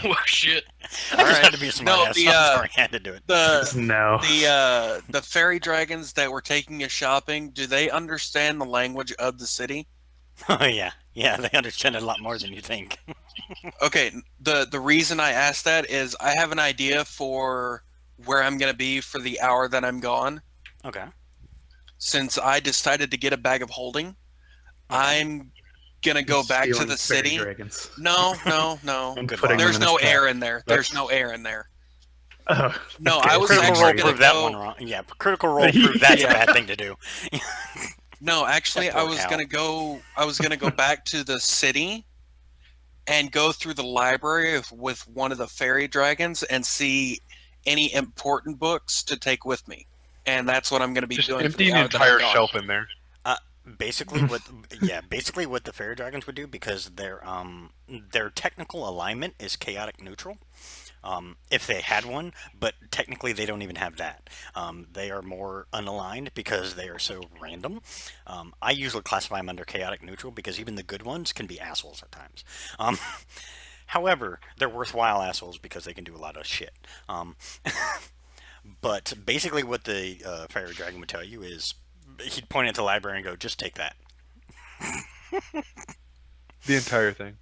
Oh shit! I just Alright. had to be a smart No, ass. I'm sorry, I had to do it. No. The fairy dragons that were taking us shopping, do they understand the language of the city? Oh yeah, yeah, they understand it a lot more than you think. Okay, the reason I asked that is I have an idea for where I'm gonna be for the hour that I'm gone. Okay. Since I decided to get a bag of holding, Okay. I'm gonna go back to Stealing the fairy city. No. No. And Good putting luck. them There's in his no cap. air in there. There's no air in there. Oh, No, okay. I was Critical actually Role gonna proved that go. one wrong. Yeah, Critical Role proved that's a Yeah. bad thing to do. No, actually, That I poor was cow. gonna go. I was gonna go back to the city and go through the library with one of the fairy dragons and see any important books to take with me. And that's what I'm going to be Just doing. empty for an the hour that I'm entire gone. shelf in there. Basically what the fairy dragons would do, because their technical alignment is chaotic neutral. If they had one, but technically they don't even have that. They are more unaligned because they are so random. I usually classify them under chaotic neutral because even the good ones can be assholes at times. However, they're worthwhile assholes because they can do a lot of shit. But basically what the fairy dragon would tell you is he'd point at the library and go, just take that. The entire thing.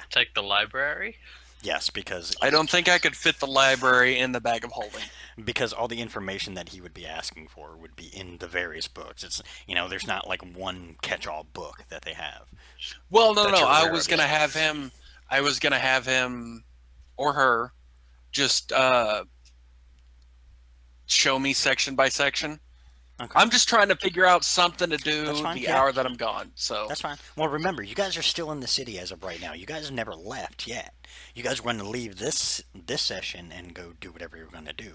Take the library. Yes, because I don't think I could fit the library in the bag of holding. all the information that he would be asking for would be in the various books. It's there's not like one catch-all book that they have. Well, no. That you're I aware was of, going to yeah. have him. I was going to have him or her just show me section by section. Okay. I'm just trying to figure out something to do That's fine, the yeah. hour that I'm gone. So That's fine. Well, remember, you guys are still in the city as of right now. You guys never left yet. You guys were going to leave this session and go do whatever you're going to do.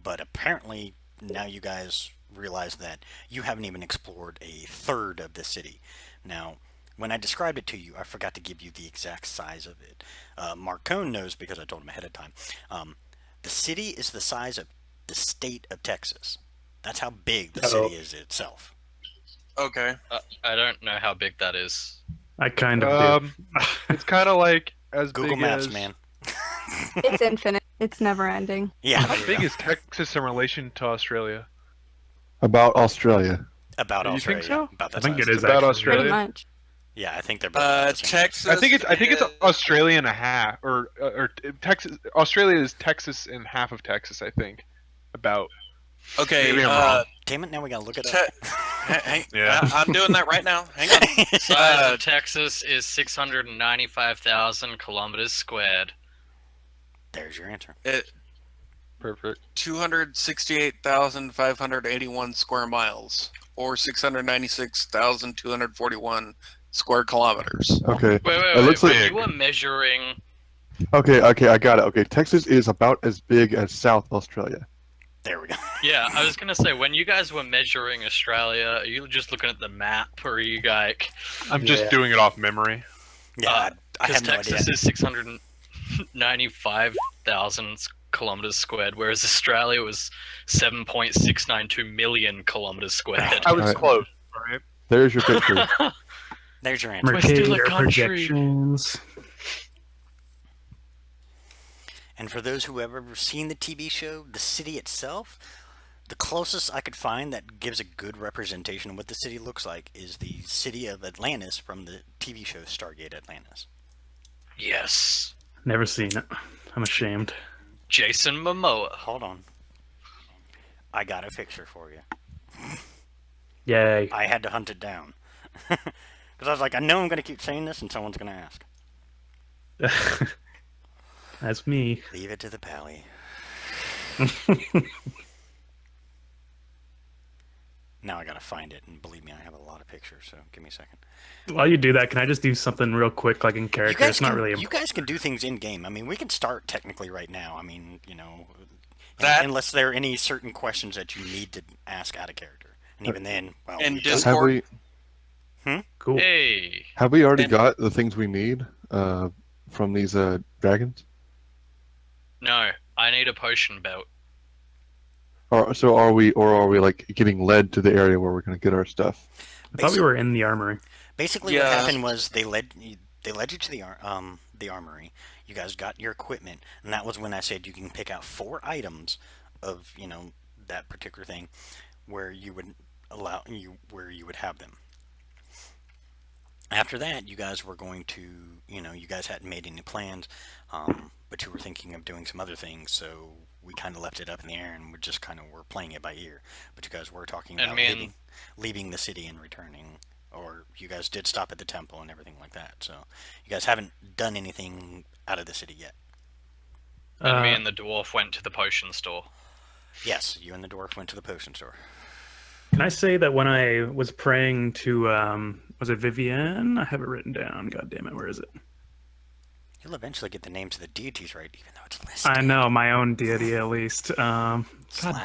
But apparently, now you guys realize that you haven't even explored a third of the city. Now, when I described it to you, I forgot to give you the exact size of it. Marcone knows because I told him ahead of time. The city is the size of the state of Texas. That's how big the city is itself. okay. I don't know how big that is. I kind of do. It's kind of like as Google big Maps, as man. It's infinite. It's never ending. Yeah. How big is Texas in relation to Australia? About Australia. About You Australia? think so? About that I think size. it is About actually. Australia. Pretty much. Yeah, I think they're both about the same. Texas. I think it's is- Australia and a half, or Texas. Australia is Texas and half of Texas, I think. About. Okay. Maybe I'm wrong. Damn it! Now we gotta look it Te- up. Yeah. I'm doing that right now. Hang on. Size of Texas is 695,000 kilometers squared. There's your answer. Perfect. 268,581 square miles, or 696,241 square kilometers. Okay. Wait. It looks like- You were measuring. Okay, I got it. Okay, Texas is about as big as South Australia. There we go. Yeah, I was gonna say, when you guys were measuring Australia, are you just looking at the map, or are you like? I'm just Yeah. doing it off memory. Yeah, I Because have no Texas idea. is 695,000 kilometers squared, whereas Australia was 7.692 million kilometers squared. I was Alright. close. All right. There's your picture. There's your answer. We're still a Mercator country. projections. And for those who have ever seen the TV show, the city itself, the closest I could find that gives a good representation of what the city looks like is the city of Atlantis from the TV show Stargate Atlantis. Yes, Never seen it. I'm ashamed. Jason Momoa. Hold on. I got a picture for you. Yay. I had to hunt it down. Because I was like, I know I'm going to keep saying this and someone's going to ask. That's me. Leave it to the pally. Now I got to find it, and believe me, I have a lot of pictures, so give me a second. While you do that, can I just do something real quick, like in character? It's not really. You guys can do things in game. I mean, we can start technically right now. I mean, That- unless there are any certain questions that you need to ask out of character, and even then, well, And we just- Have Discord. we Cool. Hey, have we already And- got the things we need from these dragons? no, I need a potion belt. Or are we like getting led to the area where we're gonna get our stuff? I thought we were in the armory. Basically, what Yeah. happened was they led you to the armory. You guys got your equipment, and that was when I said you can pick out 4 items of that particular thing where you would where you would have them. After that, you guys were going to, you guys hadn't made any plans, but you were thinking of doing some other things, so we kind of left it up in the air and we just kind of were playing it by ear. But you guys were talking And about me and- leaving the city and returning, or you guys did stop at the temple and everything like that. So you guys haven't done anything out of the city yet. And me Uh, and the dwarf went to the potion store. Yes, you and the dwarf went to the potion store. Can I say that when I was praying to, was it Vivienne? I have it written down. God damn it, where is it? You'll eventually get the names of the deities right, even though it's listed. I know, my own deity at least. God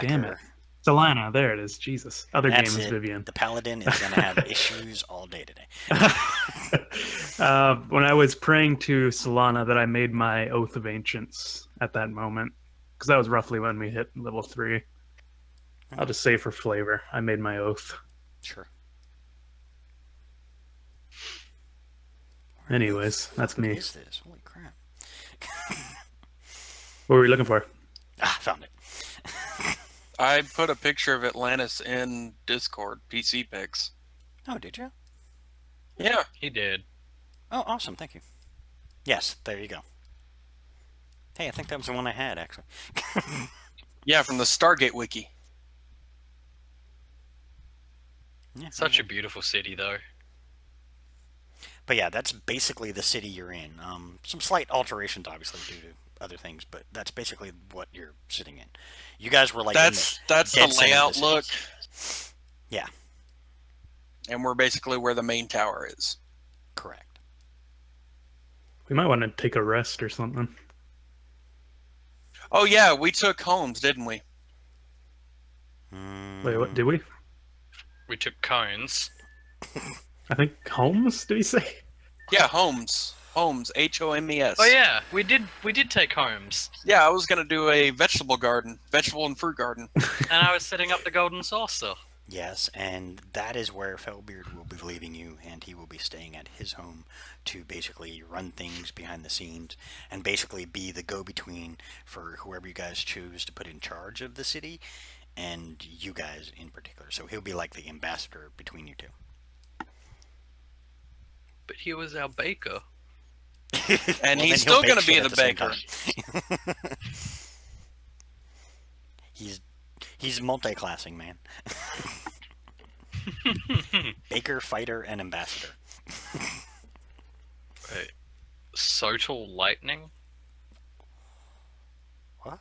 damn it. Slacker. Solana, there it is. Jesus. Other That's game is it. Vivienne. The paladin is going to have issues all day today. When I was praying to Solana, that I made my Oath of Ancients at that moment. Because that was roughly when we hit level 3. I'll just say for flavor, I made my oath. Sure. Anyways, that's What me. is this? Holy crap. What were you looking for? Ah, found it. I put a picture of Atlantis in Discord, PC pics. Oh, did you? Yeah. He did. Oh, awesome. Thank you. Yes, there you go. Hey, I think that was the one I had, actually. Yeah, from the Stargate wiki. Yeah, Such a beautiful city, though. But yeah, that's basically the city you're in. Some slight alterations, obviously, due to other things, but that's basically what you're sitting in. You guys were like That's in the dead center of layout the look. city. Yeah, And we're basically where the main tower is. correct. We might want to take a rest or something. Oh yeah, we took Holmes, didn't we? Wait, what did we? We took cones. I think Holmes, did he say? Yeah, Holmes. Holmes, Homes. Oh yeah, we did take homes. Yeah, I was gonna do a vegetable garden, vegetable and fruit garden. And I was setting up the golden saucer. Yes, and that is where Fellbeard will be leaving you, and he will be staying at his home to basically run things behind the scenes and basically be the go-between for whoever you guys choose to put in charge of the city, and you guys in particular. So he'll be like the ambassador between you two. But he was our baker. And Well, he's then he'll still bake gonna be shit the at same baker. time. He's multi-classing, man. Baker, fighter, and ambassador. Wait. Sotal lightning? What?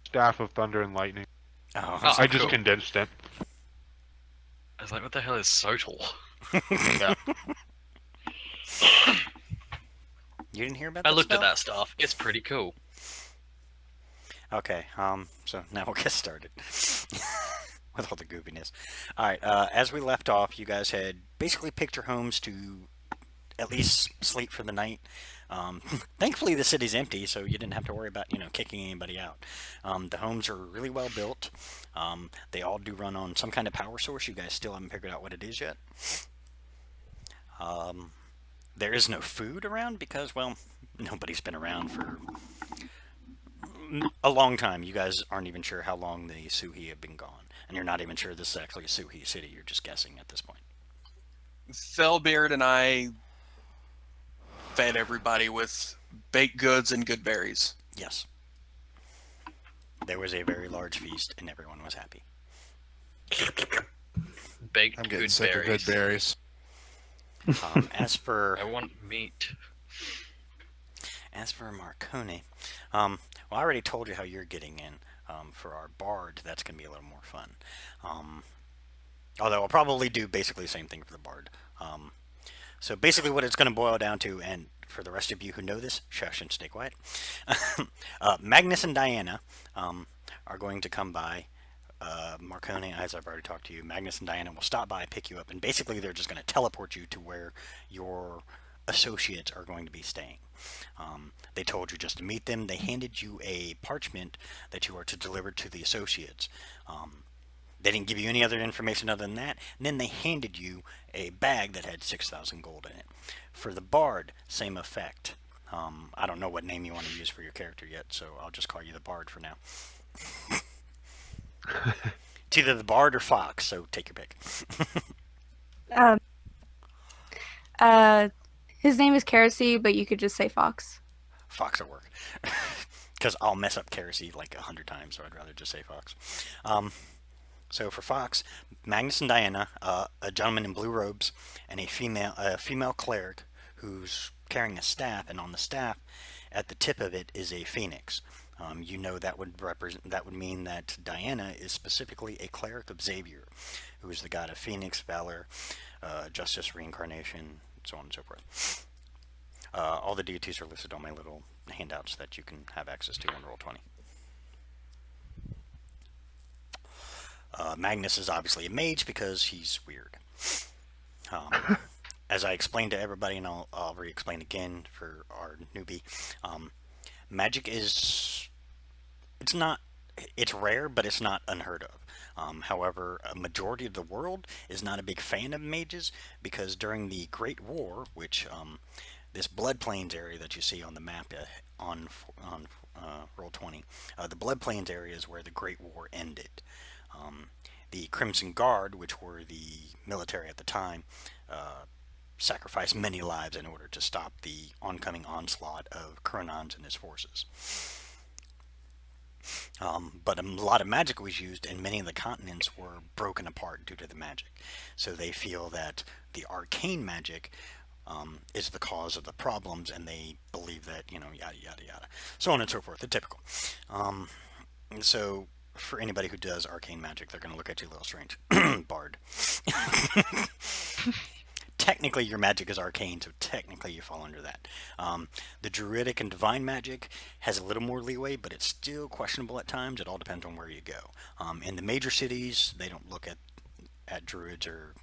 Staff of Thunder and Lightning. Oh, Oh, I just cool. condensed it. I was like, what the hell is Sotal? yeah. You didn't hear about that I looked at spell? that stuff. It's pretty cool. Okay, so now we'll get started with all the goopiness. All right, as we left off, you guys had basically picked your homes to at least sleep for the night. Thankfully, the city's empty, so you didn't have to worry about kicking anybody out. The homes are really well built. They all do run on some kind of power source. You guys still haven't figured out what it is yet. There is no food around because, well, nobody's been around for a long time. You guys aren't even sure how long the Suhi have been gone. And you're not even sure this is actually a Suhi city. You're just guessing at this point. Fellbeard and I fed everybody with baked goods and good berries. Yes. There was a very large feast, and everyone was happy. Baked I'm getting good sick of berries. good berries. As for I want meat. Marconi, well, I already told you how you're getting in. For our bard, that's going to be a little more fun. Although I'll probably do basically the same thing for the bard. So basically what it's going to boil down to, and for the rest of you who know this, shush and stay quiet. Magnus and Diana are going to come by. Marconi, as I've already talked to you, Magnus and Diana will stop by, pick you up, and basically they're just going to teleport you to where your associates are going to be staying. They told you just to meet them. They handed you a parchment that you are to deliver to the associates. They didn't give you any other information other than that. And then they handed you a bag that had 6,000 gold in it. For the bard, same effect. I don't know what name you want to use for your character yet, so I'll just call you the bard for now. It's either the bard or fox, so take your pick. Um, his name is Kerosy, but you could just say Fox. Fox will work. Because I'll mess up Kerosy like 100 times, so I'd rather just say Fox. So for Fox, Magnus and Diana, a gentleman in blue robes, and a female cleric who's carrying a staff, and on the staff, at the tip of it, is a phoenix. You know that would mean that Diana is specifically a cleric of Xavier, who is the god of Phoenix, valor, justice, reincarnation, so on and so forth. All the deities are listed on my little handouts that you can have access to on Roll20. Magnus is obviously a mage because he's weird. As I explained to everybody, and I'll re-explain again for our newbie, magic is, it's rare, but it's not unheard of. However, a majority of the world is not a big fan of mages because during the Great War, which this Blood Plains area that you see on the map on Roll20, the Blood Plains area is where the Great War ended. The Crimson Guard, which were the military at the time, sacrificed many lives in order to stop the oncoming onslaught of Kuranans and his forces. But a lot of magic was used, and many of the continents were broken apart due to the magic. So they feel that the arcane magic is the cause of the problems, and they believe that, yada, yada, yada. So on and so forth, the typical. So for anybody who does arcane magic, they're going to look at you a little strange. Bard. Technically, your magic is arcane, so technically you fall under that. The druidic and divine magic has a little more leeway, but it's still questionable at times. It all depends on where you go. In the major cities, they don't look at druids or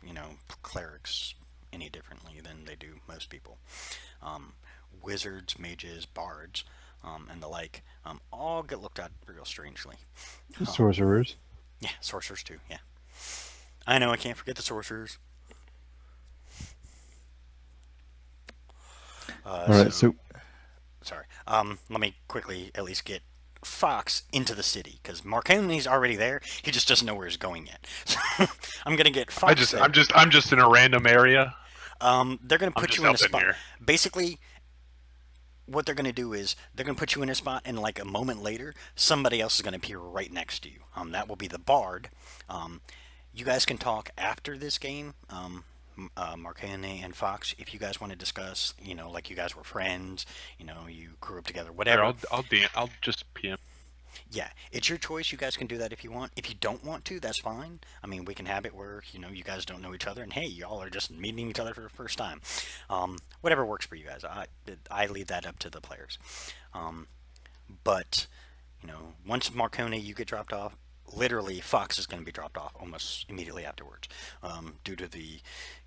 clerics any differently than they do most people. Wizards, mages, bards, and the like all get looked at real strangely. Sorcerers. Yeah, sorcerers too. Yeah, I know. I can't forget the sorcerers. All right, so Sorry. Let me quickly at least get Fox into the city because Marconi's already there. He just doesn't know where he's going yet. So I'm gonna get Fox. I'm just in a random area. They're gonna put you in a spot. Here. Basically, what they're gonna do is they're gonna put you in a spot, and like a moment later, somebody else is gonna appear right next to you. That will be the bard. You guys can talk after this game. Marconi and Fox, if you guys want to discuss, like you guys were friends, you grew up together, whatever. I'll just PM. Yeah, it's your choice. You guys can do that if you want. If you don't want to, that's fine. I mean, we can have it where, you guys don't know each other, and hey, y'all are just meeting each other for the first time. Whatever works for you guys. I leave that up to the players. But, once Marconi, you get dropped off, literally Fox is going to be dropped off almost immediately afterwards, due to the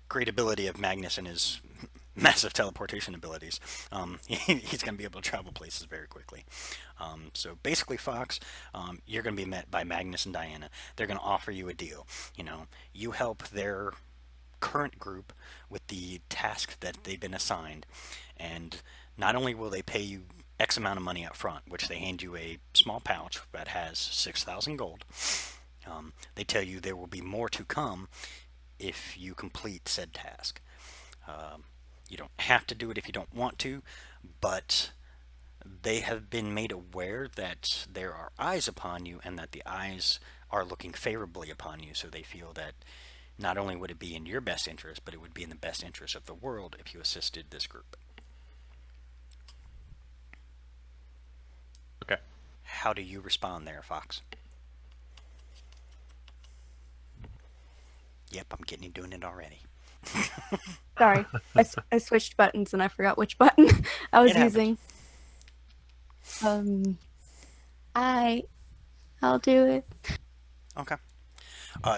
great ability of Magnus and his massive teleportation abilities. He's going to be able to travel places very quickly. So basically, Fox, you're going to be met by Magnus and Diana. They're going to offer you a deal. You help their current group with the task that they've been assigned, and not only will they pay you X amount of money up front, which they hand you a small pouch that has 6,000 gold. They tell you there will be more to come if you complete said task. You don't have to do it if you don't want to, but they have been made aware that there are eyes upon you and that the eyes are looking favorably upon you, so they feel that not only would it be in your best interest, but it would be in the best interest of the world if you assisted this group. Okay. How do you respond there, Fox? Yep, I'm getting you doing it already. Sorry, I switched buttons and I forgot which button I was It happens. using. I'll do it. Okay.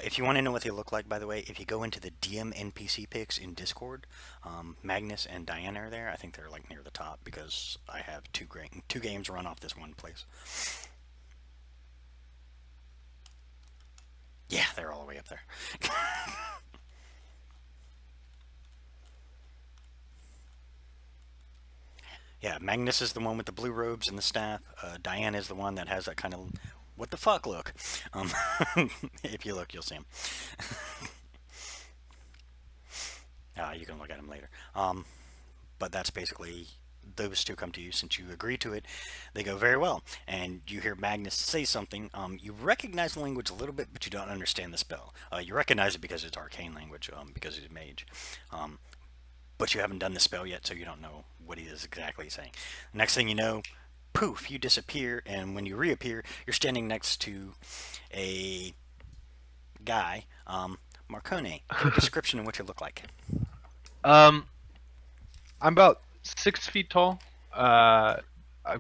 If you want to know what they look like, by the way, if you go into the DM NPC picks in Discord, Magnus and Diana are there. I think they're like near the top because I have two games run off this one place. Yeah, they're all the way up there. Yeah, Magnus is the one with the blue robes and the staff. Diana is the one that has that kind of what the fuck look. Um, if you look, you'll see him. You can look at him later. But that's basically those two come to you since you agree to it. They go very well, and you hear Magnus say something. You recognize the language a little bit, but you don't understand the spell. You recognize it because it's arcane language, because he's a mage. But you haven't done the spell yet, so you don't know what he is exactly saying. Next thing you know, poof, you disappear, and when you reappear, you're standing next to a guy. Marcone, give a description of what you look like. I'm about 6 feet tall. I'm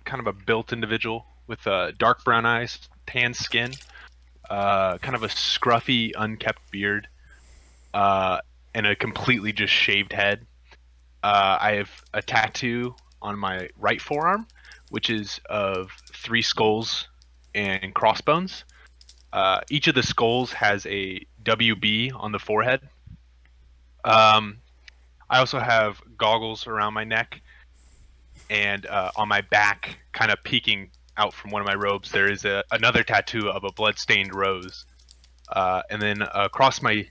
kind of a built individual with dark brown eyes, tan skin, kind of a scruffy, unkept beard, and a completely just shaved head. I have a tattoo on my right forearm, which is of 3 skulls and crossbones. Each of the skulls has a WB on the forehead. I also have goggles around my neck, and on my back, kind of peeking out from one of my robes, there is another tattoo of a blood-stained rose. And then across my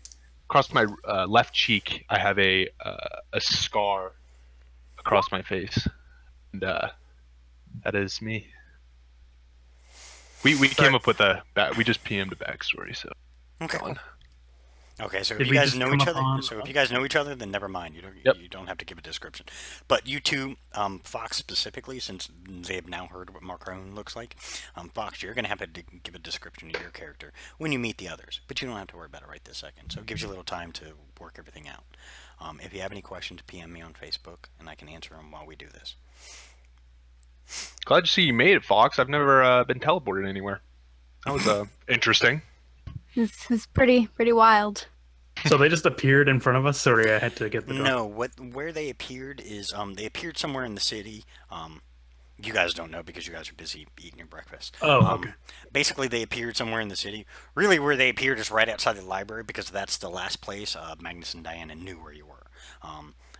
left cheek, I have a scar across my face, and that is me. We came up with we just PM'd a backstory, so. Okay. Fun. Okay, so Did if you we guys just know come each up other, on- so if you guys know each other, then never mind. Yep. You don't have to give a description. But you two, Fox specifically, since they have now heard what Marcone looks like, Fox, you're gonna have to give a description of your character when you meet the others. But you don't have to worry about it right this second. So it gives you a little time to work everything out. If you have any questions, PM me on Facebook, and I can answer them while we do this. Glad to see you made it, Fox. I've never been teleported anywhere. That was interesting. This is pretty wild. So they just appeared in front of us. Sorry, I had to get the. No, where they appeared is they appeared somewhere in the city. You guys don't know because you guys are busy eating your breakfast. Oh, okay. Basically, they appeared somewhere in the city. Really, where they appeared is right outside the library because that's the last place Magnus and Diana knew where you were.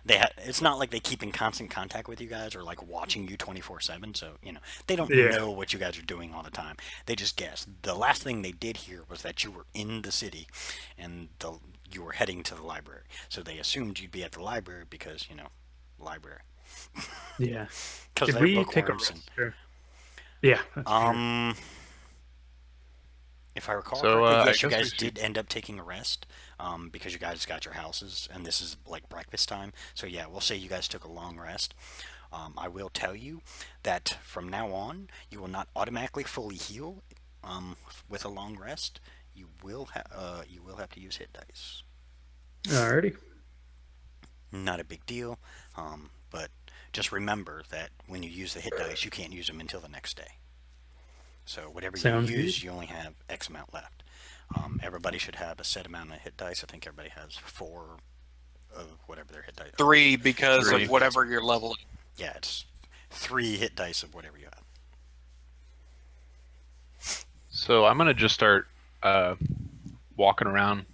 It's not like they keep in constant contact with you guys or like watching you 24/7. So they don't Yeah. know what you guys are doing all the time. They just guess. The last thing they did hear was that you were in the city, and you were heading to the library. So they assumed you'd be at the library because library. Yeah. Because Did they're we take a bookworms. rest? Yeah. That's true. If I recall So, correctly, I yes, you guess we guys should- did end up taking a rest because you guys got your houses, and this is like breakfast time. So yeah, we'll say you guys took a long rest. I will tell you that from now on, you will not automatically fully heal with a long rest. You will have to use hit dice. Alrighty. Not a big deal, but just remember that when you use the hit dice, you can't use them until the next day. So whatever Sounds you use, good. you only have X amount left. Everybody should have a set amount of hit dice. I think everybody has 4 of whatever their hit dice. 3 because 3. of whatever you're leveling. Yeah, it's 3 hit dice of whatever you have. So I'm gonna just start walking around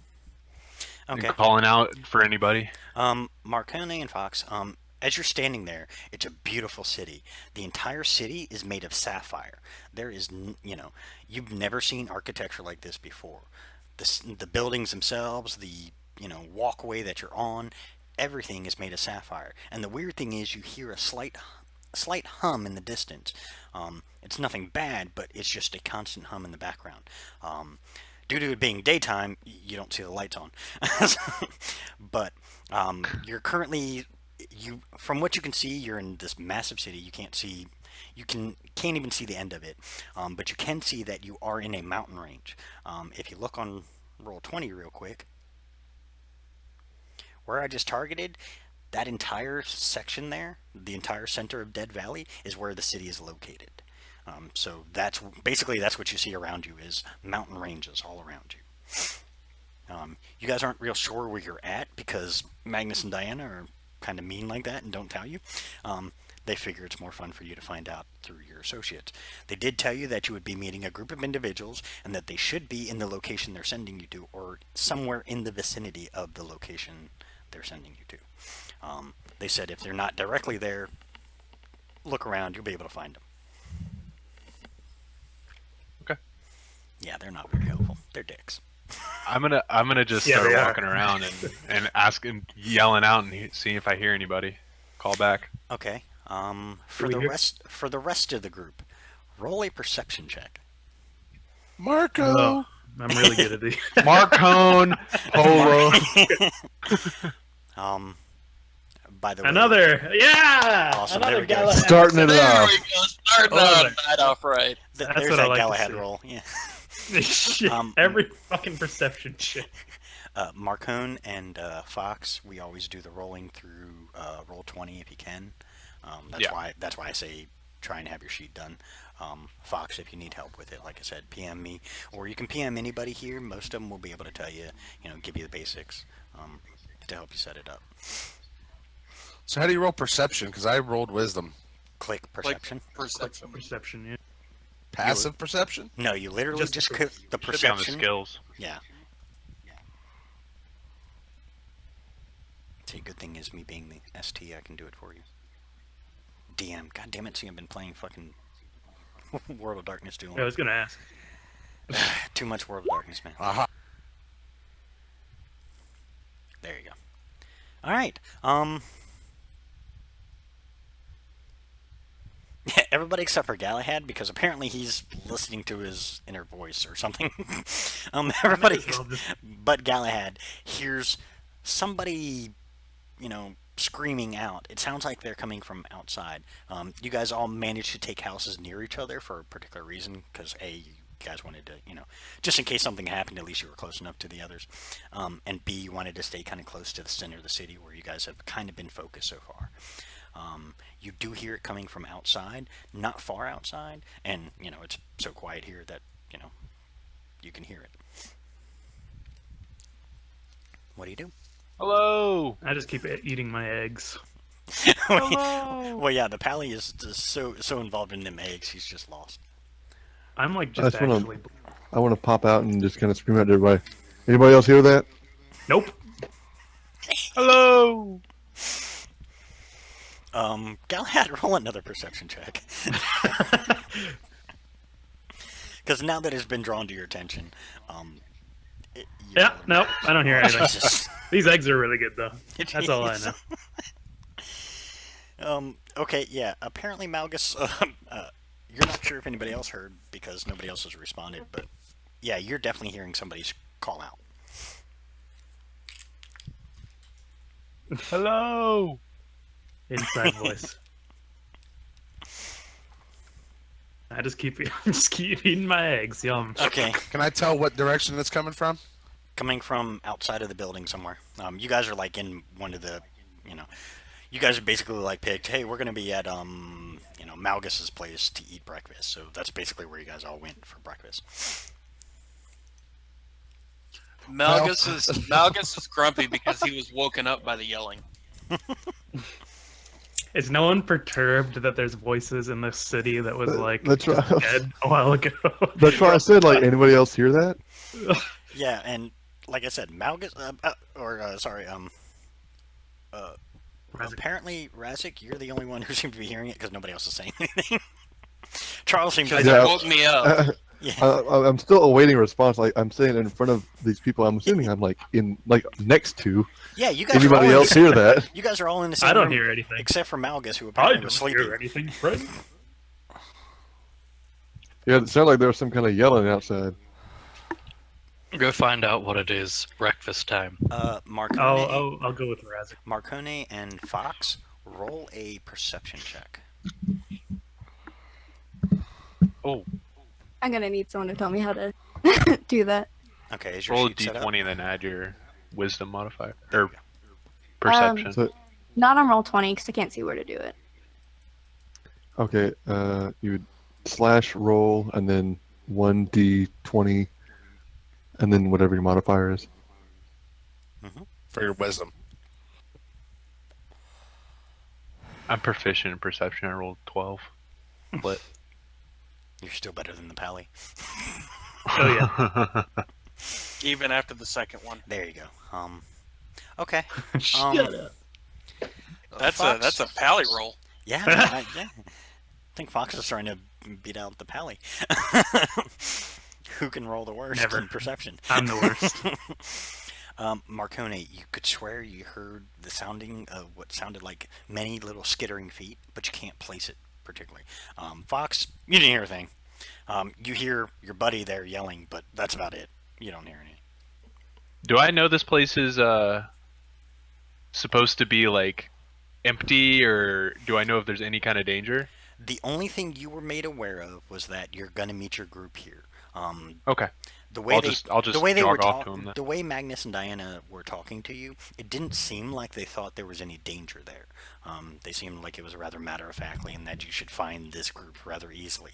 Okay. and calling out for anybody. Marcone and Fox, as you're standing there, it's a beautiful city. The entire city is made of sapphire. There is, you've never seen architecture like this before. The buildings themselves, the, walkway that you're on, everything is made of sapphire. And the weird thing is you hear a slight hum in the distance. It's nothing bad, but it's just a constant hum in the background. Due to it being daytime, you don't see the lights on. But you're currently, from what you can see, you're in this massive city. You can't even see the end of it. But you can see that you are in a mountain range. If you look on Roll20 real quick, where I just targeted, that entire section there, the entire center of Dead Valley, is where the city is located. So that's what you see around you is mountain ranges all around you. You guys aren't real sure where you're at because Magnus and Diana are kind of mean like that and don't tell you. they figure it's more fun for you to find out through your associates. They did tell you that you would be meeting a group of individuals and that they should be in the location they're sending you to or somewhere in the vicinity of the location they're sending you to. They said if they're not directly there, look around, you'll be able to find them. Okay. Yeah, they're not very helpful. They're dicks. I'm gonna just Yeah, start they are. walking around and asking, yelling out, and seeing if I hear anybody. Call back. Okay. Do we hear- For the rest of the group, roll a perception check. Marco. Oh, I'm really good at these. Marcone, Polo. By the way, Another, yeah, Awesome, there another we go. Galahad. Starting it There off. we go. Starting Oh, that off right. That's there's what I that like to Galahad see. roll. Yeah. Shit, every fucking perception shit. Marcone and Fox, we always do the rolling through roll 20 if you can. That's Yeah. why I say try and have your sheet done. Fox, if you need help with it, like I said, PM me, or you can PM anybody here. Most of them will be able to tell you, give you the basics to help you set it up. So how do you roll perception? Because I rolled wisdom. Click perception. Perception. Perception, yeah. Passive perception? No, you literally Just just the click the Should be on the perception. skills. Yeah. See, good thing is me being the ST, I can do it for you. DM, god damn it, see, I've been playing fucking World of Darkness too long. I was gonna ask. Too much World of Darkness, man. Aha. There you go. Alright, everybody except for Galahad, because apparently he's listening to his inner voice or something. Everybody Well, just- but Galahad hears somebody, screaming out. It sounds like they're coming from outside. You guys all managed to take houses near each other for a particular reason, because A, you guys wanted to, just in case something happened, at least you were close enough to the others. And B, you wanted to stay kind of close to the center of the city where you guys have kind of been focused so far. You do hear it coming from outside, not far outside, and, it's so quiet here that, you can hear it. What do you do? Hello. I just keep eating my eggs. Well, yeah, the Pally is just so involved in them eggs, he's just lost. I'm like just That's what actually. I want to pop out and just kind of scream out to everybody. Anybody else hear that? Nope. Hello. Galahad, roll another perception check. Because now that it's been drawn to your attention, you're Yeah, rolling- nope. I don't hear anything. Jesus. These eggs are really good though. That's all I know. Okay, yeah. Apparently, Malgus. You're not sure if anybody else heard because nobody else has responded, but yeah, you're definitely hearing somebody's call out. Hello. Inside voice. I just keep eating my eggs. Yum. Okay, Can I tell what direction it's coming from? coming from outside of the building somewhere. You guys are like in one of the, you guys are basically like picked. Hey, we're gonna be at Malgus's place to eat breakfast. So that's basically where you guys all went for breakfast. Malgus is grumpy because he was woken up by the yelling. Is no one perturbed that there's voices in this city that was like That's right. dead a while ago? That's why I said, like, anybody else hear that? Yeah, and like I said, Malgus, Razik. apparently, Razik, you're the only one who seemed to be hearing it because nobody else is saying anything. Charles seems to Because be. Yeah. it woke me up. Yeah. I'm still awaiting a response. Like, I'm sitting in front of these people. I'm assuming I'm next to. Yeah, you guys. are all Anybody in else the, hear that? You guys are all in the same I don't room, hear anything. except for Malgus, who I apparently don't was sleeping. hear anything, friend. Yeah, it sounded like there was some kind of yelling outside. Go find out what it is. Breakfast time. Marcone, I'll go with Razik. Marcone and Fox, roll a perception check. Oh, I'm gonna need someone to tell me how to do that. Okay, is your roll a sheet set up? d20 and then add your wisdom modifier or perception. So, Not on roll 20 because I can't see where to do it. okay, you would slash roll and then 1d20 and then whatever your modifier is. For your wisdom. I'm proficient in perception. I rolled 12. Split. You're still better than the pally. Oh, yeah. Even after the second one. There you go. Okay. Shut up. That's Fox? a pally roll. Yeah, yeah. I think Fox is trying to beat out the pally. Who can roll the worst Never. in perception? I'm the worst. Marcone, you could swear you heard the sounding of what sounded like many little skittering feet, but you can't place it particularly. Fox, you didn't hear a thing. You hear your buddy there yelling, but that's about it. You don't hear anything. Do I know this place is supposed to be like empty, or do I know if there's any kind of danger? The only thing you were made aware of was that you're gonna meet your group here. Okay. The way I'll just the way they were jog off to him then. the way Magnus and Diana were talking to you, it didn't seem like they thought there was any danger there. They seemed like it was rather matter of factly, and that you should find this group rather easily.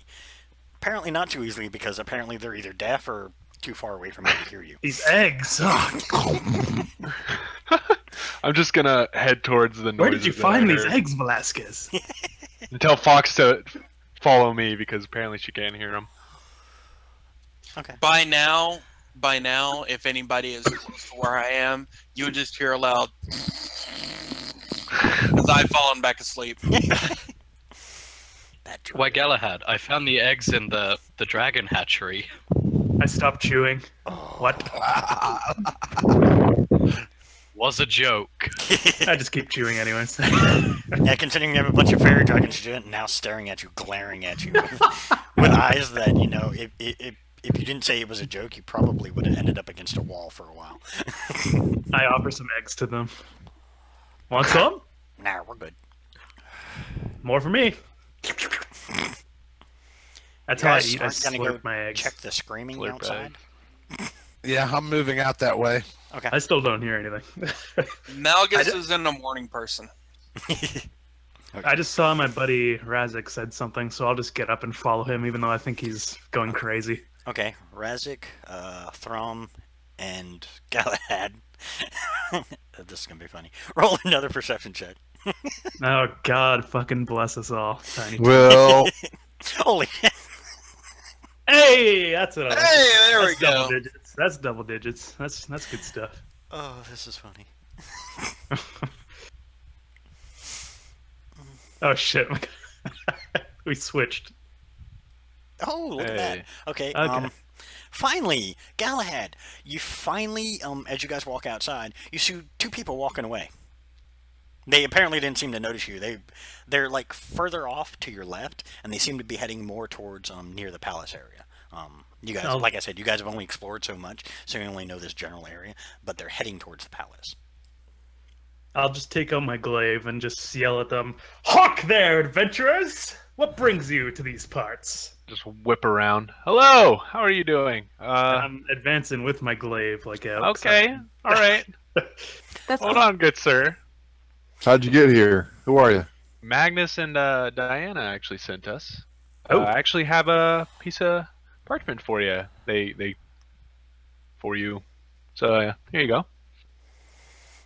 Apparently not too easily, because apparently they're either deaf or too far away from you to hear you. These eggs. I'm just gonna head towards the noises. Where did you that find I these heard eggs, Velasquez? and tell Fox to follow me because apparently she can't hear him. Okay. By now, if anybody is close to where I am, you would just hear a loud as I've fallen back asleep. That Why, Galahad, I found the eggs in the dragon hatchery. I stopped chewing. What? Was a joke. I just keep chewing anyways. Yeah, considering you have a bunch of fairy dragons now staring at you, glaring at you, with eyes that, you know, if you didn't say it was a joke, you probably would have ended up against a wall for a while. I offer some eggs to them. Want some? Nah, we're good. More for me. That's You how I guys eat. I aren't gonna slurp go my eggs. check the screaming Slurp outside? Yeah, I'm moving out that way. Okay. I still don't hear anything. Malgus is in a morning person. I just saw my buddy Razik said something, so I'll just get up and follow him, even though I think he's going crazy. Okay, Razik, Throm, and Galahad. This is gonna be funny. Roll another perception check. Oh God, fucking bless us all. Tiny. Well, Holy Hey, that's what I like. Hey, there we That's double go. digits. That's double digits. That's good stuff. Oh, this is funny. Oh shit. We switched. Oh, look at that. Hey. Okay, Okay. finally, Galahad, you finally, as you guys walk outside, you see two people walking away. They apparently didn't seem to notice you. They're like further off to your left, and they seem to be heading more towards near the palace area. You guys, Oh. like I said, you guys have only explored so much, so you only know this general area. But they're heading towards the palace. I'll just take out my glaive and just yell at them. Hawk there, adventurers! What brings you to these parts? Just whip around. Hello, how are you doing? I'm advancing with my glaive, like Okay, outside. all right. That's Hold on, good sir. how'd you get here? Who are you? Magnus and Diana actually sent us. Oh. I actually have a piece of parchment for you. They for you. So here you go.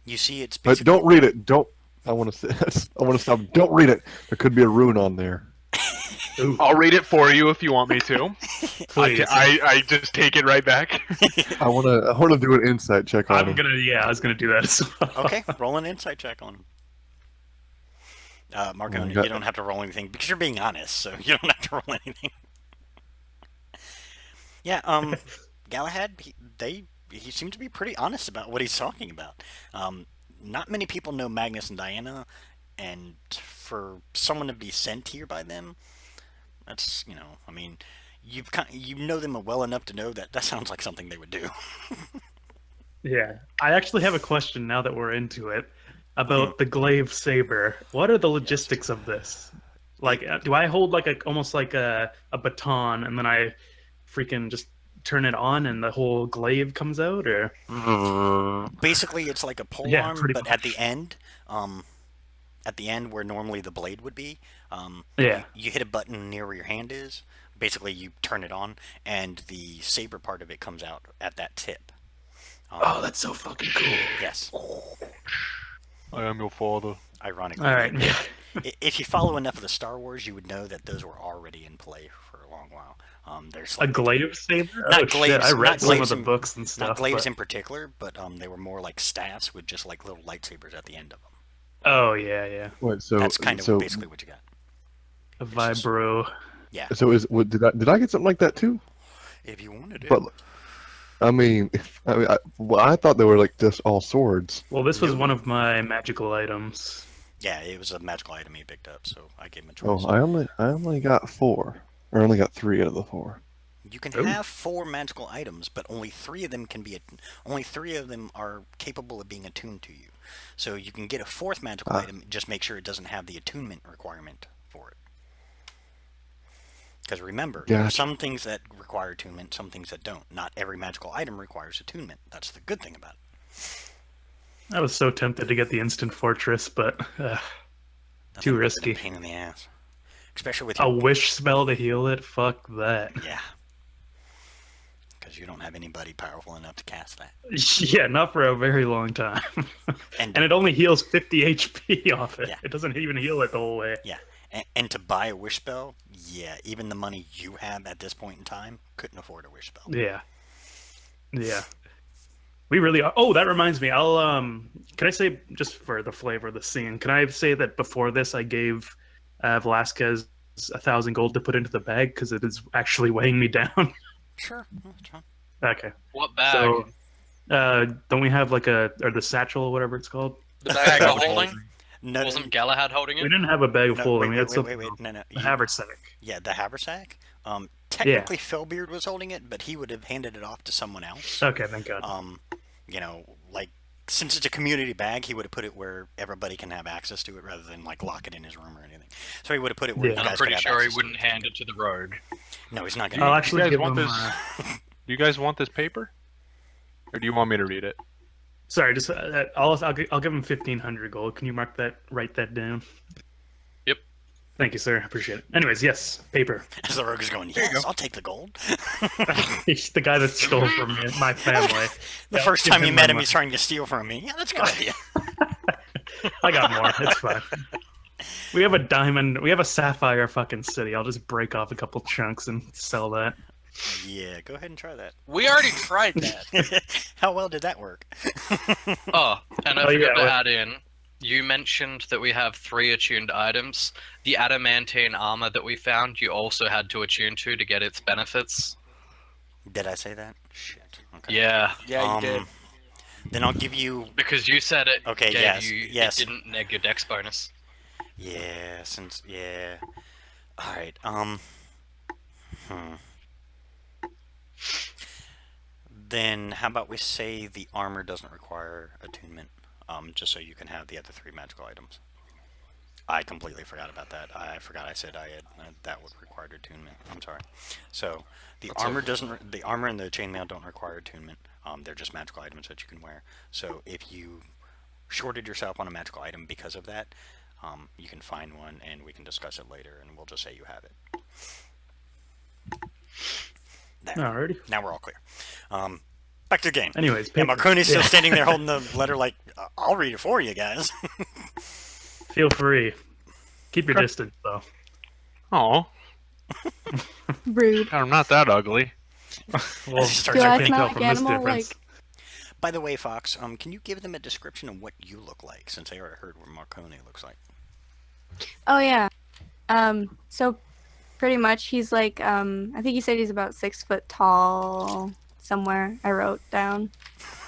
You see, it's But basically don't read it. Don't. I want to. I want to stop. Don't read it. There could be a rune on there. Ooh, I'll read it for you if you want me to. please. I just take it right back. I want to. I want to do an insight check on I'm him. gonna, yeah, I was gonna do that as well. Okay, roll an insight check on him. Marconi, you got- you don't have to roll anything because you're being honest, so you don't have to roll anything. Yeah, Galahad, he seemed to be pretty honest about what he's talking about. Not many people know Magnus and Diana, and for someone to be sent here by them, that's, you know, I mean, you know them well enough to know that sounds like something they would do. Yeah, I actually have a question now that we're into it about the glaive saber. What are the logistics of this? Like, do I hold like almost like a baton, and then I freaking just turn it on, and the whole glaive comes out, or? Basically, it's like a pole Yeah, arm, pretty but at the end where normally the blade would be, Yeah. you hit a button near where your hand is. Basically, you turn it on, and the saber part of it comes out at that tip. Oh, that's so fucking cool. Yes. I am your father. Ironically. All right. If you follow enough of the Star Wars, you would know that those were already in play for a long while. There's A glaive saber? Not Oh shit! glaives- I not read some of glaives the in- books and stuff. not glaives but- in particular, but they were more like staffs with just like little lightsabers at the end of them. Oh yeah. Wait, so That's kind of so basically what you got. A vibro. Yeah, so did I get something like that too? if you wanted it. But I mean, I thought they were like just all swords. Well, this was one of my magical items. Yeah, it was a magical item he picked up, so I gave him a Oh, choice. I only got 4, or I only got 3 out of the 4. You can Ooh. have 4 magical items, but only 3 of them only 3 of them are capable of being attuned to you. So you can get a 4th magical item, just make sure it doesn't have the attunement requirement for it. Because remember, there are Gotcha. some things that require attunement, some things that don't. Not every magical item requires attunement. That's the good thing about it. I was so tempted to get the instant fortress, but Nothing Too but a risky. pain in the ass. Especially with a your... wish spell to heal it. Fuck that. Yeah. Because you don't have anybody powerful enough to cast that. Yeah, not for a very long time. And, And it only heals 50 HP off it. Yeah. It doesn't even heal it the whole way. yeah. And to buy a wish spell, yeah, even the money you have at this point in time couldn't afford a wish spell. Yeah. Yeah. We really are. Oh, that reminds me. I'll can I say, just for the flavor of the scene, can I say that before this I gave Velasquez 1,000 gold to put into the bag because it is actually weighing me down? Sure. That's fine. Okay. What bag? So don't we have like the satchel or whatever it's called? the bag of holding? No, Wasn't Galahad holding We it? didn't have a bag of no, holding. wait, We had wait, something wait, no. the haversack. Yeah, the haversack. Technically, Philbeard was holding it, but he would have handed it off to someone else. Okay, thank God. You know, like, since it's a community bag, he would have put it where everybody can have access to it rather than, like, lock it in his room or anything. So he would have put it where Yeah. you And guys I'm pretty could have sure he access to wouldn't it. hand it to the rogue. No, he's not I'll going to. actually guys give want him. this? Do you guys want this paper, or do you want me to read it? Sorry, just I'll give him 1,500 gold. Can you write that down? Yep. Thank you, sir. I appreciate it. Anyways, yes, paper. As the rogue is going, you yes, go. I'll take the gold. He's the guy that stole from me, my family. The Yeah, first give time you him met my him, money. he's trying to steal from me. Yeah, that's a good idea. I got more. It's fine. We have a diamond. We have a sapphire fucking city. I'll just break off a couple chunks and sell that. Yeah, go ahead and try that. We already tried that. How well did that work? Oh, and I Oh, forgot yeah, to what- add in, you mentioned that we have 3 attuned items. The adamantine armor that we found, you also had to attune to get its benefits. Did I say that? Shit. Okay. Yeah, Yeah, you did. Then I'll give you. because you said it Okay, gave yes, you, yes. it didn't neg your dex bonus. Yeah, since yeah. All right. Then how about we say the armor doesn't require attunement, just so you can have the other 3 magical items. I completely forgot about that. I forgot I said I had that would require attunement. I'm sorry. So the armor doesn't. The armor and the chainmail don't require attunement. They're just magical items that you can wear. So if you shorted yourself on a magical item because of that, you can find one and we can discuss it later, and we'll just say you have it. There. Alrighty. Now we're all clear. Back to the game. Anyways, And paper. Marconi's still Yeah. standing there holding the letter like, I'll read it for you guys. Feel free. Keep your distance, though. Oh, Rude. I'm not that ugly. Well, Starts Do our I pink smell tell like from this animal? difference. By the way, Fox, can you give them a description of what you look like, since they already heard what Marconi looks like? Oh yeah. So pretty much he's like I think he said he's about 6 foot tall somewhere I wrote down.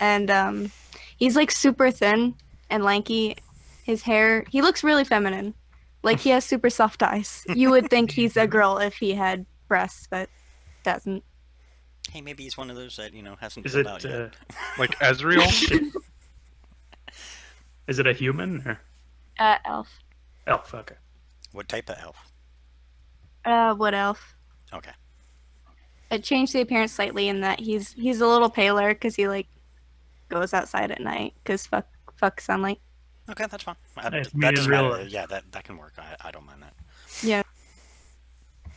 And he's like super thin and lanky. His hair, he looks really feminine. Like he has super soft eyes. You would think he's a girl if he had breasts, but doesn't. Hey, maybe he's one of those that, hasn't Is filled it out yet. Like Ezreal? is it a human or Elf. elf? Okay. What type of elf? What elf? Okay. It changed the appearance slightly in that he's a little paler because he like goes outside at night because fuck sunlight. Okay, that's fine. It's That medium doesn't real matter. life. Yeah, that can work. I don't mind that. Yeah.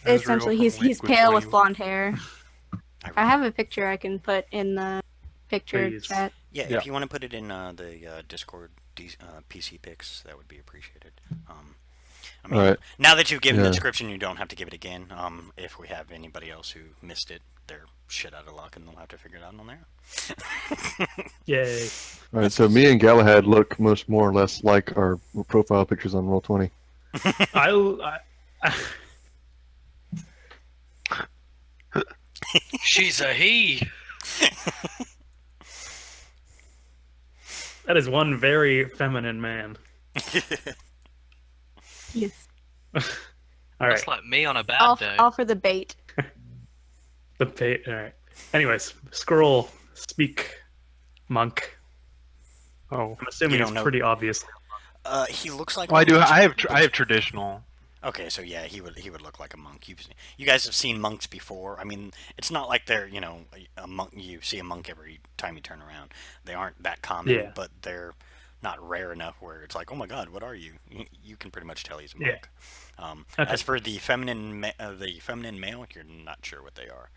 Ezreal Essentially, from he's Liquid pale with Flame. blonde hair. I really- have a picture I can put in the picture Please. chat. Yeah, Yeah. if you want to put it in the Discord PC pics, that would be appreciated. I mean, Alright. now that you've given the Yeah. description, you don't have to give it again. If we have anybody else who missed it, they're shit out of luck, and they'll have to figure it out on their own. Yay. All right, so me and Galahad look most more or less like our profile pictures on Roll20. I She's a he. that is one very feminine man. Yes. All right. That's like me on a bad All, day. all for the bait. The pay. All right. Anyways, scroll, speak, monk. Oh, I'm assuming You it's don't know- pretty obvious. He looks like. well, I one do. of the- I have traditional. Okay, so yeah, he would look like a monk. You guys have seen monks before. I mean, it's not like they're a monk. You see a monk every time you turn around. They aren't that common, Yeah. but they're not rare enough where it's like, oh my god, what are you? You can pretty much tell he's a Yeah. monk. Okay. As for the feminine male, you're not sure what they are,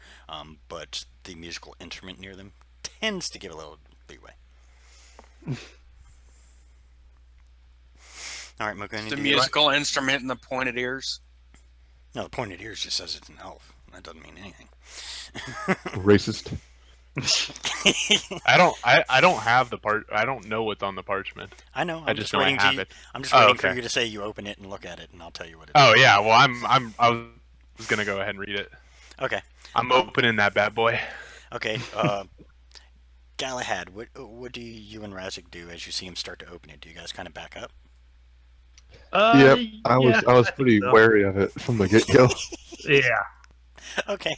but the musical instrument near them tends to give a little leeway. All right, Mocha, The anything? musical instrument and the pointed ears. No, the pointed ears just says it's an elf. That doesn't mean anything. Racist. I don't have the part. I don't know what's on the parchment. I know. I just know I have it. I'm just Oh, waiting for okay. you to say you open it and look at it, and I'll tell you what it is. Oh yeah. Well, I was gonna go ahead and read it. Okay. I'm opening that bad boy. Okay. Galahad, what do you and Razik do as you see him start to open it? Do you guys kind of back up? Yep, I was think pretty so. wary of it from the get-go. Yeah. Okay.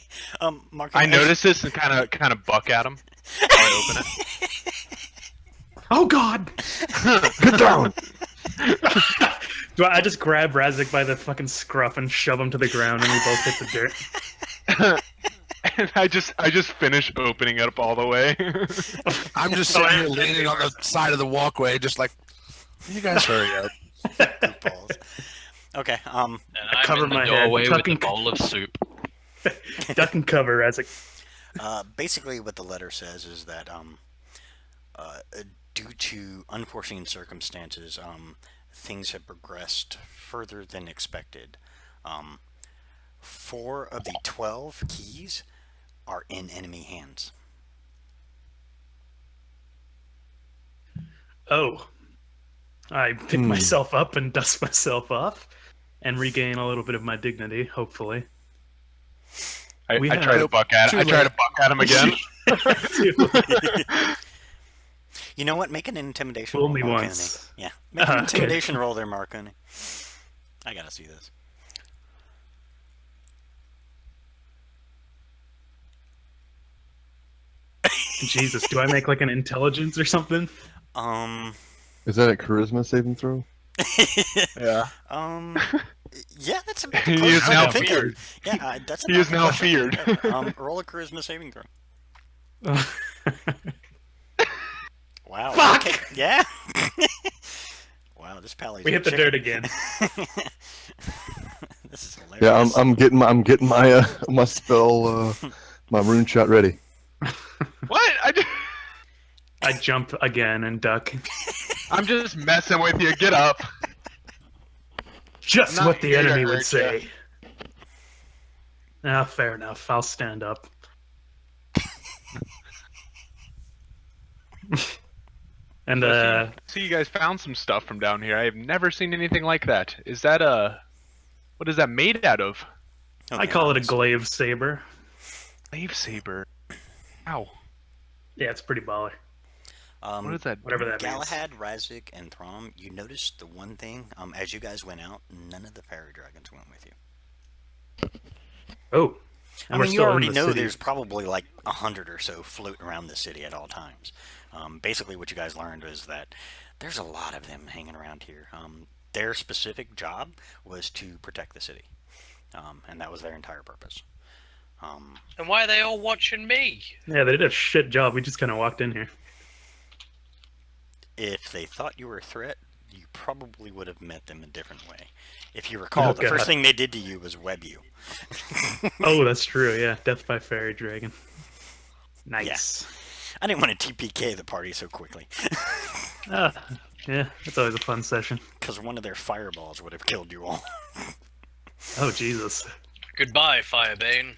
Mark. I noticed this and kind of buck at him. While I open it. Oh God! Get down! Do I just grab Razik by the fucking scruff and shove him to the ground, and we both hit the dirt? And I just finish opening it up all the way. I'm just sitting here leaning on the side of the walkway, just like, you guys hurry up. Balls. Okay. And I'm cover in the my head, doorway with a tucking- bowl of soup. Duck and cover, Razik. Basically, what the letter says is that due to unforeseen circumstances, things have progressed further than expected. 4 of the 12 keys are in enemy hands. Oh. I pick myself up and dust myself off, and regain a little bit of my dignity, hopefully. I We try have- to buck at. I try to buck at him again. You know what? Make an intimidation Fool roll, me Marconi. once. Yeah, make an Okay. intimidation roll there, Marconi. I gotta see this. Jesus, do I make like an intelligence or something? Is that a charisma saving throw? Yeah. Yeah, that's a bit He close is to now thinking. feared. Yeah, that's He about is the now question. feared. Roll a charisma saving throw. Wow. Fuck! Okay. Yeah. Wow, this pally's We hit the dirt again. This is hilarious. Yeah, I'm getting my my spell my rune shot ready. What? I jump again and duck. I'm just messing with you. Get up. Just Not what the here to enemy would hurt say. Ah, fair enough. I'll stand up. And So you guys found some stuff from down here. I have never seen anything like that. Is that what is that made out of? I call it a glaive saber. Glaive saber. Ow. Yeah, it's pretty baller. What is that? Whatever that means. Galahad, Razik, and Throm, you noticed the one thing, as you guys went out, none of the fairy dragons went with you. Oh. I And we're mean, you still in already the know city. there's probably like 100 or so floating around the city at all times. Basically, what you guys learned is that there's a lot of them hanging around here. Their specific job was to protect the city, and that was their entire purpose. And why are they all watching me? Yeah, they did a shit job. We just kind of walked in here. If they thought you were a threat, you probably would have met them a different way. If you recall, Oh, the first God. thing they did to you was web you. Oh, that's true. Yeah, death by fairy dragon. Nice. I didn't want to TPK the party so quickly. Yeah, it's always a fun session. Because one of their fireballs would have killed you all. Oh Jesus. Goodbye, Firebane.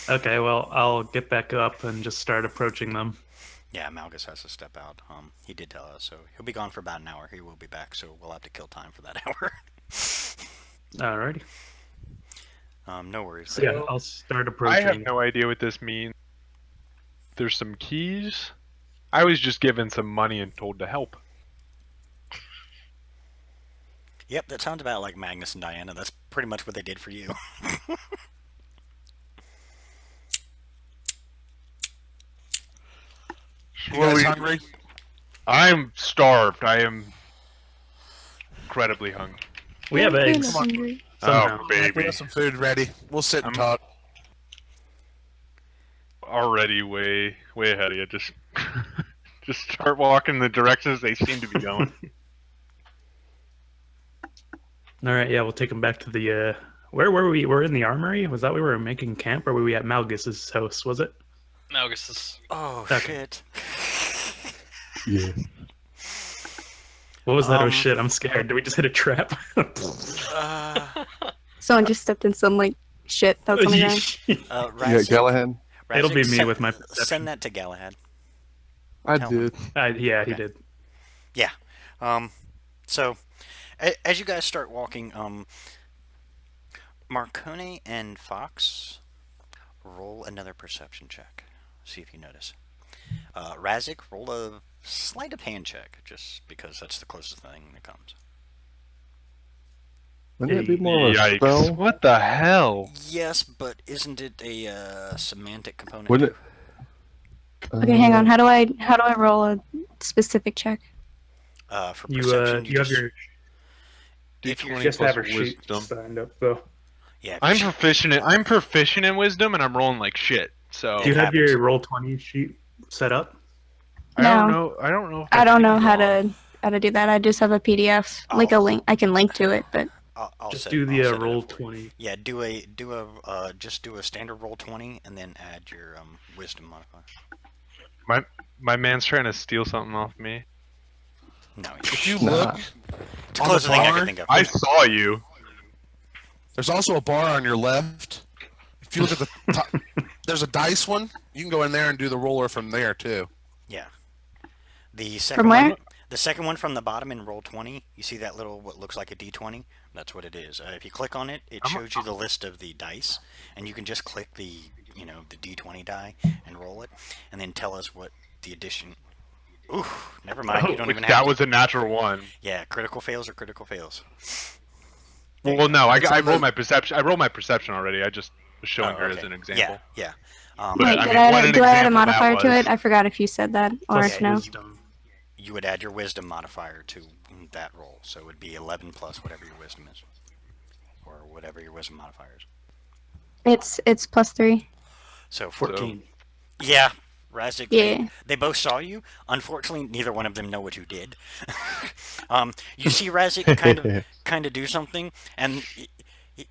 Okay, well I'll get back up and just start approaching them. Yeah, Malgus has to step out. He did tell us, so he'll be gone for about an hour. He will be back, so we'll have to kill time for that hour. Alrighty. No worries. So yeah, I'll start approaching. I have no idea what this means. There's some keys. I was just given some money and told to help. Yep, that sounds about like Magnus and Diana. That's pretty much what they did for you. You guys hungry? I'm starved. I am incredibly hungry. We have eggs. Come on. Hungry. Somehow. Oh, We baby. have some food ready. We'll sit and I'm- talk. Already way ahead of you. Just just start walking the directions they seem to be going. Alright, yeah, we'll take them back to the where were we? We're in the armory? Was that where we were making camp, or were we at Malgus's house, was it? Malgus is. Oh, Okay. shit. Yeah. Oh, What was that? Oh shit, I'm scared. Did we just hit a trap? Someone just stepped in some like shit that was on the ground. Yeah, Razik, Galahad. It'll be me send- with my perception. Send that to Galahad. I Tell him. did. Yeah, he Okay. did. So, as you guys start walking, Marconi and Fox, roll another perception check. See if you notice. Razik, roll a sleight of hand check, just because that's the closest thing that comes. Wouldn't that be more of a Yikes! spell? What the hell? Yes, but isn't it a semantic component? Wouldn't it? Okay, hang on. How do I roll a specific check? For You perception, you have just, your if you're D20 just plus have her sheet wisdom. signed up though. yeah. If I'm you- proficient in wisdom, and I'm rolling like shit. So Do you It have happens. your roll 20 sheet set up? I don't No. know. I don't know. If I don't know how can. to do that. I just have a PDF, like a Oh. link. I can link to it, but I'll Just set- do I'll the set it roll up for you. 20. Yeah, just do a standard roll 20 and then add your wisdom modifier. My man's trying to steal something off me. No, If you Nah. look, it's the on the closest thing I bar, can think of. I saw you. there's also a bar on your left. If you look at the top, there's a dice one. You can go in there and do the roller from there too. Yeah. The second From where? one, the second one from the bottom in roll 20, you see that little what looks like a d20? That's what it is. If you click on it, it shows you the list of the dice, and you can just click the the d20 die and roll it, and then tell us what the addition. Ooh, never mind. You don't even have. That to- was a natural one. Yeah, critical fails or critical fails. Well, no, I It's on rolled the- my perception. I rolled my perception already. I just was showing Oh, her okay. as an example. Yeah. But, wait, I did mean, I what an do I add a example that modifier to was. it? I forgot if you said that or Plus if no. wisdom. You would add your wisdom modifier to that roll, so it would be 11 plus whatever your wisdom is, or whatever your wisdom modifier is. It's +3. So 14. Yeah, Razik. Yeah. They both saw you. Unfortunately, neither one of them know what you did. You see Razik kind of do something, and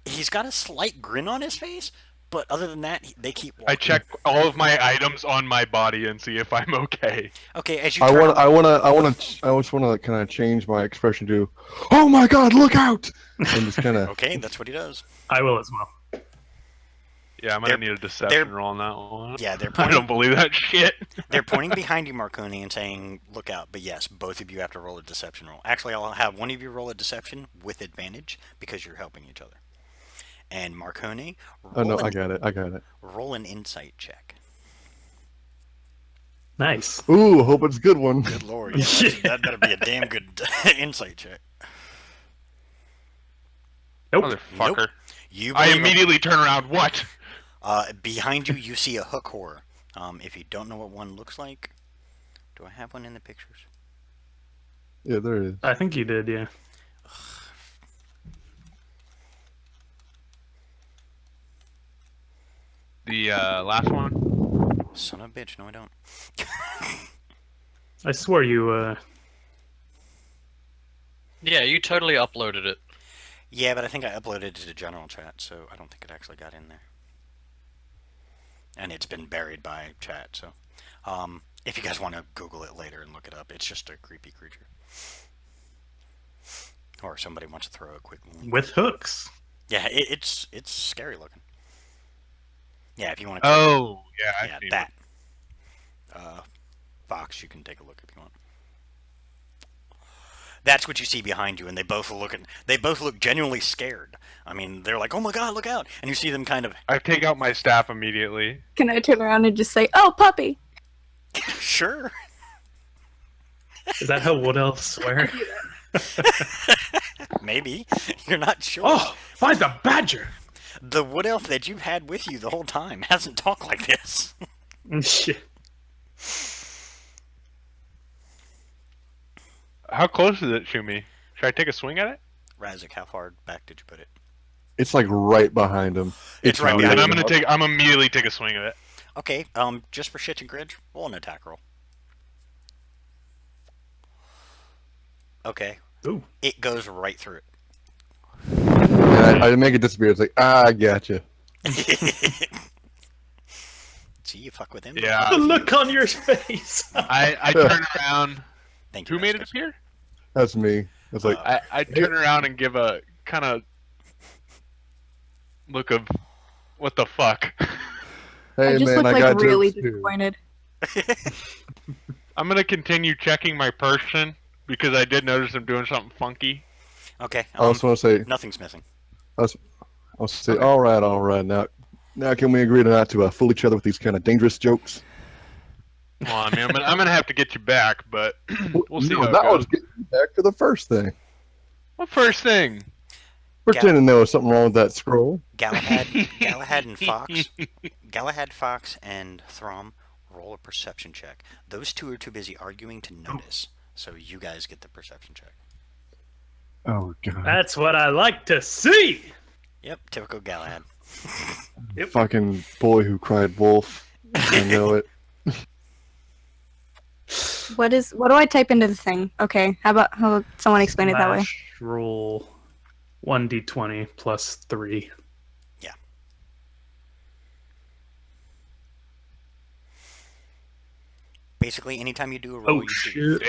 he's got a slight grin on his face. But other than that, they keep walking. I check all of my items on my body and see if I'm okay. Okay, as you I turn just want to kind of change my expression to, "Oh my God, look out!" and just kind of. Okay, that's what he does. I will as well. Yeah, I'm They're- gonna need a deception roll on that one. Yeah, they're I pointing, don't believe that shit. they're pointing behind you, Marconi, and saying, "Look out!" But yes, both of you have to roll a deception roll. Actually, I'll have one of you roll a deception with advantage because you're helping each other. And Marconi, Oh no, roll I got it. roll an insight check. Nice. Ooh, hope it's a good one. Good lord, yeah, that better be a damn good insight check. Nope. Motherfucker. You I believe him. immediately turn around. What? Behind you, you see a hook whore. If you don't know what one looks like, do I have one in the pictures? Yeah, there it is. I think you did, yeah. The last one. Son of a bitch, no I don't. I swore you Yeah, you totally uploaded it. Yeah, but I think I uploaded it to the general chat, so I don't think it actually got in there. And it's been buried by chat, so. If you guys want to Google it later and look it up, it's just a creepy creature. Or somebody wants to throw a quick link. With hooks. Yeah, it's scary looking. Yeah, if you want to. Oh, yeah, I've yeah, seen that. Fox, you can take a look if you want. That's what you see behind you, and they both look genuinely scared. I mean, they're like, "Oh my God, look out!" And you see them kind of. I take out my staff immediately. Can I turn around and just say, "Oh, puppy"? Sure. Is that how Wood Elves swear? Maybe. You're not sure. Oh, find the badger! The wood elf that you've had with you the whole time hasn't talked like this. Shit. How close is it to me? Should I take a swing at it? Razik, how far back did you put it? It's like right behind him. It's right Yeah, behind and you. I'm immediately take a swing at it. Okay, just for shits and grins, roll an attack roll. Okay. Ooh. It goes right through And I make it disappear. It's like, I gotcha. it. See, you fuck with him. Yeah. The look on your face! I turn around. Thank you. Who made it Vasquez. appear? That's me. It's like, I turn around and give a kind of look of what the fuck. hey I just man, look I like got really jokes too. disappointed. I'm gonna continue checking my person because I did notice I'm doing something funky. Okay. I also want to say, Nothing's missing. I'll say, all right. Now can we agree to not to fool each other with these kind of dangerous jokes? Well, I mean, I'm gonna have to get you back, but we'll see No, how it that goes. was getting back to the first thing. What first thing? Pretending there was something wrong with that scroll. Galahad and Fox. Galahad, Fox, and Throm roll a perception check. Those two are too busy arguing to notice, so you guys get the perception check. Oh god. That's what I like to see! Yep, typical Galahad. Yep. Fucking boy who cried wolf. I know it. What do I type into the thing? Okay, how about someone explain it that way? Slash roll 1d20 plus 3. Basically, anytime you do a roll, Oh you shit.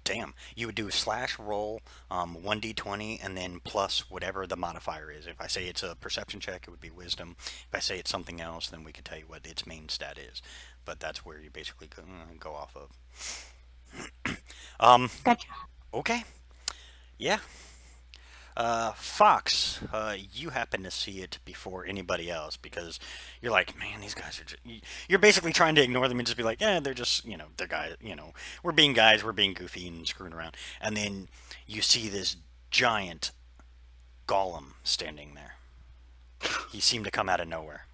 Damn. you would do a slash roll, 1d20, and then plus whatever the modifier is. If I say it's a perception check, it would be wisdom. If I say it's something else, then we can tell you what its main stat is. But that's where you basically go off of. Gotcha. Okay. Yeah. Fox, you happen to see it before anybody else because you're like, man, these guys are just... You're basically trying to ignore them and just be like, yeah, they're just, they're guys, we're being guys, we're being goofy and screwing around. And then you see this giant golem standing there. He seemed to come out of nowhere.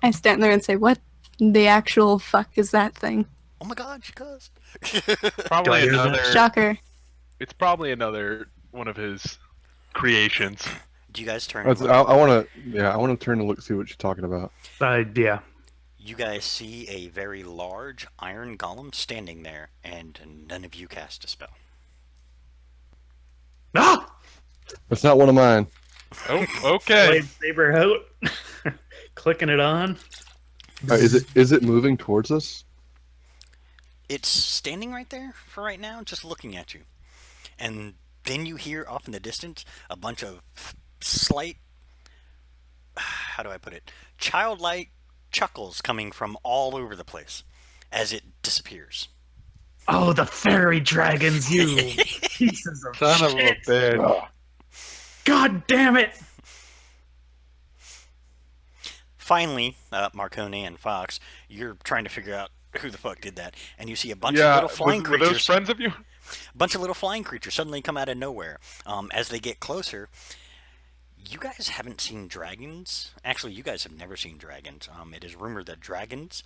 I stand there and say, "What the actual fuck is that thing?" Oh my god, she cussed. Probably Do I hear that? another. Shocker. It's probably another one of his creations. Do you guys turn? I want to turn and look, see what you're talking about. Yeah. You guys see a very large iron golem standing there, and none of you cast a spell. Ah! It's not one of mine. Oh, okay. Blade saber out. Clicking it on. Is it moving towards us? It's standing right there for right now, just looking at you. And then you hear off in the distance a bunch of slight, how do I put it, childlike chuckles coming from all over the place as it disappears. Oh, the fairy dragons, you pieces of Son of a shit. bitch. God damn it! Finally, Marconi and Fox, you're trying to figure out who the fuck did that, and you see a bunch of Yeah, little flying were those creatures. friends of you? Bunch of little flying creatures suddenly come out of nowhere. As they get closer, you guys haven't seen dragons. Actually, you guys have never seen dragons. It is rumored that dragons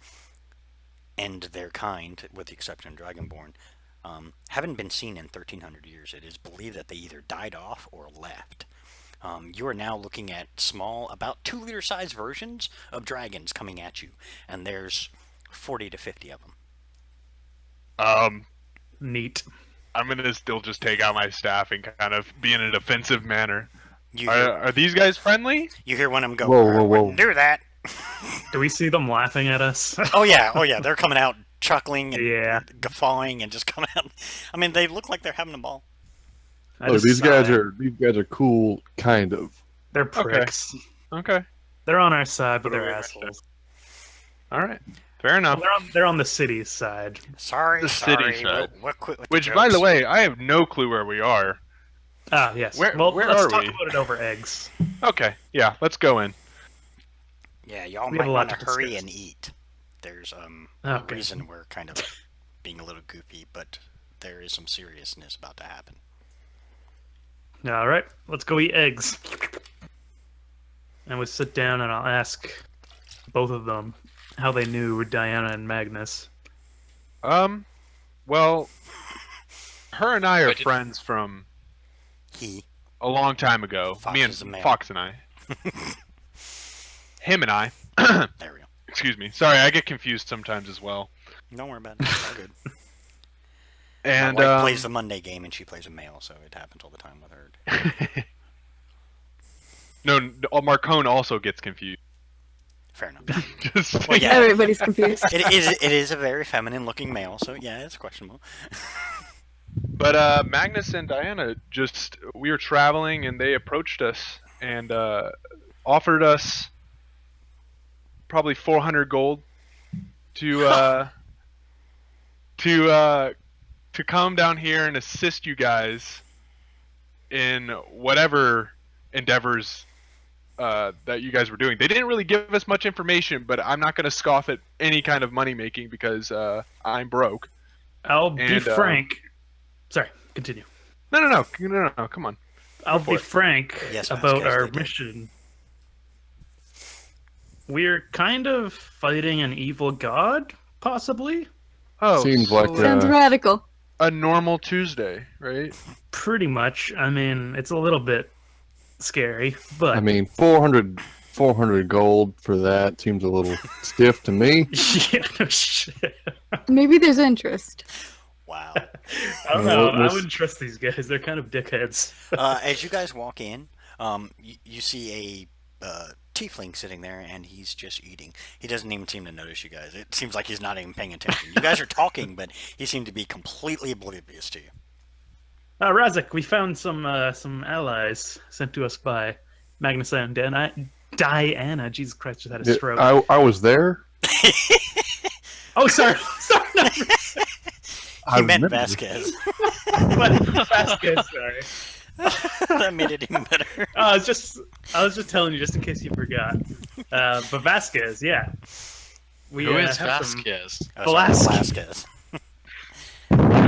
and their kind, with the exception of Dragonborn, haven't been seen in 1,300 years. It is believed that they either died off or left. You are now looking at small, about 2-liter size versions of dragons coming at you, and there's 40 to 50 of them. Neat. I'm gonna still just take out my staff and kind of be in a defensive manner. You hear, Are these guys friendly? you hear one of them go, Whoa, "I whoa, whoa. wouldn't do that." Do we see them laughing at us? Oh yeah, they're coming out chuckling and Yeah. guffawing and just coming out. I mean, they look like they're having a ball. I Oh, just these guys sigh. are cool, kind of. They're pricks. Okay. They're on our side, but What do they're we assholes. All right. Fair enough. Well, they're on the city's side. Sorry, The city sorry. side. We'll quit with Which, the by the jokes. way, I have no clue where we are. Ah, yes. Where well, let's are talk we? about it over eggs. Okay. Yeah. Let's go in. Yeah, y'all We have might a lot want to to hurry discuss. and eat. There's a Okay. reason we're kind of being a little goofy, but there is some seriousness about to happen. All right, let's go eat eggs. And we sit down, and I'll ask both of them how they knew Diana and Magnus. Well, her and I are Wait, did- friends from He. a long time ago. Fox Me and is a male. Fox and I. Him and I. There we go. Excuse me. Sorry, I get confused sometimes as well. Don't worry about it. It's all good. And My wife plays the Monday game, and she plays a male, so it happens all the time with her. no, Marcone also gets confused. Fair enough. Just Well, yeah. Everybody's confused. It is a very feminine-looking male, so yeah, it's questionable. But Magnus and Diana we were traveling and they approached us and offered us probably 400 gold to come down here and assist you guys in whatever endeavors that you guys were doing. They didn't really give us much information, but I'm not going to scoff at any kind of money making because I'm broke. I'll be And, frank. Sorry, continue. No, come on. I'll for be it. frank Yes, about Vasquez, our they did. mission. We're kind of fighting an evil god, possibly. Oh, Seems like, so Sounds radical. a normal Tuesday, right? Pretty much. I mean, it's a little bit scary, but I mean, 400 gold for that seems a little stiff to me. yeah, no shit. Maybe there's interest. Wow. I don't know. I This- wouldn't trust these guys. They're kind of dickheads. As you guys walk in, you see a tiefling sitting there, and he's just eating. He doesn't even seem to notice you guys. It seems like he's not even paying attention. You guys are talking, but he seemed to be completely oblivious to you. Razak, we found some allies sent to us by Magnus and Diana. Jesus Christ, just had a Yeah, stroke. I was there. Oh, sorry. Sorry. No, He I meant remember. Vasquez. Vasquez, sorry. That made it even better. I was just telling you just in case you forgot. But Vasquez, yeah. We Who is have some- Vasquez? Oh, sorry, Velasquez. Velasquez.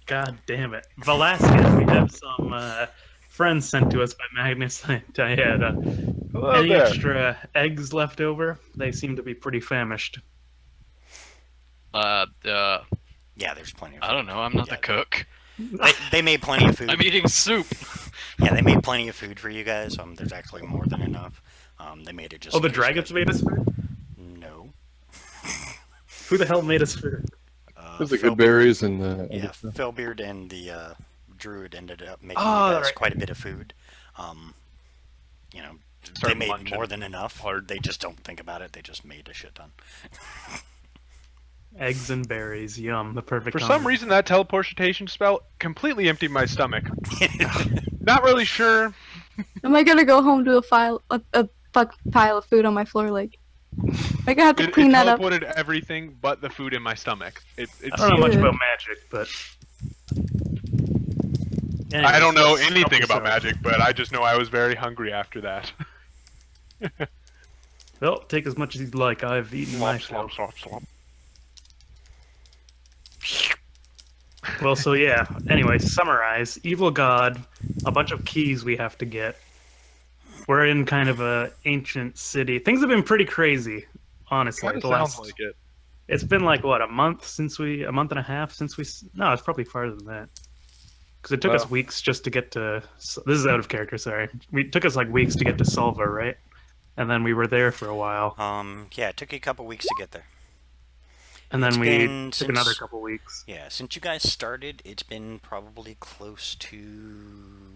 God damn it, Velasquez. We have some friends sent to us by Magnus and Diana. Hello Any there. extra eggs left over? They seem to be pretty famished. Yeah, there's plenty of I don't know. I'm not the cook. They made plenty of food. I'm eating soup. Yeah, they made plenty of food for you guys. There's actually more than enough. They made it just. Oh, the in case you dragons guys- made us food? No. Who the hell made us food? There's the Phil- good berries and Yeah, other stuff. Philbeard and the druid ended up making Oh, you guys right. quite a bit of food. You know, they Start made munching more than enough. hard. They just don't think about it. They just made a shit ton. Eggs and berries. Yum. The perfect For some combo. reason, that teleportation spell completely emptied my stomach. Not really sure. Am I gonna go home to a fuck pile of food on my floor? Like, I gotta have to It clean that up. teleported everything but the food in my stomach. I don't know much Yeah. about magic, but. I don't know Anyways, let's anything help about yourself. magic, but I just know I was very hungry after that. Well, take as much as you'd like. I've eaten my Slop, slop, slop, slop. Well, so yeah. Anyway, summarize. Evil god, a bunch of keys we have to get. We're in kind of a ancient city. Things have been pretty crazy, honestly. Kinda the sounds last, like it. it's been like what, a month and a half since we. No, it's probably farther than that. Because it took us Well. weeks just to get to. This is out of character. Sorry. It took us like weeks to get to Solva, right? And then we were there for a while, Yeah, it took you a couple weeks to get there. and then It's we been took another since- couple weeks. Yeah, since you guys started, it's been probably close to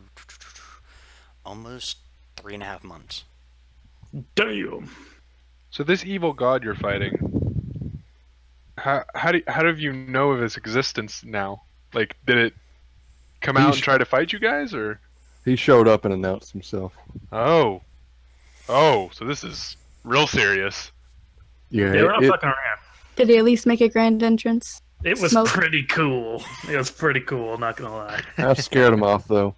almost 3.5 months. Damn. So this evil god you're fighting, how do you know of its existence now? Like, did it come out and try to fight you guys, or? He showed up and announced himself. Oh, so this is real serious. Yeah, They were not fucking around. Did he at least make a grand entrance? It was Smoke. pretty cool. It was pretty cool, not gonna lie. I scared him off though.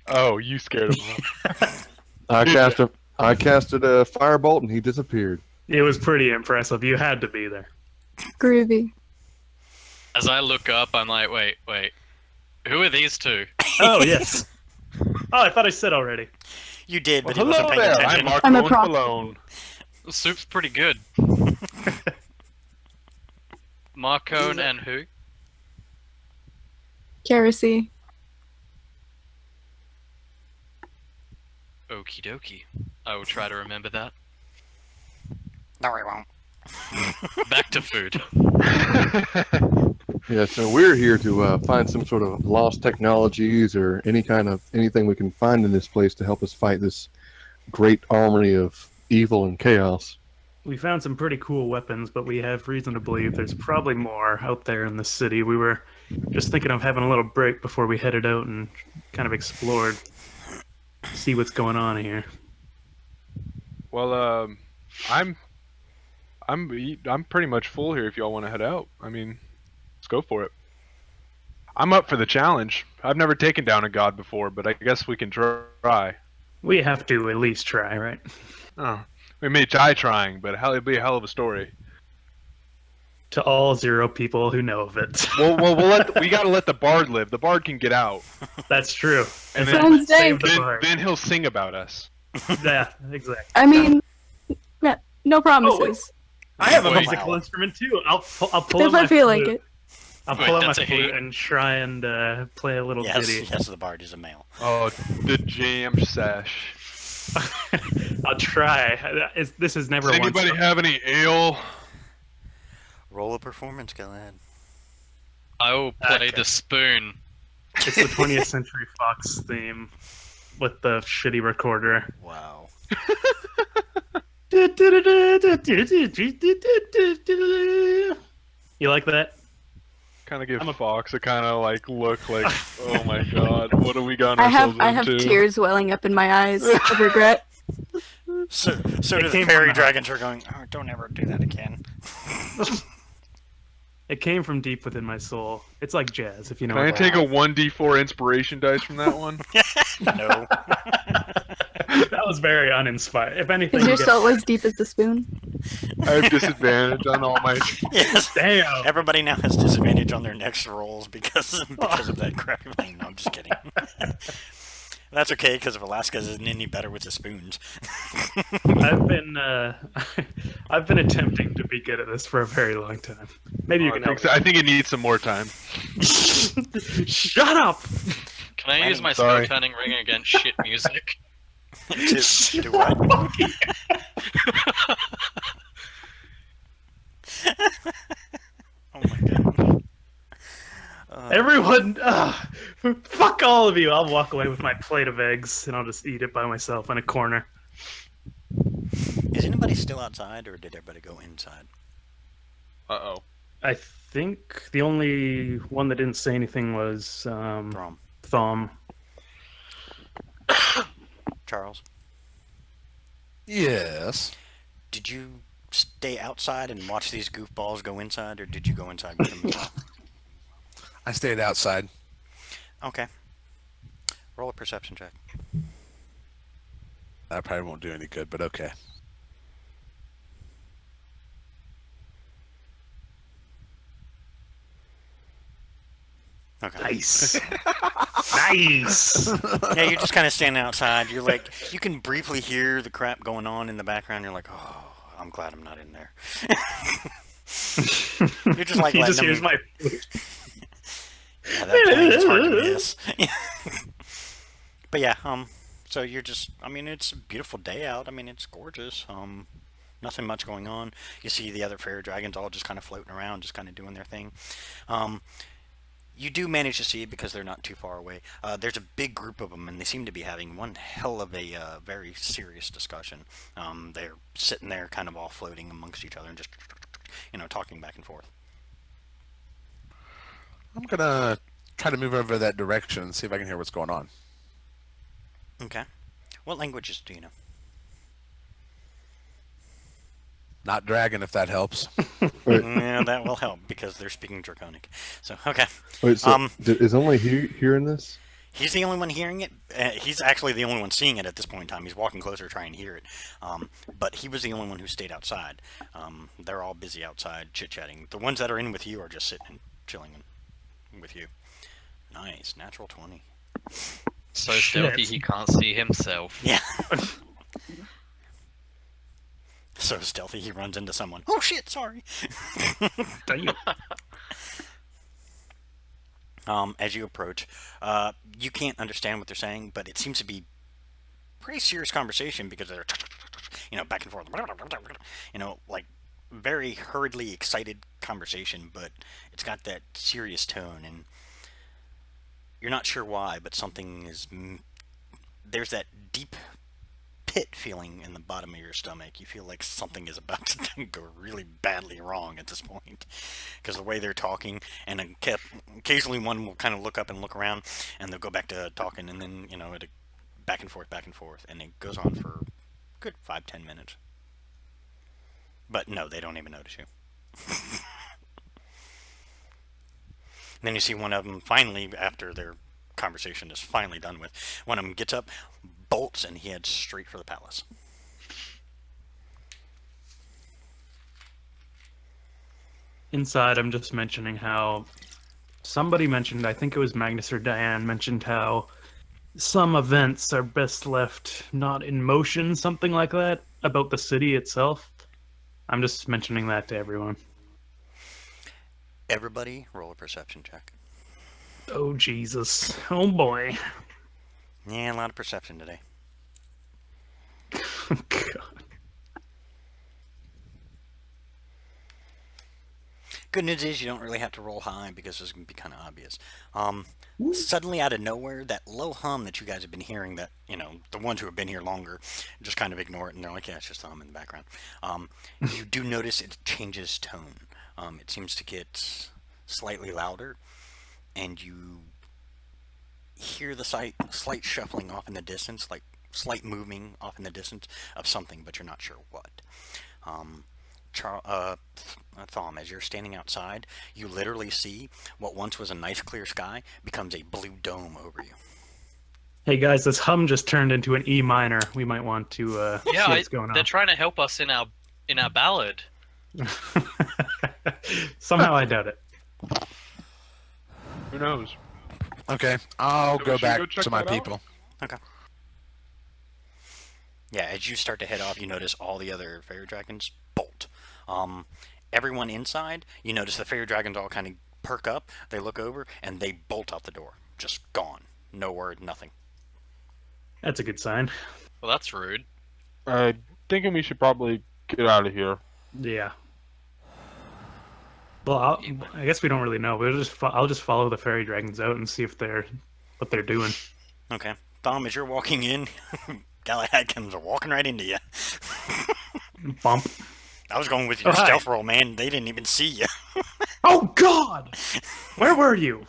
Oh, you scared him off. I casted a firebolt and he disappeared. It was pretty impressive. You had to be there. Groovy. As I look up, I'm like, wait. Who are these two? Oh, yes. Oh, I thought I said already. You did, but Well, he wasn't hello paying there. attention. I'm I'm a Marco prop. Malone. The soup's pretty good. Marcone and who? Kerosene. Okie dokie. I will try to remember that. No, we won't. Back to food. Yeah, so we're here to find some sort of lost technologies or anything we can find in this place to help us fight this great armory of evil and chaos. We found some pretty cool weapons, but we have reason to believe there's probably more out there in the city. We were just thinking of having a little break before we headed out and kind of explored, see what's going on here. Well, I'm pretty much full here. If y'all want to head out, I mean, let's go for it. I'm up for the challenge. I've never taken down a god before, but I guess we can try. We have to at least try, right? Oh, we may try trying, but it'd be a hell of a story. To all 0 people who know of it. We gotta let the bard live. The bard can get out, That's true. and then Sounds save the then, bard. then he'll sing about us. Yeah, exactly. I mean, no promises. I have a Wait. musical instrument too. I'll pull out if my I feel like flute. it. I'll Wait, pull out my that's a flute hate. and try and play a little Yes, ditty. yes, the bard is a male. Oh, the jam sesh. I'll try. This is never Does once. anybody have any ale? Roll a performance, go ahead. I will play Okay. the spoon. It's the 20th Century Fox theme with the shitty recorder. Wow. You like that? Kind of give I'm a- Fox a kind of like look like, oh my god, what have we gotten I ourselves have into? tears welling up in my eyes of regret. So It do the came fairy from the- dragons are going, oh, don't ever do that again. It came from deep within my soul. It's like jazz, if you know. Can I what take a 1d4 inspiration dice from that one? No. That was very uninspired. If anything, Is your you get- soul as deep as the spoon? I have disadvantage on all my. Yes. Damn. Everybody now has disadvantage on their next rolls because of that crappy thing. No, I'm just kidding. That's okay because if Alaska isn't any better with the spoons. I've been I've been attempting to be good at this for a very long time. Maybe you Oh, can I help. think so. I think it needs some more time. Shut up! Can I use my Sorry. spell turning ring against shit music? to do what? Oh my god. Everyone, fuck all of you! I'll walk away with my plate of eggs and I'll just eat it by myself in a corner. Is anybody still outside or did everybody go inside? Uh-oh. I think the only one that didn't say anything was Throm. Thom. Charles? Yes. Did you stay outside and watch these goofballs go inside or did you go inside with them as well? I stayed outside. Okay. Roll a perception check. That probably won't do any good, but okay. Okay. Nice. Nice. Yeah, you're just kind of standing outside. You're like, you can briefly hear the crap going on in the background. You're like, oh, I'm glad I'm not in there. You're just like he letting just hears them- my. Yeah, that plane is hard to miss. But yeah, so you're just, I mean, it's a beautiful day out. I mean, it's gorgeous. Nothing much going on. You see the other fairy dragons all just kind of floating around, just kind of doing their thing. You do manage to see it because they're not too far away. There's a big group of them, and they seem to be having one hell of a very serious discussion. They're sitting there kind of all floating amongst each other and just, talking back and forth. I'm gonna try to move over that direction and see if I can hear what's going on. Okay. What languages do you know? Not dragon, if that helps. Wait, Yeah, that will help because they're speaking Draconic. So, okay. wait. So Um, is only he hearing this? He's the only one hearing it. He's actually the only one seeing it at this point in time. He's walking closer to try and hear it. But he was the only one who stayed outside. They're all busy outside chit-chatting. The ones that are in with you are just sitting and chilling with you. Nice. Natural 20. So Shit. stealthy he can't see himself. Yeah. So stealthy he runs into someone. Oh shit, sorry. Damn. As you approach, you can't understand what they're saying, but it seems to be pretty serious conversation because they're, back and forth, like very hurriedly excited conversation, but it's got that serious tone, and you're not sure why, but something is, there's that deep pit feeling in the bottom of your stomach. You feel like something is about to go really badly wrong at this point because the way they're talking, and occasionally one will kind of look up and look around and they'll go back to talking, and then it back and forth, and it goes on for a good 5-10 minutes. But no, they don't even notice you. Then you see one of them finally, after their conversation is finally done with, one of them gets up, bolts, and he heads straight for the palace. Inside, I'm just mentioning how somebody mentioned, I think it was Magnus or Diane, mentioned how some events are best left not in motion, something like that, about the city itself. I'm just mentioning that to everyone. Everybody roll a perception check. Oh, Jesus. Oh, boy. Yeah, a lot of perception today. God. Good news is you don't really have to roll high because it's going to be kind of obvious. Suddenly out of nowhere, that low hum that you guys have been hearing, that, the ones who have been here longer just kind of ignore it and they're like, yeah, it's just a hum in the background. You do notice it changes tone. It seems to get slightly louder, and you hear the slight shuffling off in the distance, like slight moving off in the distance of something, but you're not sure what. Thom, as you're standing outside, you literally see what once was a nice clear sky becomes a blue dome over you. Hey, guys, this hum just turned into an E minor. We might want to see what's going they're on. trying to help us in our ballad. Somehow I doubt it. Who knows? Okay, I'll So go we should back go check to my that out? people. Okay. Yeah, as you start to head off, you notice all the other fairy dragons bolt. Everyone inside, you notice the fairy dragons all kind of perk up, they look over, and they bolt out the door. Just gone. No word, nothing. That's a good sign. Well, that's rude. Thinking we should probably get out of here. Yeah. Well, I guess we don't really know. I'll just follow the fairy dragons out and see if what they're doing. Okay. Thom, as you're walking in, Galahad comes walking right into you. Bump. I was going with your Oh, hi. stealth roll, man. They didn't even see you. Oh, God! Where were you?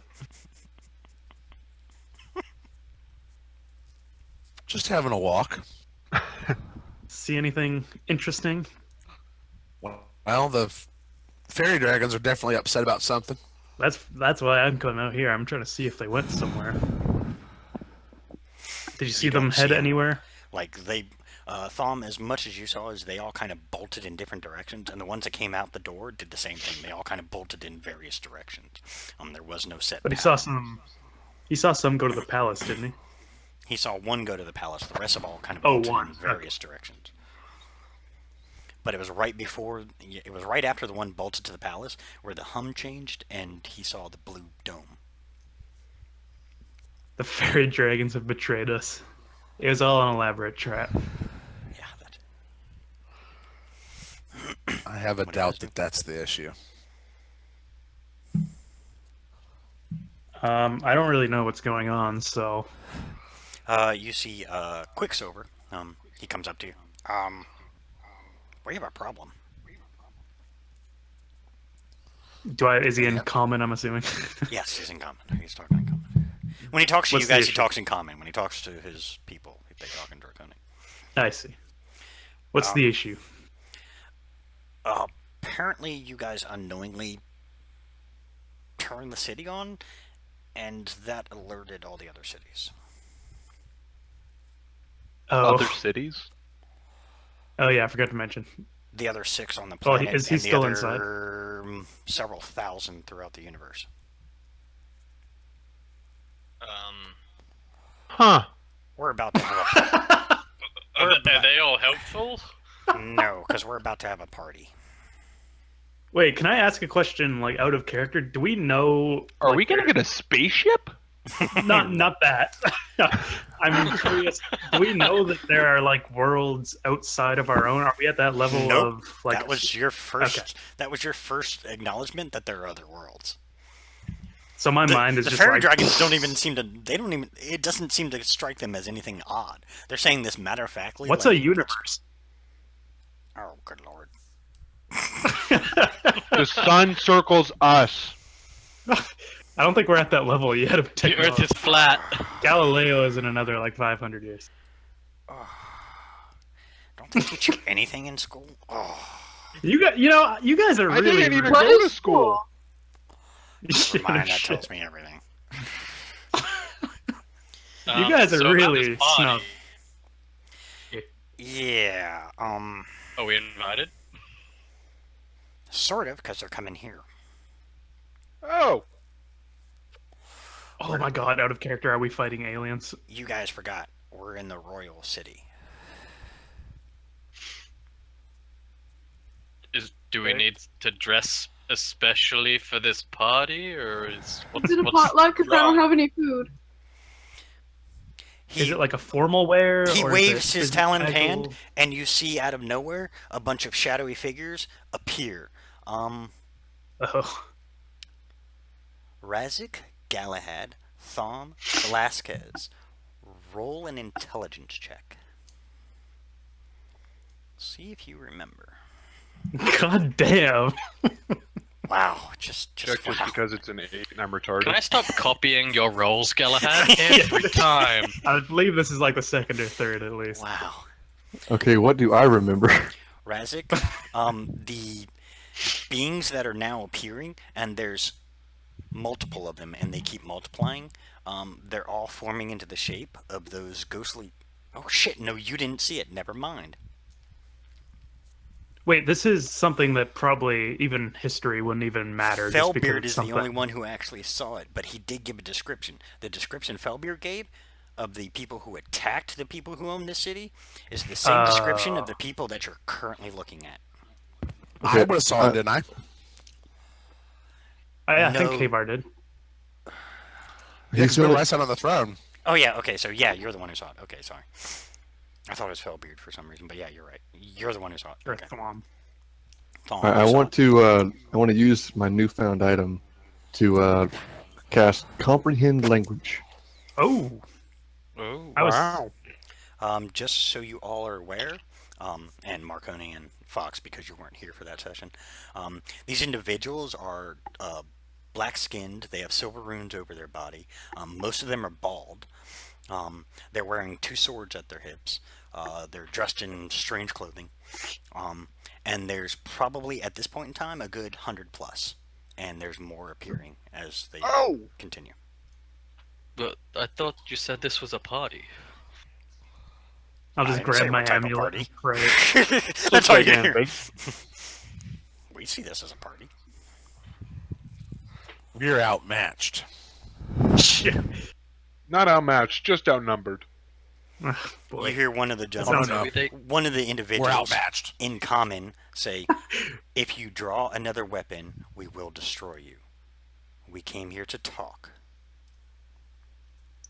Just having a walk. See anything interesting? Well, the fairy dragons are definitely upset about something. That's why I'm coming out here. I'm trying to see if they went somewhere. Did you see don't them see head 'em. anywhere? Like, Thom, as much as you saw, is they all kind of bolted in different directions, and the ones that came out the door did the same thing. They all kind of bolted in various directions. There was no set But he path. saw some go to the palace, didn't he? He saw one go to the palace. The rest of all kind of Oh, bolted in one. various directions. But it was right after the one bolted to the palace where the hum changed, and he saw the blue dome. The fairy dragons have betrayed us. It was all an elaborate trap. Yeah, that's I have a What do you guys doubt that that's the issue. I don't really know what's going on, so You see Quicksilver. He comes up to you. We have a problem. is he in common? I'm assuming. Yes, he's in common. He's talking in common. When he talks to What's you the guys, he issue? talks in common. When he talks to his people, they talk in Draconic. I see. What's the issue? Apparently, you guys unknowingly turned the city on, and that alerted all the other cities. Oh, Other cities? oh yeah, I forgot to mention. The other 6 on the Oh, planet, is he and the still other inside? Several thousand throughout the universe. Huh. We're about to have Are they all helpful? no, because we're about to have a party. Wait, can I ask a question, like out of character? Do we know? Are like, we gonna get a spaceship? not that. I'm curious. Do we know that there are like worlds outside of our own? Are we at that level Nope. of like? That was your first. Okay. That was your first acknowledgement that there are other worlds. So my mind is the just fairy like dragons don't even seem to. They don't even. It doesn't seem to strike them as anything odd. They're saying this matter of factly. What's like, a universe? Oh, good lord! The sun circles us. I don't think we're at that level yet of The Earth technology. is flat. Galileo is in another like 500 years. Don't they teach you anything in school? Oh, You guys are I really. didn't even What go is to school. never mind. That Shit. tells me everything. You guys are So about really this party, snug. Yeah. Are we invited? Sort of, because they're coming here. Oh. Oh my god, out of character, are we fighting aliens? You guys forgot. We're in the royal city. Do we need to dress especially for this party, or is Is it a potluck? Because I don't have any food. He, Is it like a formal wear? he or is waves it his talon casual? hand, and you see out of nowhere a bunch of shadowy figures appear. Oh, Razik, Galahad, Thom, Velasquez. Roll an intelligence check. See if you remember. god damn! Wow, just Check just wow. because it's an 8 and I'm retarded. Can I stop copying your rolls, Galahad? Every time. I believe this is like the second or third at least. Wow. Okay, what do I remember? Razik, the beings that are now appearing, and there's multiple of them, and they keep multiplying. They're all forming into the shape of those ghostly. Oh shit! No, you didn't see it. Never mind. Wait, this is something that probably even history wouldn't even matter. just because Felbeard it's is the something. only one who actually saw it, but he did give a description. The description Felbeard gave of the people who attacked the people who own this city is the same description of the people that you're currently looking at. I would have saw it, didn't I? I think No. Kavar did. Yeah, He's 'cause remember gonna- I sat on the throne. Oh yeah, okay, so yeah, you're the one who saw it. Okay, sorry. I thought it was Felbeard for some reason, but yeah, you're right. You're the one who saw it. Or Okay. Thwom. Thom, I you saw want it. to use my newfound item to cast comprehend language. Oh, Oh, I was. Just so you all are aware, and Marconi and Fox, because you weren't here for that session, these individuals are black-skinned. They have silver runes over their body. Most of them are bald. They're wearing 2 swords at their hips. They're dressed in strange clothing. And there's probably, at this point in time, a good 100 plus. And there's more appearing as they continue. but I thought you said this was a party. I'll I just didn't say grab my what type of amulet. party. and pray it. That's all you again, hear. big. We see this as a party. We're outmatched. Shit. Not outmatched, just outnumbered. You Boy. hear one of the Oh, gentlemen, no. Maybe they- one of the We're individuals outmatched. in common say, if you draw another weapon, we will destroy you. We came here to talk.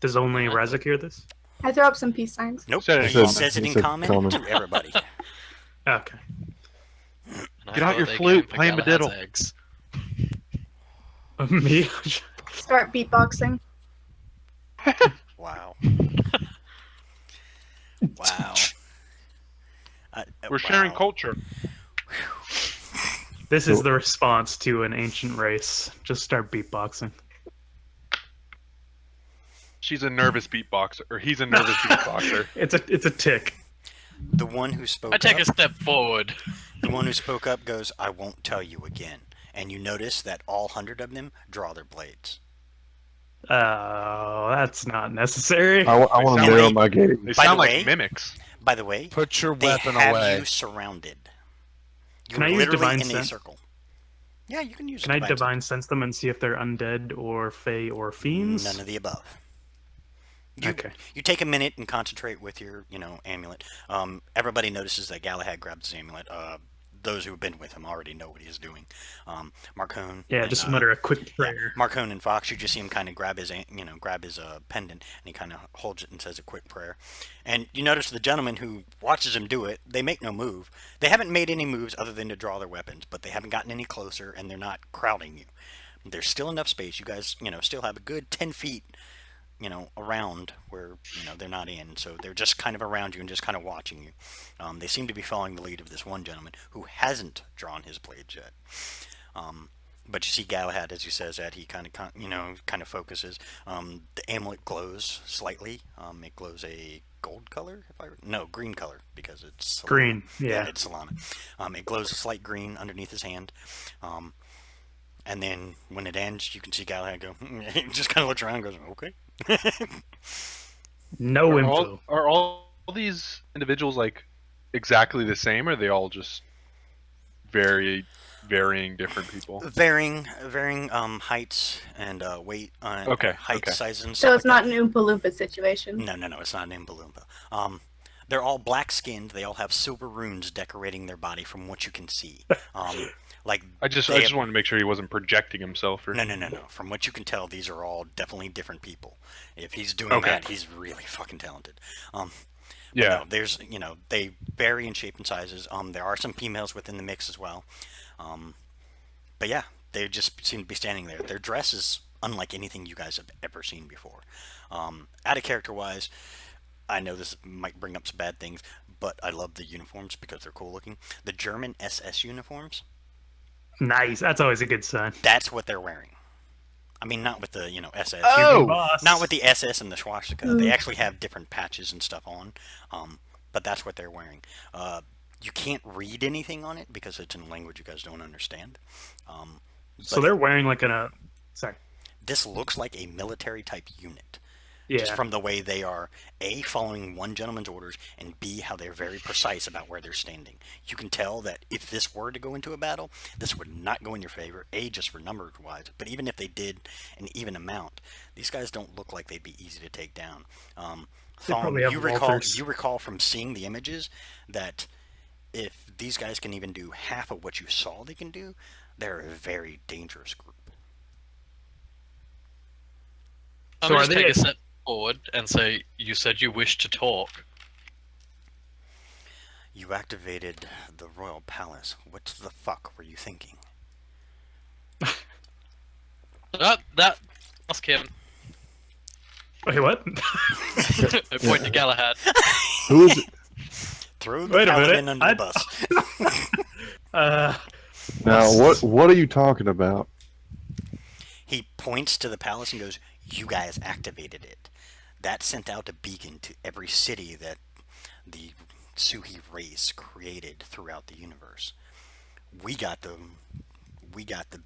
Does only Razik hear this? I throw up some peace signs. Nope, Said it he in says it common. in He said common common. to everybody. Okay. And I Get out thought your they flute, came for play Galahad's Madiddle. eggs. Me? Start beatboxing. Wow. Wow. We're sharing wow. culture. This is the response to an ancient race. Just start beatboxing. She's a nervous beatboxer, or he's a nervous beatboxer. It's a tick. The one who spoke I take up, a step forward. the one who spoke up goes, "I won't tell you again." And you notice that all 100 of them draw their blades. Oh, that's not necessary. I want to sound narrow like- my gaze. They By sound the like way- mimics. By the way, Put your they weapon have away. you surrounded. You're Can I use literally divine in a sense? circle. Yeah, you can use Can I divine divine sense them and see if they're undead or fey or sense. fiends? None of the above. You, Okay. You take a minute and concentrate with your, amulet. Everybody notices that Galahad grabs his amulet. Those who have been with him already know what he's doing. Marcone. Yeah, and, just mutter a quick prayer. Marcone and Fox, you just see him kind of grab his, pendant, and he kind of holds it and says a quick prayer. And you notice the gentleman who watches him do it, they make no move. They haven't made any moves other than to draw their weapons, but they haven't gotten any closer, and they're not crowding you. There's still enough space. You guys, still have a good 10 feet, around where, they're not in. So they're just kind of around you and just kind of watching you. They seem to be following the lead of this one gentleman who hasn't drawn his blades yet. But you see Galahad, as he says that, he kind of focuses. The amulet glows slightly. It glows a gold color, green color, because it's Solana. Green, yeah. It's Solana. It glows a slight green underneath his hand. And then when it ends, you can see Galahad go, he just kind of looks around and goes, okay. No Are info. all these individuals like exactly the same, or are they all just varying different people? Varying heights and weight, Okay, height, okay. sizes, and So stuff it's like not an Oompa Loompa situation. that. No, it's not an Oompa Loompa. They're all black-skinned. They all have silver runes decorating their body from what you can see. I just they have- wanted to make sure he wasn't projecting himself. Or... No. From what you can tell, these are all definitely different people. If he's doing Okay. that, he's really fucking talented. Yeah. No, there's, they vary in shape and sizes. There are some females within the mix as well. But yeah, they just seem to be standing there. Their dress is unlike anything you guys have ever seen before. Out of character wise, I know this might bring up some bad things, but I love the uniforms because they're cool looking. The German SS uniforms, Nice. That's always a good sign. that's what they're wearing. I mean, not with the, SS. Oh! Boss. Not with the SS and the swastika. They actually have different patches and stuff on, but that's what they're wearing. You can't read anything on it because it's in a language you guys don't understand. So they're wearing like sorry. This looks like a military type unit. Yeah. Just from the way they are, A, following one gentleman's orders, and B, how they're very precise about where they're standing. You can tell that if this were to go into a battle, this would not go in your favor, A, just for numbers wise, but even if they did an even amount, these guys don't look like they'd be easy to take down. They probably have you Walthers. recall from seeing the images that if these guys can even do half of what you saw they can do, they're a very dangerous group. I'm So going are to they- take a step forward and say, you said you wish to talk. You activated the Royal Palace. What the fuck were you thinking? Ask him. Wait, what? I point to Galahad. Who is it? Throw the Wait a paladin minute, under the bus. Now, what are you talking about? He points to the palace and goes, "You guys activated it. That sent out a beacon to every city that the Suhi race created throughout the universe. We got the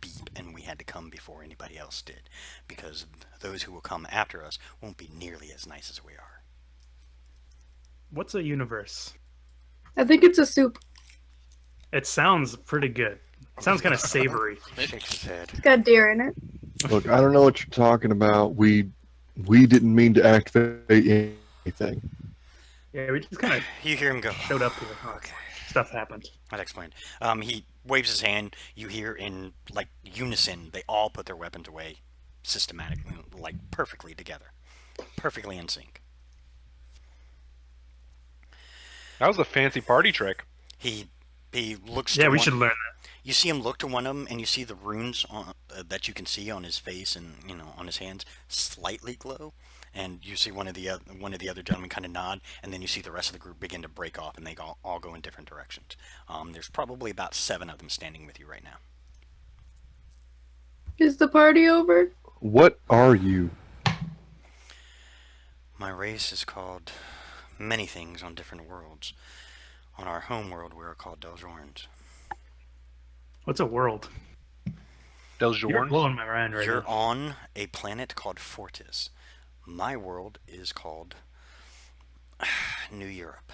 beep, and we had to come before anybody else did, because those who will come after us won't be nearly as nice as we are." What's a universe? I think it's a soup. It sounds pretty good. It sounds kind of savory. Shakes his head. It's got deer in it. Look, I don't know what you're talking about. We didn't mean to activate anything. Yeah, we just kind of You hear him go, showed up here. "Okay." Stuff happened. That explained. He waves his hand. You hear in like unison, they all put their weapons away, systematically, like perfectly together, perfectly in sync. That was a fancy party trick. He looks. Yeah, to we one- should learn You see him look to one of them, and you see the runes on, that you can see on his face and on his hands slightly glow. And you see one of the other gentlemen kind of nod, and then you see the rest of the group begin to break off, and they all go in different directions. There's probably about 7 of them standing with you right now. Is the party over? What are you? My race is called many things on different worlds. On our home world, we are called Daljorns. What's a world? You're Daljorns? blowing my mind right You're now. on a planet called Fortis. My world is called New Europe.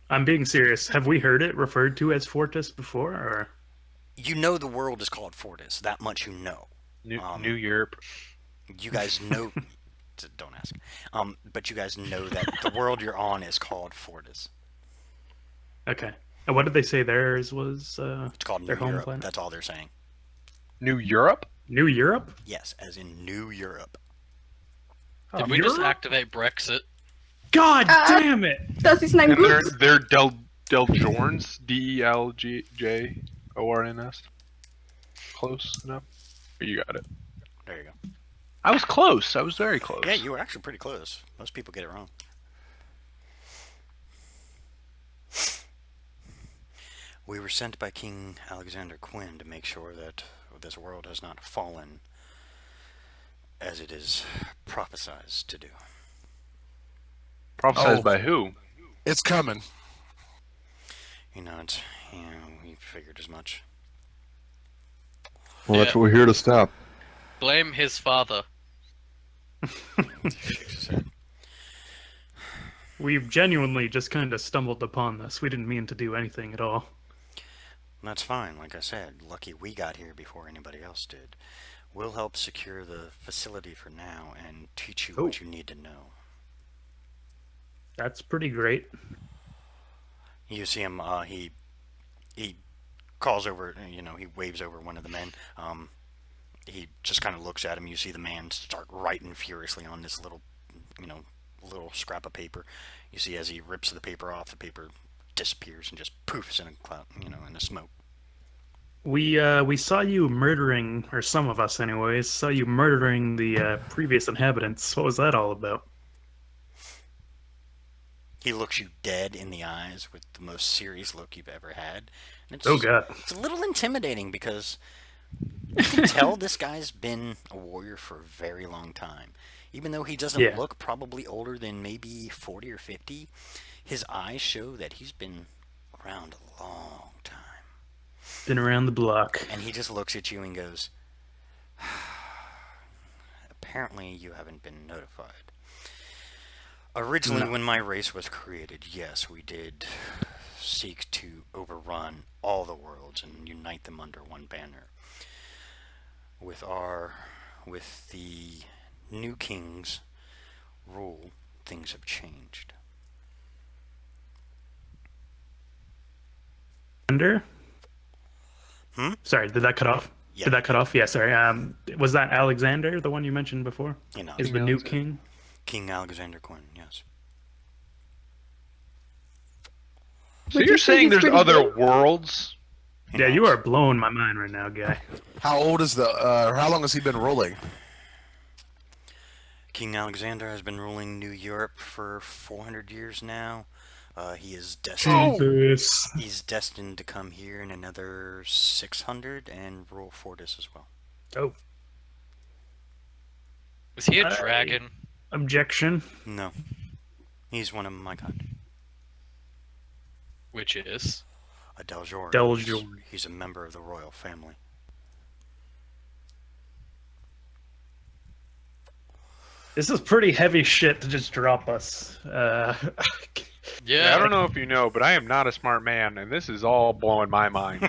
I'm being serious. Have we heard it referred to as Fortis before, or? You know the world is called Fortis. That much you know. New Europe. You guys know. Don't ask. But you guys know that the world you're on is called Fortis. Okay. And what did they say theirs was? It's called Their New home Europe. planet? That's all they're saying. New Europe? New Europe? Yes, as in New Europe. Did we just activate Brexit? God damn it! Das ist ein And they're Gut. they're Daljorns. Deljorns. Close enough. You got it. There you go. I was close. I was very close. Yeah, you were actually pretty close. Most people get it wrong. We were sent by King Alexander Quinn to make sure that this world has not fallen as it is prophesized to do. Prophesized Oh. by who? It's coming. We figured as much. Well, that's Yeah. what we're here to stop. Blame his father. We've genuinely just kind of stumbled upon this. We didn't mean to do anything at all. That's fine. Like I said, lucky we got here before anybody else did. We'll help secure the facility for now and teach you what you need to know. That's pretty great. You see him. He calls over. He waves over one of the men. He just kind of looks at him. You see the man start writing furiously on this little scrap of paper. You see as he rips the paper off, the paper disappears and just poofs in a cloud, in a smoke. We saw you murdering, or some of us anyways, saw you murdering the previous inhabitants. What was that all about? He looks you dead in the eyes with the most serious look you've ever had. And it's, Oh god. It's a little intimidating because you can tell this guy's been a warrior for a very long time. Even though he doesn't Yeah. look probably older than maybe 40 or 50, his eyes show that he's been around a long time. Been around the block. And he just looks at you and goes, apparently you haven't been notified. Originally, when my race was created, yes, we did seek to overrun all the worlds and unite them under one banner. With the new king's rule, things have changed. Alexander? Hmm? Sorry, did that cut off? Yeah. Did that cut off? Yeah, sorry. Was that Alexander, the one you mentioned before? Is the new king? King Alexander Quinn, yes. So Would you're you say saying he's there's pretty other good? worlds? Yeah, you are blowing my mind right now, guy. How old is how long has he been ruling? King Alexander has been ruling New Europe for 400 years now. He is destined. Jesus. He's destined to come here in another 600 and rule Fortis as well. Oh, Was he a I- dragon? objection. No, he's one of my kind. Which is? A Daljor. Daljor. He's a member of the royal family. This is pretty heavy shit to just drop us. Yeah. I don't know if you know, but I am not a smart man, and this is all blowing my mind.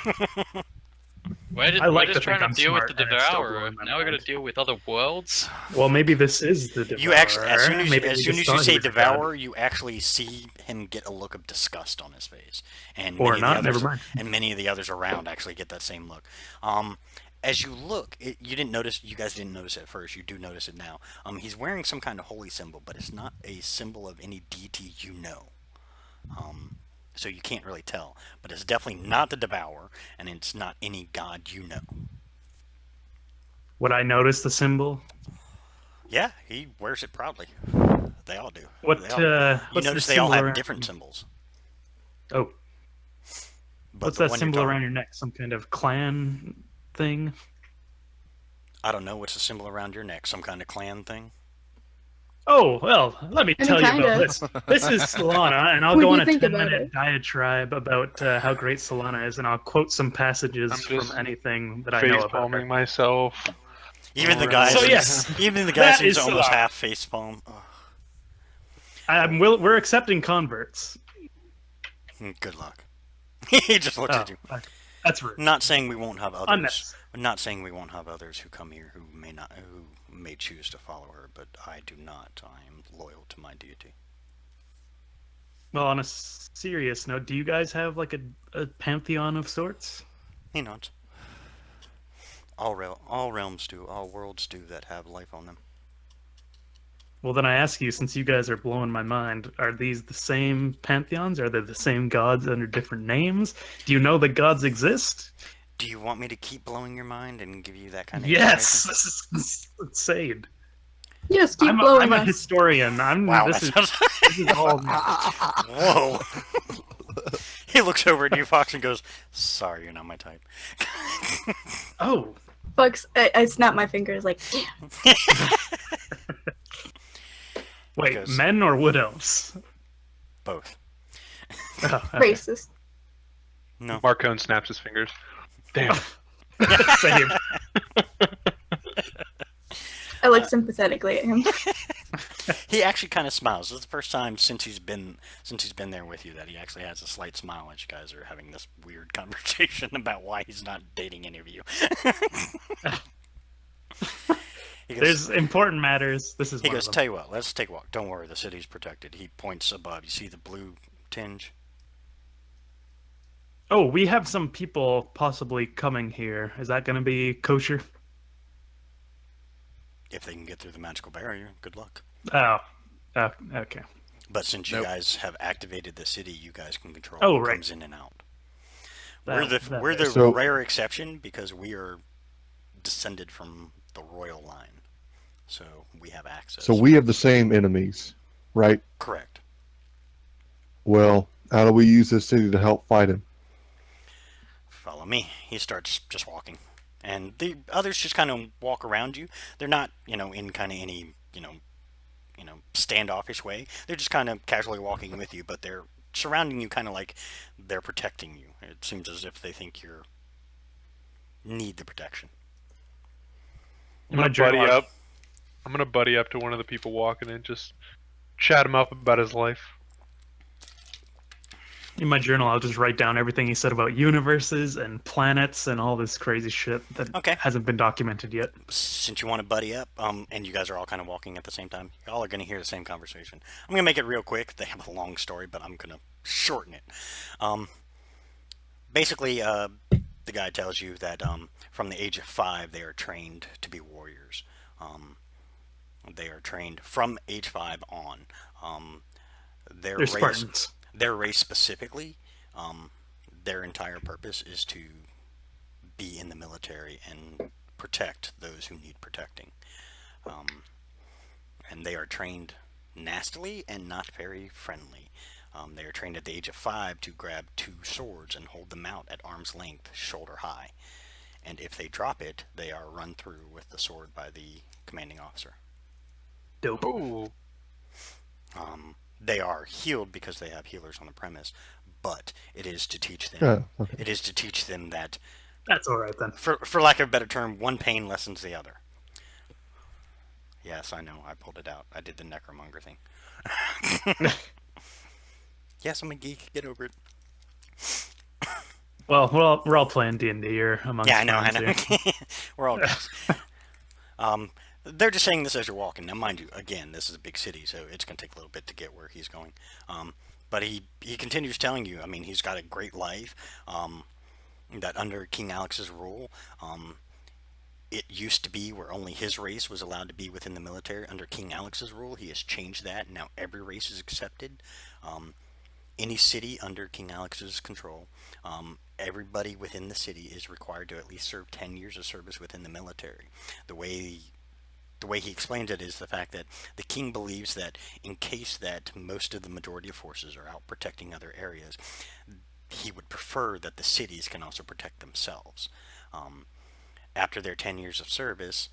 We're I like just to trying think to I'm deal with smart, the and it's still Devourer. blowing my Now we're gonna mind. deal with other worlds. Well, maybe this is the Devourer. You actually, as soon as, Maybe we as, just soon as you thought he say was a god. Devourer, you actually see him get a look of disgust on his face, and Or many of not, the others, never mind. And many of the others around actually get that same look. As you look, you didn't notice. You guys didn't notice it at first. You do notice it now. He's wearing some kind of holy symbol, but it's not a symbol of any deity you know. So you can't really tell. But it's definitely not the Devourer, and it's not any god you know. Would I notice the symbol? Yeah, he wears it proudly. They all do. What? They all, you What's notice the they all symbol have around- different symbols. Oh, But what's the that one you're symbol talking- around your neck? Some kind of clan thing? I don't know. What's the symbol around your neck? Some kind of clan thing? Oh, well, let me I mean, tell you about kinda. this. This is Solana, and I'll What go do on you a think about 10-minute it? diatribe about how great Solana is, and I'll quote some passages I'm just from anything that I know Face about her. palming myself. Even the Alright. guy. So yes, Even the guy that seems is to almost Solana. half facepalm. We're accepting converts. Good luck. He just looks Oh, at you. that's rude. Not saying we won't have others. Unnecessary. Not saying we won't have others who come here who may choose to follow her, but I do not. I am loyal to my deity. Well, on a serious note, do you guys have like a pantheon of sorts? He nods. All realms do. All worlds do that have life on them. Well, then I ask you, since you guys are blowing my mind, are these the same pantheons? Are they the same gods under different names? Do you know that gods exist? Do you want me to keep blowing your mind and give you that kind of Yes, this is insane. Yes, keep I'm blowing a us. historian. Wow, This that sounds... this is all. Whoa. He looks over at you, Fox, and goes, "Sorry, you're not my type." Oh, Fox, I snap my fingers like, damn. wait, Because- men or wood elves? Both. Oh, okay. Racist. No. Marcone snaps his fingers. Damn. Same. I look sympathetically at him. He actually kind of smiles. This is the first time since he's been there with you that he actually has a slight smile as you guys are having this weird conversation about why he's not dating any of you. He goes, There's important matters. This is he one goes, of them. tell you what, let's take a walk. Don't worry, the city's protected. He points above. You see the blue tinge? Oh, we have some people possibly coming here. Is that going to be kosher? If they can get through the magical barrier, good luck. Oh, okay. But since you Nope. guys have activated the city, you guys can control Oh, who right. comes in and out. That- We're the So- rare exception because we are descended from the royal line, so we have access. So we have the same enemies, right? Correct. Well, how do we use this city to help fight him? Follow me. He starts just walking, and the others just kind of walk around you. They're not, in kind of any, standoffish way. They're just kind of casually walking with you, but they're surrounding you, kind of like they're protecting you. It seems as if they think you need the protection. I'm gonna buddy up to one of the people walking and just chat him up about his life. In my journal, I'll just write down everything he said about universes and planets and all this crazy shit that Okay. hasn't been documented yet. Since you want to buddy up, and you guys are all kind of walking at the same time, y'all are going to hear the same conversation. I'm going to make it real quick. They have a long story, but I'm going to shorten it. Basically, the guy tells you that from the age of 5, they are trained to be warriors. They are trained from age 5 on. Their They're race, Spartans. their race specifically, their entire purpose is to be in the military and protect those who need protecting. And they are trained nastily and not very friendly. They are trained at the age of 5 to grab 2 swords and hold them out at arm's length, shoulder high. And if they drop it, they are run through with the sword by the commanding officer. Dope. Ooh. They are healed because they have healers on the premise, but it is to teach them. Yeah, okay. It is to teach them that, That's all right then. for lack of a better term, one pain lessens the other. Yes, I know. I pulled it out. I did the necromonger thing. Yes, I'm a geek. Get over it. Well, we're all playing D&D here amongst Yeah, I know. friends here. We're all geeks. They're just saying this as you're walking. Now, mind you, again, this is a big city, so it's going to take a little bit to get where he's going. But he continues telling you, I mean, he's got a great life, that under King Alex's rule, it used to be where only his race was allowed to be within the military. Under King Alex's rule, he has changed that, and now every race is accepted. any city under King Alex's control, everybody within the city is required to at least serve 10 years of service within the military. The way he explains it is the fact that the king believes that in case that most of the majority of forces are out protecting other areas, he would prefer that the cities can also protect themselves. After their 10 years of service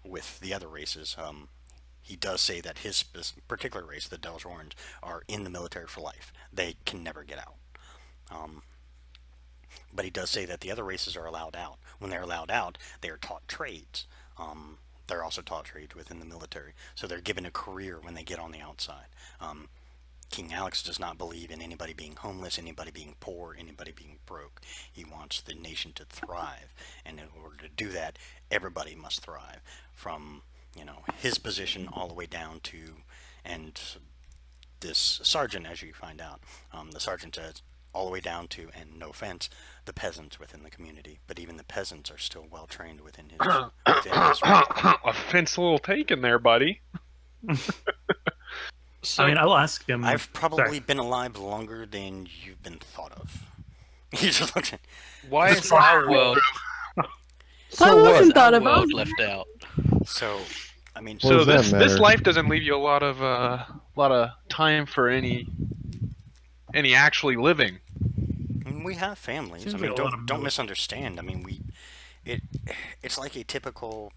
with the other races, he does say that his particular race, the Deljorans, are in the military for life. They can never get out. But he does say that the other races are allowed out. When they're allowed out, they are taught trades. They're also taught trades within the military. So they're given a career when they get on the outside. King Alex does not believe in anybody being homeless, anybody being poor, anybody being broke. He wants the nation to thrive. And in order to do that, everybody must thrive. From, his position all the way down to, and this sergeant, as you find out, the sergeant says, all the way down to, and no offense, the peasants within the community. But even the peasants are still well trained within his. Offense a little taken there, buddy. So, I mean, I'll ask him. I've probably Sorry. been alive longer than you've been thought of. He just looks at. why is our world, I wasn't thought our about. world left out? So, I mean, What So does that this matter? life doesn't leave you a lot of time for any actually living. we have families. Seems I mean, like a lot of don't milk. misunderstand. I mean, it's like a typical.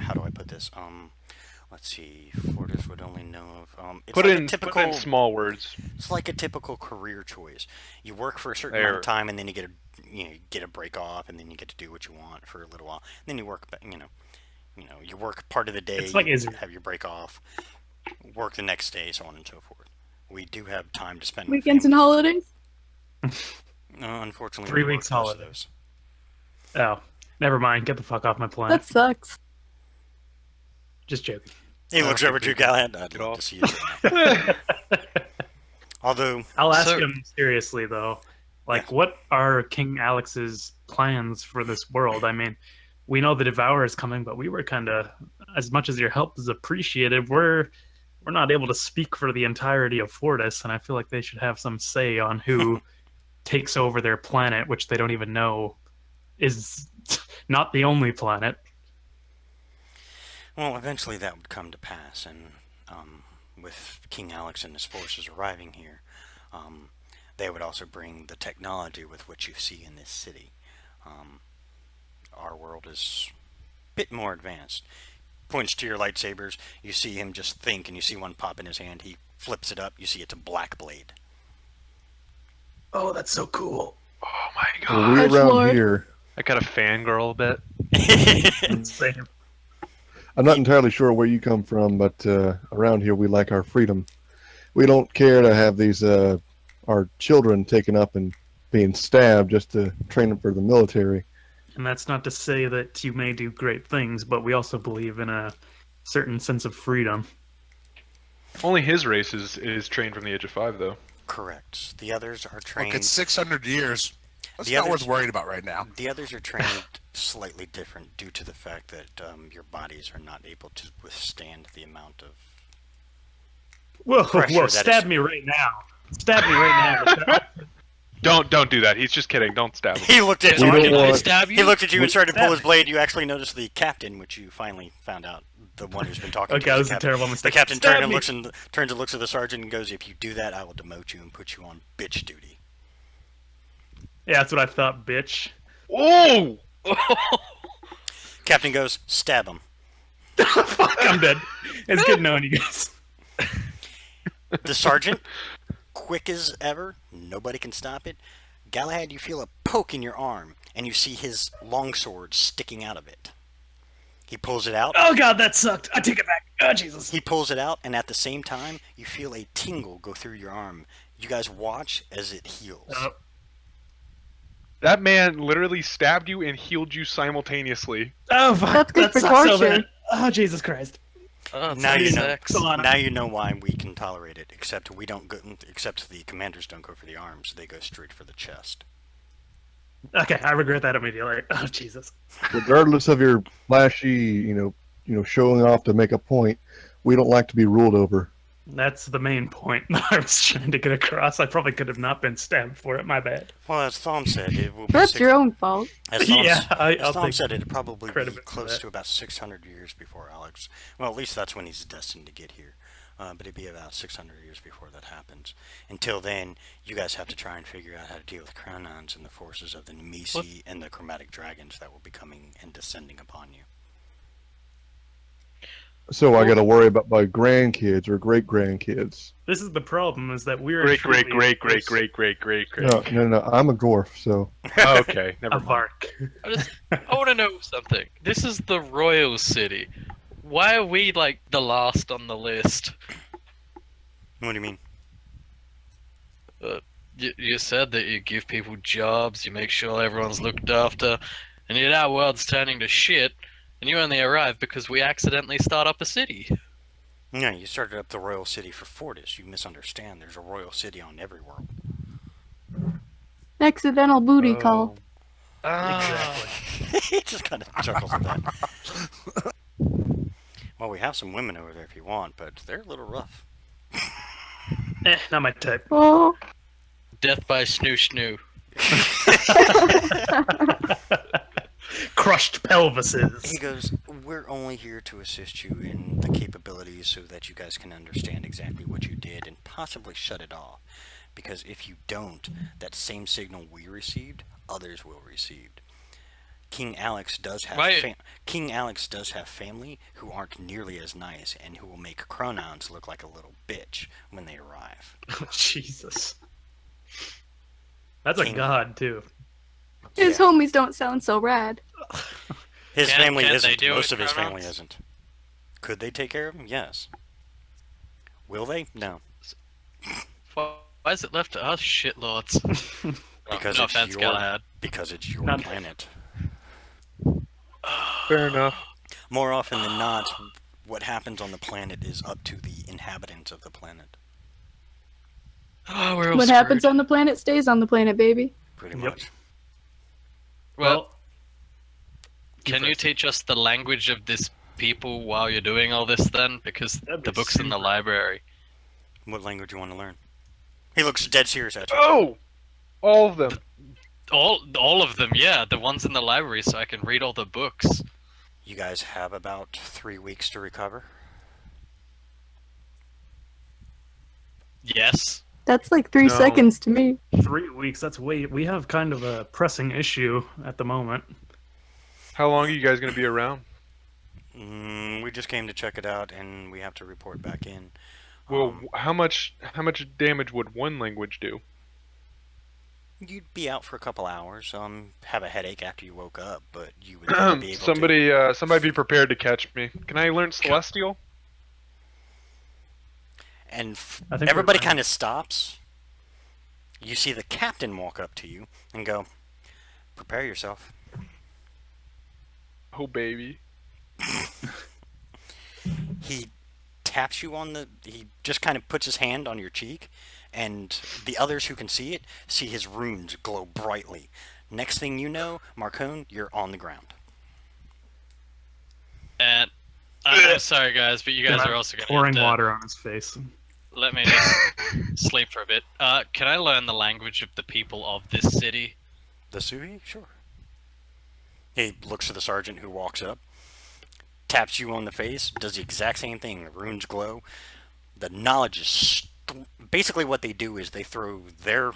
How do I put this? Let's see. Fortis would only know of. It's Put like it in a typical. small words. It's like a typical career choice. You work for a certain There. amount of time, and then you get a break off, and then you get to do what you want for a little while. Then you work, you work part of the day. It's like you Israel. have your break off, work the next day, so on and so forth. We do have time to spend with Weekends and family. holidays. Unfortunately, 3 we work weeks most of holidays. those. Oh, never mind. Get the fuck off my planet. That sucks. Just joking. He looks over to Galahad. I'd Get love off. to see you do that. Although, I'll ask So- him seriously though. Like, what are King Alex's plans for this world? I mean, we know the Devourer is coming, but we were kind of, as much as your help is appreciated, we're not able to speak for the entirety of Fortis, and I feel like they should have some say on who takes over their planet, which they don't even know is not the only planet. well, eventually that would come to pass, and with King Alex and his forces arriving here, they would also bring the technology with which you see in this city. Our world is a bit more advanced. Points to your lightsabers. You see him just think, and you see one pop in his hand. He flips it up. You see it's a black blade. Oh, that's so cool. Oh my Well, god. we Arch around Lord. here, I got a fangirl a bit. Same. I'm not entirely sure where you come from, but around here we like our freedom. We don't care to have these our children taken up and being stabbed just to train them for the military. And that's not to say that you may do great things, but we also believe in a certain sense of freedom. Only his race is trained from the age of 5, though. Correct. The others are Look, trained. it's 600 years. That's The not others- worth worrying about right now. The others are trained slightly different due to the fact that your bodies are not able to withstand the amount of. Whoa, Pressure whoa, that stab is- me right now. Stab me right now. Don't do that. He's just kidding. Don't stab him. He looked at We you. don't Can I want- stab you? He looked at you and started to pull Stab his blade. You actually noticed the captain, which you finally found out, the one who's been talking Okay, to that the was a captain. terrible The mistake. captain Stab turns and me. looks at the sergeant and goes, "If you do that, I will demote you and put you on bitch duty." Yeah, that's what I thought, bitch. Oh! Captain goes, "Stab him." Fuck, I'm dead. It's good knowing you guys. The sergeant, quick as ever, nobody can stop it. Galahad, you feel a poke in your arm, and you see his longsword sticking out of it. He pulls it out. Oh god, that sucked. I take it back. Oh Jesus. He pulls it out, and at the same time, you feel a tingle go through your arm. You guys watch as it heals. That man literally stabbed you and healed you simultaneously. Oh fuck. That's good that sucks so proportion. bad. Oh Jesus Christ. Oh, it's Now like you know. sex. Come on. Now you know why we can tolerate it. Except we don't go. Except the commanders don't go for the arms; they go straight for the chest. Okay, I regret that immediately. Oh Jesus. Regardless of your flashy, showing off to make a point, we don't like to be ruled over. That's the main point that I was trying to get across. I probably could have not been stabbed for it. My bad. Well, as Thom said, it will be That's your own fault. As Thom, Yeah, as I'll Thom take said, it'd probably be credit for close that. to about 600 years before Alex. Well, at least that's when he's destined to get here. But it'd be about 600 years before that happens. Until then, you guys have to try and figure out how to deal with Crownons and the forces of the Nemesi and the Chromatic Dragons that will be coming and descending upon you. So I got to worry about my grandkids or great grandkids. This is the problem: is that we're Great, truly great, great, great, great, great, great, great. No, no, no. I'm a dwarf, so Oh, okay, a never mind. Vark. I want to know something. This is the royal city. Why are we like the last on the list? What do you mean? You said that you give people jobs, you make sure everyone's looked after, and yet our world's turning to shit, and you only arrived because we accidentally start up a city. No, you started up the royal city for Fortis. You misunderstand. There's a royal city on every world. Accidental booty call. Exactly. He just kind of chuckles at that. Well, we have some women over there if you want, but they're a little rough. Not my type. Oh, Death by snoo snoo. Crushed pelvises. He goes, we're only here to assist you in the capabilities so that you guys can understand exactly what you did and possibly shut it off. Because if you don't, that same signal we received, others will receive. King Alex does have Right. King Alex does have family who aren't nearly as nice and who will make Chronons look like a little bitch when they arrive. Jesus. That's a King- god too. his Yeah. homies don't sound so rad. His Can't- family can't they isn't. do it Most with of his family Chronons? isn't. Could they take care of him? Yes. Will they? No. Why is it left to us, shitlords? Because no it's offense, your- Galahad. Because it's your None. planet. Fair enough. More often than not, what happens on the planet is up to the inhabitants of the planet. Oh, we're all What screwed. happens on the planet stays on the planet, baby. Pretty Yep. much. Well, you can you first. teach us the language of this people while you're doing all this then? Because That'd the be book's in the super. library. What language you want to learn? He looks dead serious at you. Oh, all of them. All of them, yeah. The ones in the library so I can read all the books. You guys have about 3 weeks to recover. Yes. That's like 3 No. seconds to me. 3 weeks. That's way. We have kind of a pressing issue at the moment. How long are you guys gonna be around? We just came to check it out, and we have to report back in. Well, Um, how much damage would one language do? You'd be out for a couple hours. Have a headache after you woke up, but you would then be able to. Somebody be prepared to catch me. Can I learn Celestial? And I think everybody we're fine. kind of stops. You see the captain walk up to you and go, "Prepare yourself." Oh baby. He taps you on the. He just kind of puts his hand on your cheek, and the others who can see it see his runes glow brightly. Next thing you know, Marcone, you're on the ground. And I'm sorry, guys, but you guys I'm are also going pouring to have to water on his face. let me just sleep for a bit. Can I learn the language of the people of this city? The Suhi? Sure. He looks to the sergeant who walks up, taps you on the face, does the exact same thing. The runes glow. The knowledge is. Basically, what they do is they throw their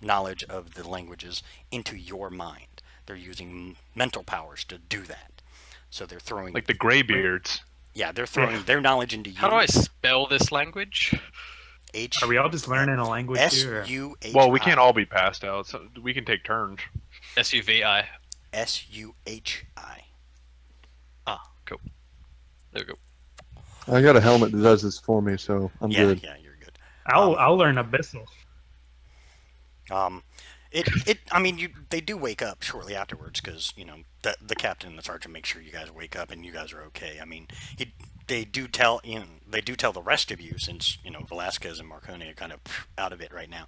knowledge of the languages into your mind. They're using mental powers to do that. So they're throwing. Like the Greybeards. Yeah, they're throwing their knowledge into you. How do I spell this language? H. Are we all just learning a language here? S-U-H-I. Well, we can't all be passed out, so we can take turns. SUVI. S-U-H-I. Ah, cool. There we go. I got a helmet that does this for me, so I'm Yeah, good. yeah, you're good. I'll learn abyssal. I mean, they do wake up shortly afterwards because the captain and the sergeant make sure you guys wake up and you guys are okay. I mean, they do tell the rest of you, since Velasquez and Marconi are kind of out of it right now.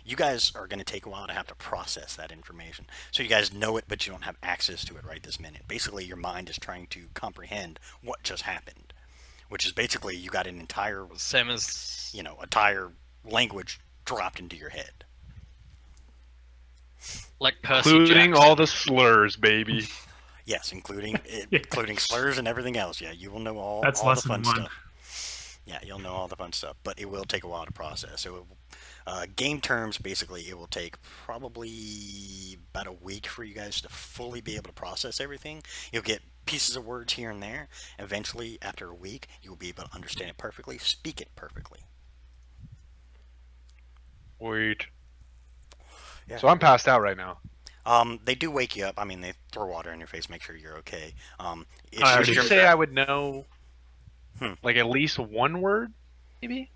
You guys are going to take a while to have to process that information. So you guys know it, but you don't have access to it right this minute. Basically, your mind is trying to comprehend what just happened. which is basically you got an entire, Same as entire language dropped into your head. like Percy Including Jackson. all the slurs, baby. Yes, including slurs and everything else. Yeah, you will know all That's all the lesson fun one. stuff. Yeah, you'll know all the fun stuff, but it will take a while to process. So, game terms, basically, it will take probably about a week for you guys to fully be able to process everything. You'll get pieces of words here and there. Eventually, after a week, you will be able to understand it perfectly, speak it perfectly. Wait. Yeah. So I'm passed out right now. They do wake you up. I mean, they throw water in your face, make sure you're okay. It's I just Did you your- say I would know, Hmm. like at least one word, maybe?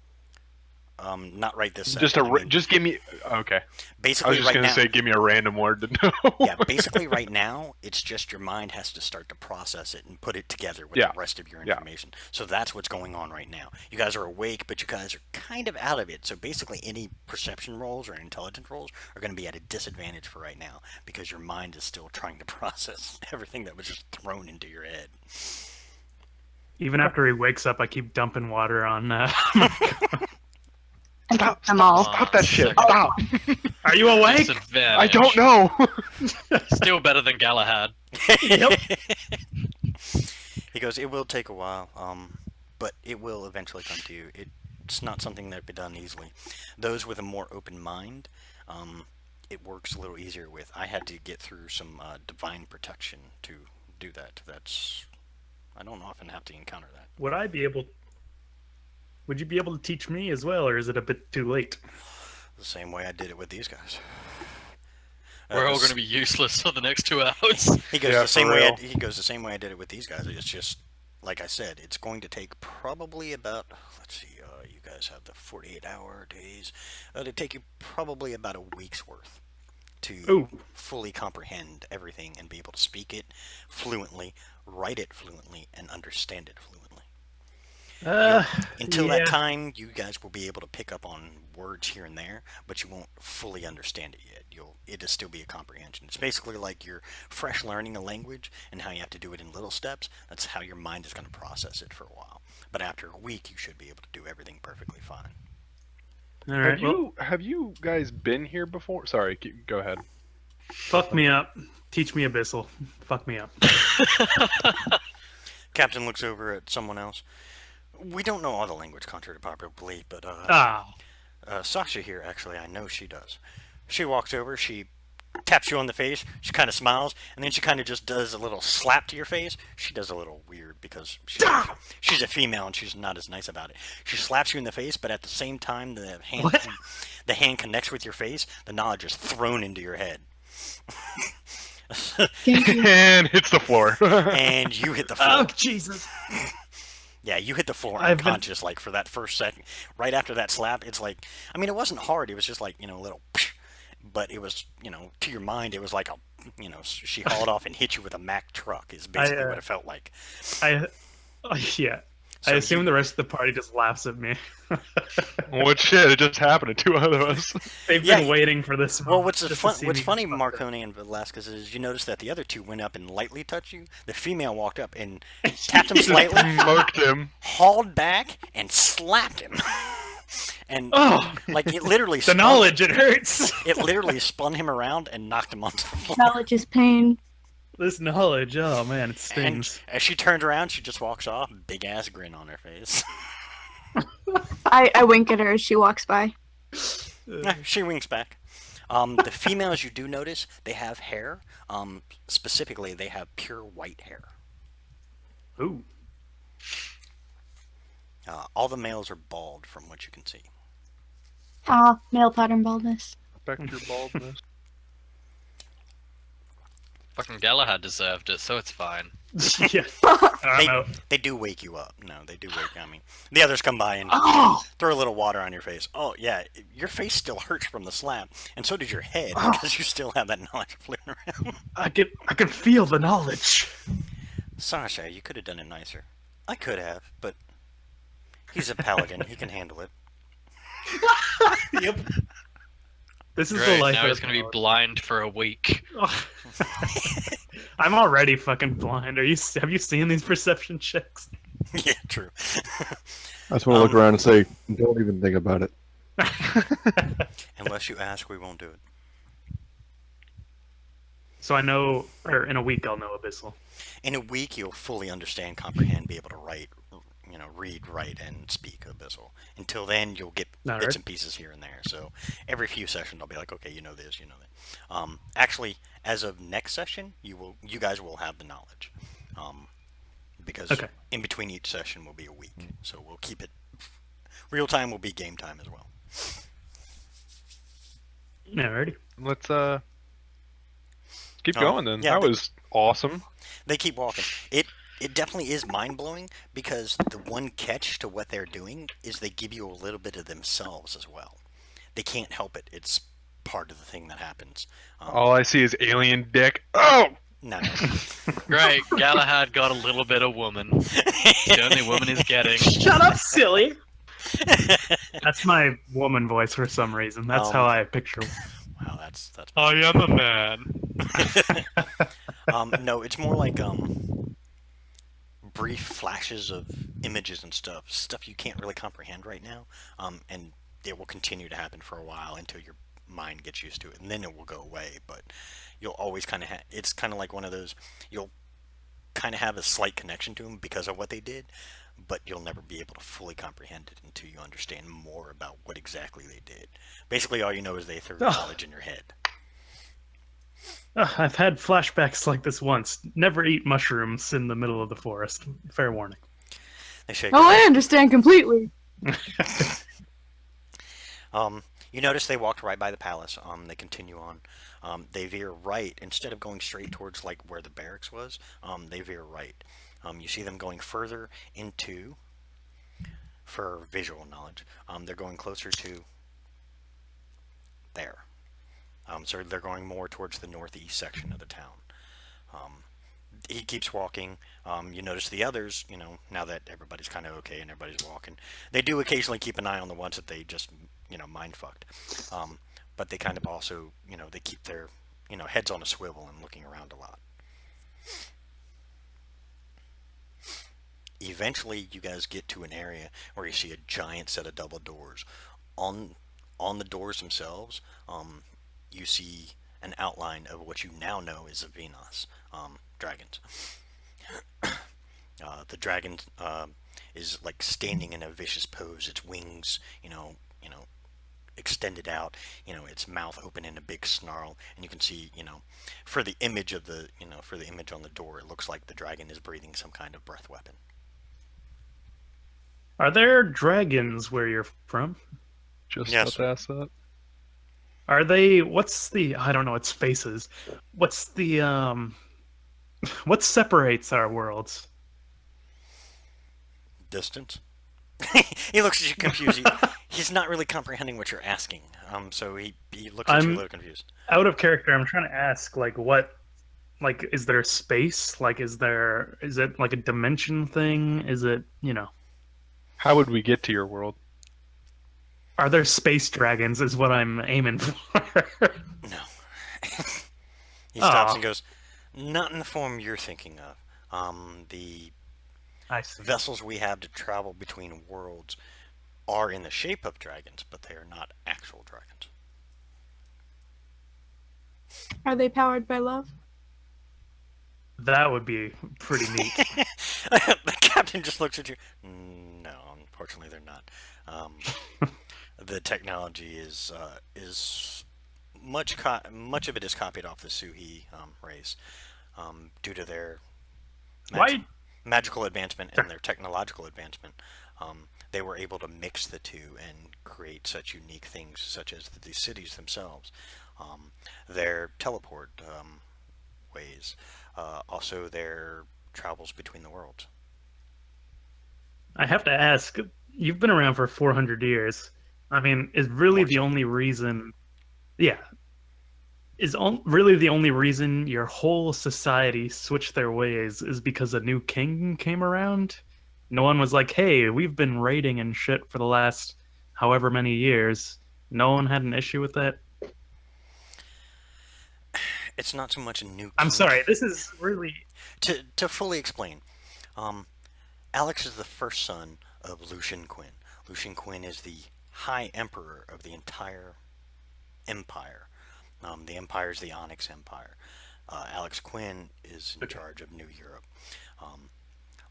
not right this Just second. I mean, just give me. Okay. I basically was just right gonna now. say, give me a random word to know. Yeah, basically right now, it's just your mind has to start to process it and put it together with Yeah. the rest of your Yeah. information. So that's what's going on right now. You guys are awake, but you guys are kind of out of it. So basically, any perception rolls or intelligence rolls are going to be at a disadvantage for right now because your mind is still trying to process everything that was just thrown into your head. Even after he wakes up, I keep dumping water on. Stop! I'm all. Stop that shit! Second. Stop! Are you awake? Disadvantage. I don't know. Still better than Galahad. Yep. He goes, it will take a while, but it will eventually come to you. It's not something that can be done easily. Those with a more open mind, it works a little easier with. I had to get through some divine protection to do that. I don't often have to encounter that. Would you be able to teach me as well, or is it a bit too late? The same way I did it with these guys. We're all this- going to be useless for the next 2 hours. He goes Yeah, the same for way. real. He goes the same way I did it with these guys. It's just like I said. It's going to take probably about. Let's see. You guys have the 48-hour days. It'll take you probably about a week's worth to Ooh. fully comprehend everything and be able to speak it fluently, write it fluently, and understand it fluently. Until yeah. that time, you guys will be able to pick up on words here and there, but you won't fully understand it yet. It'll still be a comprehension. It's basically like you're fresh learning a language and how you have to do it in little steps. That's how your mind is going to process it for a while. But after a week, you should be able to do everything perfectly fine. All right. Have you guys been here before? Sorry, go ahead. Fuck me up. Teach me Abyssal. Fuck me up. Captain looks over at someone else. We don't know all the language, contrary to popular belief, but Sasha here, actually, I know she does. She walks over, she taps you on the face, she kind of smiles, and then she kind of just does a little slap to your face. She does a little weird because she's a female and she's not as nice about it. She slaps you in the face, but at the same time the hand connects with your face, the knowledge is thrown into your head. And hits the floor. And you hit the floor. Oh, Jesus. Yeah, you hit the floor I've been- unconscious, like, for that first second. Right after that slap, it's like, I mean, it wasn't hard. It was just like, a little, but it was, to your mind, it was like she hauled off and hit you with a Mack truck is basically what it felt like. Yeah. So I assume you- the rest of the party just laughs at me. What shit? It just happened to two of us. They've Yeah, been waiting for this. Well, moment what's just to fun, see what's me funny, get fucked up. Marconi and Velasquez, is you notice that the other two went up and lightly touched you. The female walked up and tapped him slightly, Marked him. hauled back, and slapped him. And Oh, like it literally the knowledge, it hurts. It literally spun him around and knocked him onto the floor. Knowledge is pain. This knowledge, oh man, it And stings. as she turned around, she just walks off, big ass grin on her face. I wink at her as she walks by. She winks back. The females you do notice, they have hair. Specifically, they have pure white hair. Ooh. All the males are bald, from what you can see. Ah, male pattern baldness. Back to your baldness. Fucking Galahad deserved it, so it's fine. Yeah. I don't know. They do wake you up. No, they do wake. I mean, the others come by and Oh! throw a little water on your face. Oh yeah, your face still hurts from the slap, and so does your head Oh. because you still have that knowledge floating around. I can feel the knowledge. Sasha, you could have done it nicer. I could have, but he's a paladin. He can handle it. Yep. This is Great, the life now of he's gonna be blind for a week. Oh. I'm already fucking blind. Have you seen these perception checks? Yeah, true. I just want to look around and say, don't even think about it. Unless you ask, we won't do it. So I know, or in a week I'll know Abyssal. In a week, you'll fully understand, comprehend, be able to write, read, write, and speak Abyssal. Until then, you'll get Alright. bits and pieces here and there. So every few sessions, I'll be like, okay, you know this, you know that. Actually, as of next session, you guys will have the knowledge, because Okay. in between each session will be a week. So we'll keep it real time. Will be game time as well. Alrighty. Let's keep Oh, going then. yeah, That was awesome. They keep walking. It definitely is mind blowing, because the one catch to what they're doing is they give you a little bit of themselves as well. They can't help it. It's part of the thing that happens. All I see is alien dick. Oh! No. Great, Galahad got a little bit of woman. It's the only woman he's getting. Shut up, silly! That's my woman voice for some reason. That's how I picture. Wow, that's. I am a man. No, it's more like brief flashes of images and stuff you can't really comprehend right now. And it will continue to happen for a while until your mind gets used to it, and then it will go away. But you'll always kind of it's kind of like one of those, you'll kind of have a slight connection to them because of what they did, but you'll never be able to fully comprehend it until you understand more about what exactly they did. Basically, all you know is they threw knowledge in your head. I've had flashbacks like this once. Never eat mushrooms in the middle of the forest. Fair warning. They shake. Oh, I understand completely. You notice they walked right by the palace. They continue on. They veer right instead of going straight towards like where the barracks was. They veer right. You see them going further into, for visual knowledge, they're going closer to there. So they're going more towards the northeast section of the town. He keeps walking. You notice the others, now that everybody's kind of okay and everybody's walking, they do occasionally keep an eye on the ones that they just, mind fucked. But they kind of also, they keep their, heads on a swivel and looking around a lot. Eventually, you guys get to an area where you see a giant set of double doors. On the doors themselves, you see an outline of what you now know is the Venos dragons. The dragon is like standing in a vicious pose. Its wings, extended out. Its mouth open in a big snarl, and you can see, for the image of the, for the image on the door, it looks like the dragon is breathing some kind of breath weapon. Are there dragons where you're from? Just Yes. about to ask that. Are they? What's the? I don't know. It's spaces. What's the? What separates our worlds? Distance. He looks at you confused. He's not really comprehending what you're asking. So he looks at you a little confused. Out of character. I'm trying to ask, like, what? Like, is there space? Like, is it like a dimension thing? Is it, How would we get to your world? Are there space dragons? Is what I'm aiming for. No. He stops Aw. and goes, not in the form you're thinking of. The I see. vessels we have to travel between worlds are in the shape of dragons, but they are not actual dragons. Are they powered by love? That would be pretty neat. The captain just looks at you. No, unfortunately, they're not. The technology is much of it is copied off the Suhi race, due to their Why? magical advancement and their technological advancement. They were able to mix the two and create such unique things, such as the cities themselves, their teleport ways, also their travels between the worlds. I have to ask. You've been around for 400 years. I mean, is really More the so. only reason? Yeah. Really the only reason your whole society switched their ways is because a new king came around? No one was like, hey, we've been raiding and shit for the last however many years. No one had an issue with that? It's not so much a new. I'm king. sorry, this is really... To fully explain, Alex is the first son of Lucian Quinn. Lucian Quinn is the High Emperor of the entire empire. The empire is the Onyx Empire. Alex Quinn is in charge of New Europe.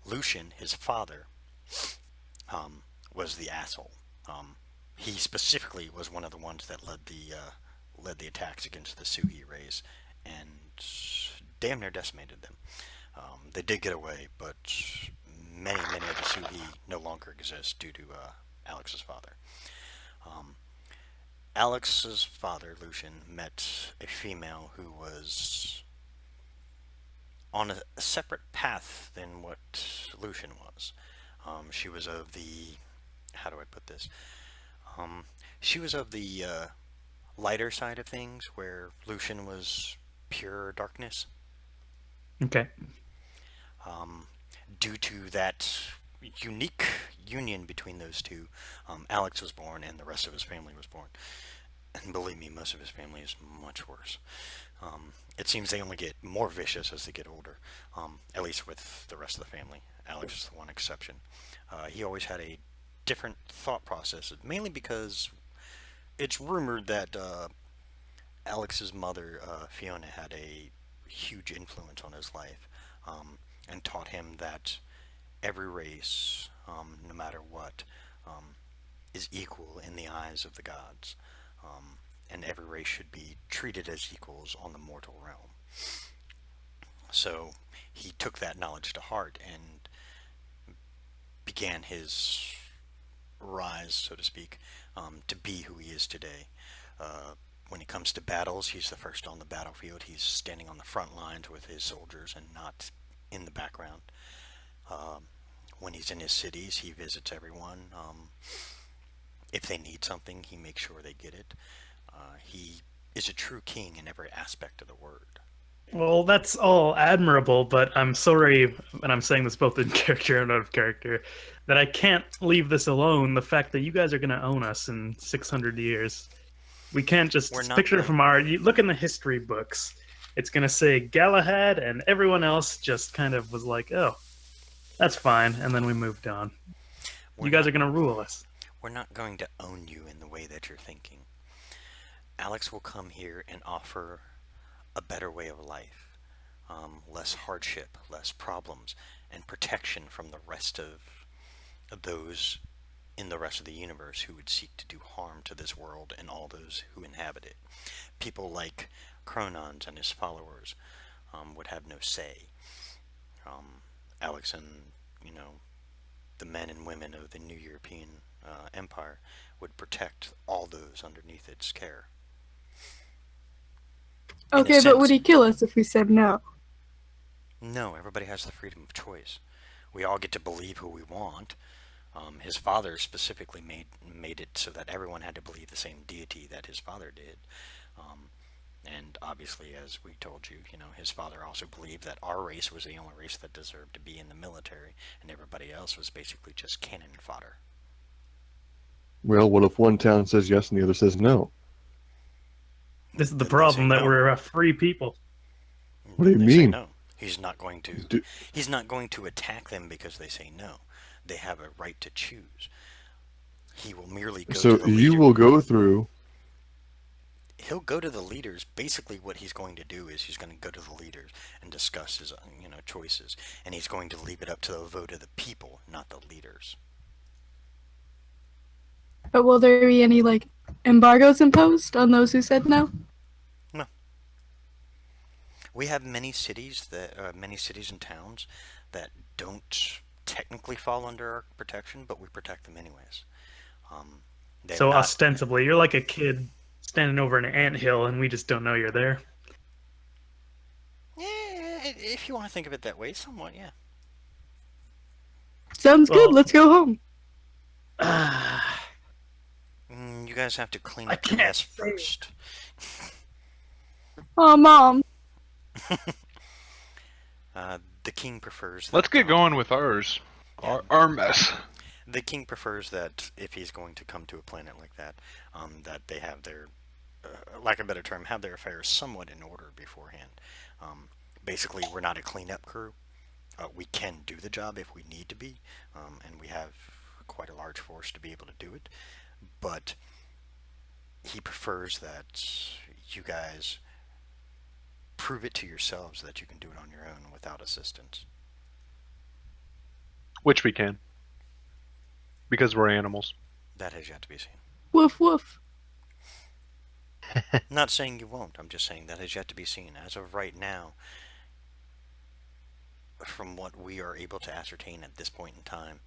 Lucian, his father, was the asshole. He specifically was one of the ones that led the attacks against the Suhi race and damn near decimated them. They did get away, but many of the Suhi no longer exist due to Alex's father. Alex's father, Lucian, met a female who was on a separate path than what Lucian was. She was of the, how do I put this? She was of the lighter side of things, where Lucian was pure darkness. Okay. Due to that unique union between those two, Alex was born and the rest of his family was born. And believe me, most of his family is much worse. It seems they only get more vicious as they get older, at least with the rest of the family. Alex is the one exception. He always had a different thought process, mainly because it's rumored that Alex's mother, Fiona, had a huge influence on his life, and taught him that every race, no matter what, is equal in the eyes of the gods, and every race should be treated as equals on the mortal realm. So he took that knowledge to heart and began his rise, so to speak, to be who he is today. When it comes to battles, he's the first on the battlefield. He's standing on the front lines with his soldiers and not in the background. When he's in his cities, he visits everyone. If they need something, he makes sure they get it. He is a true king in every aspect of the word. Well, that's all admirable, but I'm sorry, and I'm saying this both in character and out of character, that I can't leave this alone. The fact that you guys are going to own us in 600 years. We can't just We're not picture going- from our... You look in the history books. It's going to say Galahad, and everyone else just kind of was like, oh, that's fine, and then we moved on. You guys are going to rule us. We're not going to own you in the way that you're thinking. Alex will come here and offer a better way of life, less hardship, less problems, and protection from the rest of those in the rest of the universe who would seek to do harm to this world and all those who inhabit it. People like Cronons and his followers would have no say. Alex and, the men and women of the New European Empire would protect all those underneath its care. In a Okay, but sense- would he kill us if we said no? No, everybody has the freedom of choice. We all get to believe who we want. His father specifically made it so that everyone had to believe the same deity that his father did. And obviously, as we told you, his father also believed that our race was the only race that deserved to be in the military, and everybody else was basically just cannon fodder. Well, what if one town says yes and the other says no? This is the Then they problem, say that no. we're a free people. What do you They say mean? no. He's not going to. Do- He's not going to attack them because they say no. They have a right to choose. He will merely go So to the you leader. will go through. He'll go to the leaders. Basically, what he's going to do is he's going to go to the leaders and discuss his, choices, and he's going to leave it up to the vote of the people, not the leaders. But will there be any, embargoes imposed on those who said no? We have many cities and towns that don't technically fall under our protection, but we protect them anyways. They're So not- ostensibly, you're like a kid standing over an anthill, and we just don't know you're there. Yeah, if you want to think of it that way, somewhat, yeah. Sounds Well- good, let's go home. You guys have to clean I up your can't mess say it. first. Oh, Mom. The king prefers. Let's that, get going with ours. Our mess. The king prefers that if he's going to come to a planet like that, that they have their, lack of a better term, have their affairs somewhat in order beforehand. Basically, we're not a cleanup crew. we can do the job if we need to be, and we have quite a large force to be able to do it. But he prefers that you guys prove it to yourselves that you can do it on your own without assistance. Which we can. Because we're animals. That has yet to be seen. Woof woof. Not saying you won't, I'm just saying that has yet to be seen. As of right now, from what we are able to ascertain at this point in time,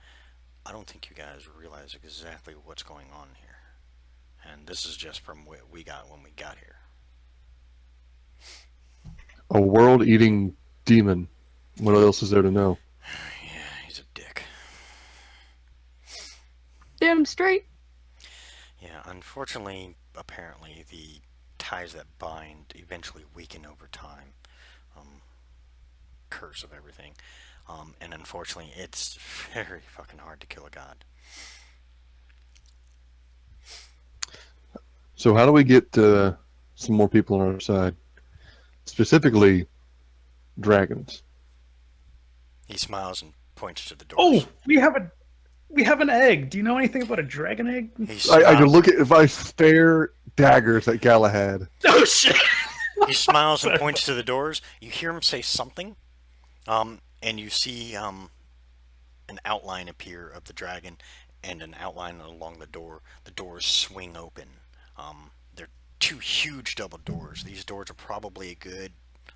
I don't think you guys realize exactly what's going on here. And this is just from what we got when we got here. A world-eating demon. What else is there to know? Yeah, he's a dick. Damn straight. Yeah, unfortunately, apparently, the ties that bind eventually weaken over time. Curse of everything. And unfortunately, it's very fucking hard to kill a god. So how do we get some more people on our side? Specifically, dragons. He smiles and points to the doors. Oh, we have an egg. Do you know anything about a dragon egg? He I could smiles, look at if I stare daggers at Galahad. Oh shit! he smiles and points to the doors. You hear him say something, and you see an outline appear of the dragon and an outline along the door. The doors swing open. They're two huge double doors. These doors are probably a good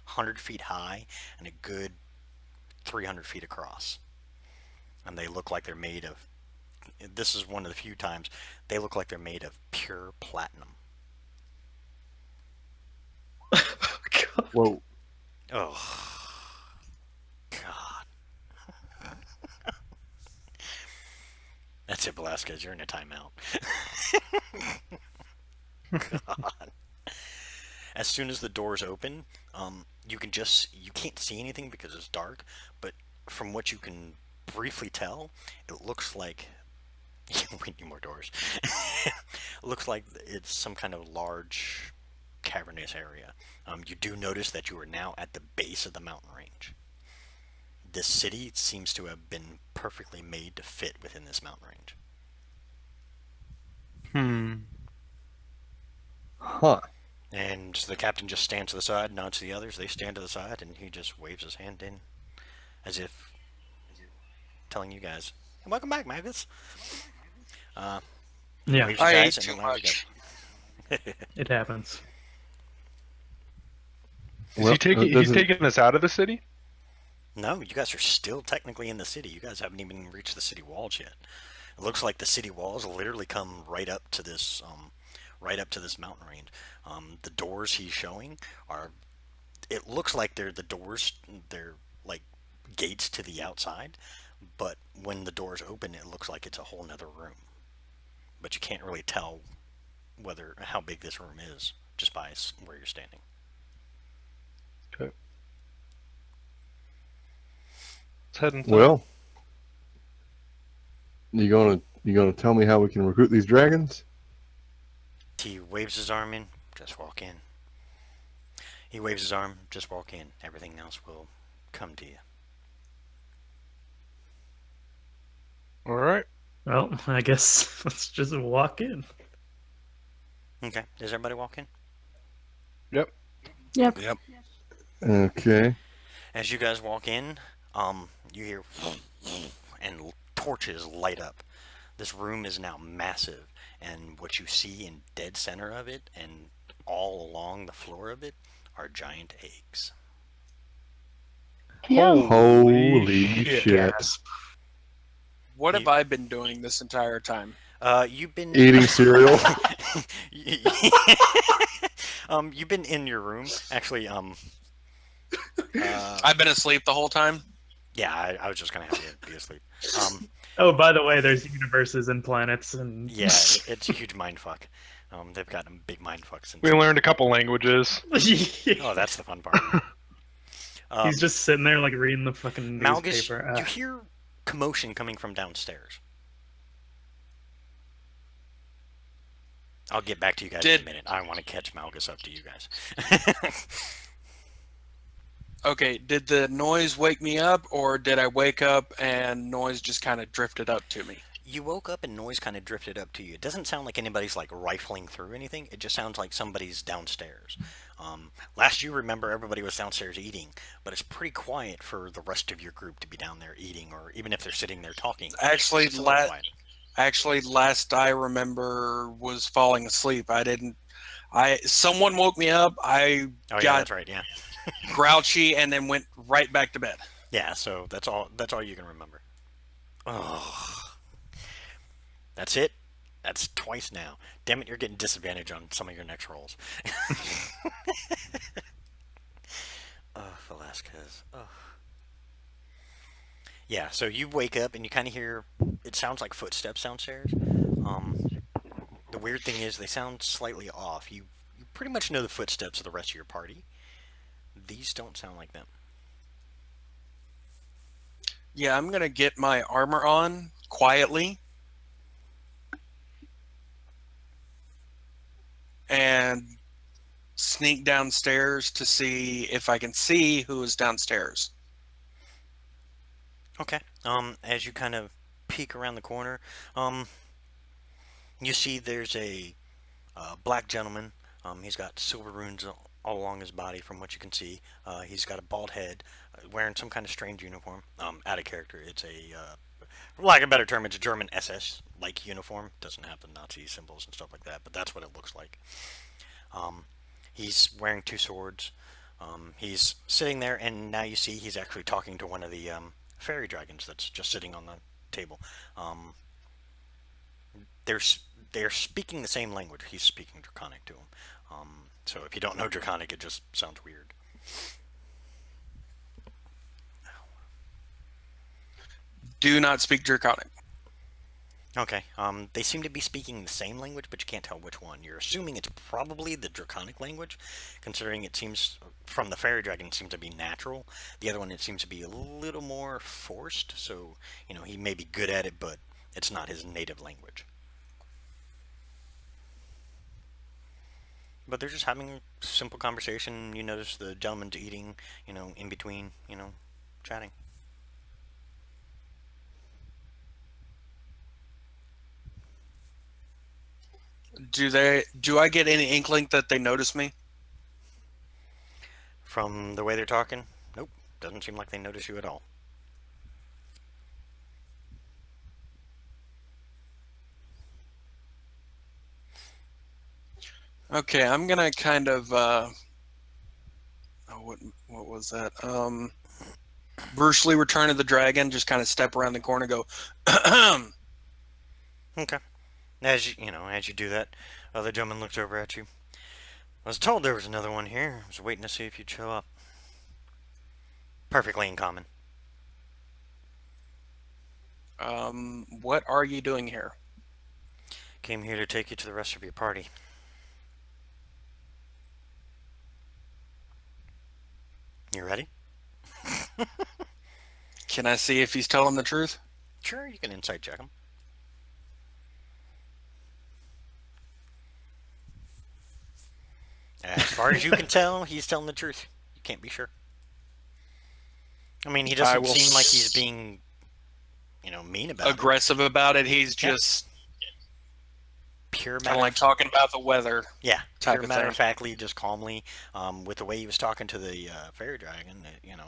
100 feet high and a good 300 feet across. And they look like they're made of, this is one of the few times, they look like they're made of pure platinum. Whoa. Oh, God. That's it, Velasquez. You're in a timeout. God. As soon as the doors open, you can't see anything because it's dark, but from what you can briefly tell, it looks like we need more doors. It looks like it's some kind of large cavernous area. You do notice that you are now at the base of the mountain range. This city seems to have been perfectly made to fit within this mountain range. Huh. And the captain just stands to the side, nods to the others. They stand to the side, and he just waves his hand in, as if telling you guys, "Welcome back, Magus." Yeah, waves you I guys ate and too allows you much. guys- it happens. Is he taking? He's taking us out of the city. No, you guys are still technically in the city. You guys haven't even reached the city walls yet. It looks like the city walls literally come right up to this mountain range. The doors he's showing are. It looks like they're the doors. They're like gates to the outside, but when the doors open, it looks like it's a whole nother room. But you can't really tell how big this room is just by where you're standing. Okay. Let's head inside. Well, you gonna tell me how we can recruit these dragons? He waves his arm in. Just walk in. He waves his arm. Just walk in. Everything else will come to you. All right. Well, I guess let's just walk in. Okay. Does everybody walk in? Yep. Yep. Yep. Okay. As you guys walk in, you hear and torches light up. This room is now massive, and what you see in dead center of it and all along the floor of it are giant eggs. Yeah. Holy shit. What have I been doing this entire time? You've been Eating cereal. You've been in your room, actually. I've been asleep the whole time. Yeah, I was just gonna have you be asleep. Oh, by the way, there's universes and planets and Yeah, it's a huge mindfuck. They've got a big mindfucks. We learned a couple languages. Oh, that's the fun part. He's just sitting there like reading the fucking Malgus, newspaper. you hear commotion coming from downstairs. I'll get back to you guys in a minute. I want to catch Malgus up to you guys. Okay, did the noise wake me up, or did I wake up and noise just kind of drifted up to me? You woke up and noise kind of drifted up to you. It doesn't sound like anybody's like rifling through anything. It just sounds like somebody's downstairs. Last you remember, everybody was downstairs eating, but it's pretty quiet for the rest of your group to be down there eating, or even if they're sitting there talking. Actually, It's a little quiet. last I remember was falling asleep. I didn't. Someone woke me up. I Oh yeah, got that's right. Yeah, grouchy and then went right back to bed. yeah. So that's all. That's all you can remember. Oh, that's it. That's twice now. Damn it, you're getting disadvantage on some of your next rolls. Oh, Velasquez. Oh. Yeah, so you wake up and you kind of hear, it sounds like footsteps downstairs. The weird thing is they sound slightly off. You pretty much know the footsteps of the rest of your party. These don't sound like them. Yeah, I'm gonna get my armor on quietly and sneak downstairs to see if I can see who is downstairs. Okay. As you kind of peek around the corner, you see there's a black gentleman. He's got silver runes all along his body, from what you can see. He's got a bald head, wearing some kind of strange uniform. Out of character. It's for lack of a better term, it's a German SS-like uniform. Doesn't have the Nazi symbols and stuff like that, but that's what it looks like. He's wearing two swords. He's sitting there, and now you see he's actually talking to one of the fairy dragons that's just sitting on the table. They're speaking the same language. He's speaking Draconic to him. So if you don't know Draconic, it just sounds weird. Do not speak Draconic. Okay. They seem to be speaking the same language, but you can't tell which one. You're assuming it's probably the Draconic language, considering it seems, from the fairy dragon, it seems to be natural. The other one, it seems to be a little more forced, so, he may be good at it, but it's not his native language. But they're just having a simple conversation. You notice the gentleman's eating, in between, chatting. Do I get any inkling that they notice me? From the way they're talking, nope. Doesn't seem like they notice you at all. Okay, I'm gonna kind of what was that? Bruce Lee Return of the Dragon, just kind of step around the corner and go Okay. As you do that, the gentleman looks over at you. I was told there was another one here. I was waiting to see if you'd show up. Perfectly in common. What are you doing here? Came here to take you to the rest of your party. You ready? Can I see if he's telling the truth? Sure, you can insight check him. As far as you can tell, he's telling the truth. You can't be sure. I mean, he doesn't seem like he's being, mean about aggressive about it. He's just pure kind of like talking about the weather. Yeah, type pure of matter thing. of factly, just calmly. With the way he was talking to the fairy dragon,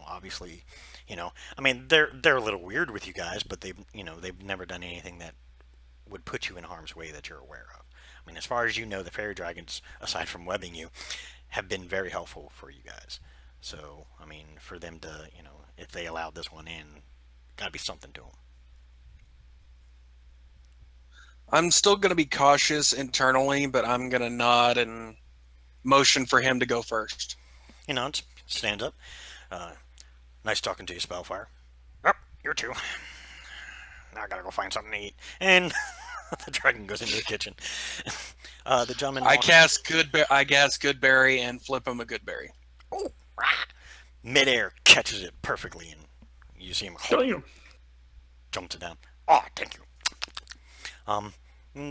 obviously, I mean, they're a little weird with you guys, but they've never done anything that would put you in harm's way that you're aware of. I mean, as far as you know, the fairy dragons, aside from webbing you, have been very helpful for you guys. So, I mean, for them to, if they allowed this one in, gotta be something to them. I'm still going to be cautious internally, but I'm going to nod and motion for him to go first. He nods, stands up. Nice talking to you, Spellfire. Yep, you too. Now I gotta go find something to eat. And the dragon goes into the kitchen. The gentleman. I cast Goodberry and flip him a Goodberry. Oh, midair catches it perfectly, and you see him jumps it down. Oh, thank you.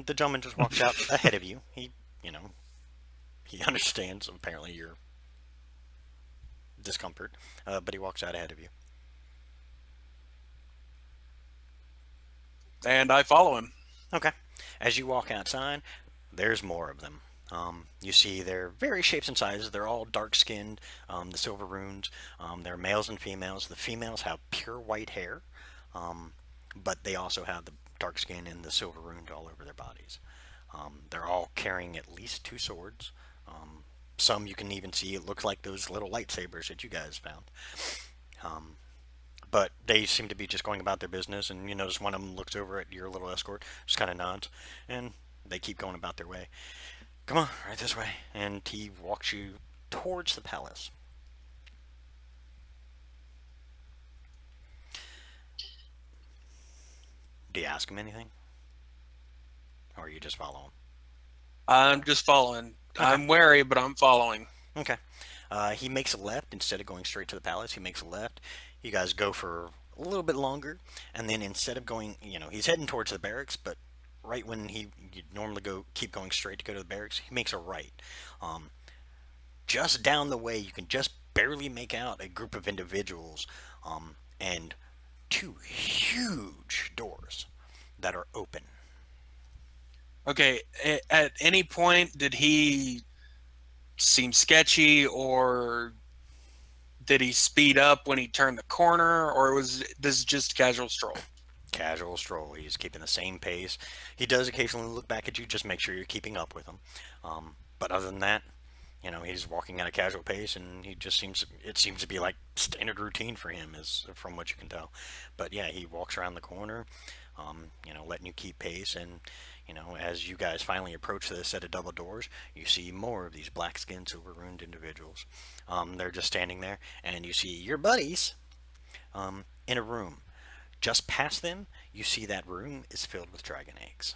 The gentleman just walks out ahead of you. He understands. Apparently, you're discomfort, but he walks out ahead of you. And I follow him. Okay. As you walk outside, there's more of them. You see they're various shapes and sizes. They're all dark-skinned, the silver runes. They're males and females. The females have pure white hair, but they also have the dark skin and the silver runes all over their bodies. They're all carrying at least 2 swords. Some you can even see, it looks like those little lightsabers that you guys found. But they seem to be just going about their business, and you notice one of them looks over at your little escort, just kind of nods, and they keep going about their way. Come on, right this way. And he walks you towards the palace. Do you ask him anything? Or you just follow him? I'm just following. Okay. I'm wary, but I'm following. Okay. He makes a left instead of going straight to the palace. He makes a left. You guys go for a little bit longer, and then instead of going, he's heading towards the barracks, but right when you normally keep going straight to go to the barracks, he makes a right. Just down the way, you can just barely make out a group of individuals, and 2 huge doors that are open. Okay, at any point did he seem sketchy, or did he speed up when he turned the corner, or was this just a casual stroll? Casual stroll. He's keeping the same pace. He does occasionally look back at you, just make sure you're keeping up with him. But other than that, he's walking at a casual pace, and it seems to be like standard routine for him, from what you can tell. But yeah, he walks around the corner, letting you keep pace, and as you guys finally approach this set of double doors, you see more of these black-skinned, silver-ruined individuals. They're just standing there, and you see your buddies in a room. Just past them, you see that room is filled with dragon eggs.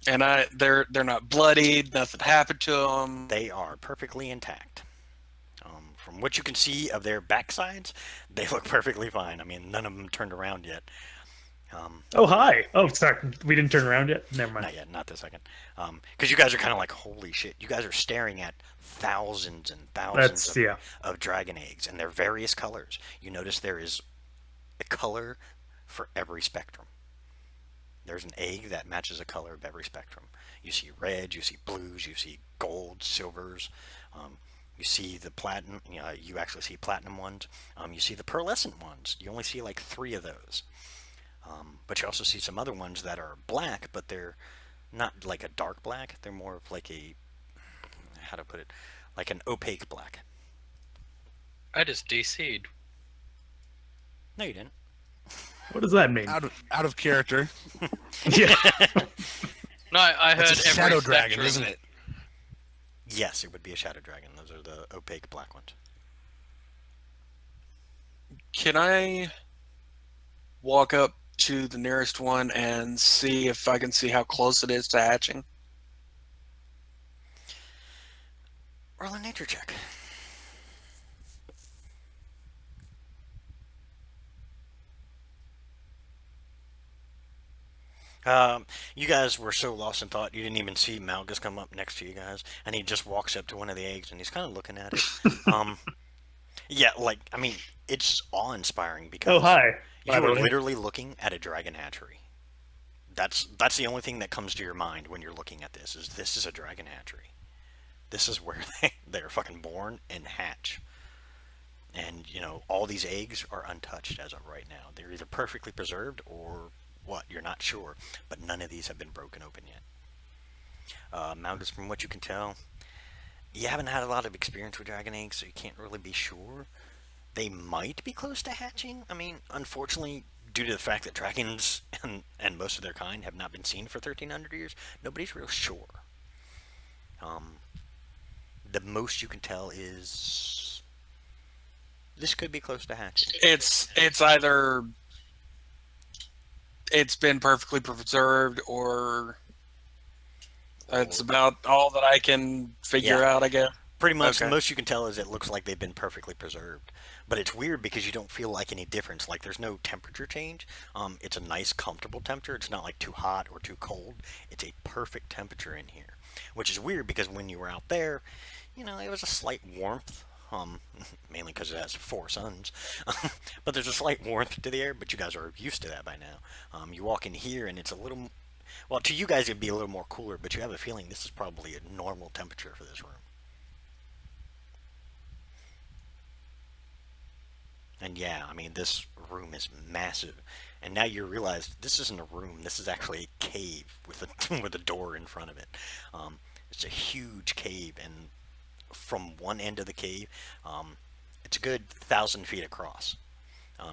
And they're not bloodied, nothing happened to them. They are perfectly intact. From what you can see of their backsides, they look perfectly fine. I mean, none of them turned around yet. Oh, hi. Oh, sorry. We didn't turn around yet? Never mind. Not yet, not this second. Because you guys are kind of like, holy shit. You guys are staring at thousands and thousands of dragon eggs, and they're various colors. You notice there is a color for every spectrum. There's an egg that matches a color of every spectrum. You see red, you see blues, you see gold, silvers. You see the platinum. You actually see platinum ones. You see the pearlescent ones. You only see like 3 of those. But you also see some other ones that are black, but they're not like a dark black. They're more of like how to put it, like an opaque black. I just DC'd. No, you didn't. What does that mean? Out of character. Yeah. No, I heard It's a every shadow dragon, spectrum. isn't it? Yes, it would be a shadow dragon. Those are the opaque black ones. Can I walk up to the nearest one and see if I can see how close it is to hatching? Roll a nature check. You guys were so lost in thought, you didn't even see Malgus come up next to you guys, and he just walks up to one of the eggs, and he's kind of looking at it. Yeah, it's awe-inspiring because Oh, hi. you By the are way. literally looking at a dragon hatchery. That's the only thing that comes to your mind when you're looking at this is a dragon hatchery. This is where they're fucking born and hatch. And, all these eggs are untouched as of right now. They're either perfectly preserved or what, you're not sure. But none of these have been broken open yet. Malgus, from what you can tell, you haven't had a lot of experience with dragon eggs, so you can't really be sure. They might be close to hatching. I mean, unfortunately, due to the fact that dragons and most of their kind have not been seen for 1,300 years, nobody's real sure. The most you can tell is this could be close to hatching. It's either it's been perfectly preserved, or that's about all that I can figure out, I guess. Pretty much, Okay. the most you can tell is it looks like they've been perfectly preserved. But it's weird because you don't feel like any difference. Like, there's no temperature change. It's a nice, comfortable temperature. It's not like too hot or too cold. It's a perfect temperature in here. Which is weird because when you were out there, it was a slight warmth. Mainly because it has 4 suns. But there's a slight warmth to the air, but you guys are used to that by now. You walk in here and it's a little, well, to you guys it'd be a little more cooler, but you have a feeling this is probably a normal temperature for this room. And yeah, I mean, this room is massive. And now you realize this isn't a room, this is actually a cave with a, with a door in front of it. It's a huge cave, and from one end of the cave, it's a good 1,000 feet across.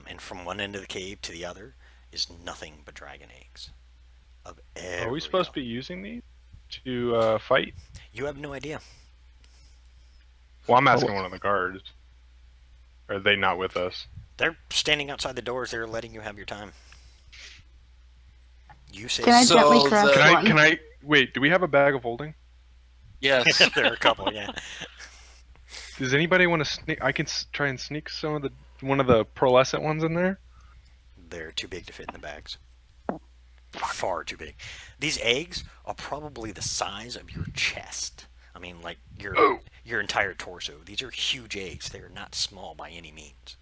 And from one end of the cave to the other is nothing but dragon eggs. Of Are we supposed to be using these to fight? You have no idea. Well, I'm asking one of the guards. Are they not with us? They're standing outside the doors. They're letting you have your time. You say Can I So gently the- craft Can I? one? Can I? Wait. Do we have a bag of holding? Yes. there are a couple, yeah. Does anybody want to sneak? I can try and sneak some of the one of the pearlescent ones in there. They're too big to fit in the bags. Far too big. These eggs are probably the size of your chest. I mean, like your entire torso. These are huge eggs. They are not small by any means.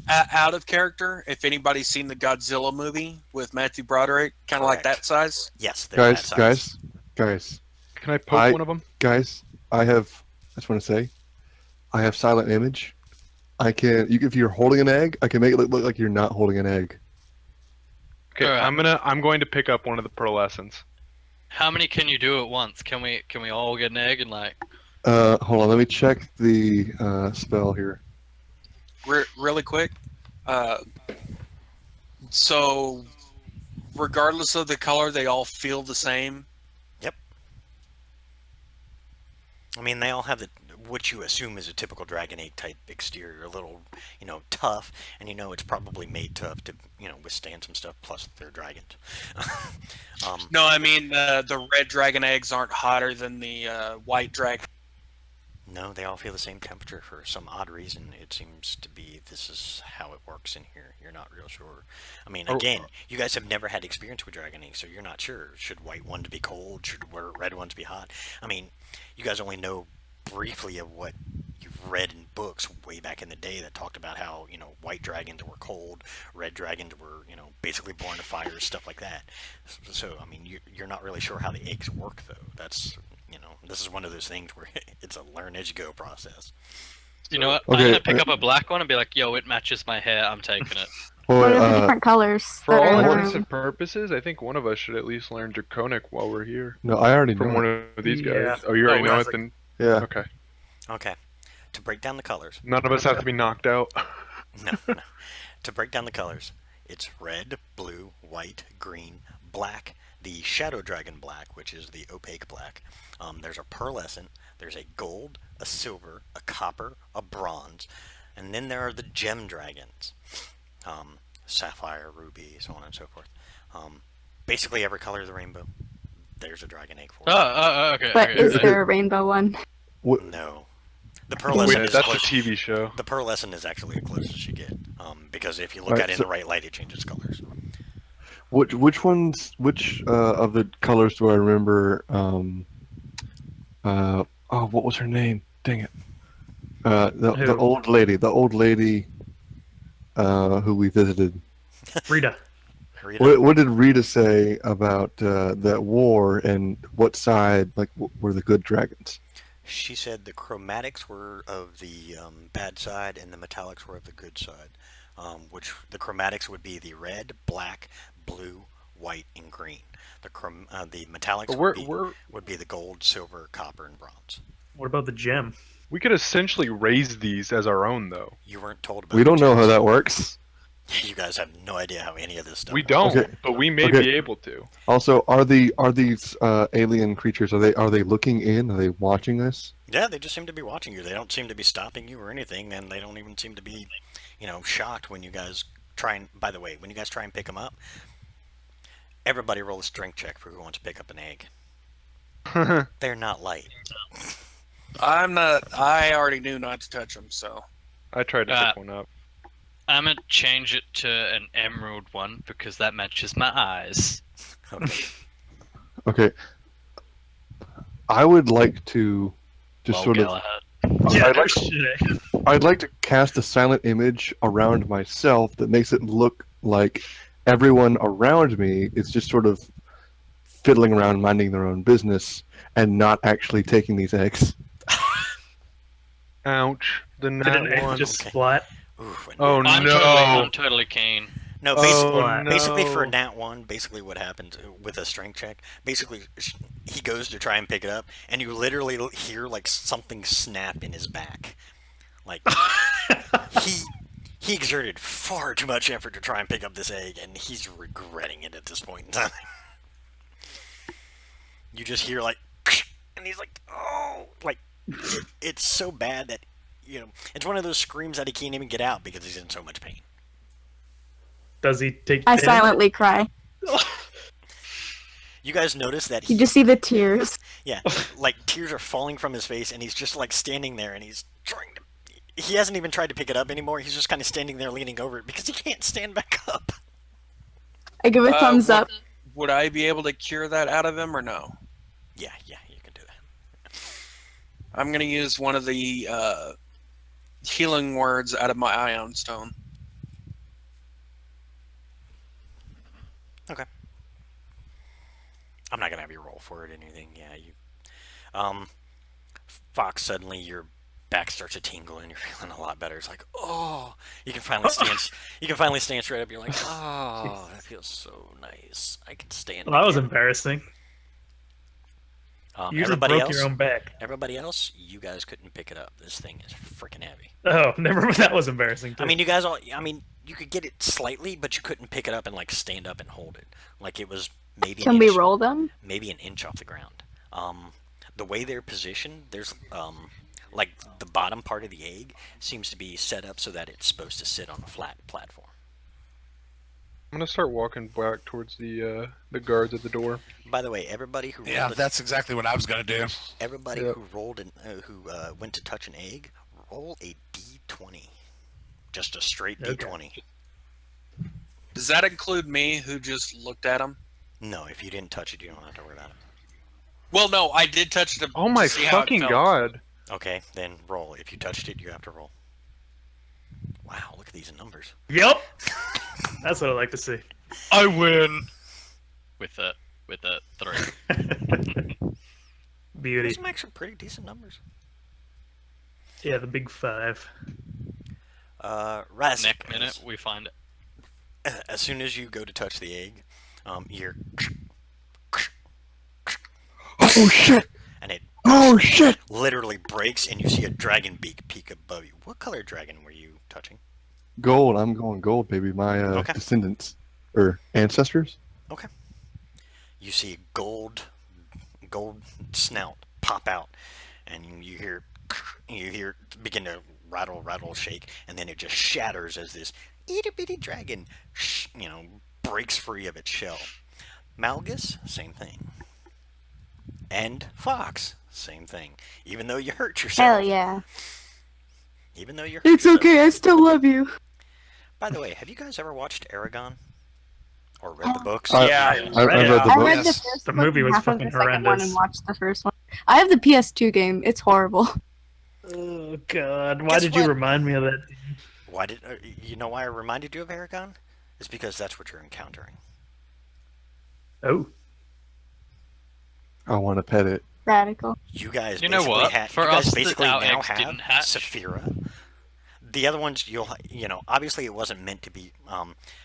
Out of character, if anybody's seen the Godzilla movie with Matthew Broderick, kind of like Correct. that size. Yes, they're that size. Guys, Can I poke one of them? guys. I just want to say, I have silent image. I can. If you're holding an egg, I can make it look like you're not holding an egg. Okay, Alright. I'm going to pick up one of the pearlescents. How many can you do at once? Can we all get an egg and like? Hold on. Let me check the spell here. Really quick. So, regardless of the color, they all feel the same. I mean, they all have what you assume is a typical dragon egg type exterior, a little, tough, and it's probably made tough to, withstand some stuff. Plus, they're dragons. No, I mean the red dragon eggs aren't hotter than the white dragon. No, they all feel the same temperature for some odd reason. It seems to be this is how it works in here. You're not real sure. I mean, again, you guys have never had experience with dragon eggs, so you're not sure. Should white ones be cold? Should red ones be hot? I mean, you guys only know briefly of what you've read in books way back in the day that talked about how, white dragons were cold, red dragons were, basically born of fire, stuff like that. So, I mean, you're not really sure how the eggs work, though. That's, this is one of those things where it's a learn as you go process. You know what? Okay, I'm gonna pick up a black one and be like, "Yo, it matches my hair. I'm taking it." Well, What are the different colors For that are all in the intents room? and purposes, I think one of us should at least learn Draconic while we're here. no, I already From know. one of these guys. Yeah. Oh, you already Oh, know yeah. it then? Yeah. Okay. Okay. To break down the colors. None of us have to be knocked out. No. To break down the colors, it's red, blue, white, green, black, the Shadow Dragon black, which is the opaque black. There's a pearlescent, there's a gold, a silver, a copper, a bronze, and then there are the gem dragons. Sapphire, ruby, so on and so forth. Basically every color of the rainbow. There's a dragon egg for it. Okay. But okay. is there a rainbow one? No. The pearlescent Wait, is that's a close. TV show. The pearlescent is actually the closest you get, because if you look at it in the right light, it changes colors. Which of the colors do I remember? What was her name? Dang it. The Who? old lady who we visited. Rita. Rita? What did Rita say about that war, and what side were the good dragons? She said the chromatics were of the bad side and the metallics were of the good side. Which the chromatics would be the red, black, blue, white, and green. The metallics But would be the gold, silver, copper, and bronze. What about the gem? we could essentially raise these as our own, though. You weren't told about We don't know how gems. that works. You guys have no idea how any of this stuff We works. don't, Okay. but we may Okay. be able to. Also, are these alien creatures? Are they looking in? Are they watching us? Yeah, they just seem to be watching you. They don't seem to be stopping you or anything, and they don't even seem to be, shocked when you guys try and. By the way, when you guys try and pick them up, everybody roll a strength check for who wants to pick up an egg. They're not light. I'm not. I already knew not to touch them, so. I tried to pick one up. I'm gonna change it to an emerald one because that matches my eyes. Okay. Okay. I would like to Just Well, sort of. Galahad. Yeah, I'd no like, shit. I'd like to cast a silent image around myself that makes it look like everyone around me is just sort of fiddling around, minding their own business, and not actually taking these eggs. Ouch. The Did an nat egg one. just Okay. splat? Oof, and- Oh, I'm no. totally keen. No, Oh, basically for a no. nat 1, basically what happens with a strength check, basically he goes to try and pick it up, and you literally hear like something snap in his back. Like he exerted far too much effort to try and pick up this egg, and he's regretting it at this point in time. You just hear like, and he's like, oh, like it's so bad that it's one of those screams that he can't even get out because he's in so much pain. Does he take? I damage? silently cry. You guys notice that You just see the tears. yeah, like tears are falling from his face, and he's just like standing there, and he's trying to. He hasn't even tried to pick it up anymore. He's just kind of standing there, leaning over it because he can't stand back up. I give a thumbs up. Would I be able to cure that out of him or no? Yeah, you can do that. I'm gonna use one of the healing words out of my Ion Stone. Okay. I'm not gonna have you roll for it or anything. Yeah, you. Fox, suddenly your back starts to tingle and you're feeling a lot better. It's like, oh, you can finally stand. You can finally stand straight up. You're like, oh, that feels so nice. I can stand. Well, that was again." embarrassing. You just Everybody broke else, your own back. everybody else, you guys couldn't pick it up. This thing is freaking heavy. Oh, never mind. That was embarrassing too. I mean, you guys all. I mean, you could get it slightly, but you couldn't pick it up and like stand up and hold it. Like it was maybe. Can we roll them? Maybe an inch off the ground. The way they're positioned, there's like the bottom part of the egg seems to be set up so that it's supposed to sit on a flat platform. I'm gonna start walking back towards the guards at the door. By the way, everybody who Yeah, rolled that's exactly what I was gonna do. everybody Yep. who rolled who went to touch an egg, roll a d20, just a straight Okay. d20. Does that include me, who just looked at him? No, if you didn't touch it, you don't have to worry about it. Well, no, I did touch it. Oh my to see how it fucking felt. god! Okay, then roll. If you touched it, you have to roll. Wow, look at these numbers. Yep. That's what I like to see. I win. With a 3. Beauty. Those are actually pretty decent numbers. Yeah, the big 5. Raz, Next minute we find it. as soon as you go to touch the egg, you hear Oh shit! and it Oh shit! literally breaks, and you see a dragon beak peek above you. What color dragon were you touching? Gold. I'm going gold, baby. My Okay. descendants or ancestors. You see a gold snout pop out, and you hear it begin to rattle, shake, and then it just shatters as this itty bitty dragon, breaks free of its shell. Malgus, same thing. And Fox, same thing. Even though you hurt yourself. Hell yeah. Even though you're. It's okay, I still love you. By the way, have you guys ever watched Aragon? Or read the books? Yeah, I read the I book. read the Yes. first The book movie and was half of fucking the second one horrendous. and watched the first one. I have the PS2 game. It's horrible. Oh god, why Guess did you what? remind me of that? Why did you know why I reminded you of Aragon? It's because that's what you're encountering. Oh, I want to pet it. Radical. You guys, You know basically what? Ha- For you guys us, basically our now eggs have didn't hatch. Saphira. The other ones, obviously it wasn't meant to be.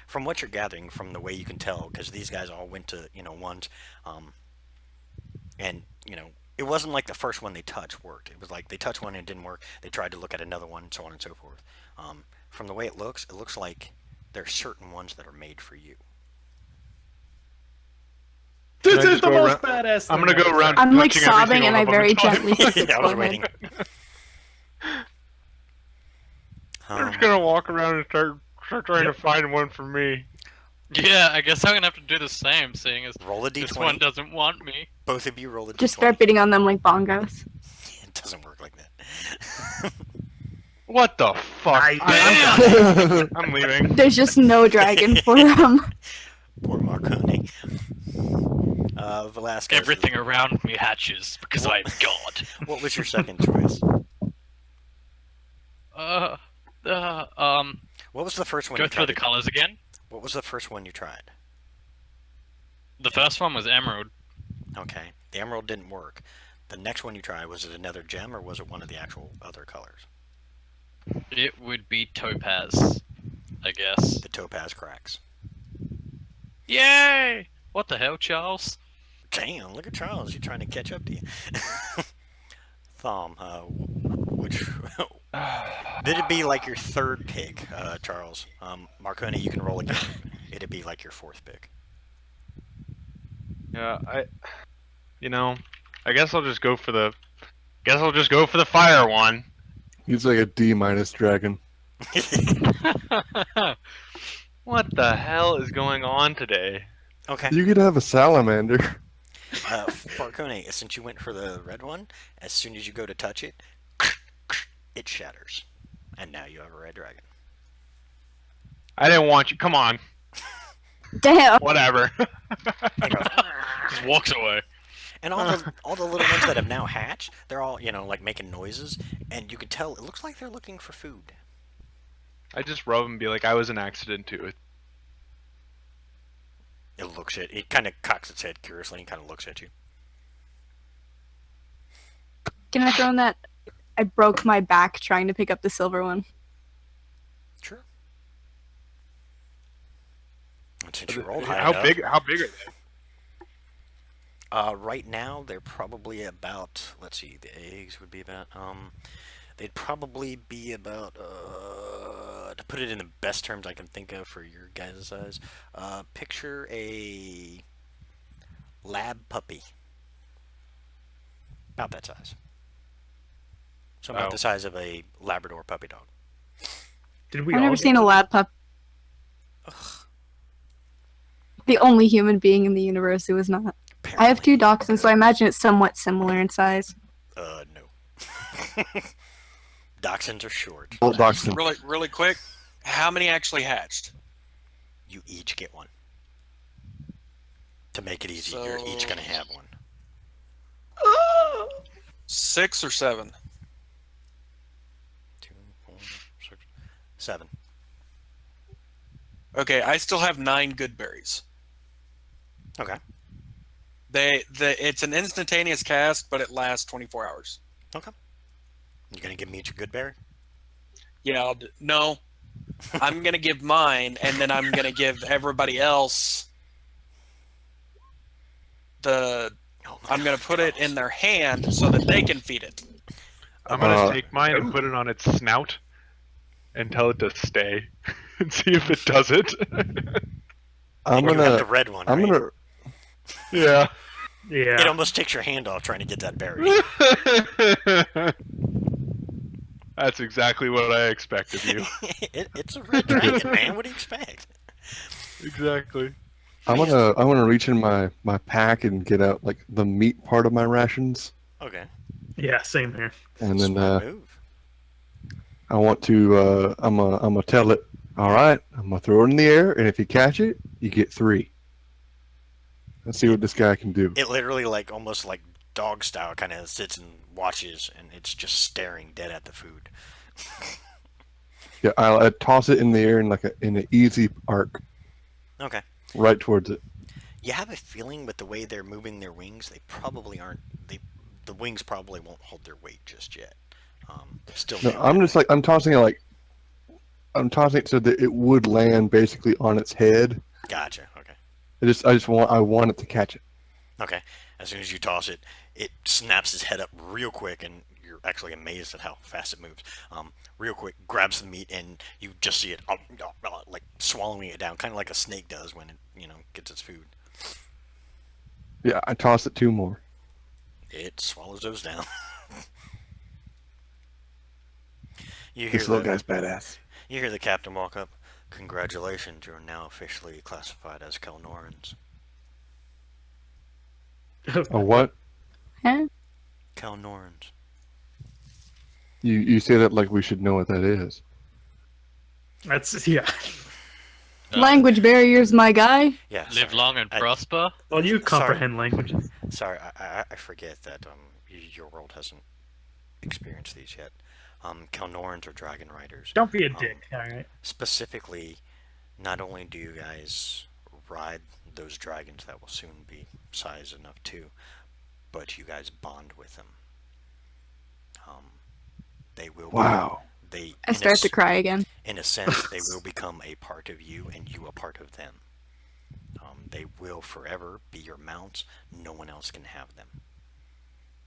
From what you're gathering, from the way you can tell, because these guys all went to ones, and it wasn't like the first one they touched worked. It was like they touched one and it didn't work. They tried to look at another one, so on and so forth. From the way it looks like there are certain ones that are made for you. this I is just the go most around- badass. I'm thing gonna go ever. around. I'm like touching every sobbing single and I one of them very and talking gently about kiss it. Yeah, I was its waiting. I'm just gonna walk around and start trying to find one for me. Yeah, I guess I'm gonna have to do the same, seeing as Roll a this one d20. doesn't want me. Both of you roll a d20. Just start beating on them like bongos. It doesn't work like that. What the fuck? I'm leaving. There's just no dragon for them. Poor Marconi. Velasquez. Everything around me hatches because I am God. What was your second choice? What was the first one Go you through tried? the colors again. What was the first one you tried? The first one was emerald. Okay, the emerald didn't work. The next one you tried, was it another gem or was it one of the actual other colors? It would be topaz, I guess. The topaz cracks. Yay! What the hell, Charles? Damn, look at Charles. He's trying to catch up to you. Thom, which... Did it be like your third pick, Charles? Marconi, you can roll again. It'd be like your fourth pick. Yeah, I guess I'll just go for the fire one. He's like a D- dragon. What the hell is going on today? Okay. You could have a salamander. Marconi, since you went for the red one, as soon as you go to touch it, it shatters. And now you have a red dragon. I didn't want you. Come on. Damn. Whatever. Just walks away. And all the little ones that have now hatched, they're all, like making noises, and you can tell it looks like they're looking for food. I just rub and be like, I was an accident too. It kind of cocks its head curiously and kind of looks at you. Can I throw in that? I broke my back trying to pick up the silver one. Sure. And since you rolled high How enough, big are they? right now they're probably about. Let's see, the eggs would be about. They'd probably be about. To put it in the best terms I can think of for your guys' size, picture a lab puppy. About that size. So about the size of a Labrador puppy dog. Did we I've all never get seen a lab pup. The only human being in the universe who is not. I have two dachshunds, so I imagine it's somewhat similar in size. No. Dachshunds are short. Old dachshund. Really quick, how many actually hatched? You each get one. To make it easy, you're each going to have one. 6 or 7? 2, 4, 6, 7. Okay, I still have 9 good berries. Okay. It's an instantaneous cast, but it lasts 24 hours. Okay. You going to give me each a good berry? Yeah, no. I'm going to give mine, and then I'm going to give everybody else I'm going to put it in their hand so that they can feed it. I'm gonna take mine and put it on its snout and tell it to stay and see if it does it. I'm You have the gonna. red one, I'm right? gonna. Yeah. It Yeah. almost takes your hand off trying to get that berry. That's exactly what I expect of you. It's a red dragon, man. What do you expect? Exactly. I'm gonna reach in my pack and get out like the meat part of my rations, Okay. Yeah, same here. and then Smart move. I want to. I'm gonna tell it. All right, I'm gonna throw it in the air, and if you catch it, you get 3. Let's see what this guy can do. It literally, almost like dog style, kind of sits and watches, and it's just staring dead at the food. Yeah, I toss it in the air in an easy arc, Okay. right towards it. You have a feeling with the way they're moving their wings, they probably aren't. The wings probably won't hold their weight just yet. Still. No, I'm just I'm tossing it I'm tossing it so that it would land basically on its head. Gotcha. Okay. I want it to catch it. Okay. As soon as you toss it, it snaps its head up real quick, and you're actually amazed at how fast it moves. Real quick, grabs the meat, and you just see it like swallowing it down, kind of like a snake does when it gets its food. Yeah, I toss it 2 more. It swallows those down. You hear This little the, guy's badass. You hear the captain walk up. Congratulations, you're now officially classified as Kelnorans. A what? Huh? Kelnorans. You say that like we should know what that is. That's yeah. Language barriers, my guy. Yeah. Live sorry. long and I- prosper. Well, you Sorry. comprehend languages. Sorry, I forget that your world hasn't experienced these yet. Kalnorans are dragon riders. Don't be a Um, dick. All right. Specifically, not only do you guys ride those dragons that will soon be size enough too, but you guys bond with them. They will. Wow. They. I start to cry again. In a sense, they will become a part of you, and you a part of them. They will forever be your mounts. No one else can have them.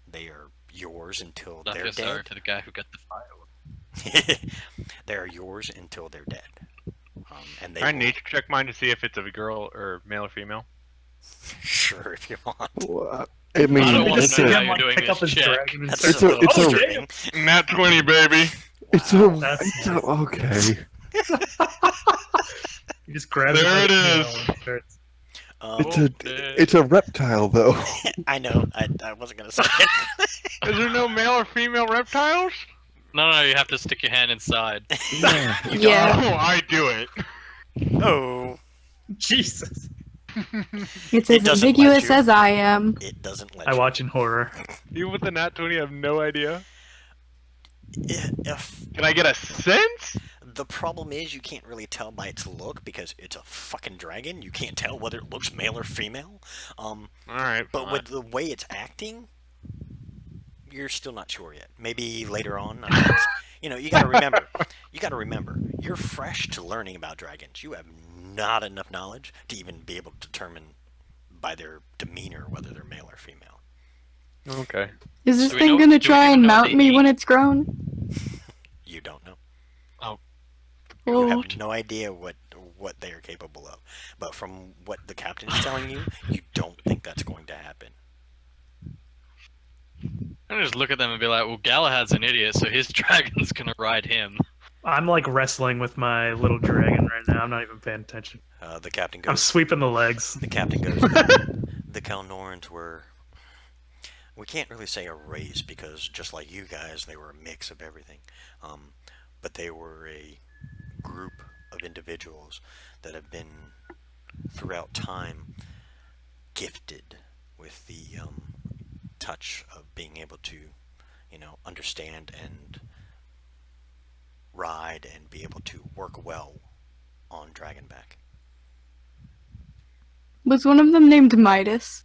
They are yours until I they're feel sorry dead. for the guy who got the firework. They are yours until they're dead. And they Can I will- nature check mine to see if it's a girl or male or female? Sure, if you want. Well, I mean, I don't We wanna just it's know see how a, him you're like doing pick up this his check. dragon and That's start It's to- a- Oh, disturbing. shit. Nat 20, baby. it's That's- okay. You just grab There by it the is. tail and start- It's Okay. it's a reptile though. I know. I wasn't gonna say it. Is there no male or female reptiles? No, you have to stick your hand inside. Yeah. Oh, I do it. Oh, Jesus. It's It as doesn't let ambiguous you. as I am. it doesn't let I you. watch in horror. You with the Nat 20 have no idea. If Can I get a sense? the problem is, you can't really tell by its look because it's a fucking dragon. You can't tell whether it looks male or female. Alright, But fine. with the way it's acting, you're still not sure yet. Maybe later on. I mean, it's- you got to remember. You got to remember. You're fresh to learning about dragons. You have not enough knowledge to even be able to determine by their demeanor whether they're male or female. Okay. Is this Do we thing know- gonna do we try even and know what mount they me eat? when it's grown? You don't know. Oh, You have no idea what they are capable of. But from what the captain is telling you, you don't think that's going to happen. I just look at them and be like, well, Galahad's an idiot, so his dragon's gonna ride him. I'm like wrestling with my little dragon right now. I'm not even paying attention. The captain I'm goes. sweeping the legs. The captain goes. The Kalnorans were. We can't really say a race because just like you guys, they were a mix of everything. But they were a group of individuals that have been throughout time gifted with the touch of being able to, understand and ride and be able to work well on Dragonback. was one of them named Midas?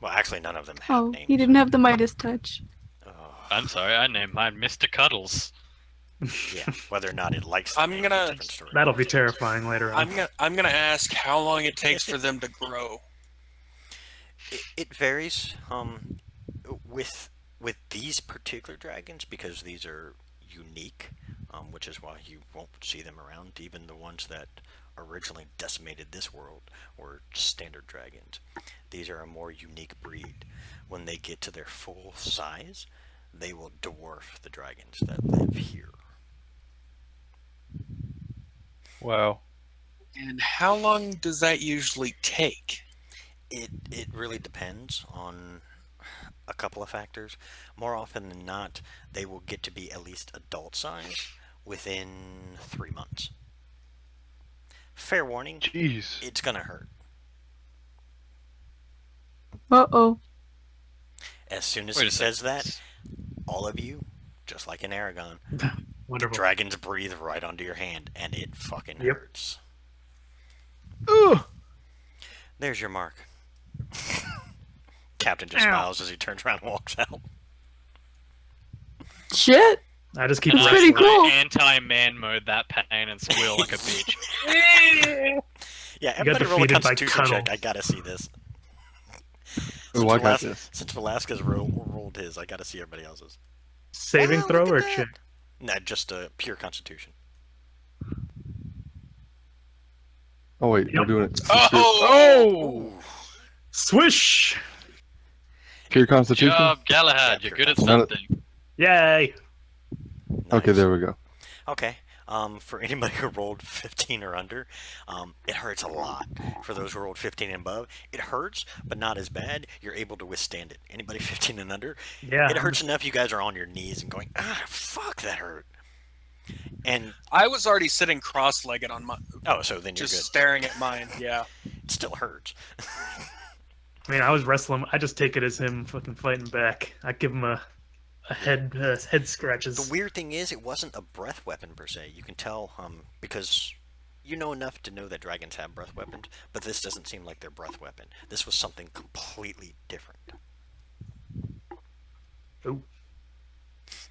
Well, actually, none of them have Oh, names. he didn't have the Midas touch. I'm sorry, I named mine Mr. Cuddles. Yeah, whether or not it likes. I'm the name is a gonna- different story. That'll be terrifying later on. I'm gonna ask how long it takes for them to grow. It varies. With these particular dragons, because these are unique, which is why you won't see them around. Even the ones that originally decimated this world were standard dragons. These are a more unique breed. When they get to their full size, they will dwarf the dragons that live here. Wow. And how long does that usually take? It really depends on a couple of factors. More often than not, they will get to be at least adult size within 3 months. Fair warning, Jeez. it's gonna hurt. Uh-oh. As soon as Wait he a says second. that, all of you, just like in Aragon, Wonderful. dragons breathe right onto your hand, and it fucking Yep. hurts. Ugh. There's your mark. Captain just Ow. smiles as he turns around and walks out. Shit. I just keep It's wrestling. pretty cool. Anti-man mode that pain and squeal like a bitch. Yeah, got everybody roll a defeated by constitution check. Cuddle. I gotta see this. Oh, I got Velas- this. Since Velasquez rolled his, I gotta see everybody else's. Saving Wow, throw look or at that. check? No, just a pure constitution. Oh wait, Yep. we're doing it. Oh! Swish! Pure Constitution. Job, Galahad, Yeah, you're good at None of- something. Yay! Okay, Nice. there we go. Okay. For anybody who rolled 15 or under, it hurts a lot. For those who rolled 15 and above, it hurts, but not as bad. You're able to withstand it. Anybody 15 and under, Yeah. it hurts enough you guys are on your knees and going, ah, fuck, that hurt. And I was already sitting cross-legged on my, oh, so then you're just good. staring at mine. Yeah. It still hurts. I mean, I was wrestling. I just take it as him fucking fighting back. I give him a head scratches. The weird thing is, it wasn't a breath weapon per se. You can tell, because you know enough to know that dragons have breath weapons, but this doesn't seem like their breath weapon. This was something completely different. Ooh.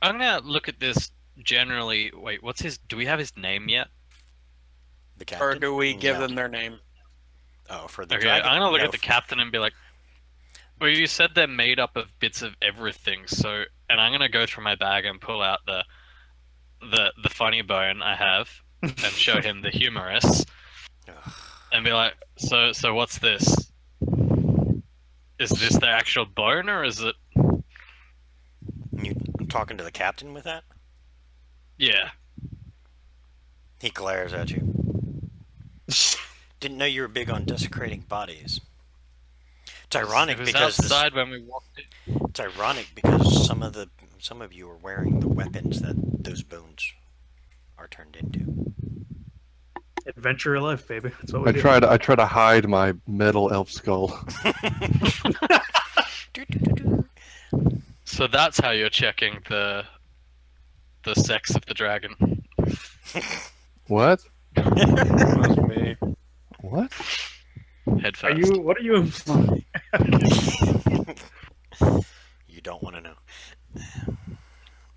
I'm gonna look at this generally. Wait, what's his? Do we have his name yet? The captain? Or do we give No. them their name? Oh, for the Okay, dragon? I'm gonna look No, at the captain and be like, "Well, you said they're made up of bits of everything." So, and I'm gonna go through my bag and pull out the funny bone I have and show him the humorous, Ugh. and be like, "So what's this? Is this the actual bone, or is it?" You talking to the captain with that? Yeah. He glares at you. Didn't know you were big on desecrating bodies. It's ironic It was because outside when we walked in. it's ironic because some of you are wearing the weapons that those bones are turned into. Adventure of life, baby. That's what we I do. try to hide my metal elf skull. So that's how you're checking the sex of the dragon. What? That's me. What? Head Are first. you? What are you implying? You don't want to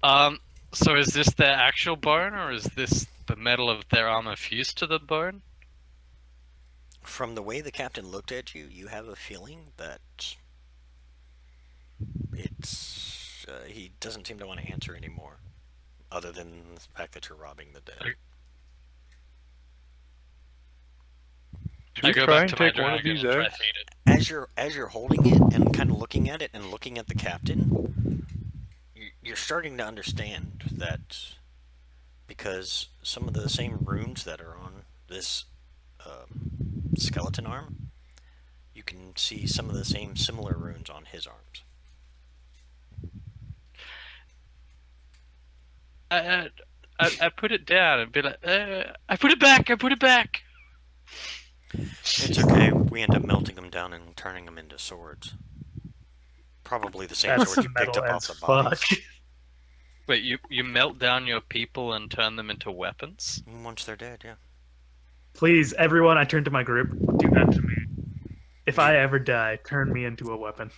know. So is this their actual bone, or is this the metal of their armor fused to the bone? From the way the captain looked at you, you have a feeling that it's he doesn't seem to want to answer anymore, other than the fact that you're robbing the dead. Should I we go try back and to my take one of dragon these and try eggs? feed it. As you're holding it and kind of looking at it and looking at the captain, you're starting to understand that because some of the same runes that are on this skeleton arm, you can see some of the same similar runes on his arms. I put it down and be like, I put it back. I put it back. It's okay. We end up melting them down and turning them into swords. Probably the same That's sword you picked metal up as off the bodies. fuck. Wait, you melt down your people and turn them into weapons? Once they're dead, yeah. Please, everyone, I turn to my group. Do that to me. If I ever die, turn me into a weapon.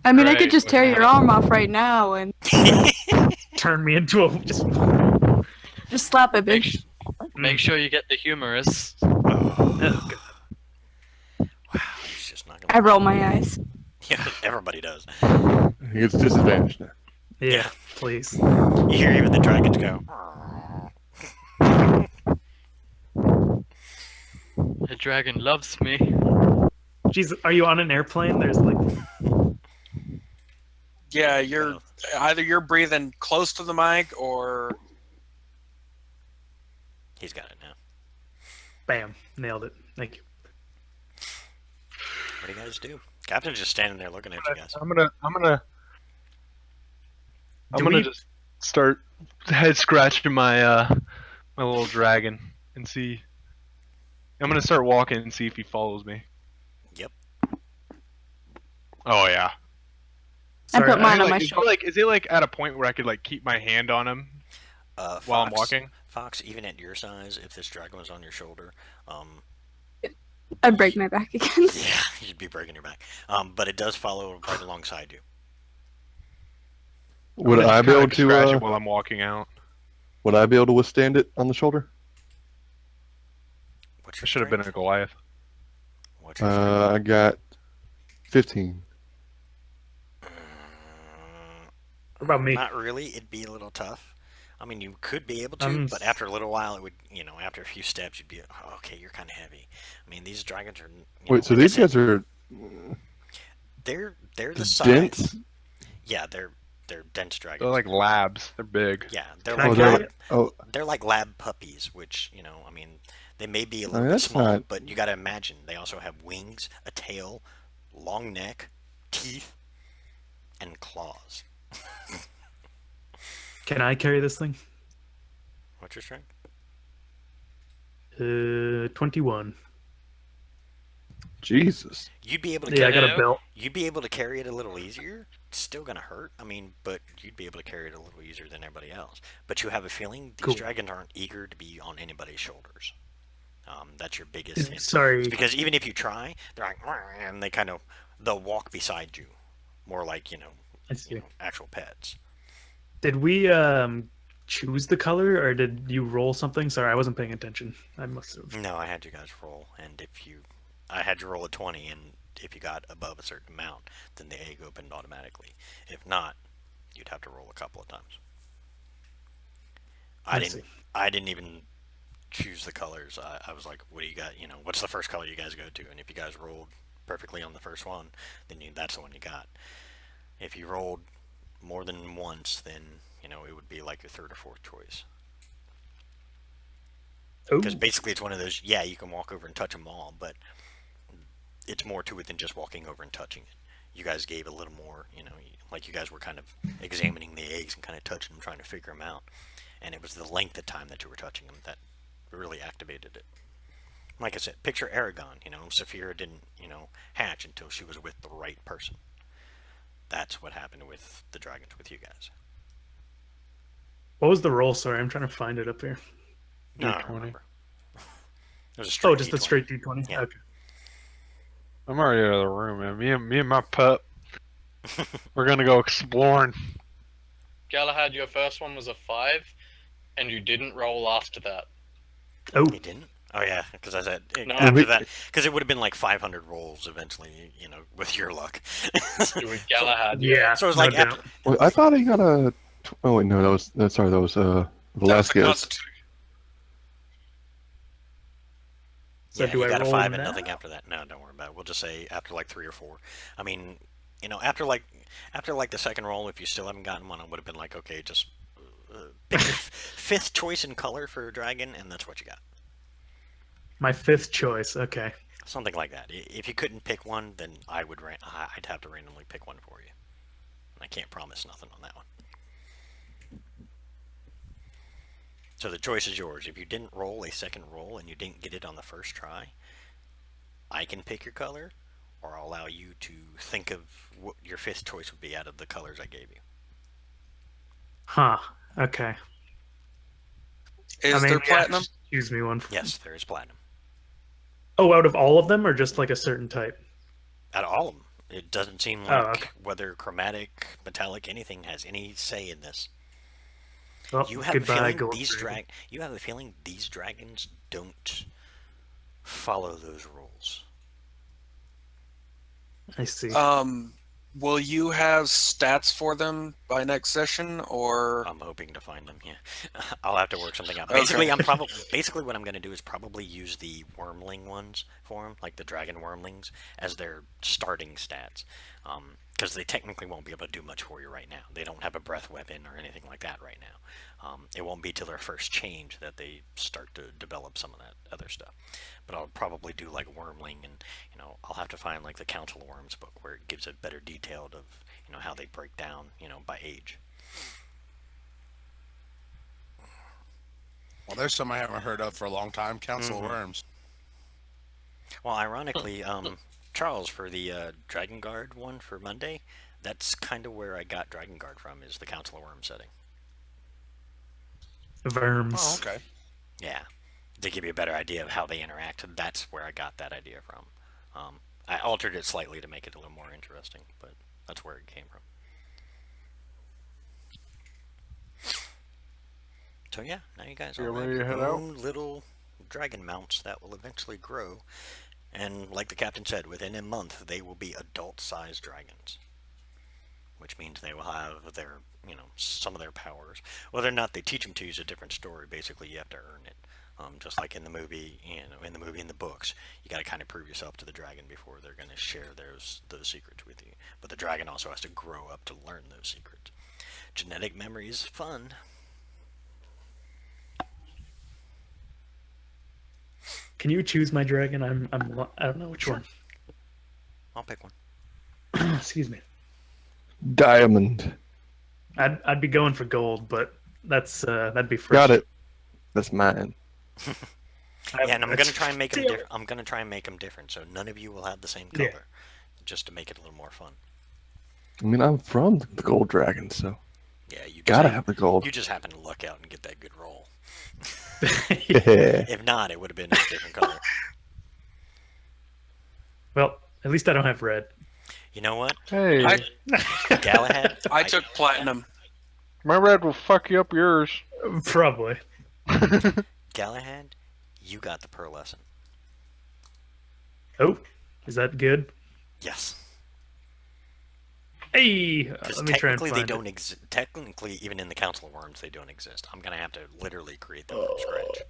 I mean, I Great, could just we're tear gonna your have- arm off right now and Turn me into a just. just slap it, Make, bitch. make sure you get the humorous. Oh, Oh, God. wow, he's just not I gonna. roll my eyes. Yeah, everybody does. He gets disadvantaged now. Yeah, please. You hear even the dragons go. The dragon loves me. Jeez, are you on an airplane? There's like. Yeah, you're breathing close to the mic or He's got it now. Bam. Nailed it. Thank you. What do you guys do? Captain's just standing there looking at you guys. I'm gonna Do we- just start head scratching my my little dragon and see. I'm gonna start walking and see if he follows me. Yep. Oh yeah. I put mine on Like, my is he shoulder. like, is he like at a point where I could like keep my hand on him while I'm Fox, walking? Fox, even at your size, if this dragon was on your shoulder, I'd break my back again. yeah, you'd be breaking your back. But it does follow right alongside you. Would I'm gonna I be kinda able to? scratch it while I'm walking out? Would I be able to withstand it on the shoulder? What's I your should have been a strength? Goliath. What's your strength? I got 15. What about me? Not really. It'd be a little tough. I mean, you could be able to, I'm but after a little while, it would, after a few steps, you'd be, oh, okay, you're kind of heavy. I mean, these dragons are. Wait, so like I these said, guys are they're the size. dense? Yeah, they're dense dragons. They're like labs. They're big. yeah, they're Can I like they're carry lab, it? Oh, they're like lab puppies, which I mean, they may be a little bit that's small, not- but you got to imagine they also have wings, a tail, long neck, teeth, and claws. Can I carry this thing? What's your strength? 21. Jesus. You'd be able to Yeah, I carry got a belt. You'd be able to carry it a little easier. It's still gonna hurt. I mean, but you'd be able to carry it a little easier than everybody else. But you have a feeling these Cool. dragons aren't eager to be on anybody's shoulders. That's your biggest hint. Sorry. It's because even if you try, they're like, "Wah," and they'll walk beside you, more like I see. actual pets. Did we choose the color, or did you roll something? Sorry, I wasn't paying attention. I must have. No, I had you guys roll, and I had you roll a 20, and if you got above a certain amount, then the egg opened automatically. If not, you'd have to roll a couple of times. I see. I didn't even choose the colors. I was like, what do you got? What's the first color you guys go to? And if you guys rolled perfectly on the first one, then that's the one you got. If you rolled more than once, then it would be like your third or fourth choice. Oh, Because basically it's one of those, yeah, you can walk over and touch them all, but it's more to it than just walking over and touching it. You guys gave a little more, like you guys were kind of examining the eggs and kind of touching them, trying to figure them out. And it was the length of time that you were touching them that really activated it. Like I said, picture Aragon, Saphira didn't, hatch until she was with the right person. That's what happened with the dragons with you guys. what was the roll? Sorry, I'm trying to find it up here. No, I don't D20. remember. It was a straight Oh, just D20. a straight D20. Yeah. Okay. I'm already out of the room, man. Me and my pup, we're gonna go exploring. Galahad, your first one was a 5, and you didn't roll after that. Oh, You didn't? Oh yeah, because I said No. after that, because it would have been like 500 rolls eventually, with your luck. It was Galahad. yeah. So it's no like doubt. after, Well, I thought he got a. Oh wait, no, that was That was the Velasquez. Constitution. So yeah, do you I got a roll 5 and now? nothing after that. No, don't worry about it. We'll just say after like 3 or 4. I mean, after the second roll, if you still haven't gotten one, I would have been like, okay, just pick your fifth choice in color for a dragon, and that's what you got. My fifth choice. Okay. Something like that. If you couldn't pick one, then I'd have to randomly pick one for you. I can't promise nothing on that one. So the choice is yours. If you didn't roll a second roll and you didn't get it on the first try, I can pick your color, or I'll allow you to think of what your fifth choice would be out of the colors I gave you. Huh. Okay. Is I mean, there yeah, platinum? just choose me one. Yes, there is platinum. Oh, out of all of them, or just like a certain type? Out of all of them. It doesn't seem like Oh, okay. whether chromatic, metallic, anything has any say in this. Well, You have a goodbye, feeling gold these dragon. You have a feeling these dragons don't follow those rules. I see. Will you have stats for them by next session, or I'm hoping to find them. Yeah, I'll have to work something out. Okay. Basically what I'm going to do is probably use the wormling ones for them, like the dragon wormlings, as their starting stats. Because they technically won't be able to do much for you right now. They don't have a breath weapon or anything like that right now. It won't be till their first change that they start to develop some of that other stuff. But I'll probably do like wormling, and I'll have to find like the Council of Worms book where it gives a better detailed of how they break down by age. Well, there's some I haven't heard of for a long time. Council of Worms. Well, ironically, Charles, for the Dragon Guard one for Monday, that's kind of where I got Dragon Guard from, is the Council of Worms setting. Verms. Oh, okay. Yeah, to give you a better idea of how they interact, that's where I got that idea from. I altered it slightly to make it a little more interesting, but that's where it came from. So yeah, now you guys Yeah, all where have you head your out? own little dragon mounts that will eventually grow. And like the captain said, within a month they will be adult-sized dragons. Which means they will have their, some of their powers. Whether or not they teach them to you is a different story. Basically, you have to earn it. Just like in the movie, in the books, you got to kind of prove yourself to the dragon before they're going to share those secrets with you. But the dragon also has to grow up to learn those secrets. Genetic memory is fun. Can you choose my dragon? I don't know which Sure. one. I'll pick one. Excuse me. Diamond. I'd be going for gold, but that'd be first. Got it. That's mine. Yeah, and I'm That's gonna try and make them. still- I'm gonna try and make them different, so none of you will have the same Yeah. color, just to make it a little more fun. I mean, I'm from the Gold Dragon, so Yeah, you gotta just, have the gold. You just happen to luck out and get that good roll. Yeah. If not, it would have been a different color. Well, at least I don't have red. You know what, Hey, I- Galahad? I took platinum. my red will fuck you up yours. Probably. Galahad, you got the pearlescent. Oh, is that good? Yes. Hey, Because let me try and technically find they it. don't exist. Technically, even in the Council of Worms, they don't exist. I'm gonna have to literally create them from scratch.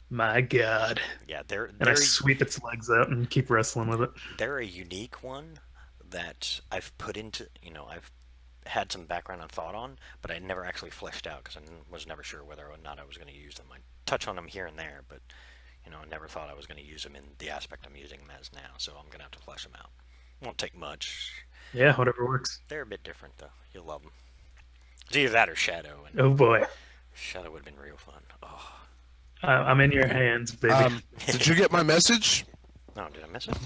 My God. Yeah, they're And I they're sweep its legs out and keep wrestling with it. they're a unique one that I've put into. I've had some background and thought on, but I never actually fleshed out because I was never sure whether or not I was going to use them. I touch on them here and there, but I never thought I was going to use them in the aspect I'm using them as now. So I'm going to have to flesh them out. Won't take much. Yeah, whatever works. They're a bit different though. You'll love them. It's either that or Shadow, and Oh boy. Shadow would have been real fun. Oh, I'm in your hands, baby. Did you get my message? no, did I miss it?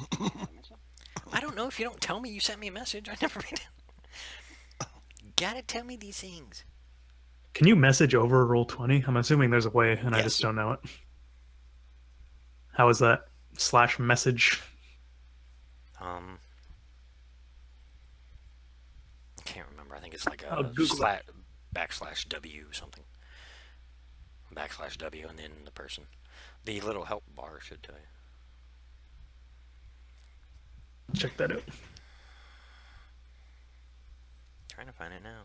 I don't know if you don't tell me you sent me a message. I never read it. Gotta tell me these things. Can you message over Roll20? I'm assuming there's a way, and I Yes. just don't know it. How is that? /message. I can't remember. I think it's like I'll a Google /W something. /W and then the person. The little help bar should tell you. Check that out. Trying to find it now.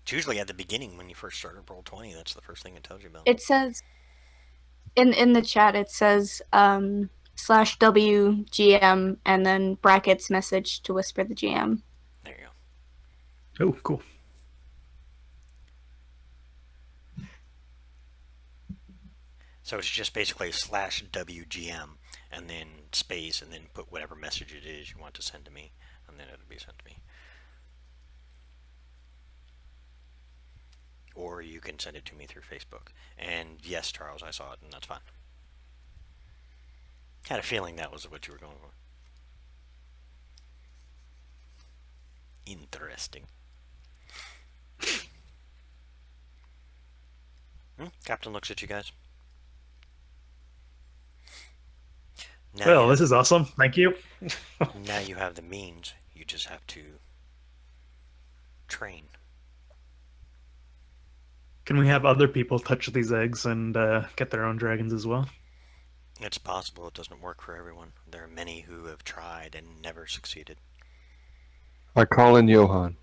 It's usually at the beginning when you first start up Roll20. That's the first thing it tells you about. It says in the chat. It says /WGM and then brackets message to whisper the GM. There you go. Oh, cool. So it's just basically /WGM and then space and then put whatever message it is you want to send to me, and then it'll be sent to me. Or you can send it to me through Facebook. And yes, Charles, I saw it, and that's fine. Had a feeling that was what you were going for. Interesting. Captain looks at you guys. Now Well, you this is awesome. Thank you. now you have the means. You just have to train. Can we have other people touch these eggs and get their own dragons as well? It's possible it doesn't work for everyone. There are many who have tried and never succeeded. I call in Johan.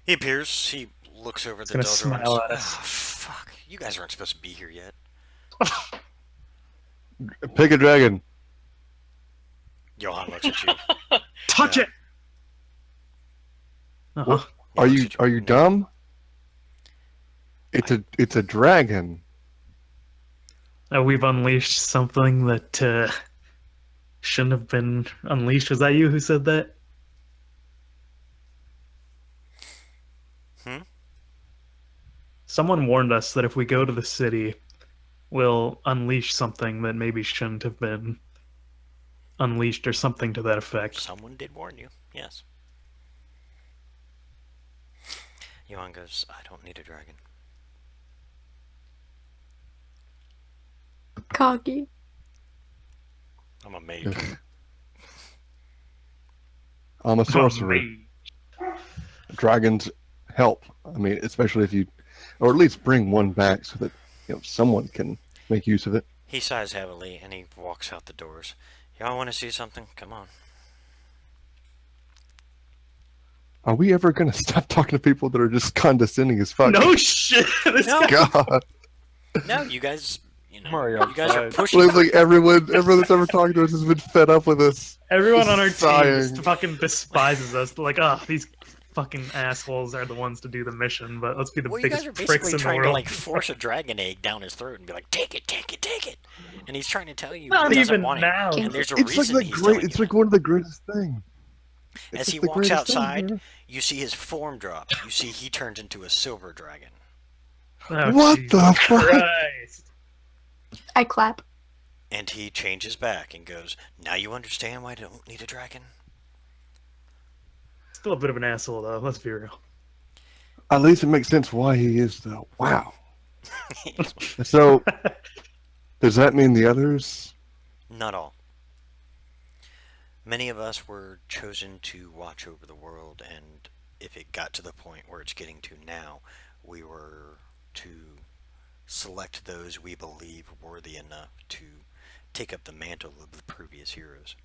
He appears. He looks over at the gonna Doldrums. smile at us. Oh, fuck. You guys aren't supposed to be here yet. Pick a dragon. Johan looks at you. Touch Yeah. it. Uh-huh. He Are looks you at dumb? It's a dragon. We've unleashed something that shouldn't have been unleashed. Was that you who said that? Someone warned us that if we go to the city, we'll unleash something that maybe shouldn't have been unleashed or something to that effect. Someone did warn you. Yes. Johan goes, I don't need a dragon. Cocky. I'm a mage. I'm a sorcerer. Me. Dragons help. I mean, especially if you, or at least bring one back so that someone can make use of it. He sighs heavily and he walks out the doors. Y'all want to see something? Come on. Are we ever gonna stop talking to people that are just condescending as fuck? No shit. This No. guy- God. No, you guys, Mario you guys are outside. pushing. It's like everyone that's ever talked to us has been fed up with us. Everyone on our team just Sighing. fucking despises us. Like, these fucking assholes are the ones to do the mission, but let's be the Well, you biggest guys are pricks basically in the trying world. to like force a dragon egg down his throat and be like, take it, take it, take it. And he's trying to tell you Not he doesn't even want now. it. And there's a It's like reason the he's great. telling It's you like that. one of the greatest things. As he the walks greatest thing, outside, man. you see his form drop. You see he turns into a silver dragon. Oh, What Jesus the fuck? Christ. I clap. And he changes back and goes, "Now you understand why I don't need a dragon?" Still a bit of an asshole, though. Let's be real. At least it makes sense why he is though. Wow. So does that mean the others? Not all. Many of us were chosen to watch over the world, and if it got to the point where it's getting to now, we were to select those we believe worthy enough to take up the mantle of the previous heroes.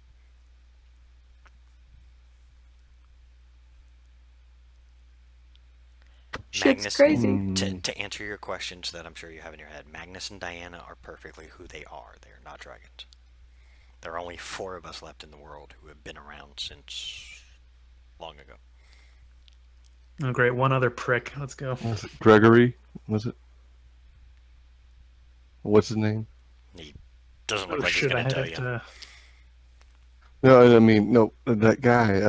Shit's crazy. To answer your questions that I'm sure you have in your head, Magnus and Diana are perfectly who they are. They are not dragons. There are only 4 of us left in the world who have been around since long ago. Oh, great. One other prick. Let's go. Was it Gregory? Was it? What's his name? He doesn't look Oh, like he's shit. I going to had tell you. it. No, I mean no, that guy.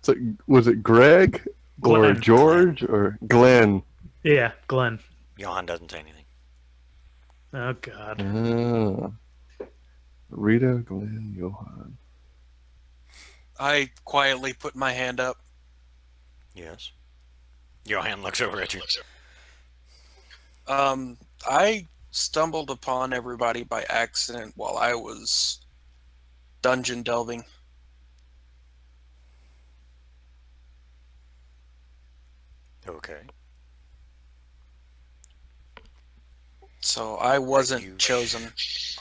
So was it Greg or Glenn. George or Glenn? Yeah, Glenn. Johan doesn't say anything. Oh, God. Ah. Rita, Glenn, Johan. I quietly put my hand up. Yes. Johan looks over at you. I stumbled upon everybody by accident while I was dungeon delving. Okay. So I you wasn't chosen.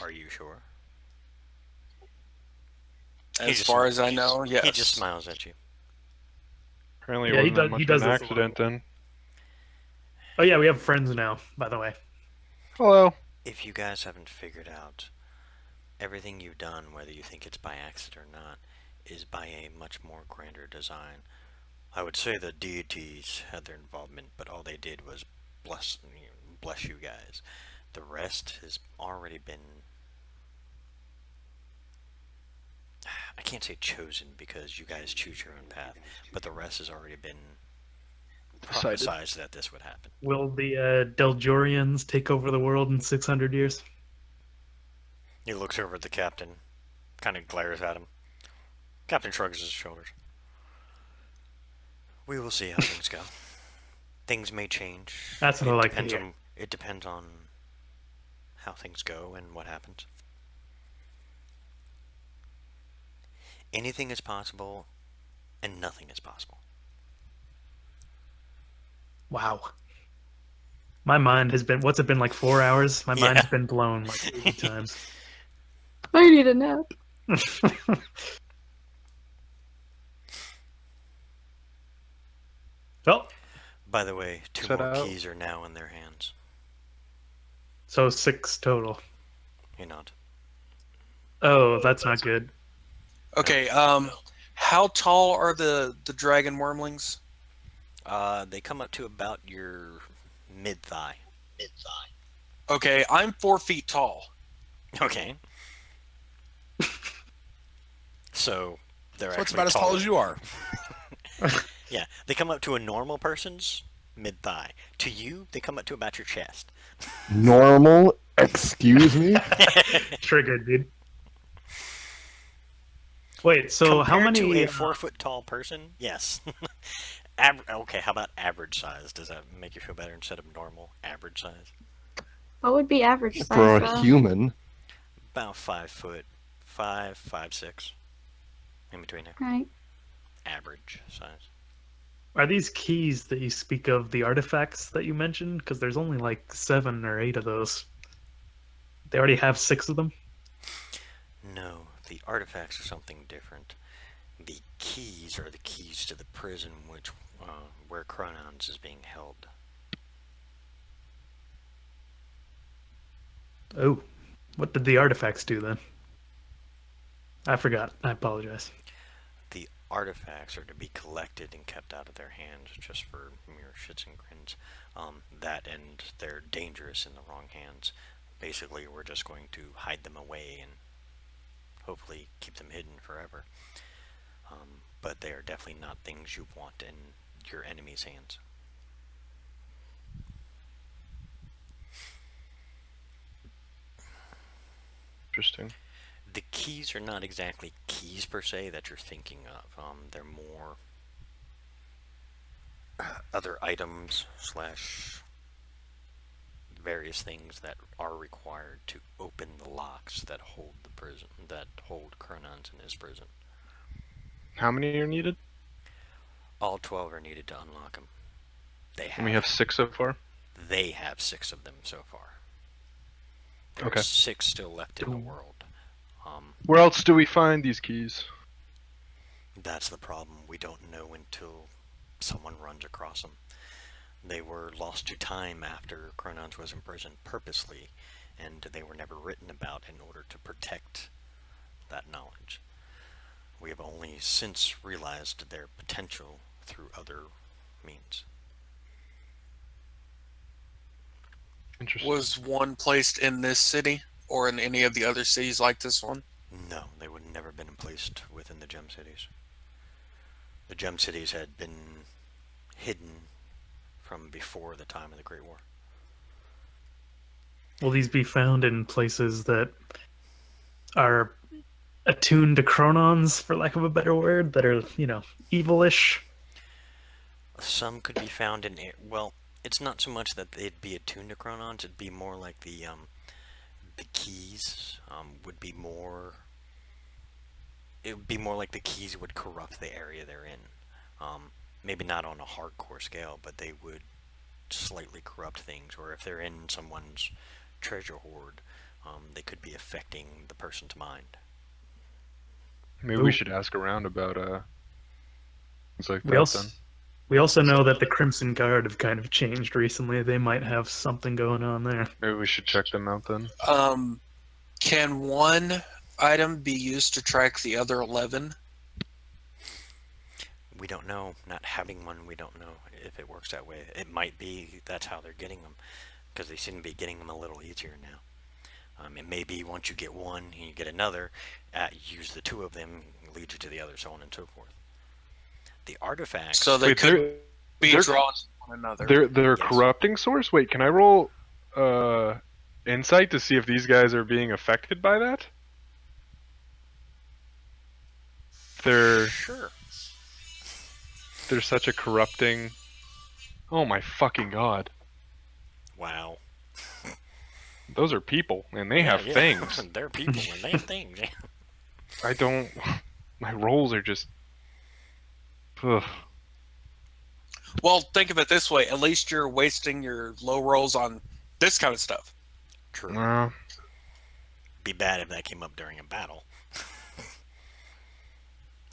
Are you sure? As just- far as I know, yes. He just smiles at you. Apparently, Yeah, it he wasn't that does- much he of does an this a lot. accident then. Oh, yeah, we have friends now, by the way. Hello. If you guys haven't figured out, everything you've done, whether you think it's by accident or not, is by a much more grander design. I would say the deities had their involvement, but all they did was bless you guys. The rest has already been... I can't say chosen because you guys choose your own path, but the rest has already been Decided. prophesized that this would happen. Will the Deljorians take over the world in 600 years? He looks over at the captain, kind of glares at him. Captain shrugs his shoulders. We will see how things go. Things may change. That's what I like to hear. It depends on how things go and what happens. Anything is possible, and nothing is possible. Wow. My mind has been, what's it been, like 4 hours? My mind's Yeah. been blown like 80 times. I need a nap. Well, By the way, 2 Set more out. keys are now in their hands. so 6 total. You're not. Oh, that's not good. Okay, how tall are the dragon wormlings? They come up to about your mid-thigh. Okay, I'm 4 feet tall. Okay. So, they're So it's actually about as tall taller. as you are. Yeah, they come up to a normal person's mid-thigh. To you, they come up to about your chest. Normal? Excuse me? Triggered, dude. Wait, so how Compared many... to a 4-foot tall person? Yes. Okay, how about average size? Does that make you feel better instead of normal? Average size? What would be average size? For a though? human. About 5 foot. 5, 6. In between there. Right. Average size. Are these keys that you speak of the artifacts that you mentioned? Because there's only like 7 or 8 of those. They already have 6 of them? No, the artifacts are something different. The keys are the keys to the prison where Chronons is being held. Oh. What did the artifacts do then? I forgot. I apologize. The artifacts are to be collected and kept out of their hands just for mere shits and grins. That and they're dangerous in the wrong hands. Basically, we're just going to hide them away and hopefully keep them hidden forever. But they are definitely not things you want in your enemy's hands. Interesting. The keys are not exactly keys per se that you're thinking of. They're more other items slash various things that are required to open the locks that hold the prison, that hold Chronons in his prison. How many are needed? All 12 are needed to unlock them. And we have 6 so far. They have 6 of them so far. There are Okay. 6 still left in the world. Where else do we find these keys? That's the problem. We don't know until someone runs across them. They were lost to time after Chronons was imprisoned purposely, and they were never written about in order to protect that knowledge. We have only since realized their potential through other means. Interesting. Was one placed in this city or in any of the other cities like this one? No, they would have never been placed within the gem cities. The gem cities had been hidden from before the time of the Great War. Will these be found in places that are attuned to Chronons, for lack of a better word, that are, evilish? Some could be found in well, it's not so much that they'd be attuned to Chronons. It'd be more like the keys would be more. It would be more like the keys would corrupt the area they're in. Maybe not on a hardcore scale, but they would slightly corrupt things. Or if they're in someone's treasure hoard, they could be affecting the person's mind. Maybe we should ask around about things like We that also, then. we also know that the Crimson Guard have kind of changed recently. They might have something going on there. Maybe we should check them out then. Can one item be used to track the other 11? We don't know. Not having one, we don't know if it works that way. It might be that's how they're getting them, because they seem to be getting them a little easier now. It may be once you get one and you get another, use the 2 of them, lead you to the other, so on and so forth. The artifacts. So they Wait, could be they're- drawn to one another. They're Yes. corrupting source? Wait, can I roll insight to see if these guys are being affected by that? They're Sure. such a corrupting. Oh my fucking god. Wow. Those are people and they have Yeah. things. They're people and they have things. I don't. My rolls are just. Ugh. Well, think of it this way. At least you're wasting your low rolls on this kind of stuff. True. Nah. Be bad if that came up during a battle.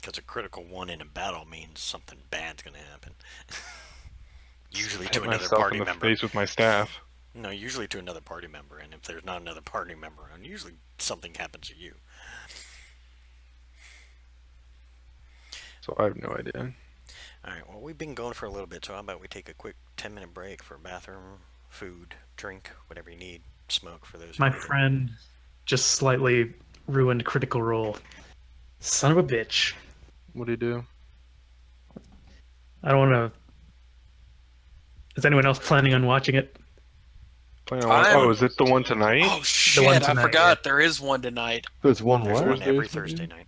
Because a critical 1 in a battle means something bad's going to happen. Usually to Hit another myself party in the member. face with my staff. No, usually to another party member. And if there's not another party member around, usually something happens to you. So I have no idea. Alright, well, we've been going for a little bit, so how about we take a quick 10-minute break for bathroom, food, drink, whatever you need, smoke for those. My who need it. friend just slightly ruined Critical Role. Son of a bitch. What do you do? I don't want to. Is anyone else planning on watching it? Oh, is it the one tonight? Oh shit! one I tonight, forgot there is one tonight. There's one There's what? one every Thursday? Thursday night.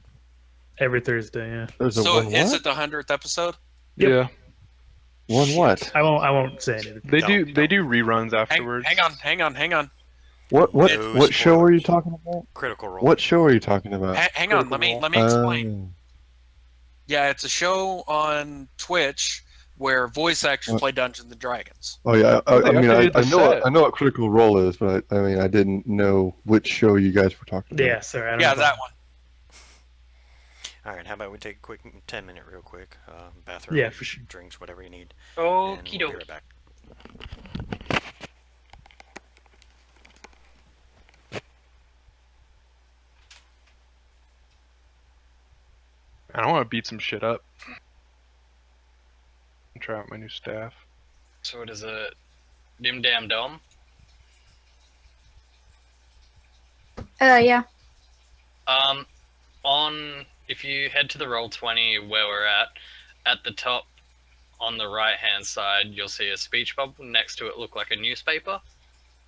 Every Thursday, yeah. There's a So one is what? it the 100th episode? Yep. Yeah. One what? I won't say anything. They do Don't. they do reruns afterwards. Hang on. What No what show are you spoilers. talking about? Critical Role. What show are you talking about? Hang on. Let me explain. Oh. Yeah, it's a show on Twitch where voice actors play Dungeons and Dragons. Oh yeah, Oh, they I mean, updated the set. I know what Critical Role is, but I mean, I didn't know which show you guys were talking about. Yeah, sorry. I don't Yeah, know. that one. Alright, how about we take a quick 10-minute real quick, bathroom, Yeah, for sure. drinks, whatever you need. Okie and we'll be dokie. right back. I don't want to beat some shit up. Try out my new staff. So what is it? Dim Dam Dom? Yeah. If you head to the Roll20 where we're at the top on the right hand side, you'll see a speech bubble. Next to it look like a newspaper.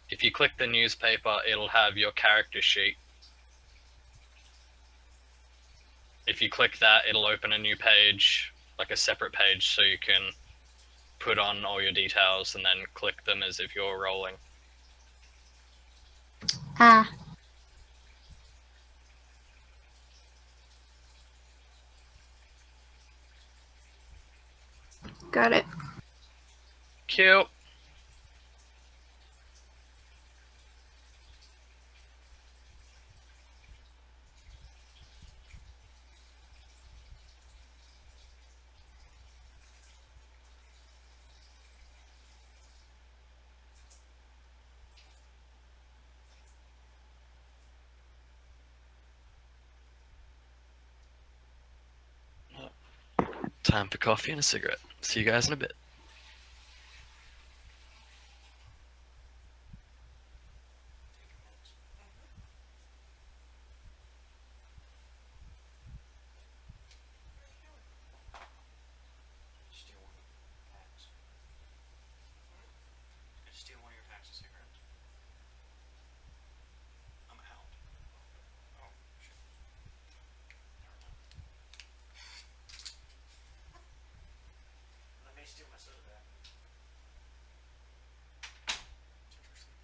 If you click the newspaper, it'll have your character sheet. if you click that, it'll open a new page, like a separate page, so you can put on all your details and then click them as if you're rolling. Ah. Got it. Cute. Time for coffee and a cigarette. See you guys in a bit. Steal one of your packs of cigarettes. I'm out. Oh, shit. Never mind. I may steal my soda back. It's interesting.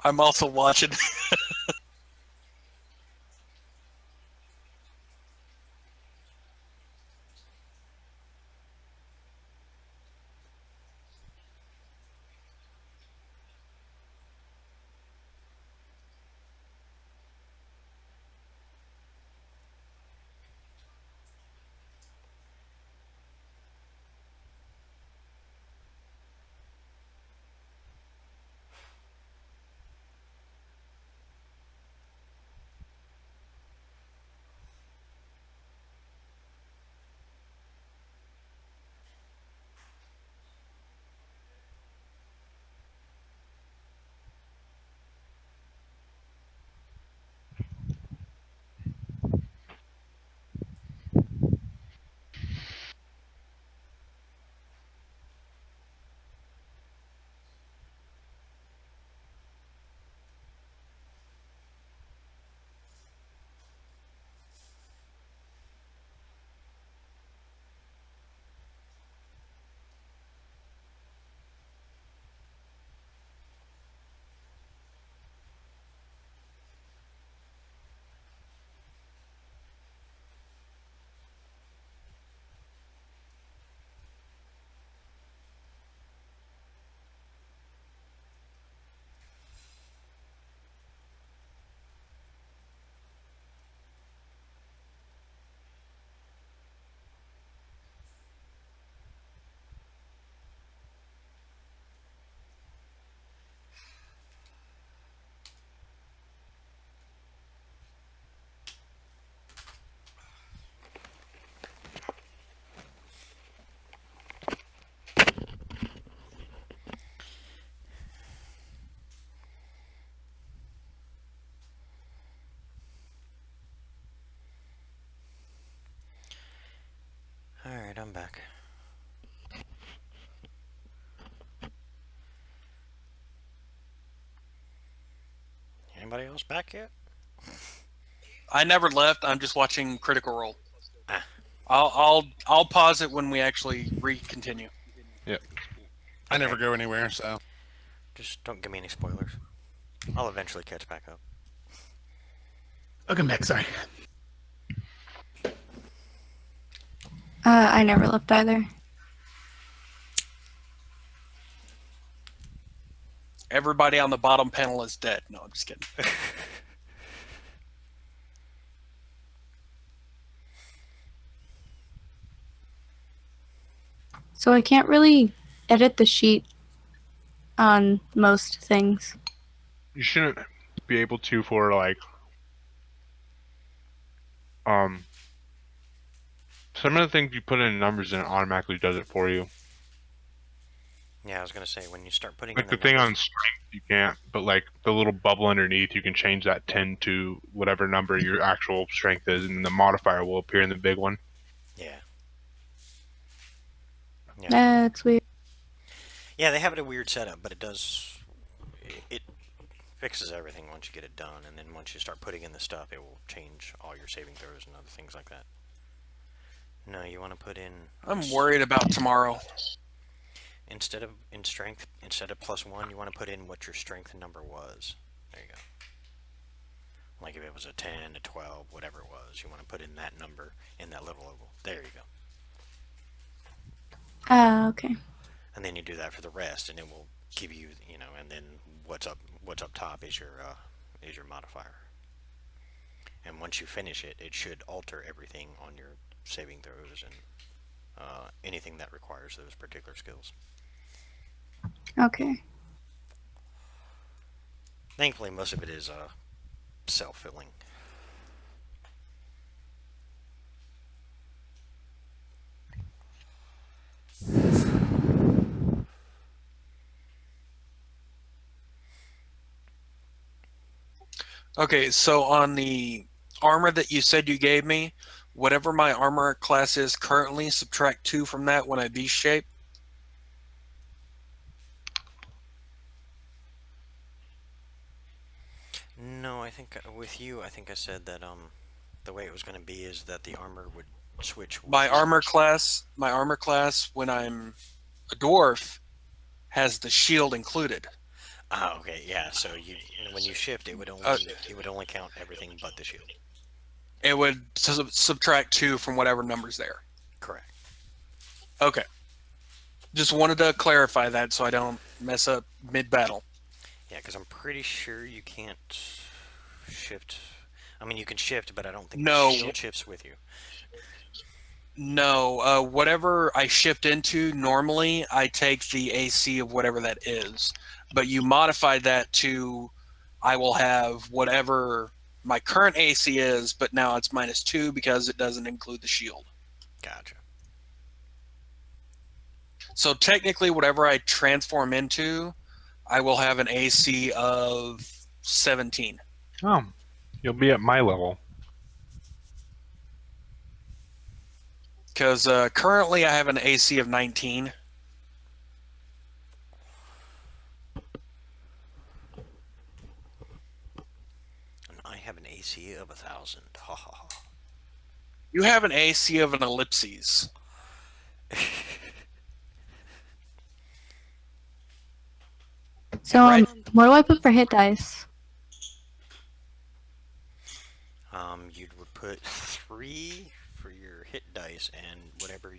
I'm also watching. Alright, I'm back. Anybody else back yet? I never left. I'm just watching Critical Role. Ah. I'll pause it when we actually continue. I never go anywhere, so. Just don't give me any spoilers. I'll eventually catch back up. Welcome back. Sorry. I never left either. Everybody on the bottom panel is dead. No, I'm just kidding. So I can't really edit the sheet on most things. You shouldn't be able to for like some of the things you put in numbers and it automatically does it for you. Yeah, I was gonna say when you start putting Like in the thing on numbers- strength you can't, but like the little bubble underneath you can change that 10 to whatever number your actual strength is, and the modifier will appear in the big one. Yeah. That's weird. Yeah, they have it a weird setup, but it does. It fixes everything once you get it done, and then once you start putting in the stuff, it will change all your saving throws and other things like that. No, you want to put in. I'm worried about tomorrow. Instead of +1, you want to put in what your strength number was. There you go. Like if it was a 10, a 12, whatever it was, you want to put in that number in that little oval. There you go. Okay. And then you do that for the rest, and it will give you, and then what's up top is your modifier. And once you finish it, it should alter everything on your saving throws and anything that requires those particular skills. Okay. Thankfully, most of it is self-filling. Okay, so on the armor that you said you gave me, whatever my armor class is currently, subtract 2 from that when I beast shape. No, I think with you, I think I said that the way it was going to be is that the armor would switch. My armor class, when I'm a dwarf, has the shield included. Ah, okay, yeah. So when you shift, it would only count everything but the shield. It would subtract 2 from whatever number's there. Correct. Okay. Just wanted to clarify that so I don't mess up mid-battle. Yeah, because I'm pretty sure you can't shift. I mean, you can shift, but I don't think No. the shield shifts with you. No, whatever I shift into, normally I take the AC of whatever that is. But you modified that to, I will have whatever my current AC is, but now it's -2 because it doesn't include the shield. Gotcha. So technically, whatever I transform into, I will have an AC of 17. Oh, you'll be at my level. Because currently I have an AC of 19. And I have an AC of 1,000. Ha ha ha. You have an AC of an ellipses. So, what do I put for hit dice? You would put 3 for your hit dice, and whatever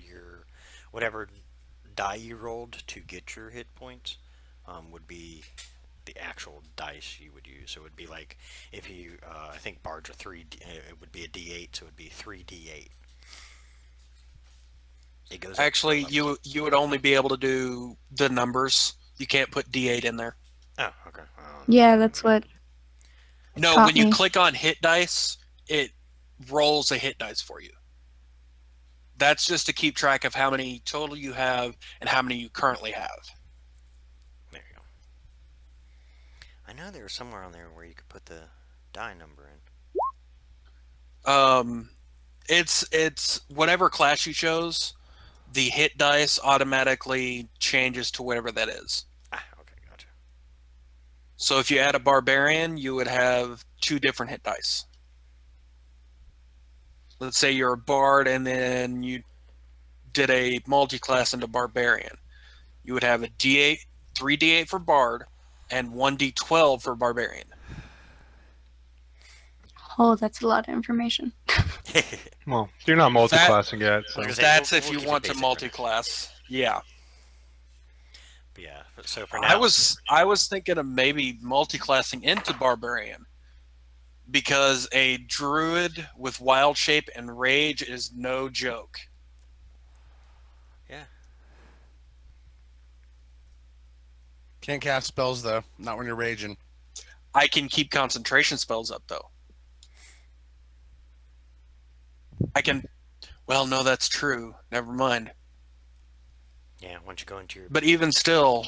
die you rolled to get your hit points would be the actual dice you would use. So it would be like if you, I think bards are 3. It would be a D8, so it would be 3D8. It goes. Actually, you would only be able to do the numbers. You can't put D8 in there. Oh, okay. Yeah, that's what. No, Taught when you me. click on hit dice, it rolls a hit dice for you. That's just to keep track of how many total you have and how many you currently have. There you go. I know there was somewhere on there where you could put the die number in. It's whatever class you chose, the hit dice automatically changes to whatever that is. Ah, okay, gotcha. So if you add a barbarian, you would have 2 different hit dice. Let's say you're a bard and then you did a multi-class into barbarian. You would have a D8, 3D8 for bard, and 1D12 for barbarian. Oh, that's a lot of information. Well, you're not multi-classing yet, so. I was gonna say, That's we'll if you keep it want to basic. multi-class. Yeah. But yeah. So for now, I was thinking of maybe multi-classing into barbarian, because a druid with wild shape and rage is no joke. Can't cast spells though. Not when you're raging. I can keep concentration spells up though. I can. Well, no, that's true. Never mind. Yeah, once you go into your But even still,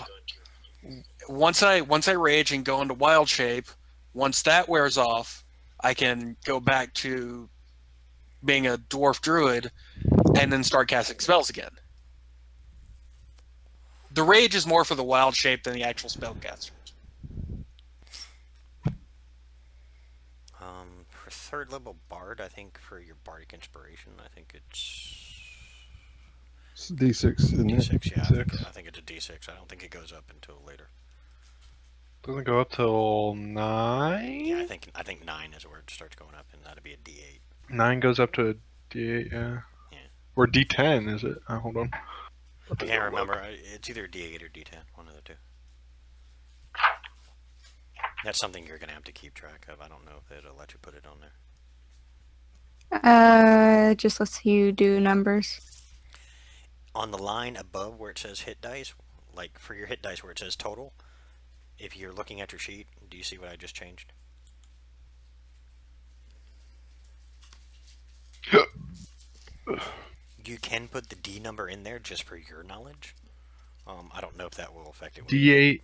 once I rage and go into wild shape, once that wears off, I can go back to being a dwarf druid and then start casting spells again. The rage is more for the wild shape than the actual spellcaster. for third level bard, I think for your bardic inspiration, I think it's It's D6, isn't it? D6. Yeah, I think it's a D6. I don't think it goes up until later. Doesn't go up till 9? Yeah, I think 9 is where it starts going up, and that'd be a D8. 9 goes up to a D8, yeah. Yeah. Or D10, is it? Hold on. I can't remember. It's either D8 or D10, one of the two. That's something you're gonna have to keep track of. I don't know if it'll let you put it on there. Just lets you do numbers. On the line above where it says hit dice, like for your hit dice where it says total, if you're looking at your sheet, do you see what I just changed? You can put the D number in there just for your knowledge. I don't know if that will affect it. D8.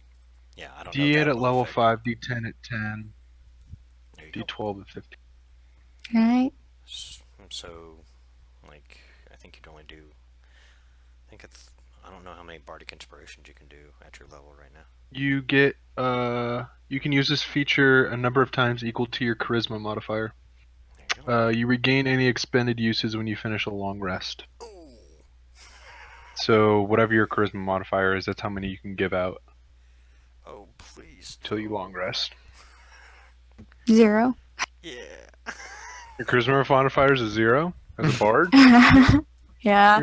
Yeah, I don't know. if D8 that at will level affect 5, D10 at 10, There you go. D12 at 15. Alright. So, like, I think you can only do. I think it's. I don't know how many bardic inspirations you can do at your level right now. You get, you can use this feature a number of times equal to your charisma modifier. There you go. You regain any expended uses when you finish a long rest. Ooh. So whatever your charisma modifier is, that's how many you can give out Oh, please. till you long rest. 0. Yeah. Your charisma modifier is a 0 as a bard. Yeah.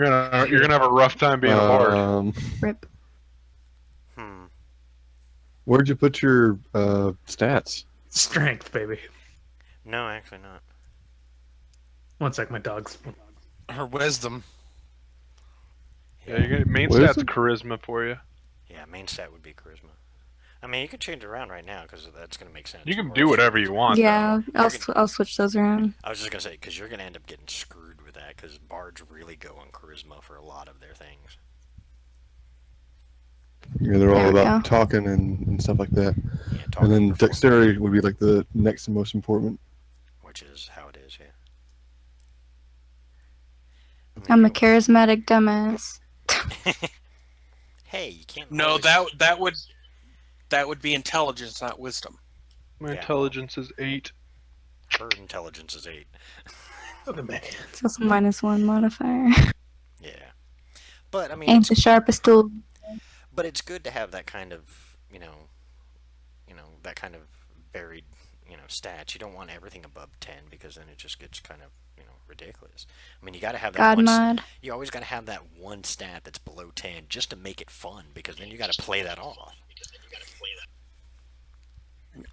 You're gonna have a rough time being a bard. Rip. Where'd you put your stats? Strength, baby. No, actually not. One sec, my dog's. Her wisdom. Yeah, you get main What is stat's it? charisma for you. Yeah, main stat would be charisma. I mean, you could change it around right now because that's going to make sense. You can Or do else whatever you want. Yeah, You're I'll switch those around. I was just going to say, because you're going to end up getting screwed with that because bards really go on charisma for a lot of their things. Yeah, they're all There we about go. talking and stuff like that. Yeah, talking And then performance, dexterity would be like the next most important. which is how it is, yeah. I'm a charismatic dumbass. Hey, you can't. No, always- that would be intelligence, not wisdom. My Yeah. intelligence is 8. Her intelligence is 8. Welcome back. So it's a -1 modifier. Yeah, but I mean, Ain't the sharpest tool. but it's good to have that kind of, that kind of varied, stats. You don't want everything above 10 because then it just gets kind of, ridiculous. I mean, you got to have that God one. mod. You always got to have that one stat that's below 10 just to make it fun because then you got to play that off.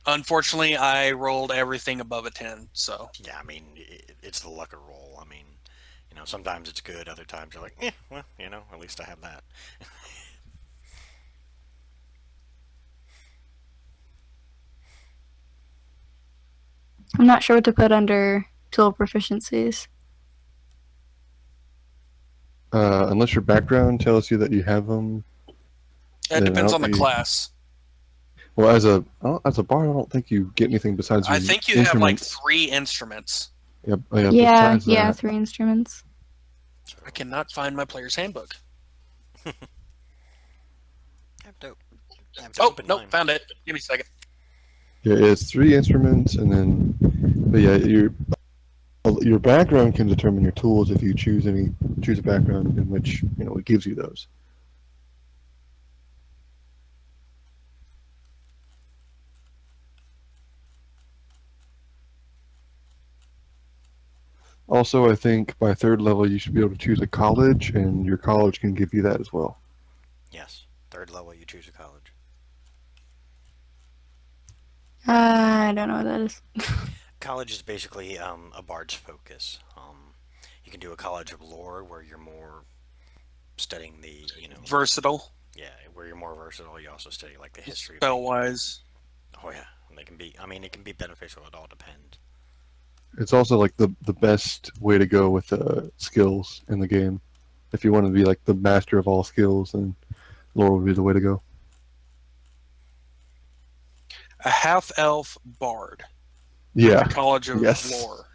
Unfortunately, I rolled everything above a 10, so Yeah, I mean, it's the luck of roll. I mean, sometimes it's good, other times you're like, well, at least I have that. I'm not sure what to put under tool proficiencies. Unless your background tells you that you have them. it Then depends I'll on the be- class. Well, as a bard, I don't think you get anything besides. I your think you have like instruments. 3 instruments. Yep, Yeah, besides yeah, that. 3 instruments. I cannot find my player's handbook. Have to Oh, open nope, mine. found it. Give me a second. Yeah, it's 3 instruments, and then, but yeah, your background can determine your tools if you choose a background in which it gives you those. Also, I think by 3rd level you should be able to choose a college, and your college can give you that as well. Yes, 3rd level you choose a college. I don't know what that is. College is basically a bard's focus. You can do a college of lore where you're more studying the, Versatile. Yeah, where you're more versatile, you also study like the history. Spell wise. Oh yeah, and they can be. I mean, it can be beneficial. It all depends. It's also like the best way to go with skills in the game. If you want to be like the master of all skills, then lore would be the way to go. A half elf bard. Yeah. The College of Yes. Lore.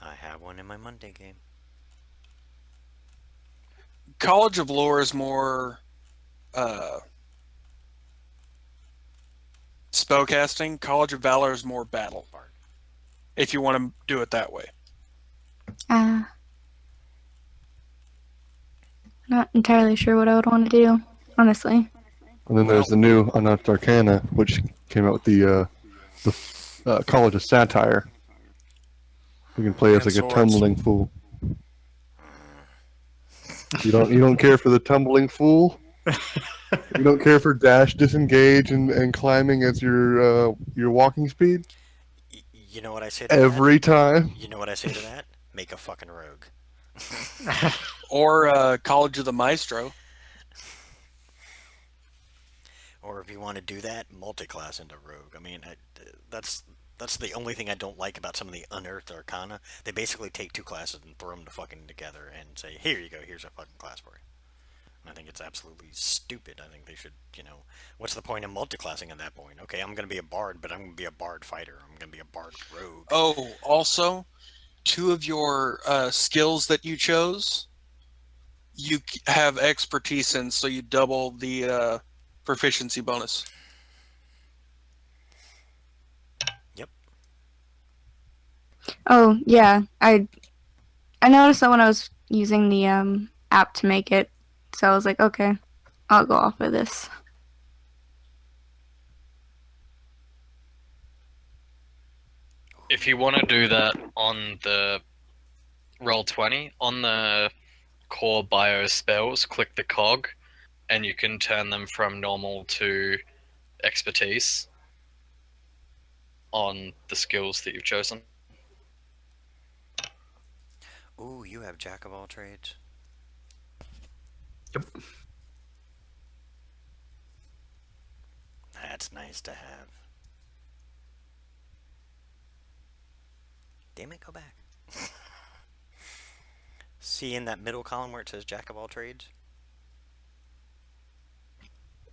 I have one in my Monday game. College of Lore is more spellcasting. College of Valor is more battle. If you want to do it that way. Not entirely sure what I would want to do, honestly. And then there's the new Unknowns Arcana, which came out with the College of Satire. You can play as And like a swords. tumbling fool. You don't care for the tumbling fool? You don't care for dash, disengage, and climbing as your walking speed? You know what I say to that? Every time? You know what I say to that? Make a fucking rogue. Or College of the Maestro. Or if you want to do that, multi-class into rogue. I mean, that's the only thing I don't like about some of the unearthed arcana. They basically take two classes and throw them fucking together and say, here you go, here's a fucking class for you. And I think it's absolutely stupid. I think they should, what's the point of multi-classing at that point? Okay, I'm going to be a bard, but I'm going to be a bard fighter. I'm going to be a bard rogue. Oh, also, two of your skills that you chose, you have expertise in, so you double the proficiency bonus. Oh yeah, I noticed that when I was using the app to make it, so I was like, okay, I'll go off of this. If you want to do that on the Roll20, on the core bio spells, click the cog, and you can turn them from normal to expertise on the skills that you've chosen. Ooh, you have jack of all trades. Yep. That's nice to have. Damn it, go back. See in that middle column where it says jack of all trades?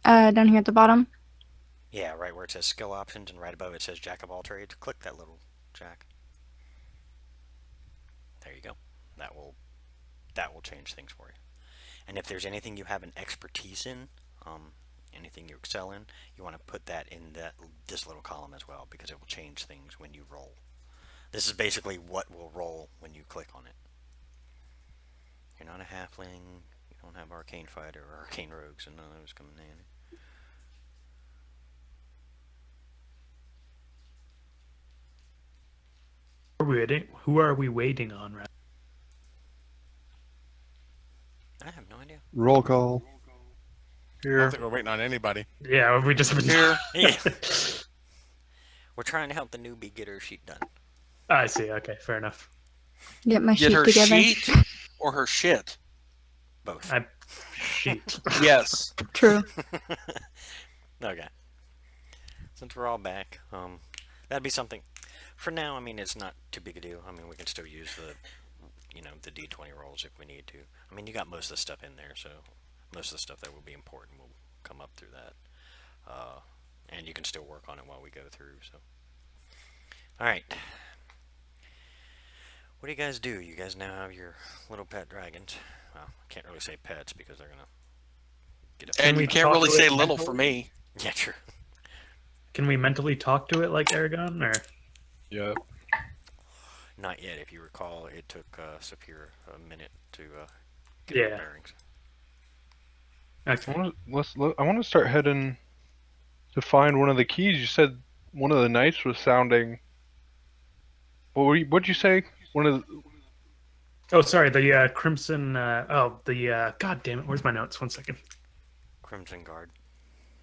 Down here at the bottom. Yeah, right where it says skill options and right above it says jack of all trades. Click that little jack. There you go. That will change things for you. And if there's anything you have an expertise in, anything you excel in, you want to put that in this little column as well, because it will change things when you roll. This is basically what will roll when you click on it. You're not a halfling, you don't have arcane fighter or arcane rogue, so none of those come in handy. Who are we waiting on? Right? I have no idea. Roll call. I don't think we're waiting on anybody. Yeah, we just Here, Yeah. We're trying to help the newbie get her sheet done. I see. Okay, fair enough. Get my get sheet her together. sheet or her shit. Both. Sheet. Yes. True. Okay. Since we're all back, that'd be something. For now, I mean, it's not too big a deal. I mean, we can still use the D20 rolls if we need to. I mean, you got most of the stuff in there, so most of the stuff that will be important will come up through that. And you can still work on it while we go through, so. Alright. What do you guys do? You guys now have your little pet dragons. Well, I can't really say pets because they're gonna get up. And we you can't talk really to it say little mentally? for me. Yeah, true. Can we mentally talk to it like Aragon, or? Yeah. Not yet. If you recall, it took Sapir a minute to get Yeah. the bearings. Okay. I want to start heading to find one of the keys. You said one of the knights was sounding. What'd you say? One of the... Oh, sorry. The Crimson. God damn it. Where's my notes? 1 second. Crimson Guard.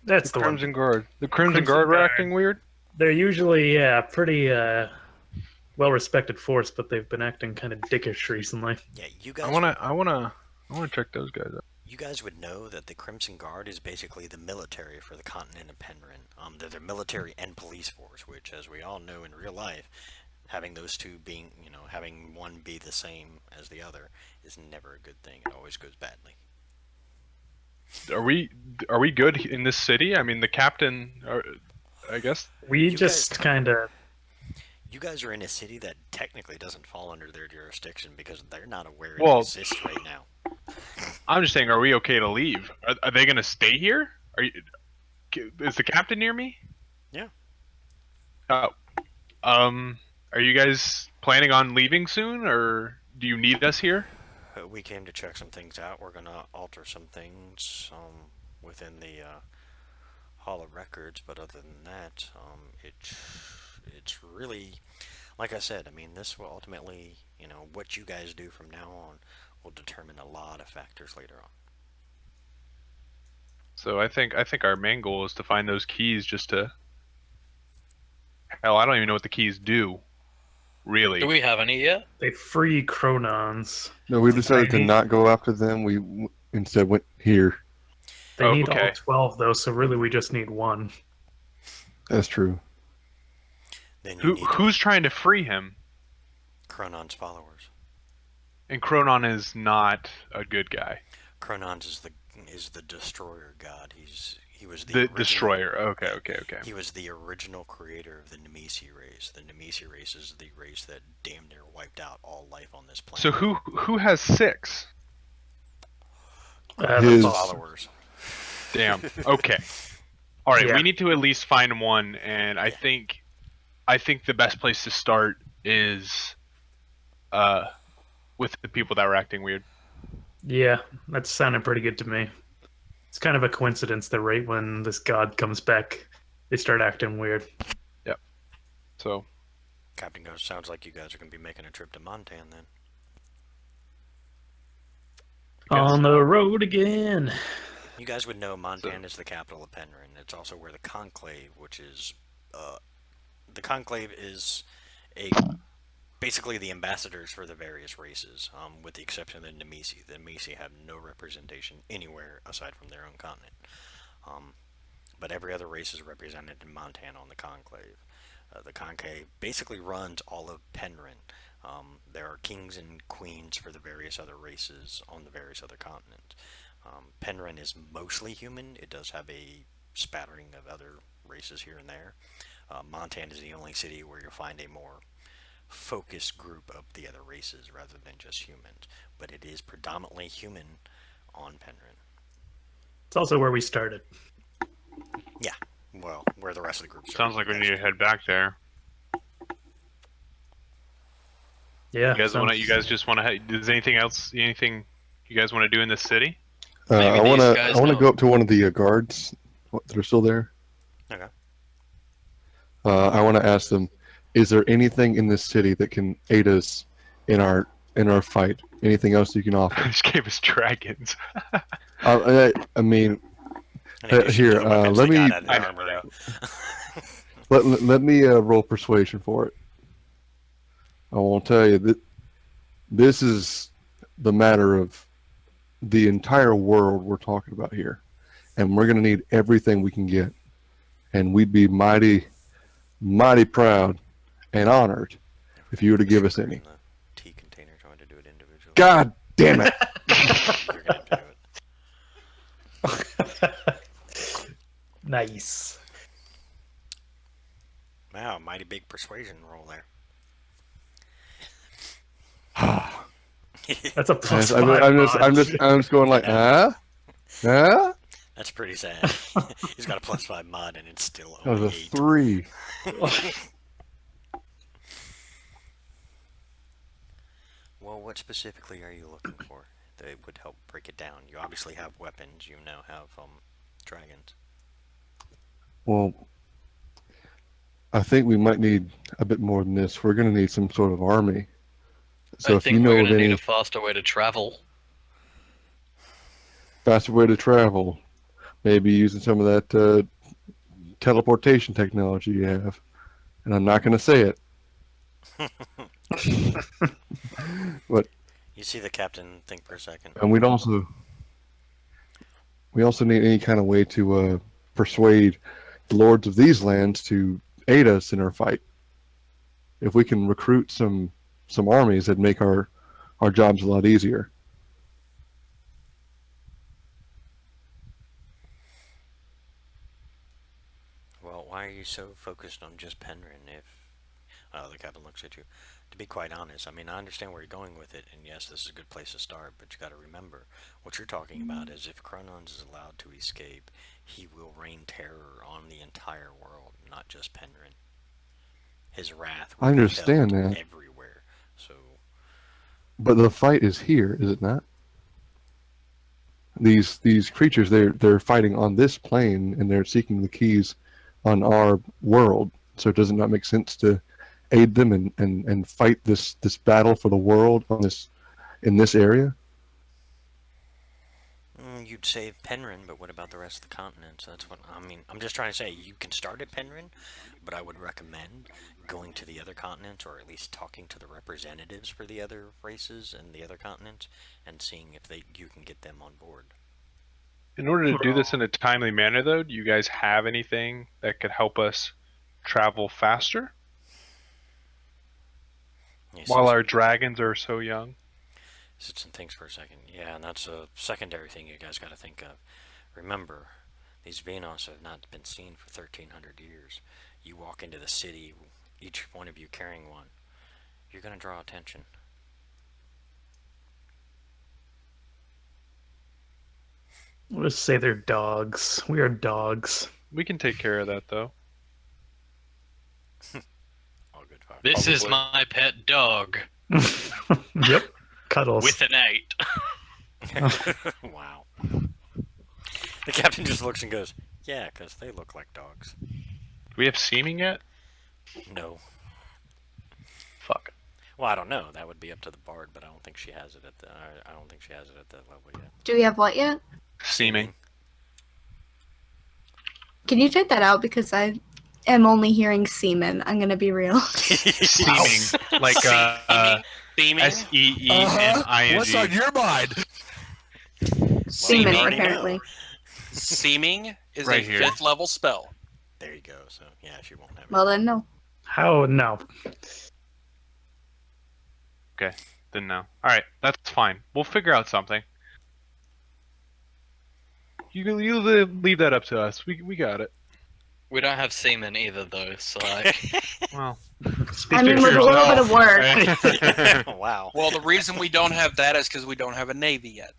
That's the one. Crimson Guard. The Crimson Crimson Guard were Guard. acting weird. They're usually pretty well-respected force, but they've been acting kind of dickish recently. Yeah, you guys. I wanna check those guys out. You guys would know that the Crimson Guard is basically the military for the continent of Penryn. They're the military and police force, which, as we all know in real life, having those two being, having one be the same as the other is never a good thing. It always goes badly. Are we good in this city? I mean, the captain, I guess. We You just kind of. You guys are in a city that technically doesn't fall under their jurisdiction because they're not aware it Well- exists right now. I'm just saying, are we okay to leave? Are they gonna stay here? Is the captain near me? Yeah. Oh. Are you guys planning on leaving soon, or do you need us here? We came to check some things out. We're gonna alter some things within the Hall of Records, but other than that, it's really, like I said. I mean, this will ultimately, what you guys do from now on will determine a lot of factors later on. So I think our main goal is to find those keys. Just to hell, I don't even know what the keys do. Really? Do we have any yet? They free Chronons. No, we decided to Maybe. not go after them. We instead went here. They Oh, need all okay. 12 though, so really we just need one. That's true. Then you need Who's trying to free him? Chronon's followers. And Chronon is not a good guy. Chronon's is the destroyer god. He was the The original- destroyer. Okay. He was the original creator of the Nemesi race. The Nemesi race is the race that damn near wiped out all life on this planet. So who has 6? The His- Followers. Damn. Okay. All right. Yeah. We need to at least find one, and I think the best place to start is with the people that were acting weird. Yeah, that sounded pretty good to me. It's kind of a coincidence that right when this god comes back, they start acting weird. So Captain Ghost, sounds like you guys are going to be making a trip to Montan then. On the road again. You guys would know Montan is the capital of Penryn. It's also where the Conclave, which is, the Conclave is basically the ambassadors for the various races, with the exception of the Nemesi. The Nemesi have no representation anywhere aside from their own continent. But every other race is represented in Montana on the Conclave. The Conclave basically runs all of Penryn. There are kings and queens for the various other races on the various other continents. Penryn is mostly human. It does have a spattering of other races here and there. Montan is the only city where you'll find a more focused group of the other races rather than just humans. But it is predominantly human on Penryn. It's also where we started. Yeah, well, where the rest of the groups sounds like we need to head back there. Yeah. You guys just want to? Does anything you guys want to do in this city? Maybe I these want to. guys I want to know. go up to one of the guards that are still there. Okay. I want to ask them: is there anything in this city that can aid us in our fight? Anything else you can offer? This game is dragons. I mean, here, let me- let me roll persuasion for it. I won't tell you that this is the matter of the entire world we're talking about here, and we're going to need everything we can get, and we'd be mighty proud and honored if you were to give us any. Tea container trying to do it individually. God damn it! You're gonna have to do it. Nice. Wow, mighty big persuasion roll there. That's a plus I'm, 5 I'm just mod. I'm just going like, huh? That's pretty sad. He's got a +5 mod and it's still That was only a 8. 3. Well, what specifically are you looking for that would help break it down? You obviously have weapons. You now have dragons. Well, I think we might need a bit more than this. We're going to need some sort of army. So I if think you know we're of gonna need any a faster way to travel. faster way to travel, maybe using some of that teleportation technology you have, and I'm not going to say it. But You see the captain think for a second. and we'd also We also need any kind of way to persuade the lords of these lands to aid us in our fight. If we can recruit some armies, that'd make our jobs a lot easier. Well, why are you so focused on just Penryn if the captain looks at you? To be quite honest, I mean, I understand where you're going with it, and yes, this is a good place to start, but you got to remember, what you're talking about is if Kronons is allowed to escape, he will rain terror on the entire world, not just Penryn. His wrath will I be understand felt that. everywhere. So, But the fight is here, is it not? These creatures, they're fighting on this plane, and they're seeking the keys on our world. So does it not make sense to aid them and fight this battle for the world on in this area? you'd save Penryn, but what about the rest of the continent? So that's what I mean. I'm just trying to say you can start at Penryn, but I would recommend going to the other continents, or at least talking to the representatives for the other races and the other continents, and seeing if you can get them on board. In order to do this in a timely manner, though, do you guys have anything that could help us travel faster while our dragons are so young? Sit and think for a second. Yeah, and that's a secondary thing you guys got to think of. Remember, these Venos have not been seen for 1,300 years. You walk into the city, each one of you carrying one, you're going to draw attention. Let's say they're dogs. We are dogs. We can take care of that, though. All good fire. This is my pet dog Yep. Cuddles. with an 8. Wow. The captain just looks and goes, yeah, because they look like dogs. Do we have seeming yet? No. Fuck. Well, I don't know. That would be up to the bard, but I don't think she has it at the. I don't think she has it at that level yet. Do we have what yet? Seeming. Can you check that out? Because I am only hearing semen. I'm gonna be real. Seeming. Like Beaming. SEEMING. What's on your mind? Semen, already know. apparently. Seeming is Right a here. 5th level spell. There you go. So yeah, she won't have it. Well then, no. How? No. Okay, then no. Alright, that's fine. We'll figure out something. You leave that up to us. We got it. We don't have semen either, though, so like, Well, I mean, with a little bit of work. Wow. Well, the reason we don't have that is because we don't have a navy yet.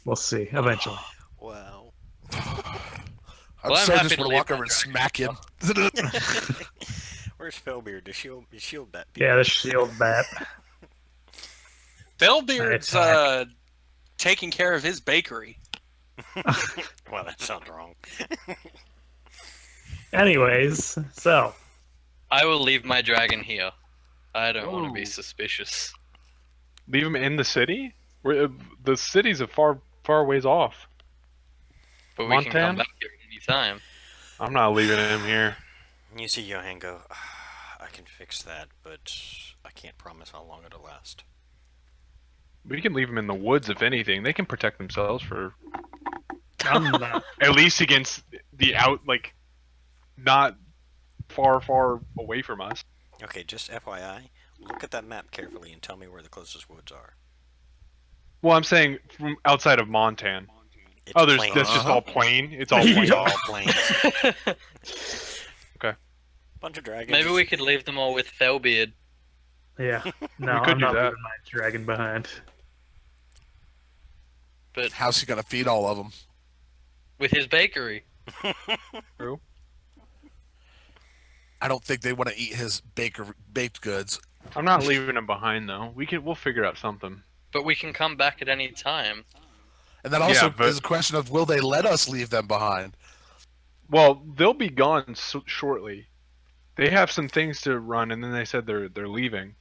We'll see eventually. Wow. I'm Well, I'm so happy just to want to leave walk that over and dragon. smack him. Where's Felbeard? Does shield that? Yeah, the shield bat. Felbeard's Attack. taking care of his bakery. Well, that sounds wrong. Anyways, so I will leave my dragon here. I don't want to be Ooh. suspicious. leave him in the city? The city's a far ways off. But we can Montan? come back here any time. I'm not leaving him here. You see Johan go, I can fix that, but I can't promise how long it'll last. We can leave him in the woods, if anything. They can protect themselves for I'm not. at least against the not far away from us. Okay, just FYI, look at that map carefully and tell me where the closest woods are. Well, I'm saying from outside of Montan. It's Oh, that's plains. just all plain. It's all plain. It's all plains. Okay. Bunch of dragons. Maybe we could leave them all with Felbeard. Yeah. No, We could I'm do not that. leaving my dragon behind. But How's he gonna feed all of them? with his bakery. I don't think they want to eat his baked goods. I'm not leaving him behind though. We'll figure out something. But we can come back at any time. And that also Yeah, but- is a question of will they let us leave them behind? Well, they'll be gone shortly. They have some things to run, and then they said they're leaving.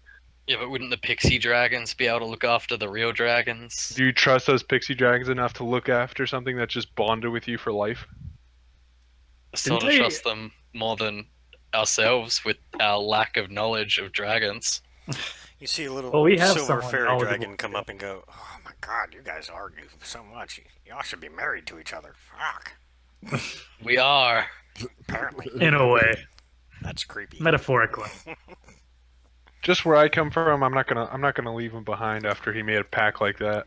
Yeah, but wouldn't the pixie dragons be able to look after the real dragons? Do you trust those pixie dragons enough to look after something that's just bonded with you for life? I still Didn't don't they- trust them more than ourselves with our lack of knowledge of dragons. You see a little Well, we have silver someone fairy knowledgeable dragon come too. up and go, oh my God, you guys argue so much. Y'all should be married to each other. Fuck. We are. Apparently. In a way, That's creepy. metaphorically. Just where I come from, I'm not gonna leave him behind after he made a pack like that.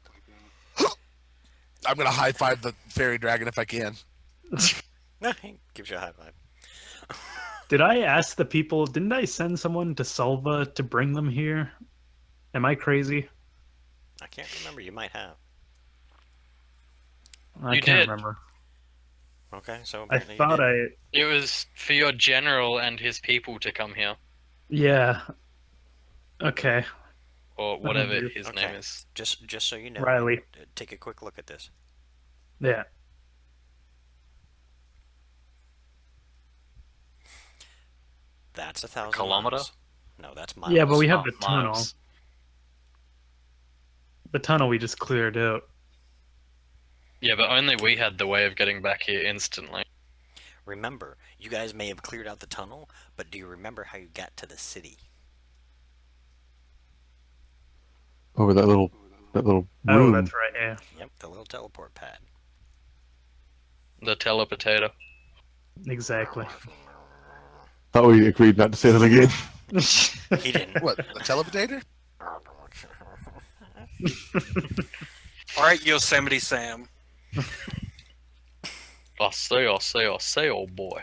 I'm gonna high five the fairy dragon if I can. He gives you a high five. Did I ask the people? Didn't I send someone to Selva to bring them here? Am I crazy? I can't remember. You might have. I You can't did. remember. Okay, so I apparently you thought did. I. It was for your general and his people to come here, Yeah. Okay, or whatever Okay. his Okay. name is. Just so you know, Riley. take a quick look at this. Yeah. That's 1,000 Kilometer? miles. No, that's miles. Yeah, but we have Oh, the tunnel. miles. The tunnel we just cleared out. Yeah, but only we had the way of getting back here instantly. Remember, you guys may have cleared out the tunnel, but do you remember how you got to the city? Over that little room. Oh, that's right. Yeah. Yep, the little teleport pad. The teleportator. Exactly. Thought we agreed not to say that again. He didn't. What? The teleportator? All right, Yosemite Sam. I say, old boy.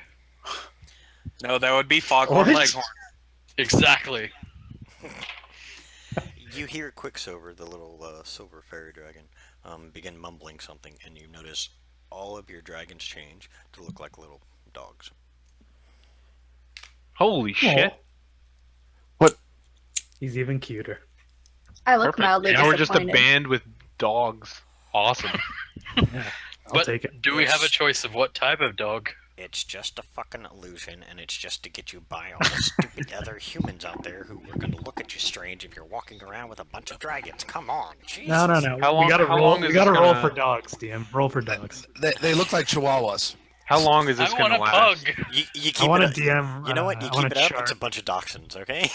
No, that would be Foghorn What? Leghorn. Exactly. You hear Quicksilver, the little silver fairy dragon, begin mumbling something, and you notice all of your dragons change to look like little dogs. Holy shit! He's even cuter. I look Perfect. mildly Now we're just a disappointed. band with dogs. Awesome. I'll But take it. do we have a choice of what type of dog? It's just a fucking illusion, and it's just to get you by all the stupid other humans out there who are going to look at you strange if you're walking around with a bunch of dragons. Come on, Jesus. No. How long- we gotta how roll. long We is gotta this roll gonna- for dogs, DM. Roll for dogs. They look like chihuahuas. How long is this I want gonna a last? pug. You keep I want it a up. DM. You know what? You I want keep a it up. chart. It's a bunch of dachshunds, okay?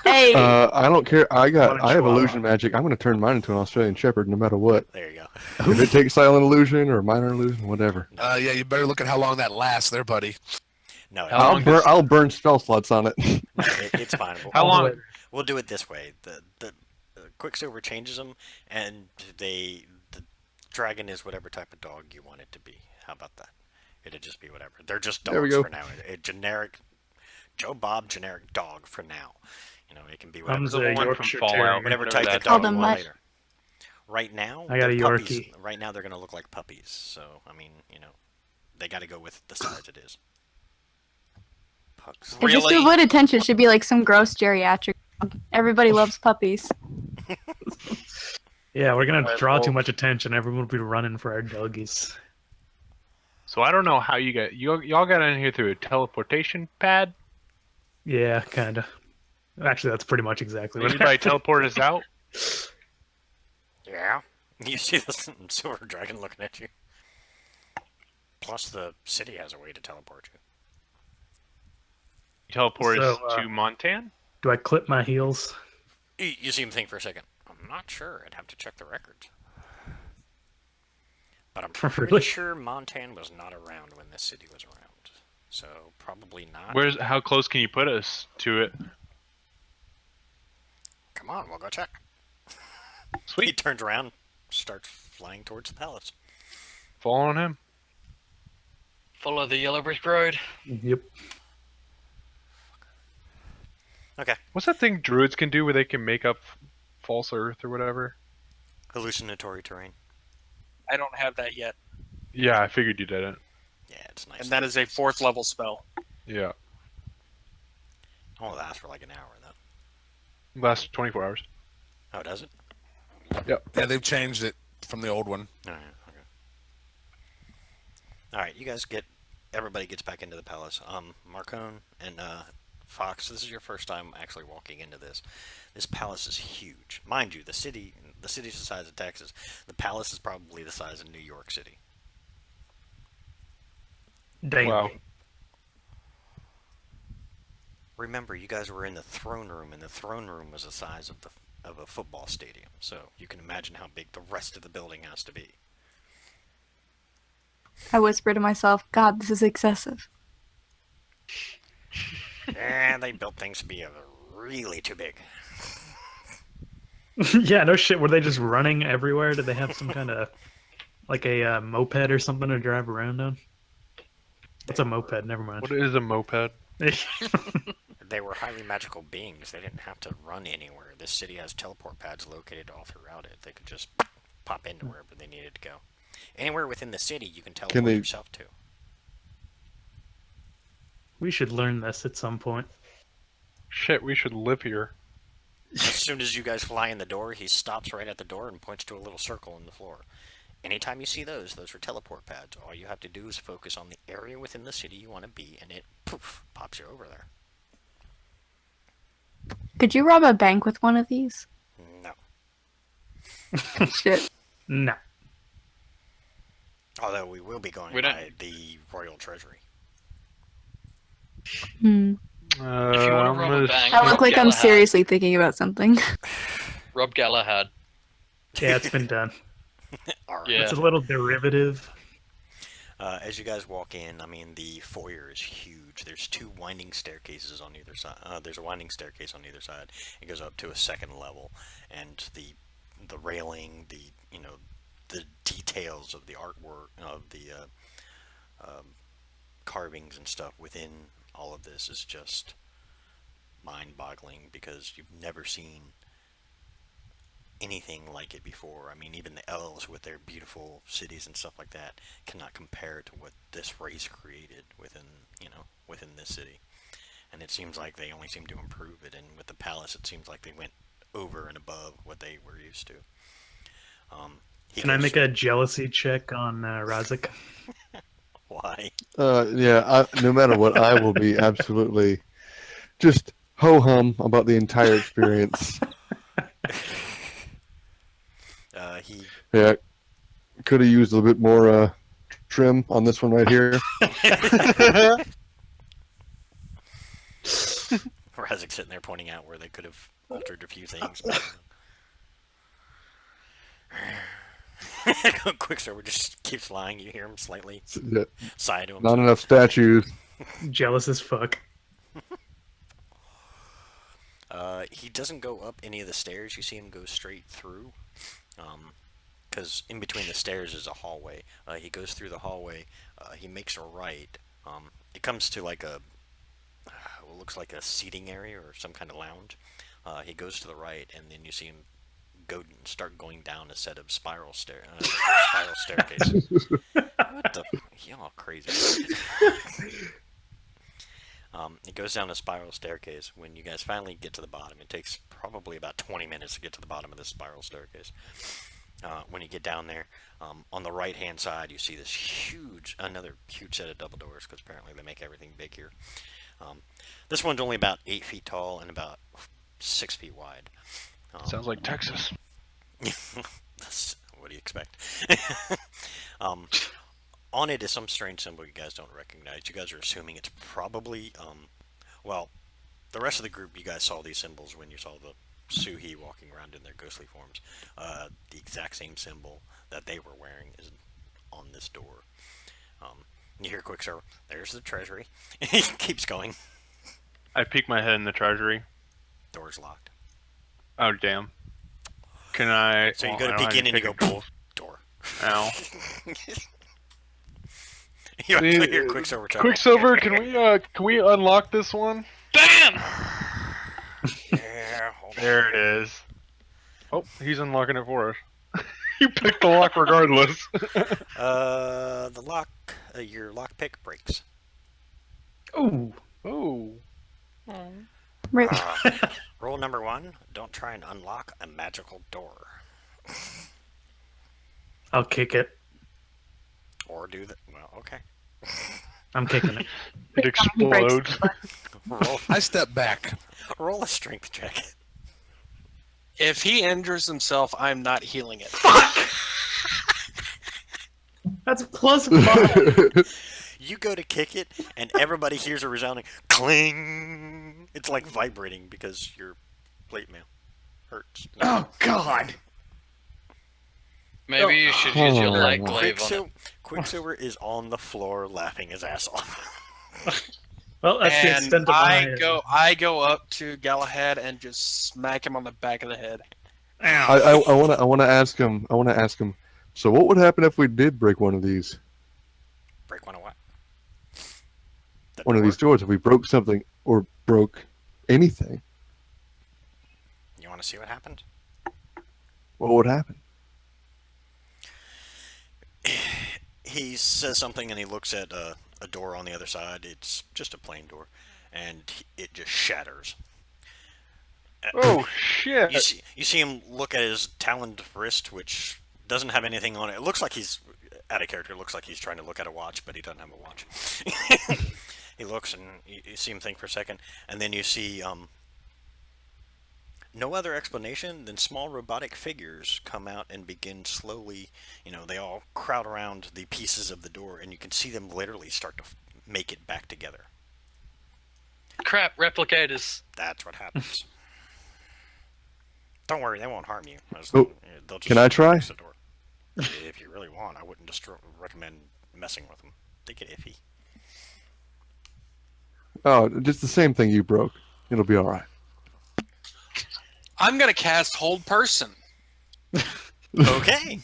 Hey, I don't care. I What a have chihuahua. illusion magic. I'm going to turn mine into an Australian Shepherd no matter what. There you go. If it takes silent illusion or minor illusion, whatever. Yeah, you better look at how long that lasts there, buddy. No, How long does- I'll burn spell slots on it. it's fine. How All the long? way- We'll do it this way. The Quicksilver changes them, and the dragon is whatever type of dog you want it to be. How about that? It'd just be whatever. They're just There we dogs go. for now. A generic Joe Bob generic dog for now. You know, it can be whatever, Comes The a one from Yorkshire Fallout. Terrier. whatever whatever type of that dog Call you them want mutt. later. Right now, I got they're a puppies. Yorkie. Right now, they're gonna look like puppies. So I mean, you know, they got to go with the size it is. Pugs. But just to Really? avoid attention, it should be like some gross geriatric dog. Everybody loves puppies. Yeah, we're gonna Alright, draw well- too much attention. Everyone will be running for our doggies. So I don't know how y'all got in here through a teleportation pad. Yeah, kinda. Actually, that's pretty much exactly what Anybody happened. teleport us out? Yeah. You see the silver dragon looking at you. Plus, the city has a way to teleport you. Teleport us So, to Montan? Do I clip my heels? You see him think for a second. I'm not sure. I'd have to check the records. But I'm pretty Really? sure Montan was not around when this city was around. So probably not. How close can you put us to it? Come on, we'll go check. He Sweet. turns around, starts flying towards the palace. Fall on him. Follow the yellow brick road. Yep. Okay. What's that thing druids can do where they can make up false earth or whatever? Hallucinatory terrain. I don't have that yet, Yeah, I figured you didn't. Yeah, it's nice. and that is a 4th level spell. Yeah. Oh, that lasts for like an hour, though. Last 24 hours. Oh, does it? Yeah, they've changed it from the old one. All right. Okay. All right. You guys everybody gets back into the palace. Marcone and Fox, this is your first time actually walking into this. This palace is huge, mind you. The city's the size of Texas. The palace is probably the size of New York City. Dang. Wow. Remember, you guys were in the throne room, and the throne room was the size of the of a football stadium. So you can imagine how big the rest of the building has to be. I whisper to myself, God, this is excessive. And they built things to be really too big. Yeah, no shit. Were they just running everywhere? Did they have some kind of like a moped or something to drive around on? What's a moped? Never mind. What is a moped? They were highly magical beings. They didn't have to run anywhere. This city has teleport pads located all throughout it. They could just pop into wherever they needed to go. Anywhere within the city, you can teleport they- yourself to. We should learn this at some point. Shit, we should live here. As soon as you guys fly in the door, he stops right at the door and points to a little circle in the floor. Anytime you see those are teleport pads. All you have to do is focus on the area within the city you want to be, and it, poof, pops you over there. Could you rob a bank with one of these? No. Shit. No. Although we will be going We don't- by the Royal Treasury. Hmm. If you want to rob a bank, I look Rob like I'm Galahad- seriously thinking about something. Rob Galahad. Yeah, it's been done. All right. Yeah. It's a little derivative. As you guys walk in, I mean, the foyer is huge. There's two winding staircases on either side. There's a winding staircase on either side. It goes up to a second level, and the railing, the details of the artwork, of the carvings and stuff within all of this is just mind-boggling because you've never seen anything like it before. I mean, even the elves with their beautiful cities and stuff like that cannot compare to what this race created within this city. And it seems like they only seem to improve it. And with the palace, it seems like they went over and above what they were used to. Can I make a jealousy check on Razik? Why? Yeah, no matter what, I will be absolutely just ho-hum about the entire experience. He Yeah, could have used a little bit more trim on this one right here. Razik's sitting there pointing out where they could have altered a few things. Quicksilver just keeps lying. You hear him slightly Yeah, sigh to not himself. enough statues. Jealous as fuck. He doesn't go up any of the stairs. You see him go straight through. Because in between the stairs is a hallway. He goes through the hallway. He makes a right. It comes to like what looks like a seating area or some kind of lounge. He goes to the right, and then you see him start going down a set of spiral staircases. What the? Y'all crazy. It goes down a spiral staircase. When you guys finally get to the bottom, it takes probably about 20 minutes to get to the bottom of this spiral staircase. When you get down there, on the right-hand side, you see this another huge set of double doors, because apparently they make everything big here. This one's only about 8 feet tall and about 6 feet wide. Sounds like Texas. What do you expect? On it is some strange symbol you guys don't recognize. You guys are assuming it's probably, well, the rest of the group, you guys saw these symbols when you saw the Suhi walking around in their ghostly forms. The exact same symbol that they were wearing is on this door. You hear Quicksilver, there's the treasury. He keeps going. I peek my head in the treasury. Door's locked. Oh, damn. Can I... So you well, go I to don't have peek in any and you go, picking tools. door. Ow. You actually hear Quicksilver chuckle. Quicksilver, can we unlock this one? Bam! Yeah, hold on. There it is. Oh, he's unlocking it for us. You picked the lock regardless. The lock, your lockpick breaks. Ooh. Oh. Rip. Rule number 1, don't try and unlock a magical door. I'll kick it. Or do that. Well, okay. I'm kicking it. It explodes. I step back. Roll a strength check. If he injures himself, I'm not healing it. That's +5. You go to kick it, and everybody hears a resounding cling. It's like vibrating because you're plate mail. hurts. Oh God! Maybe you should use your Oh. light glaive on it. Quicksilver is on the floor laughing his ass off. Well, that's the And extent of my. I go up to Galahad and just smack him on the back of the head. Ow. I want to ask him. I want to ask him. So, what would happen if we did break one of these? Break one of what? The One of door? these doors? If we broke something or broke anything, You want to see what happened? what would happen? He says something and he looks at a door on the other side. It's just a plain door, and it just shatters. Oh shit! You see him look at his taloned wrist, which doesn't have anything on it. It looks like he's out of character. It looks like he's trying to look at a watch, but he doesn't have a watch. He looks and you see him think for a second, and then you see no other explanation than small robotic figures come out and begin slowly. They all crowd around the pieces of the door, and you can see them literally start to make it back together. Crap, replicators. That's what happens. Don't worry, they won't harm you. Oh, They'll just can I try? fix the door. If you really want, I wouldn't recommend messing with them. They get iffy. Oh, just the same thing you broke. It'll be all right. I'm gonna cast Hold Person. Okay.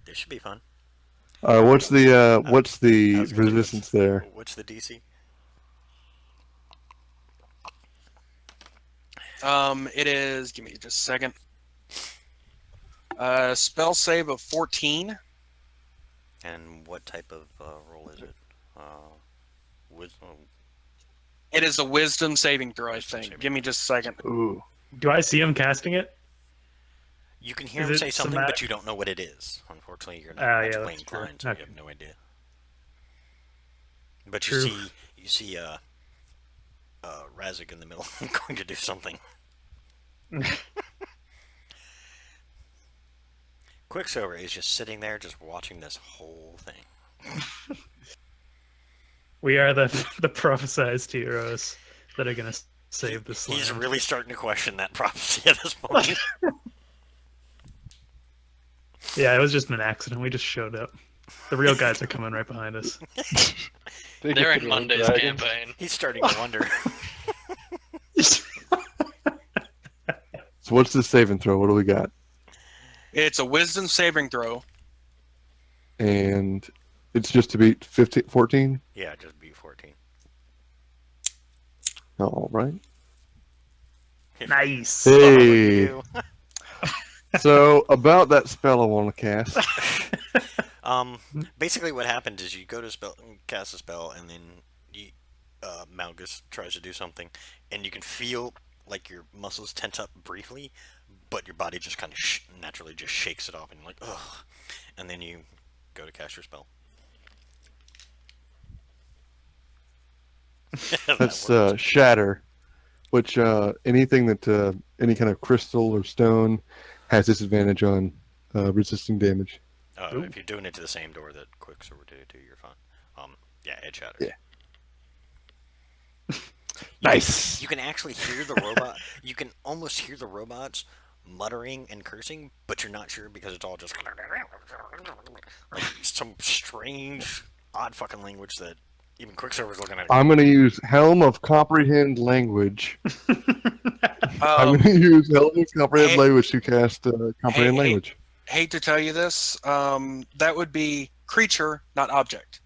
This should be fun. What's the I was gonna resistance there? What's the DC? It is. Give me just a second. Spell save of 14. And what type of roll is it? Wisdom. It is a Wisdom saving throw, I Wisdom think. saving Give me just a second. Ooh. Do I see him casting it? You can hear Is him it say something, but somatic? you don't know what it is. Unfortunately, you're Oh, not yeah, magically that's true. inclined, so Okay. you have no idea. But True. you see Razzik in the middle going to do something. Quicksilver is just sitting there, just watching this whole thing. We are the prophesized heroes that are gonna save this land. He's really starting to question that prophecy at this point. Yeah, it was just an accident. We just showed up. The real guys are coming right behind us. They're in Monday's campaign. He's starting to wonder. So what's the saving throw? What do we got? It's a Wisdom saving throw. And it's just to beat 14? Yeah, just be 14. All right. Nice. Hey. So about that spell I want to cast. Basically what happens is you go to cast a spell, and then Malgus tries to do something, and you can feel like your muscles tense up briefly, but your body just kind of naturally just shakes it off, and you're like, ugh. And then you go to cast your spell. That's That works. shatter, which anything that any kind of crystal or stone has disadvantage on resisting damage. If you're doing it to the same door that Quicksilver did it to, you're fine. Yeah, it shatters. Yeah. Nice. You can actually hear the robot. You can almost hear the robots muttering and cursing, but you're not sure because it's all just like some strange, odd fucking language that even Quicksilver's looking at. I'm going to use Helm of Comprehend Language. I'm Um, going to use Helm of Comprehend hey- Language to cast Comprehend hey- Language. hate to tell you this. That would be creature, not object.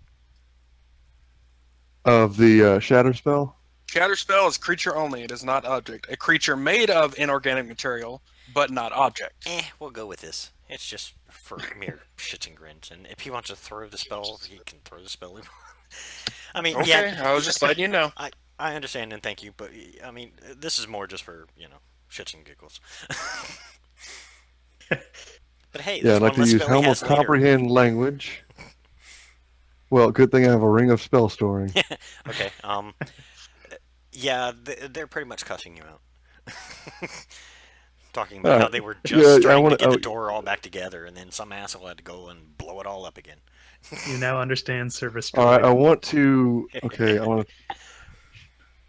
Of the shatter spell? Shatter spell is creature only. It is not object. A creature made of inorganic material, but not object. We'll go with this. It's just for mere shits and grins, and if he wants to throw the spell, he can throw the spell. I mean, Okay, yeah, I was just letting you know. I understand and thank you, but I mean, this is more just for shits and giggles. But hey, Yeah, there's I'd like one to less use spell he Helm of has later. Comprehend Language. Well, good thing I have a Ring of Spell Storing. Okay. Yeah, they're pretty much cussing you out. Talking about how they were just Yeah, I starting wanna- to get the oh. door all back together, and then some asshole had to go and blow it all up again. You now understand service. All right, I droid. want to. Okay, I want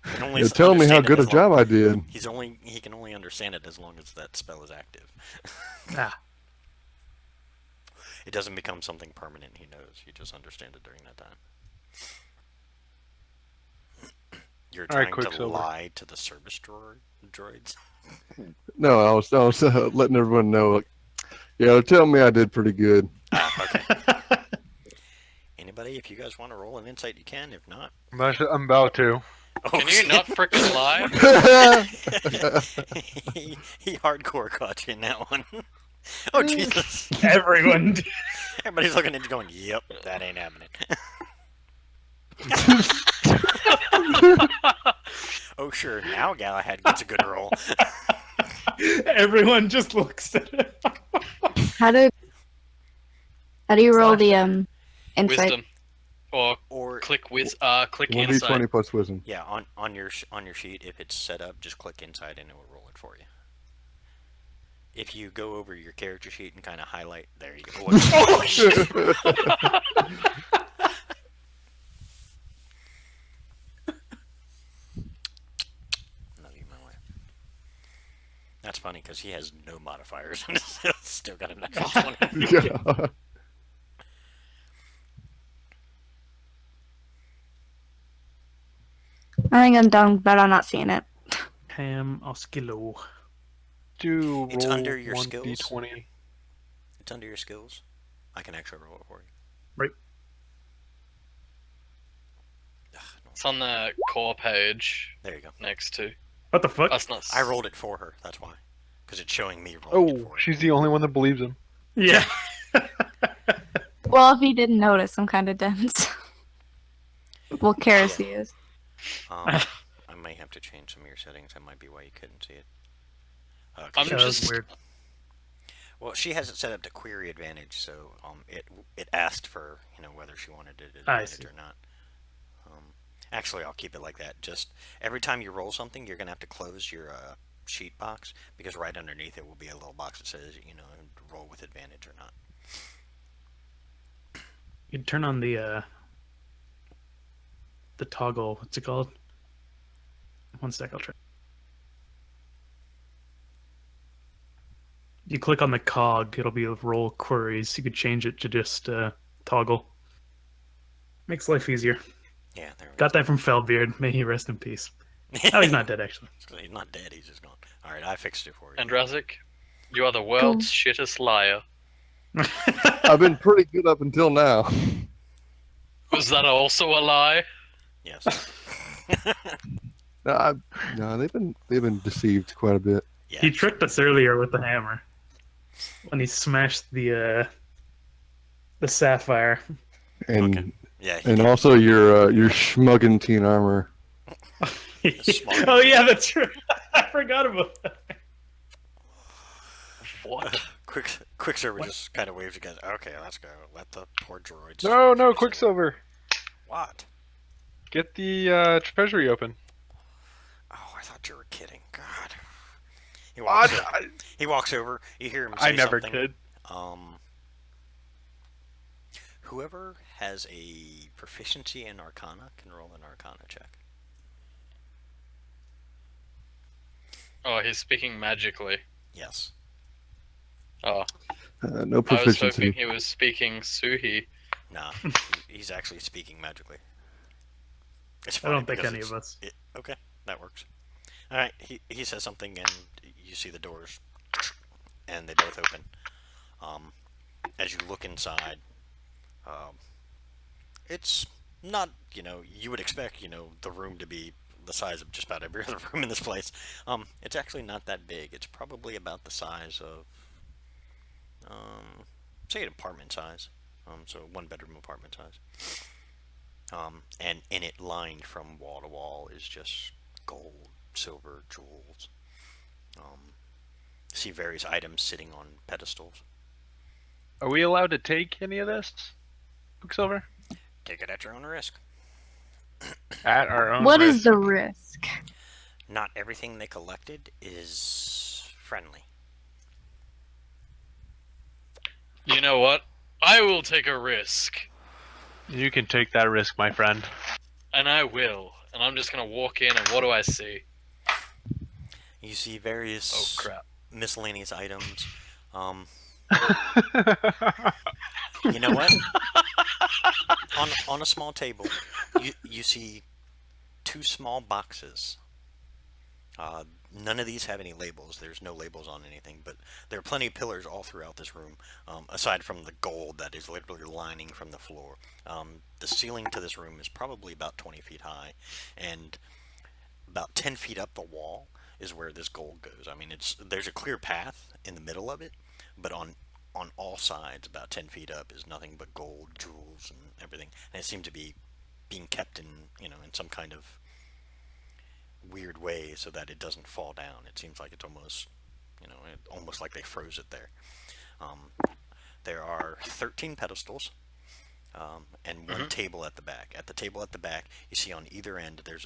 to. can only You're telling me how understand it good a as long- job I did. He can only understand it as long as that spell is active. Ah, It doesn't become something permanent. He knows. He just understands it during that time. You're All right, trying to Quicksilver. lie to the service droids. No, I was letting everyone know. Like, yeah, they're telling me I did pretty good. Okay. Anybody, if you guys want to roll an insight, you can. If not, I'm about to. oh, Can you not frickin' lie? he hardcore caught you in that one. Oh Jesus! everyone. Everybody's looking at you, going, "Yep, that ain't happening." Oh sure, now Galahad gets a good roll. Everyone just looks at it. How do you roll the insight? Wisdom. Or Or click click 1d20 insight. plus wisdom. yeah, on your sheet, if it's set up, just click inside and it will roll it for you. If you go over your character sheet and kind of highlight, there you go. Oh shit! No, you my way. That's funny because he has no modifiers and still got a natural 20. Yeah. I think I'm done, but I'm not seeing it. Ham Oskilo. Do It's roll under your 1d20. It's under your skills. I can actually roll it for you. Right. Ugh, no. It's on the core page There you go. next to. What the fuck? That's not. I rolled it for her. That's why. Because it's showing me rolling it Oh, for her. she's the only one that believes him. Yeah. Well, if he didn't notice, I'm kind of dense. Well, Karis he is. I may have to change some of your settings. That might be why you couldn't see it. 'Cause I'm That was just- weird. well, she has it set up to query advantage, so it asked for whether she wanted it I advantage see. or not. Actually, I'll keep it like that. Just every time you roll something, you're gonna have to close your sheet box because right underneath it will be a little box that says roll with advantage or not. You turn on the toggle. What's it called? One sec, I'll try. You click on the cog, it'll be roll queries. You could change it to just toggle. Makes life easier. Yeah, there we Got that from Felbeard. May he rest in peace. Oh, he's not dead, actually. He's not dead. He's just gone. All right, I fixed it for you. Andrazik, you are the world's shittest liar. I've been pretty good up until now. Was that also a lie? Yes. No, they've been deceived quite a bit. Yeah. He tricked us earlier with the hammer when he smashed the sapphire. And Okay. Yeah. and also your schmuggentine armor. smart. Oh yeah, that's right. I forgot about that. What? Quicksilver just kind of waves you guys. Okay, let's go. Let the poor droids. No, finish it. Quicksilver. What? Get the treasury open. Oh, I thought you were kidding. God. He What? walks, he walks over. You hear him say I never something. kid. Whoever has a proficiency in Arcana can roll an Arcana check. Oh, he's speaking magically. Yes. Oh, No I was proficiency. hoping he was speaking Suhi. Nah, he's actually speaking magically. It's I funny don't think because any of it's- us. Okay, that works. All right, he says something, and you see the doors, and they both open. As you look inside, it's not you would expect the room to be the size of just about every other room in this place. It's actually not that big. It's probably about the size of say an apartment size. So one bedroom apartment size. And in it, lined from wall to wall, is just gold, silver, jewels. See various items sitting on pedestals. Are we allowed to take any of this, Quicksilver? Take it at your own risk. At our own What risk. is the risk? Not everything they collected is friendly. You know what? I will take a risk. You can take that risk, my friend. And I will. and I'm just gonna walk in, and what do I see? You see various Oh crap! miscellaneous items. You know what? on a small table, you see 2 small boxes. None of these have any labels. There's no labels on anything, but there are plenty of pillars all throughout this room, aside from the gold that is literally lining from the floor. The ceiling to this room is probably about 20 feet high, and about 10 feet up the wall is where this gold goes. I mean, there's a clear path in the middle of it, but on all sides, about 10 feet up, is nothing but gold, jewels, and everything. And it seems to be being kept in some kind of weird way so that it doesn't fall down. It seems like it's almost, almost like they froze it there. There are 13 pedestals, and one table at the back. At the table at the back, you see on either end there's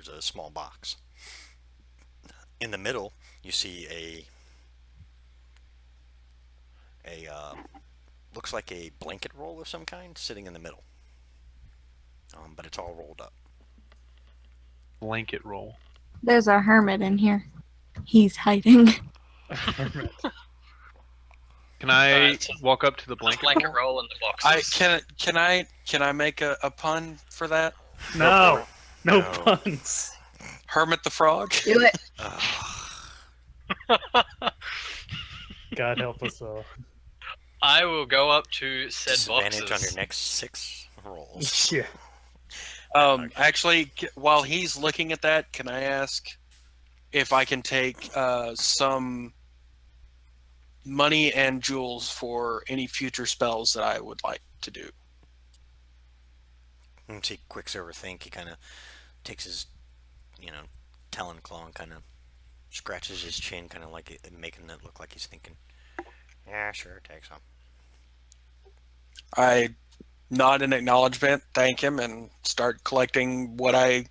a small box. In the middle, you see a looks like a blanket roll of some kind sitting in the middle, but it's all rolled up. Blanket roll. There's a hermit in here. He's hiding. Can I Alright, so walk up to the Blanket blanket? roll in the boxes. Can I make a pun for that? No, no No. puns. Hermit the Frog. Do it. God help us all. I will go up to said Disadvantage boxes. on your next 6 rolls. Yeah. Actually, while he's looking at that, can I ask if I can take some money and jewels for any future spells that I would like to do? And see Quicksilver think. He kind of takes his, talon claw and kind of scratches his chin, kind of like making it look like he's thinking. Yeah, sure, take some. I nod in acknowledgement, thank him, and start collecting what I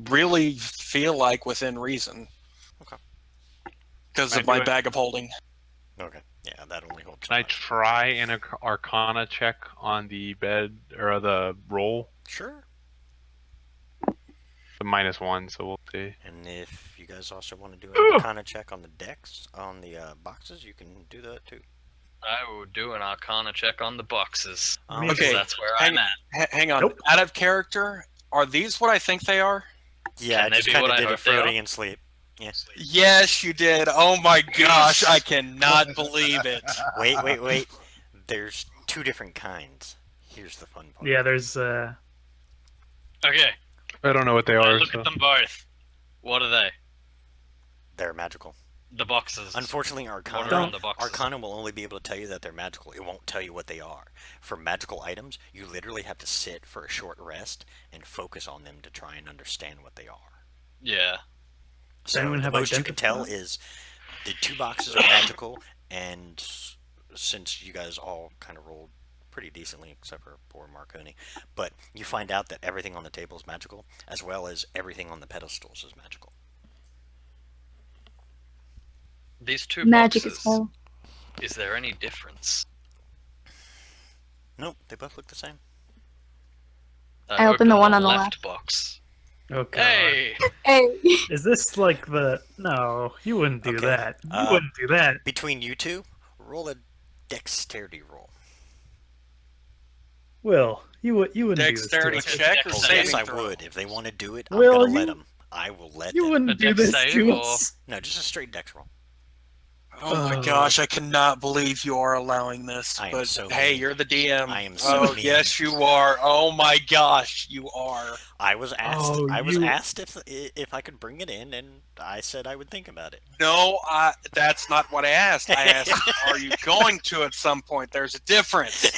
really feel like within reason. Okay. Because Can of I my do it? Uh-huh. bag of holding. Okay. Yeah, that only holds. Can I 5. try an Arcana check on the bed or the roll? Sure. The -1, so we'll see. And if you guys also want to do an Arcana check on the decks, on the boxes, you can do that too. I will do an Arcana check on the boxes. Me Okay. too. That's where Hang- I'm at. Hang on. Nope. Out of character, are these what I think they are? Yeah, Can I they just be kind what of I did it hope they are? floating in sleep. Yes. Yes, you did. Oh my gosh, I cannot believe it. Wait. There's 2 different kinds. Here's the fun part. Yeah, there's Okay, I don't know what they I are. look So. at them both. What are they? They're magical. The boxes. Unfortunately, What Arcana, are on the boxes? Arcana will only be able to tell you that they're magical. It won't tell you what they are. For magical items, you literally have to sit for a short rest and focus on them to try and understand what they are. Yeah. So anyone the have most you can tell identifier? is the 2 boxes are magical, and since you guys all kind of rolled pretty decently, except for poor Marconi, but you find out that everything on the table is magical, as well as everything on the pedestals is magical. These 2 Magic boxes. as hell. Is there any difference? Nope, they both look the same. I opened the one on the left box. oh god. Hey! Hey. Is this like the? No, you wouldn't do Okay, that. You uh, wouldn't do that. Between you 2, roll a dexterity roll. Will, you wouldn't do Dexterity this to us. check or Oh, Oh, saving yes, I throw? would. If they want to do it, I'm Will, gonna let you- them. I will let You them. wouldn't A do dex this save to or- us. No, just a straight dex roll. Oh my Oh. gosh, I cannot believe you are allowing this. I am But so hey, mean. you're the DM. I am so Oh mean. yes, you are. Oh my gosh, you are. I was asked. Oh, I was you- asked if I could bring it in, and I said I would think about it. No, that's not what I asked. I asked, are you going to at some point? There's a difference.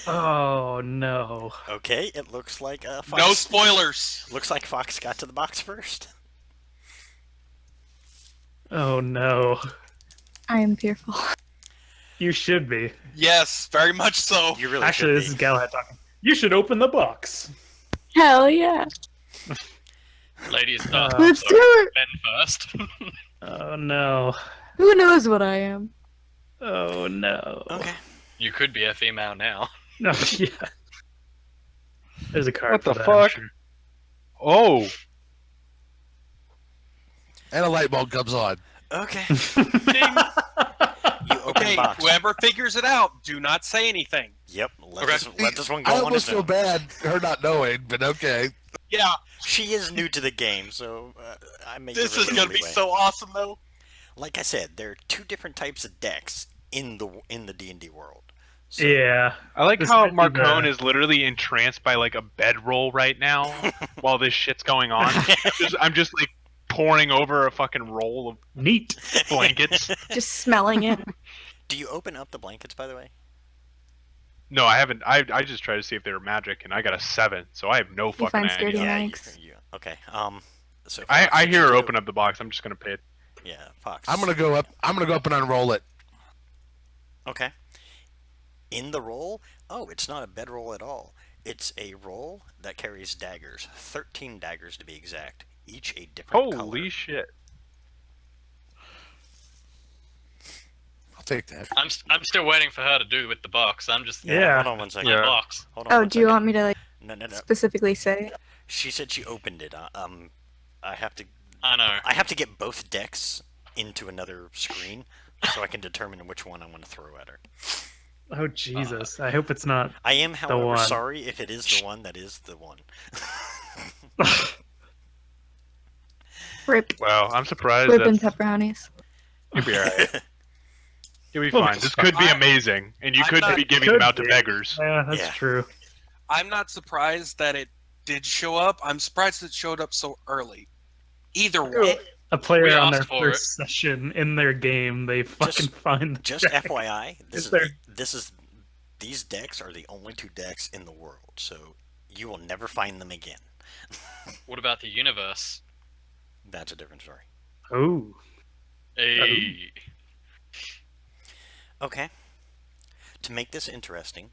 Oh no. Okay, it looks like Fox. No spoilers. Looks like Fox got to the box first. Oh no. I am fearful. You should be. Yes, very much so. You really Actually, should this is be. Galahad talking. You should open the box. Hell yeah. Ladies Uh, first. Let's do it. Men first. Oh no. Who knows what I am? Oh no. Okay. You could be a female now. No, yeah. There's a card What for the that, I'm fuck? sure. Oh, And a light bulb comes on. Okay. You open Okay, the box. whoever figures it out, do not say anything. Yep. Let, Okay. let this one go I on almost its feel own. bad her not knowing, but okay. Yeah, She is new to the game, so I may this give is her a gonna be leeway. so awesome, though. Like I said, there are two different types of decks in the D&D world. So, Yeah. I like This how might be the- Marcone is literally entranced by like a bedroll right now while this shit's going on. I'm just like pouring over a fucking roll of Neat. blankets. Just smelling it. Do you open up the blankets, by the way? No, I haven't. I just tried to see if they were magic, and I got a 7, so I have no fucking find idea. sturdy Yeah. Nice. Okay. So I Fox, hear her you open up the box. I'm just gonna pay it. Yeah, Fox. I'm gonna go up and unroll it. Okay. In the roll, it's not a bedroll at all. It's a roll that carries daggers. 13 daggers to be exact. Each a different color. Holy shit! I'll take that. I'm still waiting for her to do with the box. I'm just Yeah. Hold on one second. my Yeah. box. Hold on Oh, one do you second. want me to like No. specifically say? She said she opened it. I have to I know. get both decks into another screen so I can determine which one I want to throw at her. Oh Jesus! I hope it's not. I am, however, one. sorry if it is the one that is the one. Rip, Wow, I'm surprised. rip and That's, pepperonis. you'll be alright. You'll be Well, fine. This could be I- amazing, and you I'm could not- be giving could them out to be. beggars. Yeah, that's Yeah. true. I'm not surprised that it did show up. I'm surprised it showed up so early. Either way, A player We on their asked for first session in their game, they fucking find the Just deck. FYI, Is there- these decks are the only two decks in the world, so you will never find them again. What about the universe? That's a different story. Oh, Hey. Okay. To make this interesting,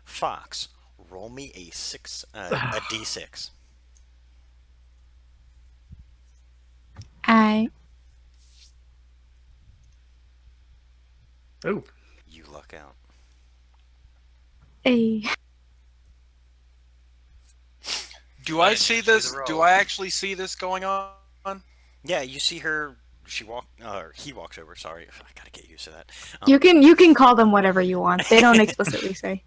Fox, roll me a d6. I oh, You luck out. a do I Fine, see she's this? a roll. Do I actually see this going on? Yeah, you see her. He walks over. Sorry, I gotta get used to that. you can call them whatever you want. They don't explicitly say.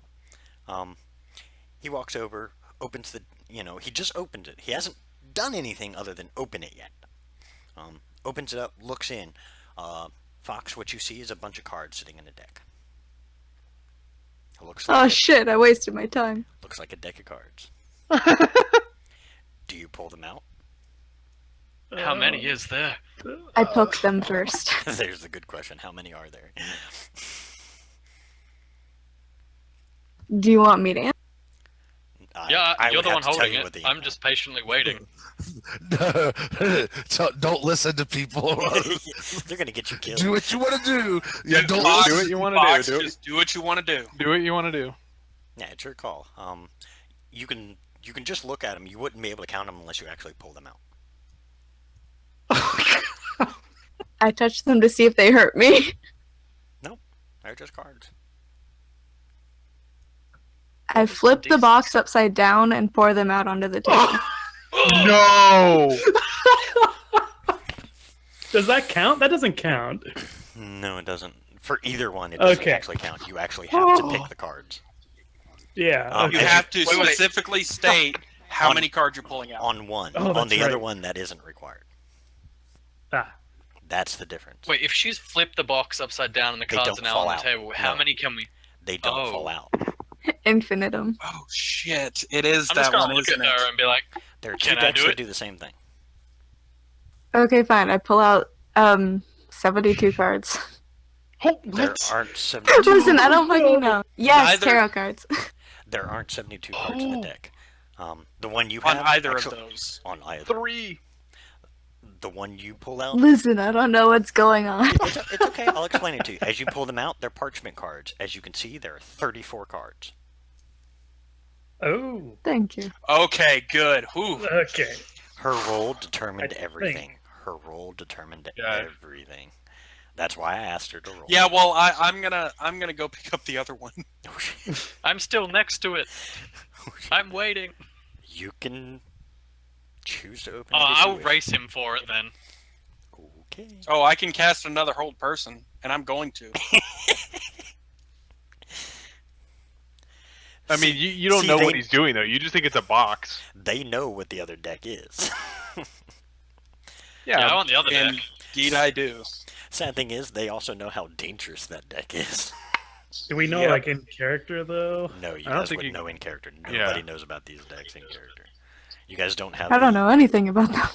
He walks over, opens the. He just opened it. He hasn't done anything other than open it yet. Opens it up, looks in. Fox, what you see is a bunch of cards sitting in a deck. It looks Oh like shit! I wasted my time. looks like a deck of cards. Do you pull them out? How many is there? I poked them first. There's the good question. How many are there? Do you want me to answer? Yeah, I you're would the have one to tell holding you it. what the- I'm just patiently waiting. So don't listen to people. They're gonna get you killed. Do what you want to do. Yeah, don't Fox, do listen. what you wanna Fox, do. Just do what you want to do. Do what you want to do. Yeah, it's your call. You can just look at them. You wouldn't be able to count them unless you actually pull them out. I touched them to see if they hurt me. They're just cards. I flip the box upside down and pour them out onto the table. No. does that count? That doesn't count. No, it doesn't. For either one, it doesn't Okay. actually count. You actually have to pick the cards. Yeah. You Okay. have to Wait. specifically state how On- many cards you're pulling out. On one. Oh, On that's the other right. one, that isn't required. Ah, That's the difference. Wait, if she's flipped the box upside down and the They cards don't are now fall on the out. table, how No. many can we? They don't Oh. fall out. Infinitum. Oh shit! It is I'm just that gonna one, look at isn't it? her and be like, There are Can two I decks do that it? do the same thing. Okay, fine. I pull out 72 cards. oh, There what? aren't 72. Listen, I don't fucking know. Yes, Neither- tarot cards. There aren't 72 cards in the Oh. deck. The one you On have either actually- of those. On either. 3. The one you pull out. Listen, I don't know what's going on. It's okay. I'll explain it to you. As you pull them out, they're parchment cards. As you can see, there are 34 cards. Oh, Thank you. Okay, good. Whew. okay. Her roll determined I everything. Her roll determined Yeah. everything. That's why I asked her to roll. Yeah, well, I'm gonna go pick up the other one. Oh, shit. I'm still next to it. I'm waiting. You can choose to open. Oh, it if you I'll wish. race him for it then. Okay. Oh, I can cast another hold person, and I'm going to. I mean, you don't see, know they- what he's doing though. You just think it's a box. They know what the other deck is. Yeah, I want the other deck. Indeed, I do. Sad thing is, they also know how dangerous that deck is. Do we know Yep. like in character though? No, you I don't guys think would you- know in character. Nobody Yeah. knows about these decks in character. You guys don't have. I don't know anything about them.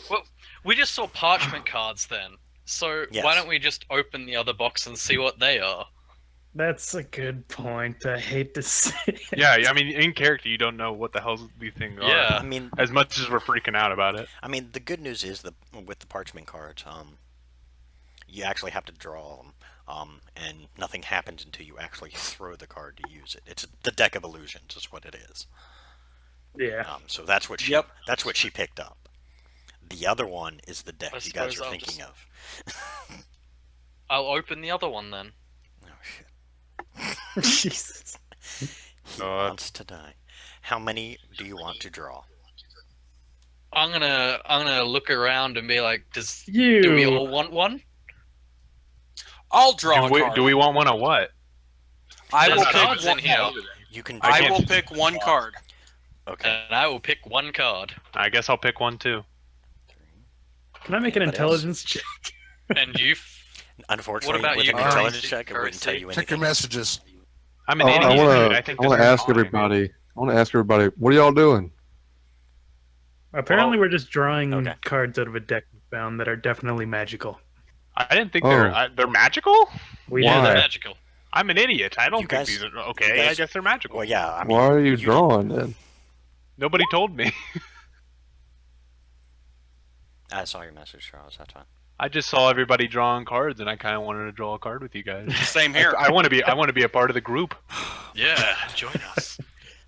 We just saw parchment cards then. So Yes. why don't we just open the other box and see what they are? That's a good point. I hate to say it. Yeah, I mean, in character, you don't know what the hell these things are. Yeah. I mean, As much as we're freaking out about it. the good news is with the parchment cards, you actually have to draw them, and nothing happens until you actually throw the card to use it. It's the deck of illusions, is what it is. Yeah. So that's what she. Yep. That's what she picked up. The other one is the deck I you guys suppose are I'll thinking just- of. I'll open the other one then. Oh shit! Jesus. He wants to die. How many do you want to draw? I'm gonna look around and be like, do we You. all want one? I'll draw Do a card. we want one or what? I There's will cards pick in one. here. You can. I I can't- will pick one card. Okay. And I will pick one card. I guess I'll pick one too. Can I make an Anybody else? intelligence check? And you, Unfortunately, about with you, an intelligence Casey? check, it wouldn't tell you Check your anything. messages. I'm an I idiot. want dude. to. think I want this to is ask fine. everybody. I want to ask everybody. What are y'all doing? Apparently, we're just drawing Okay. cards out of a deck we found that are definitely magical. I didn't think Oh. they're magical. We yeah, know they're Why? that. magical. I'm an idiot. I don't You think guys- these are you okay. I guys- guess they're magical. Well, yeah. I mean, Why are you did- drawing then? Nobody told me. I saw your message, Charles. That's fine. I just saw everybody drawing cards, and I kind of wanted to draw a card with you guys. Same here. I want to be. I want to be a part of the group. Yeah, join us.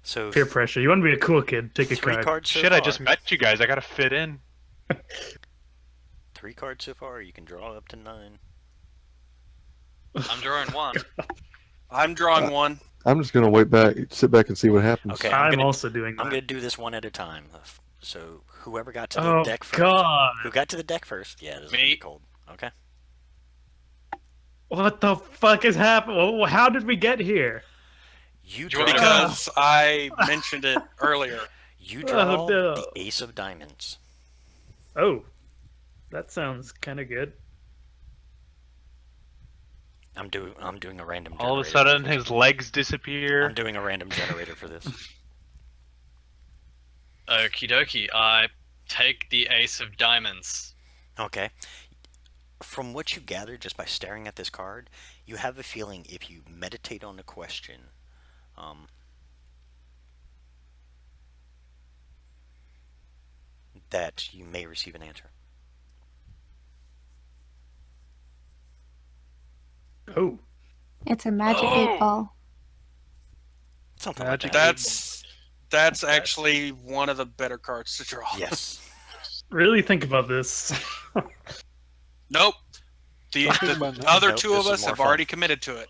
So Peer pressure. You want to be a cool kid? Take a three card. cards so Shit! far. I just met you guys. I gotta fit in. 3 cards so far. You can draw up to 9. I'm drawing one. I'm drawing one. I'm just gonna wait back, sit back, and see what happens. Okay, I'm also doing that. I'm gonna do this one at a time. So whoever got to the Oh deck first. God! Who got to the deck first? Yeah, this is gonna be Me. cold. Okay. What the fuck is happening? How did we get here? You Do draw. you want me to Because I mentioned it earlier. You draw no. the Ace of Diamonds. Oh, that sounds kind of good. I'm doing a random. All of a generator sudden, for this. his legs I'm disappear. doing a random generator for this. Okie dokie. I take the ace of diamonds. Okay. From what you gather just by staring at this card, you have a feeling if you meditate on the question, that you may receive an answer. Oh, It's a magic Oh. 8-ball. Something Magic. like that. That's actually one of the better cards to draw. Yes. really think about this. Nope. The other Nope, two of this is us more have fun. already committed to it.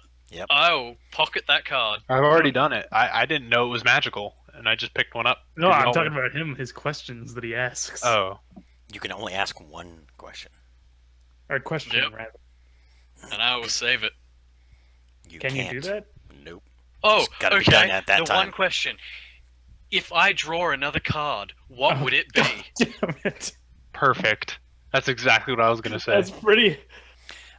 I will pocket that card. I've already done it. I didn't know it was magical, and I just picked one up. No, You I'm know talking it. about him. His questions that he asks. Oh, You can only ask one question. Or question, Yep. rather. And I will save it. You Can can't. you do that? Nope. Oh, It's gotta be okay. done at that the time. one question. If I draw another card, what would it be? Damn it. perfect. That's exactly what I was gonna say. That's pretty.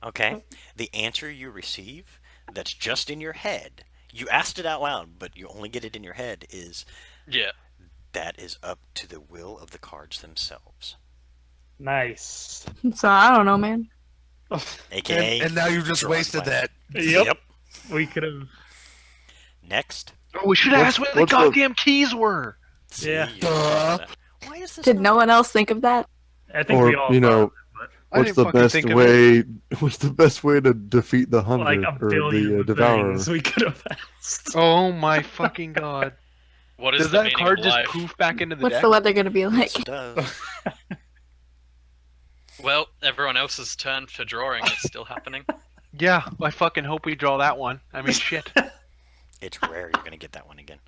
Okay. The answer you receive that's just in your head, you asked it out loud, but you only get it in your head, is Yeah. that is up to the will of the cards themselves. Nice. So I don't know, man. AKA. And now you've just drawing wasted plan. that. Yep. We could have. Next. Oh, we should have What's- asked what the what's the- goddamn keys were. See, Yeah. you Duh. that. Why is this Did not- no one else think of that? I think Or, we all you know, thought I What's didn't the fucking best think of way? What's the best way to defeat the of it. hunter like a or billion the devourer? things we could have asked. Oh my fucking god! What is Does the that meaning card of just life? poof back into the What's deck? the weather gonna be like? Yes, it does. Well, everyone else's turn for drawing is still happening. Yeah, I fucking hope we draw that one. I mean, shit. It's rare you're gonna get that one again.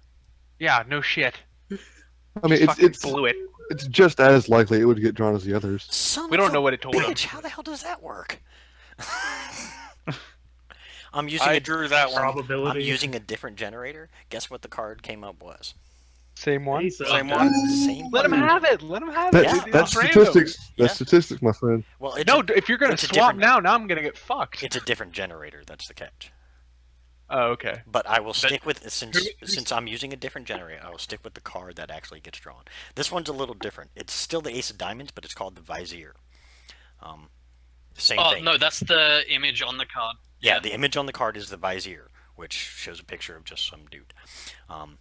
Yeah, no shit. I mean, Fucking it's blew it. it's just as likely it would get drawn as the others. Son We of don't a know what it told bitch, us. how the hell does that work? I'm using I a, drew that one. I'm Probability. using a different generator. Guess what the card came up was? Same one. Ace of Same one. Same Let him fucking- have it. Let him have That's it. Yeah. that's random. statistics. That's Yeah. statistics, my friend. Well, it's No, a, if you're gonna it's a swap different- now I'm gonna get fucked. it's a different generator. That's the catch. Oh, okay. But I will stick with since I'm using a different generator. I will stick with the card that actually gets drawn. This one's a little different. It's still the Ace of Diamonds, but it's called the Vizier. Same Oh thing. no, that's the image on the card. Yeah, the image on the card is the Vizier, which shows a picture of just some dude.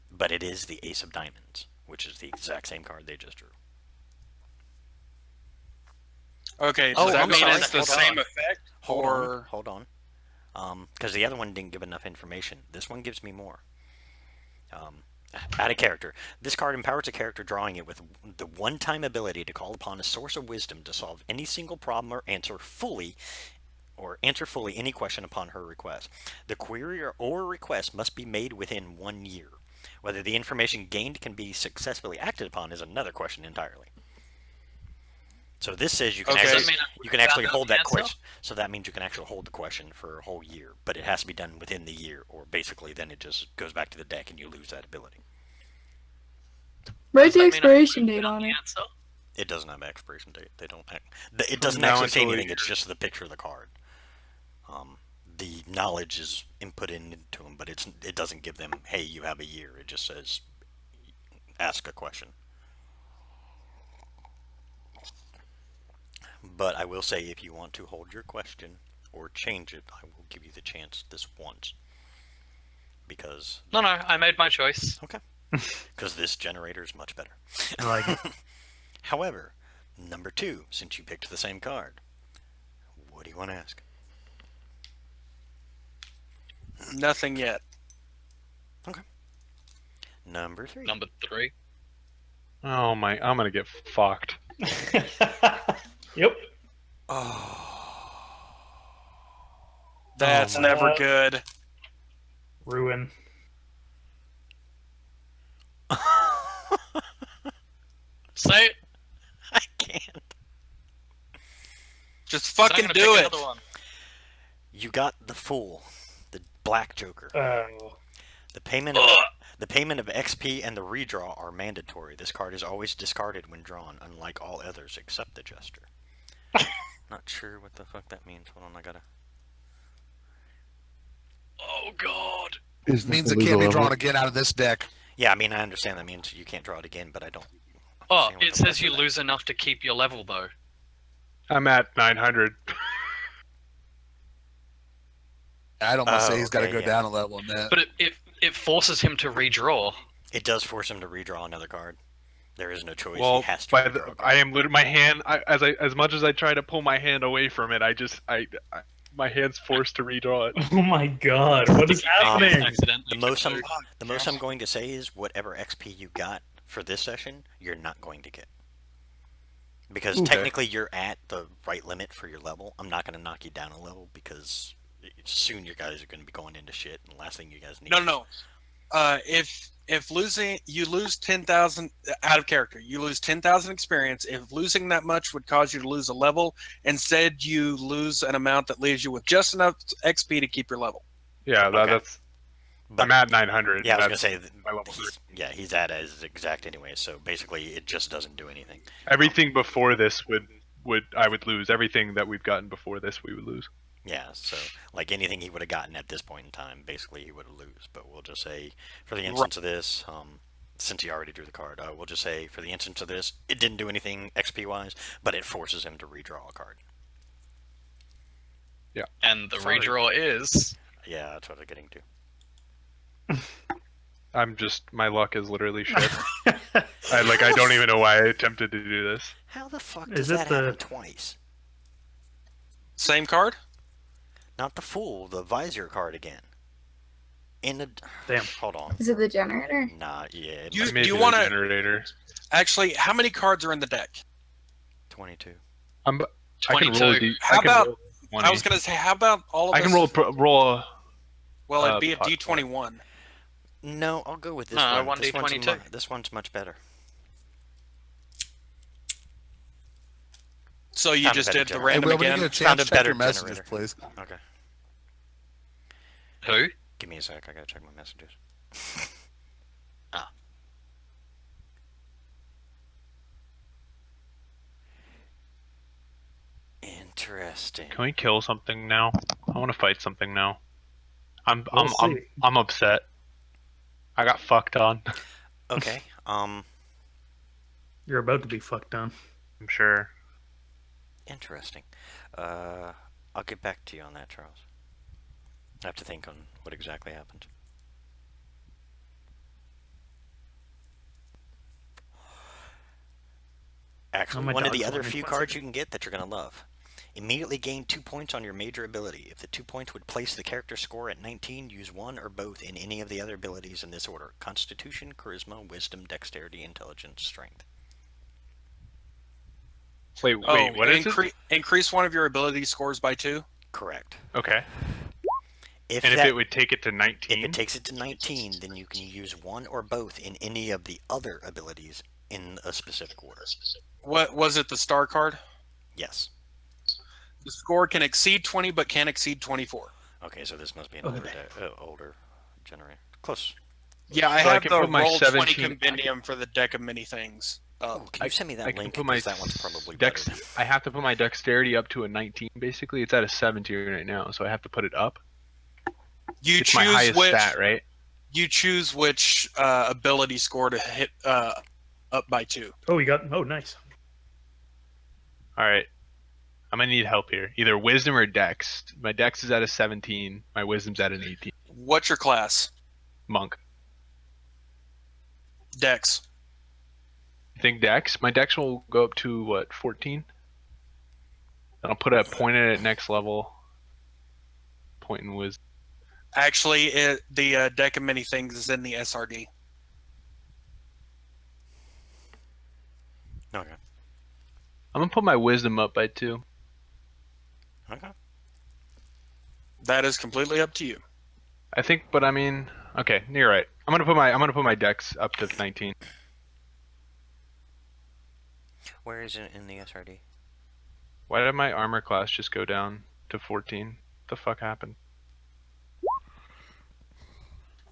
But it is the Ace of Diamonds, which is the exact same card they just drew. Okay, Oh, does that I'm mean sorry. it's the Hold same on. effect? Hold Or on, hold on. Because the other one didn't give enough information. This one gives me more. Add a character. This card empowers a character drawing it with the one-time ability to call upon a source of wisdom to solve any single problem or answer fully any question upon her request. The query or request must be made within 1 year. Whether the information gained can be successfully acted upon is another question entirely. So this says you can Okay. actually, Does that mean I you can found actually out hold the that answer? question. So that means you can actually hold the question for a whole year, but it has to be done within the year, or basically then it just goes back to the deck and you lose that ability. Where's Does the that mean I expiration found date out on the it? answer? It doesn't have an expiration date. They don't. It doesn't now actually say until a anything. It's year. just the picture of the card. The knowledge is input into them, but it doesn't give them, hey, you have a year. It just says, ask a question. But I will say, if you want to hold your question or change it, I will give you the chance this once. Because No, I made my choice. this generator is much better. I like it. However, number 2, since you picked the same card, what do you want to ask? nothing yet. Number 3. Number 3. Oh my! I'm gonna get fucked. Yep. That's my never God. good. Ruin. Say it. I can't. Just So I'm fucking gonna do pick it. another one. You got the Fool, the Black Joker. Oh. The payment of XP and the redraw are mandatory. This card is always discarded when drawn, unlike all others except the Jester. Not sure what the fuck that means. Hold on, I gotta. Oh god. Is It means the it can't be legal drawn level? again out of this deck. Yeah, I mean, I understand that means you can't draw it again, but I don't. Oh, understand what it the says fuck you that- lose enough to keep your level though. I'm at 900. I'd almost Oh, say he's got to okay, go yeah. down a level in that. But it forces him to redraw. It does force him to redraw another card. There is no choice. Well, he has to by redraw the, a card. I am literally my hand. As much as I try to pull my hand away from it, my hand's forced to redraw it. Oh my god, what is happening? Accidentally The most took the most I'm going to say is whatever XP you got for this session, you're not going to get. Because Okay. technically you're at the right limit for your level. I'm not going to knock you down a level because soon you guys are going to be going into shit, and the last thing you guys need. No. If losing, you lose 10,000 out of character. You lose 10,000 experience. If losing that much would cause you to lose a level, instead you lose an amount that leaves you with just enough XP to keep your level. Yeah, Okay. that's. But, I'm at 900. yeah, I was going that's to say that my level 3. he's at as exact anyway. So basically, it just doesn't do anything. Everything before this I would lose. Everything that we've gotten before this, we would lose. Yeah, so like anything he would have gotten at this point in time, basically he would have lose. But we'll just say, for the instance of this, since he already drew the card, we'll just say for the instance of this, it didn't do anything XP wise, but it forces him to redraw a card. And the Sorry. redraw is Yeah, that's what I'm getting to. My luck is literally shit. I don't even know why I attempted to do this. How the fuck Is does it that the- happen twice? Same card? Not the Fool, the Vizier card again. In the Damn. hold on, Is it the generator? nah, yeah, it You- must I made you the wanna- generator. Actually, how many cards are in the deck? 22. I can roll 22. the. How I can about- roll- I was gonna say, how about all of I us? can roll a. Well, it'd be a pot D21. No, I'll go with this No, one. This one's 1d22. this one's much better. So you Found a just better did the generator. Hey, random Will, when you again. get a Found chance, a check better your messages, generator. please. Okay. Who? Give me a sec. I gotta check my messages. Ah. Interesting. Can we kill something now? I want to fight something now. I'm We'll I'm see. I'm upset. I got fucked on. Okay. You're about to be fucked on. I'm sure. Interesting. I'll get back to you on that, Charles. I have to think on what exactly happened. Actually, my one of the dog's other whining. few One cards second. you can get that you're going to love. Immediately gain 2 points on your major ability. If the 2 points would place the character score at 19, use one or both in any of the other abilities in this order: Constitution, Charisma, Wisdom, Dexterity, Intelligence, Strength. Wait, Oh, what is it? increase one of your ability scores by 2. Correct. Okay. If And if that, it would take it to if 19, it takes it to 19, then you can use one or both in any of the other abilities in a specific order. What was it? The star card. Yes. The score can exceed 20, but can't exceed 24. Okay, so this must be an Okay. older generator. Close. Yeah, I So I have can the put my roll 20 17 compendium for the deck of many things. Oh, can you send me I that can link? put my Because that one's probably dex. better. I have to put my dexterity up to a 19. Basically, it's at a 17 right now, so I have to put it up. You It's my choose highest which stat, right? you choose which ability score to hit up by 2. Oh, you got. Oh, nice. All right. I'm gonna need help here. Either wisdom or dex. My dex is at a 17. My wisdom's at an 18. What's your class? Monk. Dex. You think dex? My dex will go up to what? 14. Then I'll put a point at it next level. Point in wisdom. Actually, the deck of many things is in the SRD. Okay. I'm gonna put my wisdom up by 2. Okay. That is completely up to you. I think, but I mean, okay, you're right. I'm gonna put my dex up to 19. Where is it in the SRD? Why did my armor class just go down to 14? What the fuck happened?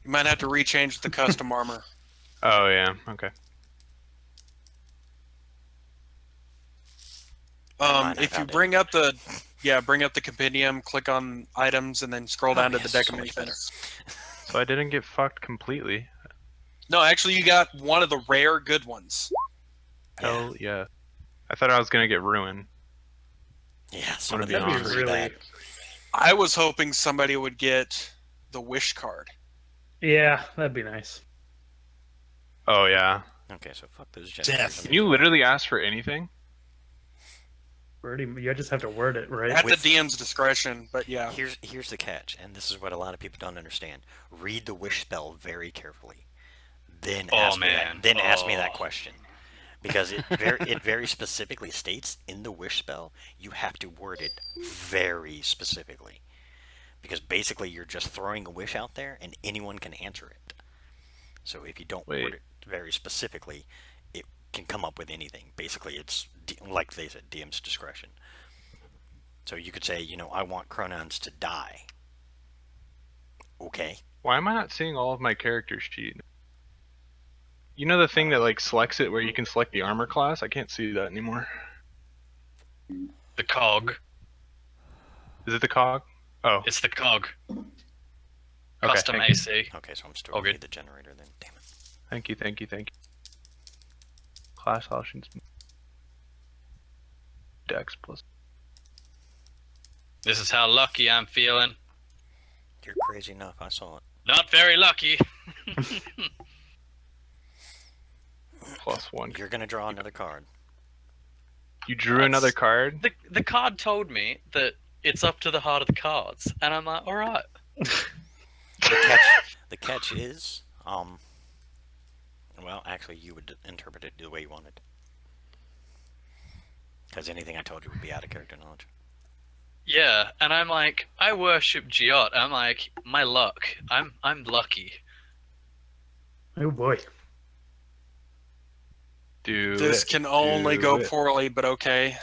You might have to rechange the custom armor. Oh yeah, okay. Mine, I If you found it. bring up the compendium, click on items, and then scroll down to the yes, deck so of many much better. things. So I didn't get fucked completely. No, actually, you got one of the rare good ones. Hell yeah. I thought I was gonna get ruined. Yeah, some of be them That'd are be honest. pretty really. bad. I was hoping somebody would get the wish card. Yeah, that'd be nice. Oh yeah. Okay, so fuck those generators. Can you literally ask for anything? Pretty. You just have to word it right. At the With- DM's discretion, but yeah. Here's the catch, and this is what a lot of people don't understand. Read the wish spell very carefully. Then Oh, ask me man. that. Then ask me that Oh. question, because it very specifically states in the wish spell you have to word it very specifically, because basically you're just throwing a wish out there and anyone can answer it. So if you don't Wait. word it very specifically, it can come up with anything. Basically, it's like they said, DM's discretion. So you could say, I want Chronons to die. Okay. Why am I not seeing all of my character sheet? You know the thing that like selects it where you can select the armor class? I can't see that anymore. The cog. Is it the cog? Oh, It's the cog. okay. Custom Thank you. AC. Okay, so I'm still All gonna good. need the generator then. Damn it. Thank you. Class options. Dex plus. This is how lucky I'm feeling. You're crazy enough. I saw it. Not very lucky. +1. You're gonna draw another card. You drew another card? The card told me that it's up to the heart of the cards, and I'm like, all right. The catch is, well, actually, you would interpret it the way you wanted. Because anything I told you would be out of character knowledge. Yeah, and I'm like, I worship Giot. I'm like, my luck. I'm lucky. Oh boy. Do This it. can only Do go it. poorly, but okay.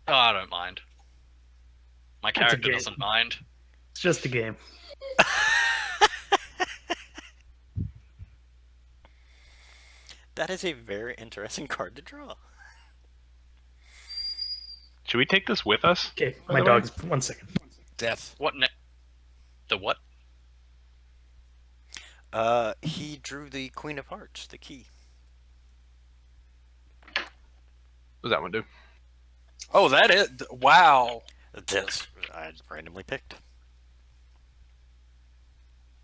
Oh, I don't mind. My It's a character game. doesn't mind. It's just a game. That is a very interesting card to draw. Should we take this with us? Okay, By my the way? dog's 1 second. Death. What the what? He drew the Queen of Hearts, the key. What does that one do? Oh, that is wow. This I randomly picked.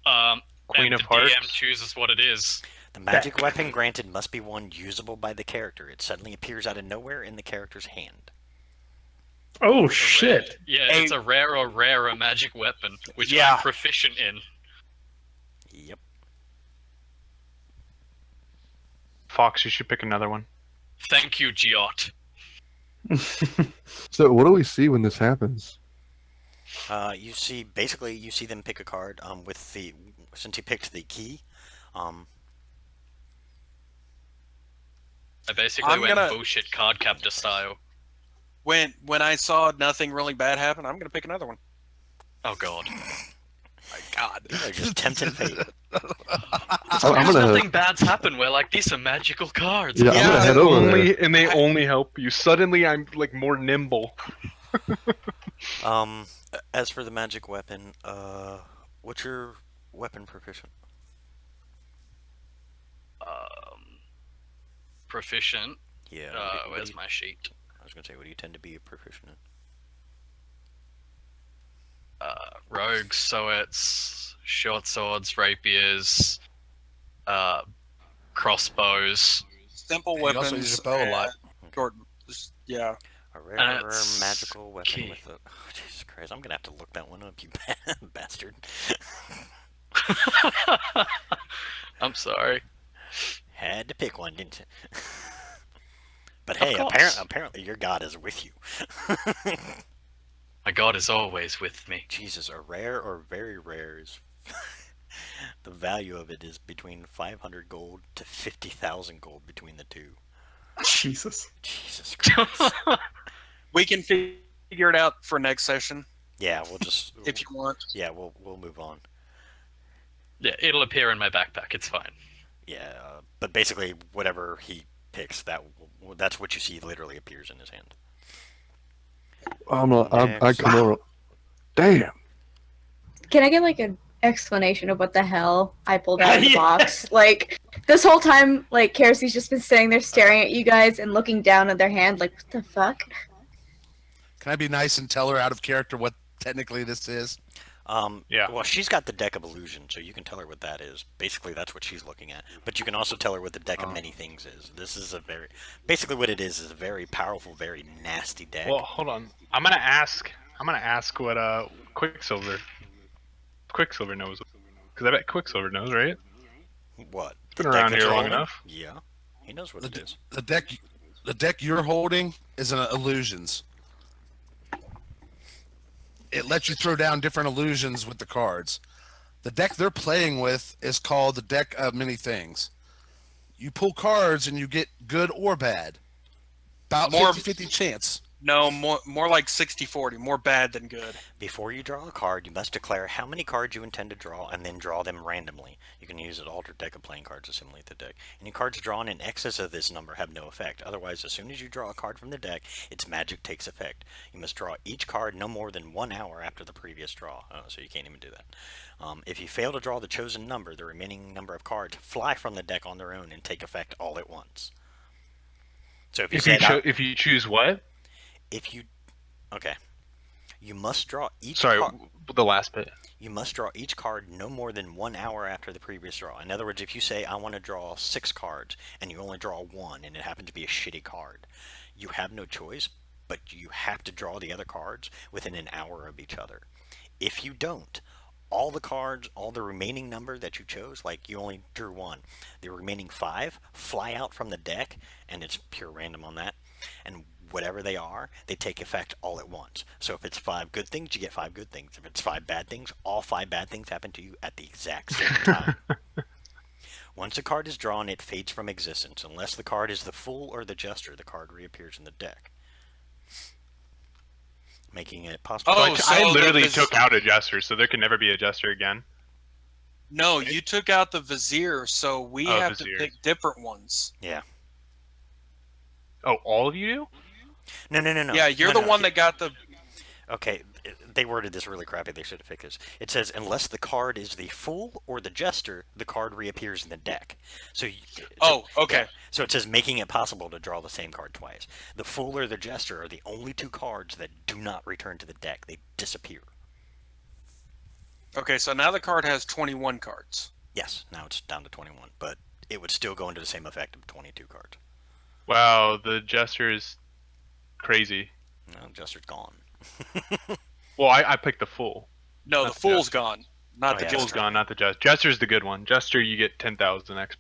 Queen And of the DM Hearts? chooses what it is. The magic weapon granted must be one usable by the character. It suddenly appears out of nowhere in the character's hand. Oh It's a shit! rare- yeah, it's a rare or rarer magic weapon, which Yeah. I'm proficient in. Yep. Fox, you should pick another one. Thank you, Giot. So what do we see when this happens? You see them pick a card. With the since he picked the key, I basically I'm went gonna- bullshit card captor style. When I saw nothing really bad happen, I'm gonna pick another one. Oh god. My God. they're just tempting fate. I'm gonna Nothing bad's happen. We're like, these are magical cards. Yeah, I'm gonna head over there. And they only help you. Suddenly, I'm like more nimble. As for the magic weapon, what's your weapon proficient? Proficient. Yeah. Where's my sheet? I was gonna say, what do you tend to be proficient in? Rogues, so it's short swords, rapiers, crossbows. Simple He weapons. also uses a bow a lot. Short, yeah. A rare That's magical weapon key. with a. Oh, Jesus Christ! I'm gonna have to look that one up, you bastard. I'm sorry. Had to pick one, didn't you? But Of hey, course. apparently your god is with you. My god is always with me. Jesus, a rare or very rare is. The value of it is between 500 gold to 50,000 gold between the two. Jesus. Jesus Christ. We can figure it out for next session Yeah, we'll just. if you want. Yeah, we'll move on. Yeah, it'll appear in my backpack. It's fine. Yeah, but basically, whatever he picks, that's what you see literally appears in his hand. I Next. come over. Damn. Can I get like an explanation of what the hell I pulled out of the Yeah. box? Like this whole time, like Kersey's just been sitting there staring at you guys and looking down at their hand, like what the fuck? Can I be nice and tell her out of character what technically this is? Yeah. Well, she's got the deck of illusion, so you can tell her what that is. Basically, that's what she's looking at. But you can also tell her what the deck of many things is. This is basically what it is a very powerful, very nasty deck. Well, hold on. I'm gonna ask what Quicksilver knows, because I bet Quicksilver knows, right? What? Been The deck around that here you're long holding? enough. Yeah, he knows what it is. The deck you're holding is an illusions. It lets you throw down different illusions with the cards. The deck they're playing with is called the deck of many things. You pull cards and you get good or bad. About More- 50-50 chance. No, more like 60-40. More bad than good. Before you draw a card, you must declare how many cards you intend to draw and then draw them randomly. You can use an altered deck of playing cards to simulate the deck. Any cards drawn in excess of this number have no effect. Otherwise, as soon as you draw a card from the deck, its magic takes effect. You must draw each card no more than 1 hour after the previous draw. Oh, so you can't even do that. If you fail to draw the chosen number, the remaining number of cards fly from the deck on their own and take effect all at once. So if you If you choose what? okay, you must draw each Sorry, card. the last bit. You must draw each card no more than 1 hour after the previous draw. In other words, if you say, I want to draw 6 cards, and you only draw 1, and it happens to be a shitty card, you have no choice, but you have to draw the other cards within an hour of each other. If you don't, all the cards, all the remaining number that you chose, like you only drew 1, the remaining 5 fly out from the deck, and it's pure random on that, and whatever they are, they take effect all at once. So if it's 5 good things, you get 5 good things. If it's 5 bad things, all 5 bad things happen to you at the exact same time. Once a card is drawn, it fades from existence. Unless the card is the Fool or the Jester, the card reappears in the deck, making it possible. Oh, So so I the literally vis- took out a jester, so there can never be a jester again. No, you took out the Vizier, so we Oh, have Vizier. to pick different ones. Yeah. Oh, all of you do? No. Yeah, you're No, the one that got the. Okay, they worded this really crappy. They should have fixed this. It says, unless the card is the Fool or the Jester, the card reappears in the deck. Oh, okay. Yeah. So it says, making it possible to draw the same card twice. The Fool or the Jester are the only 2 cards that do not return to the deck. They disappear. Okay, so now the card has 21 cards. Yes, now it's down to 21, but it would still go into the same effect of 22 cards. Wow, the jester is crazy. No, Jester's gone. Well, I picked the fool. No, Not the the Fool's Jester. gone, not Oh, the yeah, Fool's Jester. gone, not the jester. Jester's the good one. Jester, you get 10,000 X,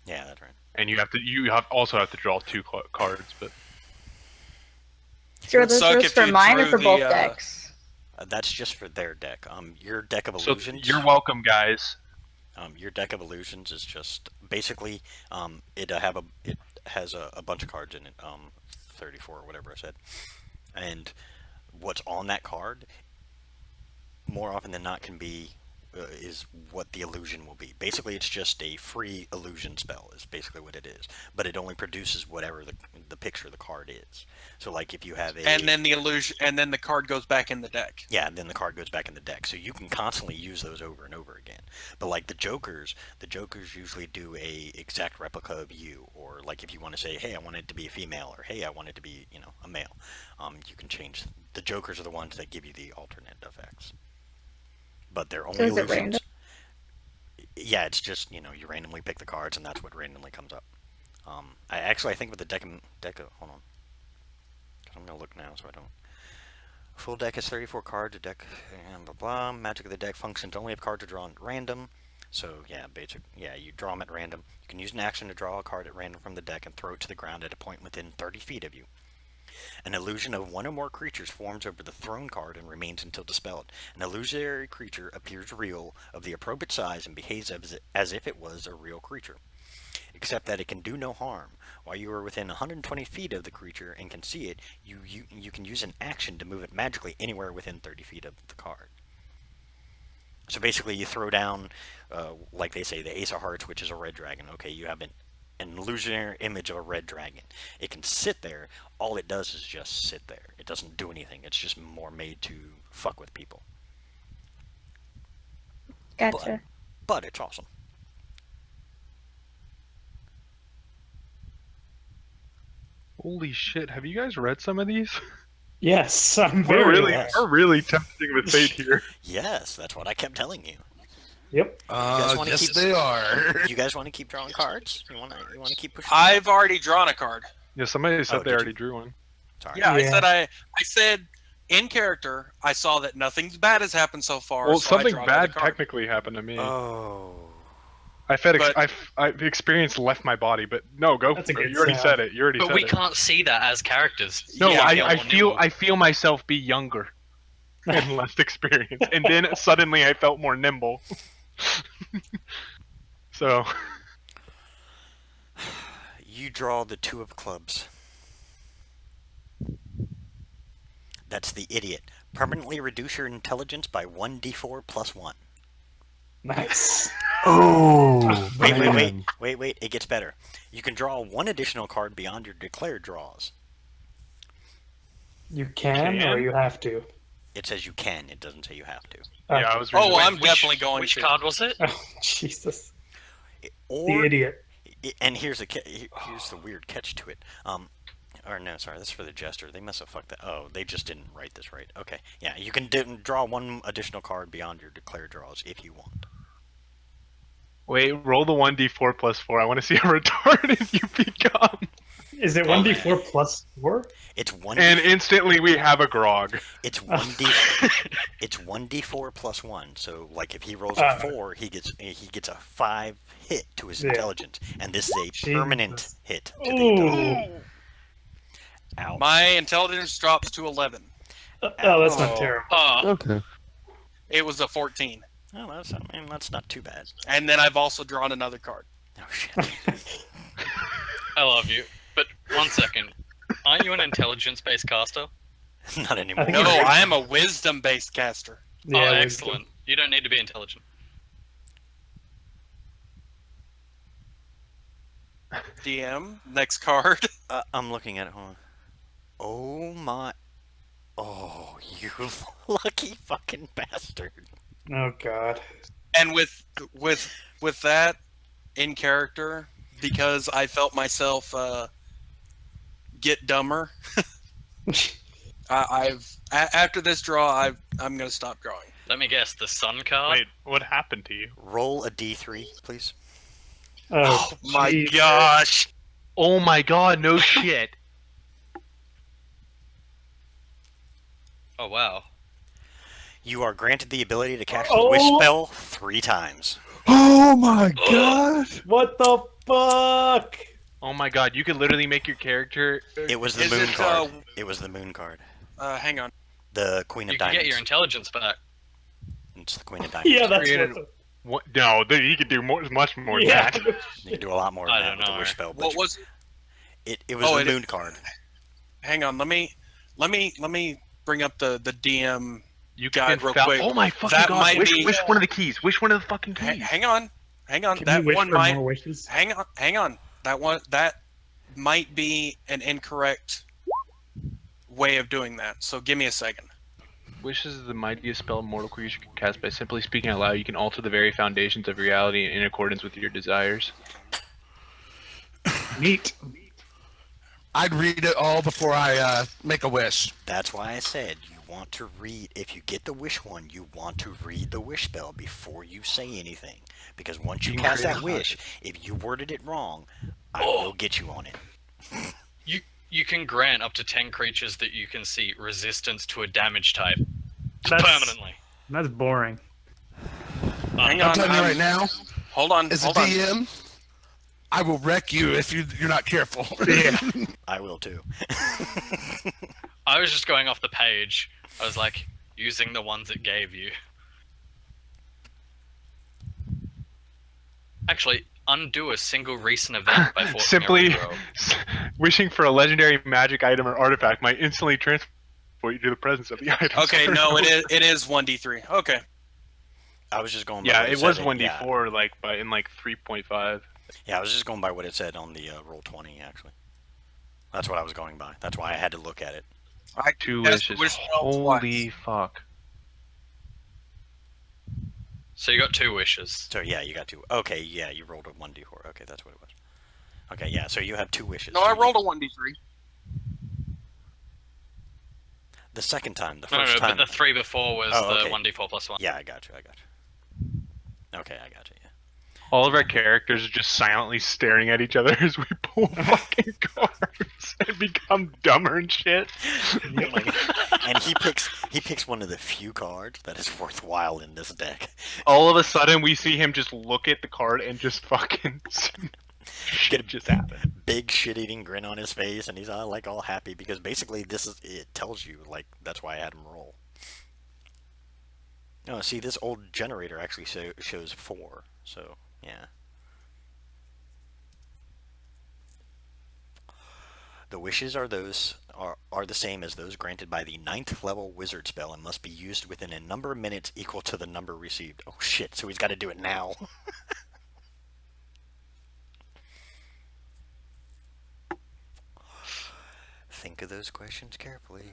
Yeah, that's right. and you also have to draw 2 cards. But So would this suck was if for you mine or drew for both the, decks? That's just for their deck. Your deck of so illusions. you're welcome, guys. Your deck of illusions is just basically it has a bunch of cards in it, 34 or whatever I said, and what's on that card more often than not can be is what the illusion will be. Basically, it's just a free illusion spell is basically what it is, but it only produces whatever the picture of the card is. So like if you have a And then the illusion, and then the card goes back in the deck. yeah, and then the card goes back in the deck. So you can constantly use those over and over again. But like the Jokers usually do a exact replica of you. Or like if you want to say, hey, I want it to be a female, or hey, I want it to be, a male. You can change. The Jokers are the ones that give you the alternate effects. But they're only So is it illusions. random? Yeah, it's just, you randomly pick the cards and that's what randomly comes up. I think with the deck of hold on. 'Cause I'm going to look now so I don't. Full deck is 34 cards, a deck, and blah blah. Magic of the deck functions only if cards are drawn at random. So yeah, you draw them at random. You can use an action to draw a card at random from the deck and throw it to the ground at a point within 30 feet of you. An illusion of one or more creatures forms over the thrown card and remains until dispelled. An illusionary creature appears real, of the appropriate size, and behaves as if it was a real creature, except that it can do no harm. While you are within 120 feet of the creature and can see it, you can use an action to move it magically anywhere within 30 feet of the card. So basically you throw down, like they say, the Ace of Hearts, which is a red dragon. Okay, you have an illusionary image of a red dragon. It can sit there. All it does is just sit there. It doesn't do anything. It's just more made to fuck with people. Gotcha. But it's awesome. Holy shit! Have you guys read some of these? Yes, I'm We're very. really, yes. we're really tempting the fate here. Yes, that's what I kept telling you. Yep. guys wanna Yes, keep- they are. You guys want to keep drawing cards? You want to keep pushing? I've already drawn a card. Yeah, somebody said Oh, they did you? already drew one. Sorry. Yeah, Yeah. I said in character, I saw that nothing bad has happened so far. Well, so I something draw another bad card. technically happened to me. Oh. But- I've experienced left my body, but no, go. That's a For it. good You already sound. said it. You already But said we it. can't see that as characters. No, Yeah, I more feel nimble. I feel myself be younger and less experienced, and then suddenly I felt more nimble. So You draw the 2 of clubs. That's the idiot. Permanently reduce your intelligence by 1d4 plus 1. Nice. Oh, Wait. It gets better. You can draw 1 additional card beyond your declared draws. You can, or you have to. It says you can. It doesn't say you have to. yeah, I was. Oh, reading well, it. I'm definitely going Which to. card was it? Oh, Jesus. The Or idiot. and here's the weird catch to it. Or no, sorry, that's for the Jester. They must have fucked that. Oh, they just didn't write this right. Okay, yeah, you can draw 1 additional card beyond your declared draws if you want. Wait, roll the 1d4 plus 4. I want to see how retarded you become. Is it 1d4 plus 4? It's 1. And instantly we have a grog. It's 1d. It's 1d4 plus 1. So like if he rolls a 4, he gets a 5 hit to his Yeah. intelligence, and this is a permanent Jesus. hit to the intelligence. Ooh. Ouch. My intelligence drops to 11. Oh, that's not Oh. terrible. Oh, Okay. It was a 14. Oh, that's not too bad. And then I've also drawn another card. Oh shit. I love you. But 1 second. Aren't you an intelligence-based caster? Not anymore. I think No, you're right. I am a wisdom-based caster. Oh, wisdom. excellent. You don't need to be intelligent. DM, next card. I'm looking at it. Hold on. Oh my. Oh, you lucky fucking bastard. Oh god. And with that in character, because I felt myself get dumber. After this draw, I'm gonna stop drawing. Let me guess, the sun card? Wait, what happened to you? Roll a d3, please. Oh, My Jesus. gosh! Oh my god, no shit. Oh, wow. You are granted the ability to cast the Oh. wish spell 3 times. Oh my god! What the fuck? Oh my god, you could literally make your character. It was the Is moon it, card. It was the moon card. Hang on. The Queen of You can Diamonds. get your intelligence back. It's the Queen of Diamonds. Yeah, that's Created- what What? No, he could do much more than yeah. that. You can do a lot more I than that don't with the know. wish spell. But What was? it was Oh, the it- moon card. Hang on. Let me bring up the DM You guide can real foul- quick. Oh my fucking That god! might Wish, be- wish one of the keys. Wish one of the fucking keys. Hang on. Can That you wish one for might. more wishes? Hang on. That might be an incorrect way of doing that. So give me a second. Wish is the mightiest spell a mortal creature can cast. By simply speaking out loud, you can alter the very foundations of reality in accordance with your desires. Neat. I'd read it all before I make a wish. That's why I said you want to read. If you get the wish one, you want to read the wish spell before you say anything. Because once you You can cast create that a wish, if you worded it wrong, I will get you on it. You can grant up to 10 creatures that you can see resistance to a damage type. That's- Permanently. That's boring. Hang I'm on. telling you right now, Hold on. as a Hold on. DM, I will wreck you if you're not careful. Yeah. I will too. I was just going off the page. I was like, using the ones it gave you. Actually, undo a single recent event by forcing Simply a reroll. wishing for a legendary magic item or artifact might instantly transport you to the presence of the item. Okay, no, it is 1d3. Okay. I was just going by Yeah, what it said was in- 1d4 like by in like 3.5. Yeah, I was just going by what it said on the Roll20, actually. That's what I was going by. That's why I had to look at it. I Two cast wishes. wish spell Holy twice. fuck. So you got 2 wishes. So yeah, you got 2. Okay, yeah, you rolled a 1d4. Okay, that's what it was. Okay, yeah, so you have 2 wishes. No, So I you- rolled a 1d3. the second time. The No, first no, time. but the 3 before was Oh, the okay. 1d4 plus 1. Yeah, I got you. Okay, I got you. Yeah. All of our characters are just silently staring at each other as we pull fucking cards and become dumber and shit. Oh my God. And he picks one of the few cards that is worthwhile in this deck. All of a sudden, we see him just look at the card and just fucking shit just happen. Big shit-eating grin on his face, and he's all happy because basically it tells you like that's why I had him roll. Oh, see, this old generator actually shows 4. So yeah. The wishes are the same as those granted by the 9th level wizard spell and must be used within a number of minutes equal to the number received. Oh shit, so he's got to do it now. Think of those questions carefully.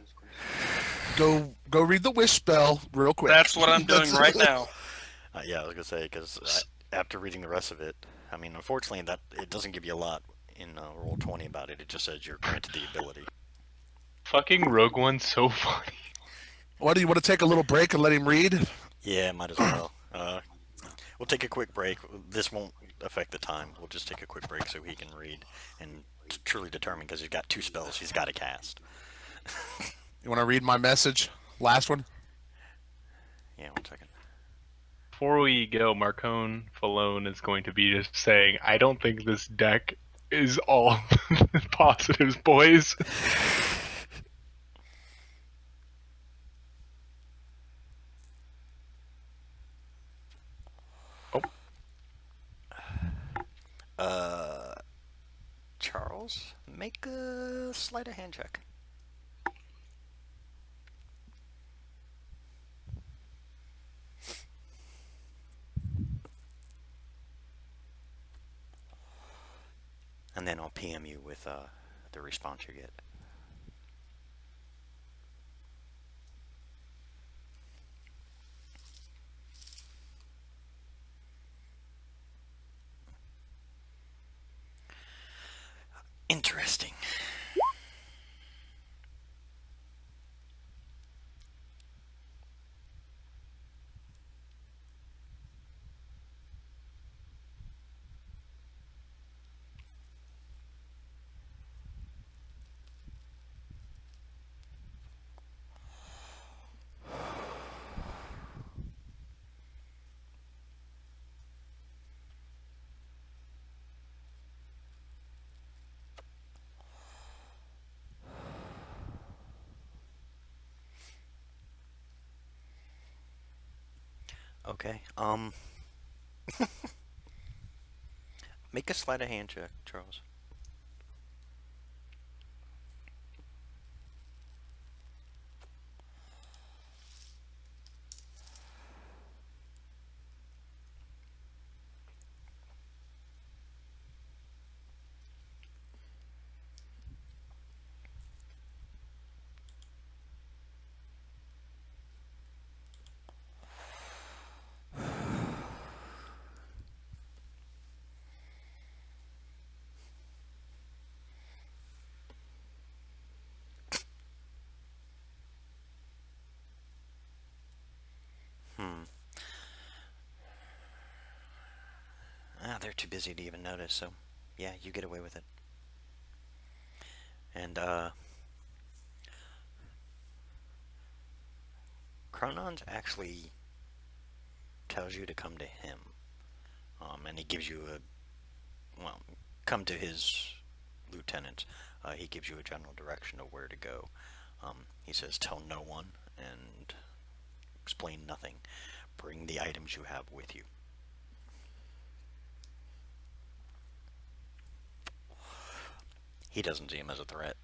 Go read the wish spell real quick. That's what I'm doing right now. Yeah, I was gonna say because after reading the rest of it, I mean, unfortunately, that it doesn't give you a lot in Roll20 about it. It just says you're granted the ability. Fucking Rogue One's so funny. What, do you want to take a little break and let him read? Yeah, might as well. We'll take a quick break. This won't affect the time. We'll just take a quick break so he can read and truly determine because he's got 2 spells he's got to cast. You want to read my message? Last one? Yeah, 1 second. Before we go, Marcone Falone is going to be just saying, I don't think this deck is all positives, boys. Charles, make a sleight of hand check. And then I'll PM you with the response you get. Interesting. Okay, make a sleight of hand check, Charles. They're too busy to even notice, so yeah, you get away with it. And, Chronon's actually tells you to come to him. And he gives you come to his lieutenant. He gives you a general direction of where to go. He says, tell no one and explain nothing. Bring the items you have with you. He doesn't see him as a threat.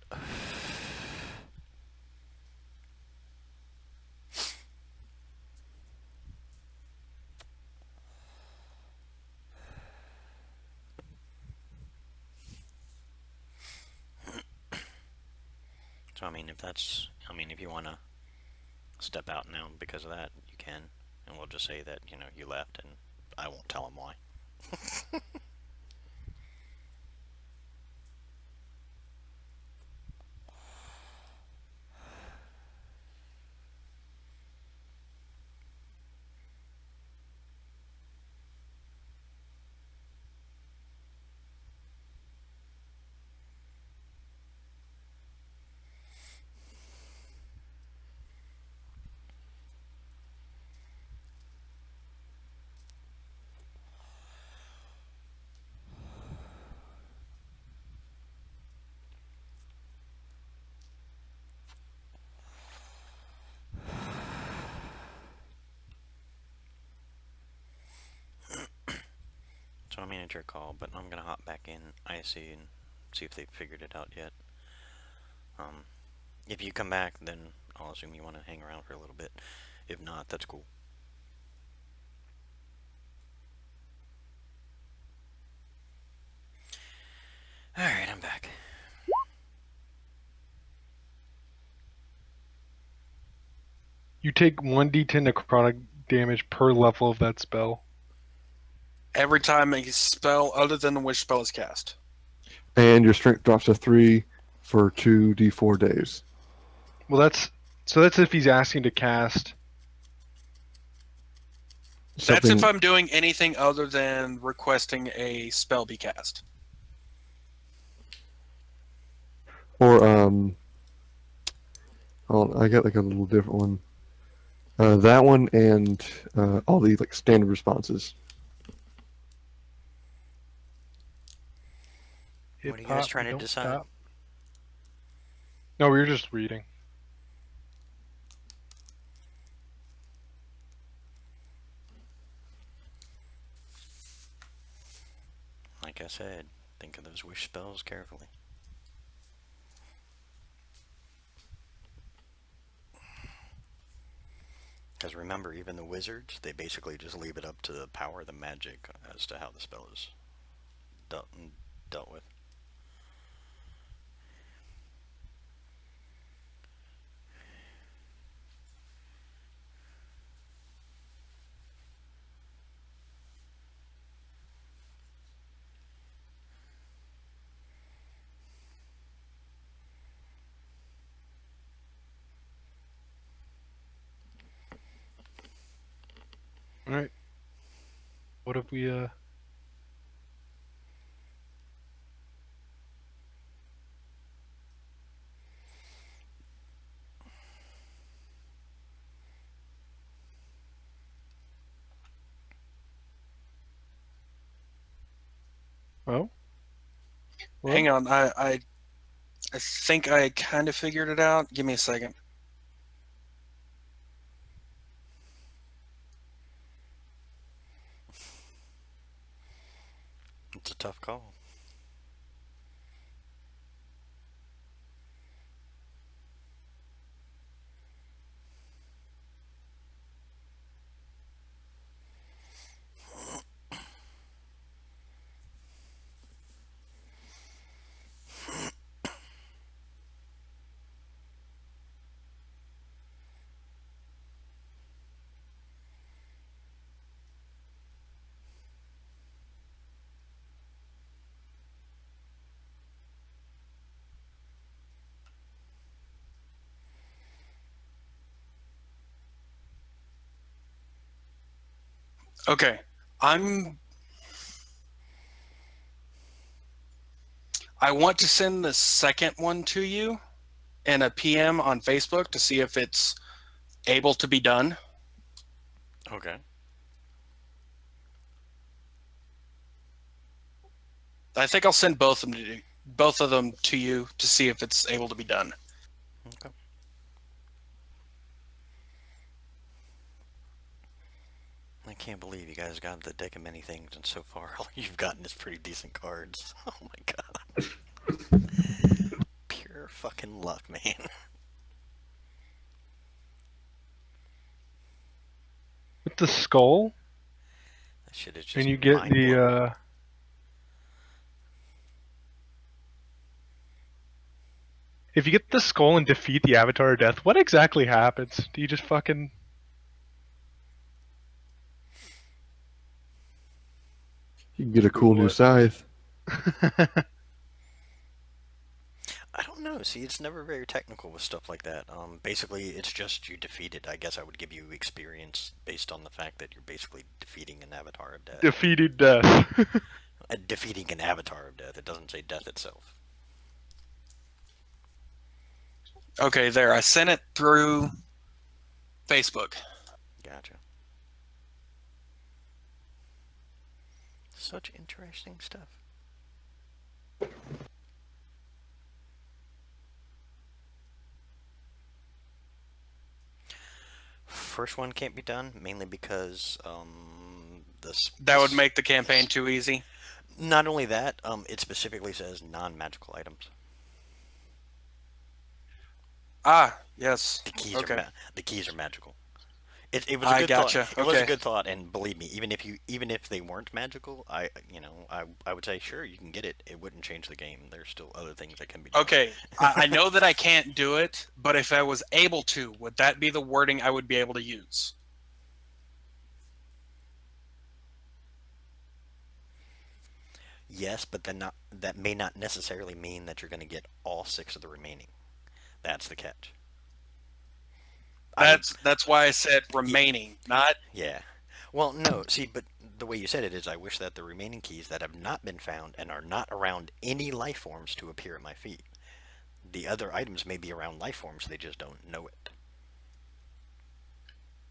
So, if you want to step out now because of that, you can. And we'll just say that, you left, and I won't tell him why. So it's your call, but I'm gonna hop back in IC and see if they've figured it out yet. If you come back, then I'll assume you want to hang around for a little bit. If not, that's cool. Alright, I'm back. You take 1d10 necrotic damage per level of that spell. Every time a spell other than the wish spell is cast. And your strength drops to 3 for 2d4 days. Well, that's if he's asking to cast. That's if I'm doing anything other than requesting a spell be cast. Or, I got like a little different one. That one and all the like standard responses. What are you guys trying to decide? Stop. No, we were just reading. Like I said, think of those wish spells carefully. Because remember, even the wizards, they basically just leave it up to the power of the magic as to how the spell is dealt with. All right. What have we? Well, Hang on, I think I kind of figured it out. Give me a second. It's a tough call. Okay, I want to send the second one to you in a PM on Facebook to see if it's able to be done. Okay. I think I'll send both of them to you to see if it's able to be done. Okay. I can't believe you guys got the deck of many things, and so far all you've gotten is pretty decent cards. Oh my god. Pure fucking luck, man. with the skull, That shit is just and you get mind-blowing. the. If you get the skull and defeat the Avatar of Death, what exactly happens? Do you just fucking? You can get a cool new What? scythe. I don't know. See, it's never very technical with stuff like that. Basically, it's just you defeat it. I guess I would give you experience based on the fact that you're basically defeating an avatar of death. Defeated death. Defeating an avatar of death. It doesn't say death itself. Okay, there. I sent it through Facebook. Gotcha. Such interesting stuff. First one can't be done mainly because That would make the campaign too easy. Not only that, it specifically says non-magical items. Ah, yes. The keys Okay. the keys are magical. It was a I good gotcha. thought. It was a Okay. good thought, and believe me, even if they weren't magical, I would say sure you can get it. It wouldn't change the game. There's still other things that can be done. Okay, I know that I can't do it, but if I was able to, would that be the wording I would be able to use? Yes, but then that may not necessarily mean that you're going to get all 6 of the remaining. That's the catch. That's why I said remaining, not. Yeah. Well, no. See, but the way you said it is, I wish that the remaining keys that have not been found and are not around any life forms to appear at my feet. The other items may be around life forms; they just don't know it.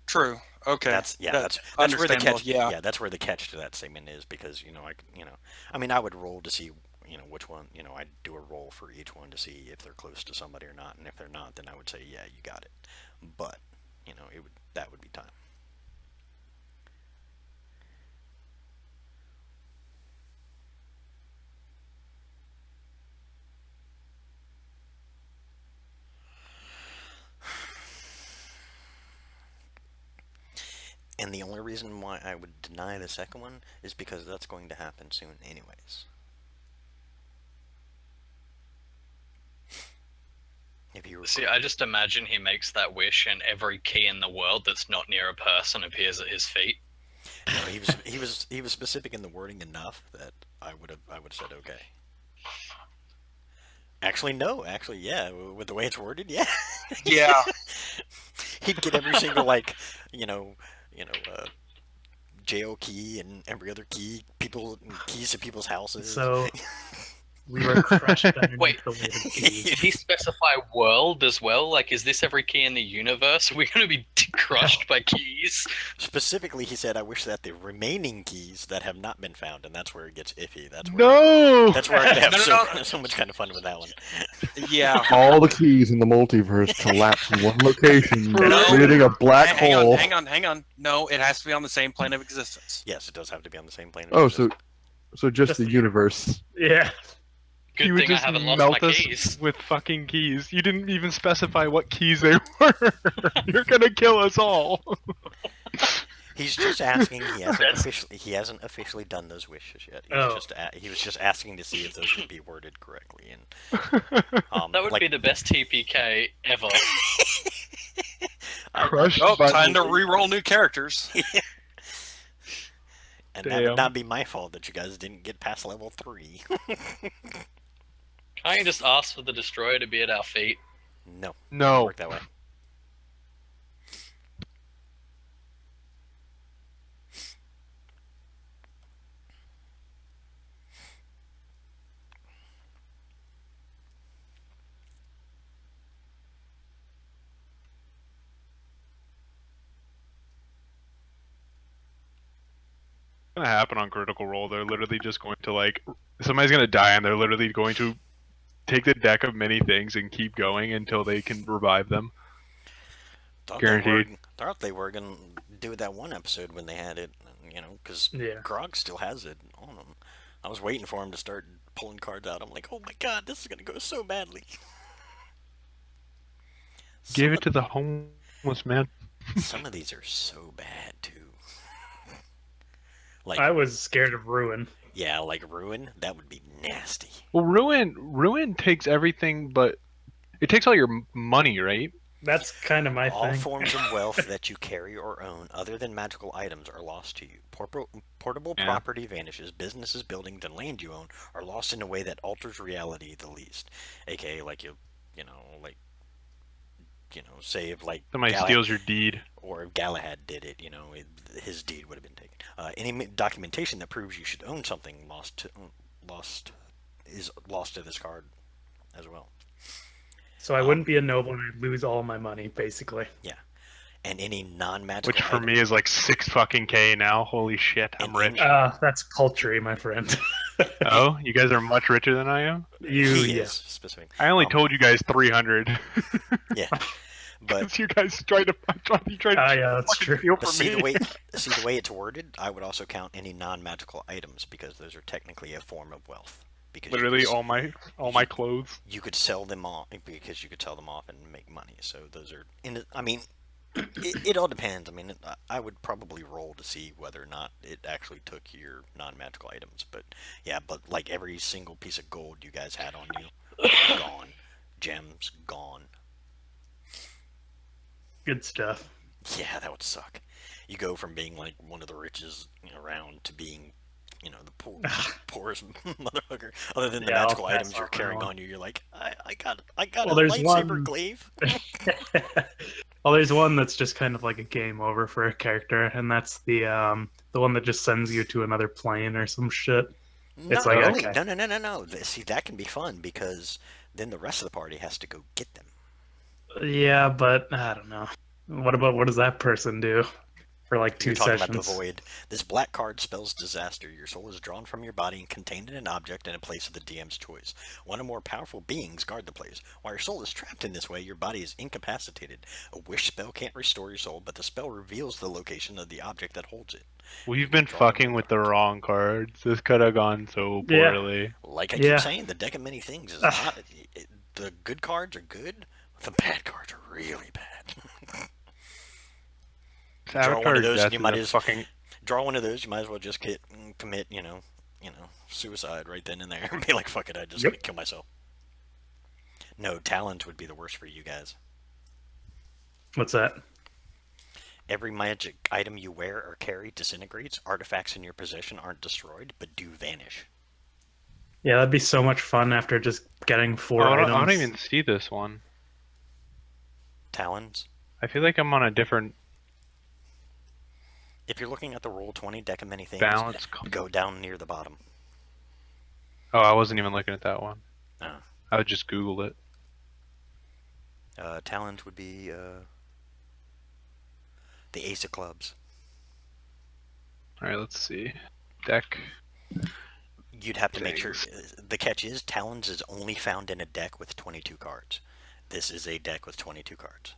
True. Okay. That's where the understandable. catch. Yeah. That's where the catch to that statement is, because I mean, I would roll to see which one. I'd do a roll for each one to see if they're close to somebody or not, and if they're not, then I would say, yeah, you got it. But that would be time. And the only reason why I would deny the second one is because that's going to happen soon anyways. If you See, I just imagine he makes that wish, and every key in the world that's not near a person appears at his feet. No, he was specific in the wording enough that I would have said okay. Actually, no. Actually, yeah. With the way it's worded, yeah. Yeah. He'd get every single jail key and every other key, keys to people's houses. So we were crushed underneath Wait. the weight of keys. Did he specify world as well? Like, is this every key in the universe? We're going to be crushed by keys. Specifically, he said, "I wish that the remaining keys that have not been found," and that's where it gets iffy. That's where No. that's where I could have No. so much kind of fun with that one. Yeah. All the keys in the multiverse collapse in one location, No. creating a black hang hole. hang on. No, it has to be on the same plane of existence. Yes, it does have to be on the same plane. Oh, so just Just the the- universe. Yeah. Good You would thing I just haven't lost melt my us keys. with fucking keys. You didn't even specify what keys they were. You're gonna kill us all. He's just asking. He hasn't officially done those wishes yet. He was just asking to see if those would be worded correctly. And That would like, be the best TPK ever. Crushed Oh, by time to re-roll new characters. and that would Damn. not be my fault that you guys didn't get past level 3. Can't you just ask for the destroyer to be at our feet? No, it doesn't No. work that way. Gonna happen on Critical Role. They're literally just going to like somebody's gonna die, and they're literally going to take the deck of many things and keep going until they can revive them. Guaranteed. Thought they were gonna do that one episode when they had it, because Yeah. Grog still has it on him. I was waiting for him to start pulling cards out. I'm like, oh my god, this is gonna go so badly. Give it to the homeless man. Some of these are so bad too. Like, I was scared of Ruin. yeah, like Ruin, that would be nasty. Well, ruin takes everything, but it takes all your money, right? That's kind of my All thing. forms of wealth that you carry or own, other than magical items, are lost to you. Portable Yeah. property vanishes. Businesses, buildings, and land you own are lost in a way that alters reality the least. AKA, like say if like Somebody steals your deed. or if Galahad did it, his deed would have been taken. Any documentation that proves you should own something is lost to this card as well. So I wouldn't be a noble and I'd lose all my money, basically. And any non-magical Which for item, me is like 6 fucking K now. Holy shit, I'm And- rich. That's paltry, my friend. Oh, you guys are much richer than I am? You, he yeah. is specific. I only Um, told you guys 300. Yeah, but Because you guys tried to Yeah, that's true. steal But from see me. the way it's worded, I would also count any non-magical items because those are technically a form of wealth. Because Literally all my clothes. you could sell them off because you could sell them off and make money. So those are it all depends. I mean, I would probably roll to see whether or not it actually took your non-magical items. But yeah, but like every single piece of gold you guys had on you, gone. Gems gone. Good stuff. Yeah, that would suck. You go from being like one of the richest around to being, the poorest motherfucker. Other than the Yeah, I'll magical pass items you're on that carrying one. on you, you're like, I got Well, a there's lightsaber one- glaive. Well, there's one that's just kind of like a game over for a character, and that's the one that just sends you to another plane or some shit. It's Not like, really. okay. No. See, that can be fun because then the rest of the party has to go get them. Yeah, but I don't know. What does that person do for like 2 You're talking sessions? about the void. This black card spells disaster. Your soul is drawn from your body and contained in an object in a place of the DM's choice. One or more powerful beings guard the place. While your soul is trapped in this way, your body is incapacitated. A wish spell can't restore your soul, but the spell reveals the location of the object that holds it. We've been fucking with the wrong cards. This could have gone so Yeah. poorly. Like I Yeah. keep saying, the deck of many things is not. The good cards are good. The bad cards are really bad. draw one of those, Death and you might is as fucking. draw one of those. You might as well just commit, suicide right then and there. Be like, fuck it, I just gonna kill myself. No, talons would be the worst for you guys. What's that? Every magic item you wear or carry disintegrates. Artifacts in your possession aren't destroyed, but do vanish. Yeah, that'd be so much fun after just getting 4 I items. don't even see this one. Talons. I feel like I'm on a different If you're looking at the Roll20 deck of many things, balance. go down near the bottom. Oh, I wasn't even looking at that one. Oh. I would just Google it. Talons would be the Ace of Clubs. All right, let's see. Deck. You'd have to make sure. The catch is Talons is only found in a deck with 22 cards. This is a deck with 22 cards.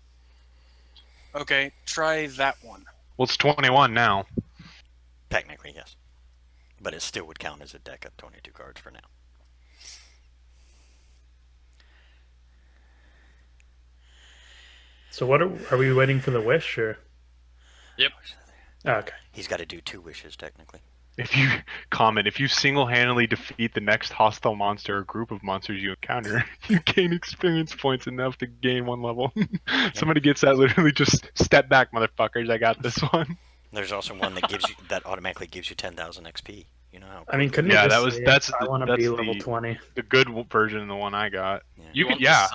Okay, try that one. Well, it's 21 now. Technically, yes. But it still would count as a deck of 22 cards for now. So what are we waiting for the wish or? Yep. Oh, okay. He's got to do 2 wishes, technically. If you single-handedly defeat the next hostile monster or group of monsters you encounter, you gain experience points enough to gain 1 level. Somebody gets that, literally just step back, motherfuckers. I got this one. There's also one that automatically gives you 10,000 XP. You know how? I mean, couldn't Yeah, you just that was- say, that's I the- want to that's be level the- 20. The good version of the one I got. Yeah. You could, want yeah.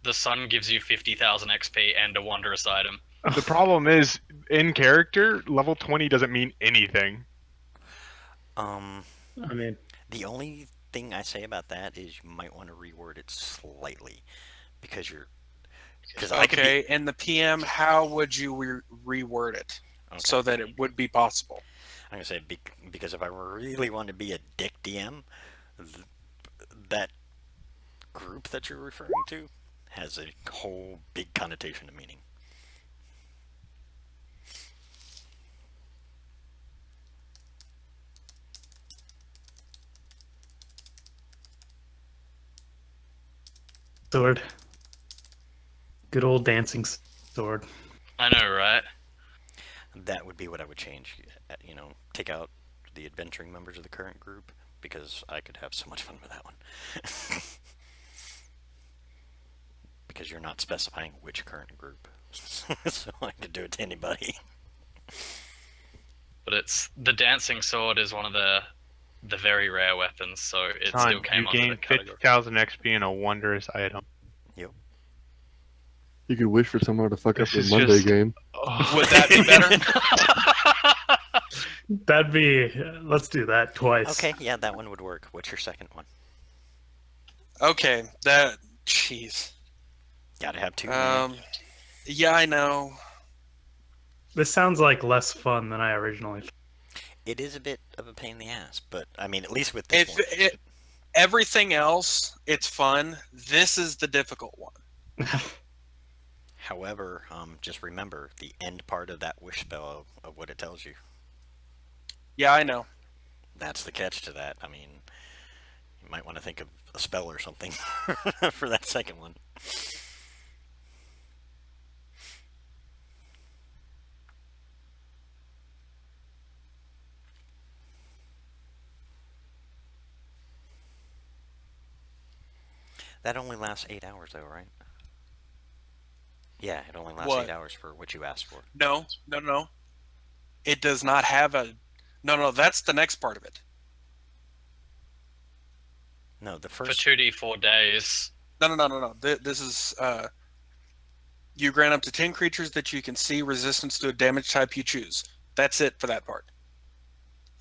The sun gives you 50,000 XP and a wondrous item. The problem is, in character, level 20 doesn't mean anything. Um, I mean, the only thing I say about that is you might want to reword it slightly, because I could be, Okay, and the PM, how would you reword it so that it would be possible? I'm gonna say because if I really want to be a dick DM, that group that you're referring to has a whole big connotation of meaning. sword. Good old dancing sword. I know, right? That would be what I would change. Take out the adventuring members of the current group, because I could have so much fun with that one. Because you're not specifying which current group. So I could do it to anybody. But the dancing sword is one of the very rare weapons, so it Son, still came you under the gain category. 50,000 XP in a wondrous item. You could wish for someone to fuck This up the is Monday just- game. Would that be better? That'd be. Let's do that twice. Okay, yeah, that one would work. What's your second one? Okay, jeez. Gotta have 2. Yeah, I know. This sounds like less fun than I originally thought. It is a bit of a pain in the ass, but I mean, at least with this one. Everything else, it's fun. This is the difficult one. However, just remember the end part of that wish spell of what it tells you. Yeah, I know. That's the catch to that. I mean, you might want to think of a spell or something for that second one. That only lasts 8 hours, though, right? Yeah, it only lasts What? 8 hours for what you asked for. No. It does not have a... No, that's the next part of it. No, the For first. 2d4 days. No. This is... You grant up to 10 creatures that you can see resistance to a damage type you choose. That's it for that part.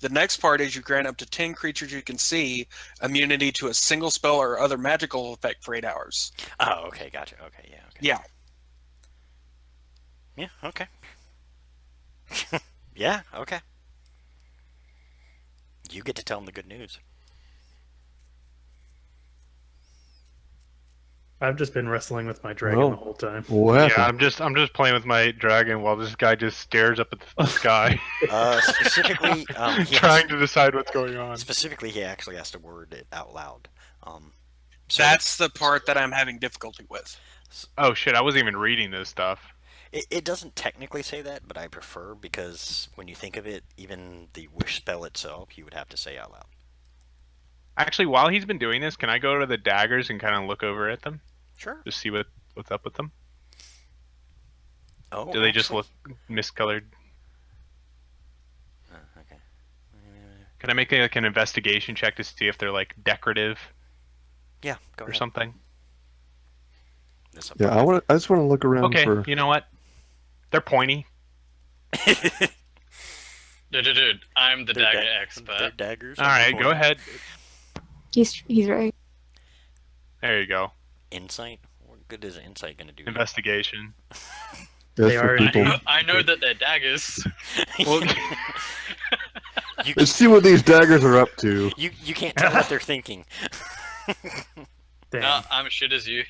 The next part is you grant up to 10 creatures you can see immunity to a single spell or other magical effect for 8 hours. Oh, okay, gotcha. Okay, yeah, okay. Yeah. Yeah, okay. Yeah, okay. You get to tell them the good news. I've just been wrestling with my dragon Well. the whole time. What Yeah, happened? I'm just playing with my dragon while this guy just stares up at the sky, Specifically, trying to decide what's going on. Specifically, he actually has to word it out loud. So That's the part that I'm having difficulty with. Oh shit, I wasn't even reading this stuff. It doesn't technically say that, but I prefer because when you think of it, even the wish spell itself, you would have to say out loud. Actually, while he's been doing this, can I go to the daggers and kind of look over at them? Sure. Just see what's up with them? Oh, Do they just actually- look miscolored? Okay. Can I make like an investigation check to see if they're like decorative Yeah, go or ahead. something? This up Yeah, I just want to look around Okay, for. you know what? They're pointy. Dude, I'm the They're dagger They're expert. daggers. All right, go ahead. He's right. There you go. Insight. What good is insight going to do? Investigation. That's They for are people. indeed. I know that they're daggers. Well, you, Let's see what these daggers are up to. you can't tell what they're thinking. Damn. I'm shit as you.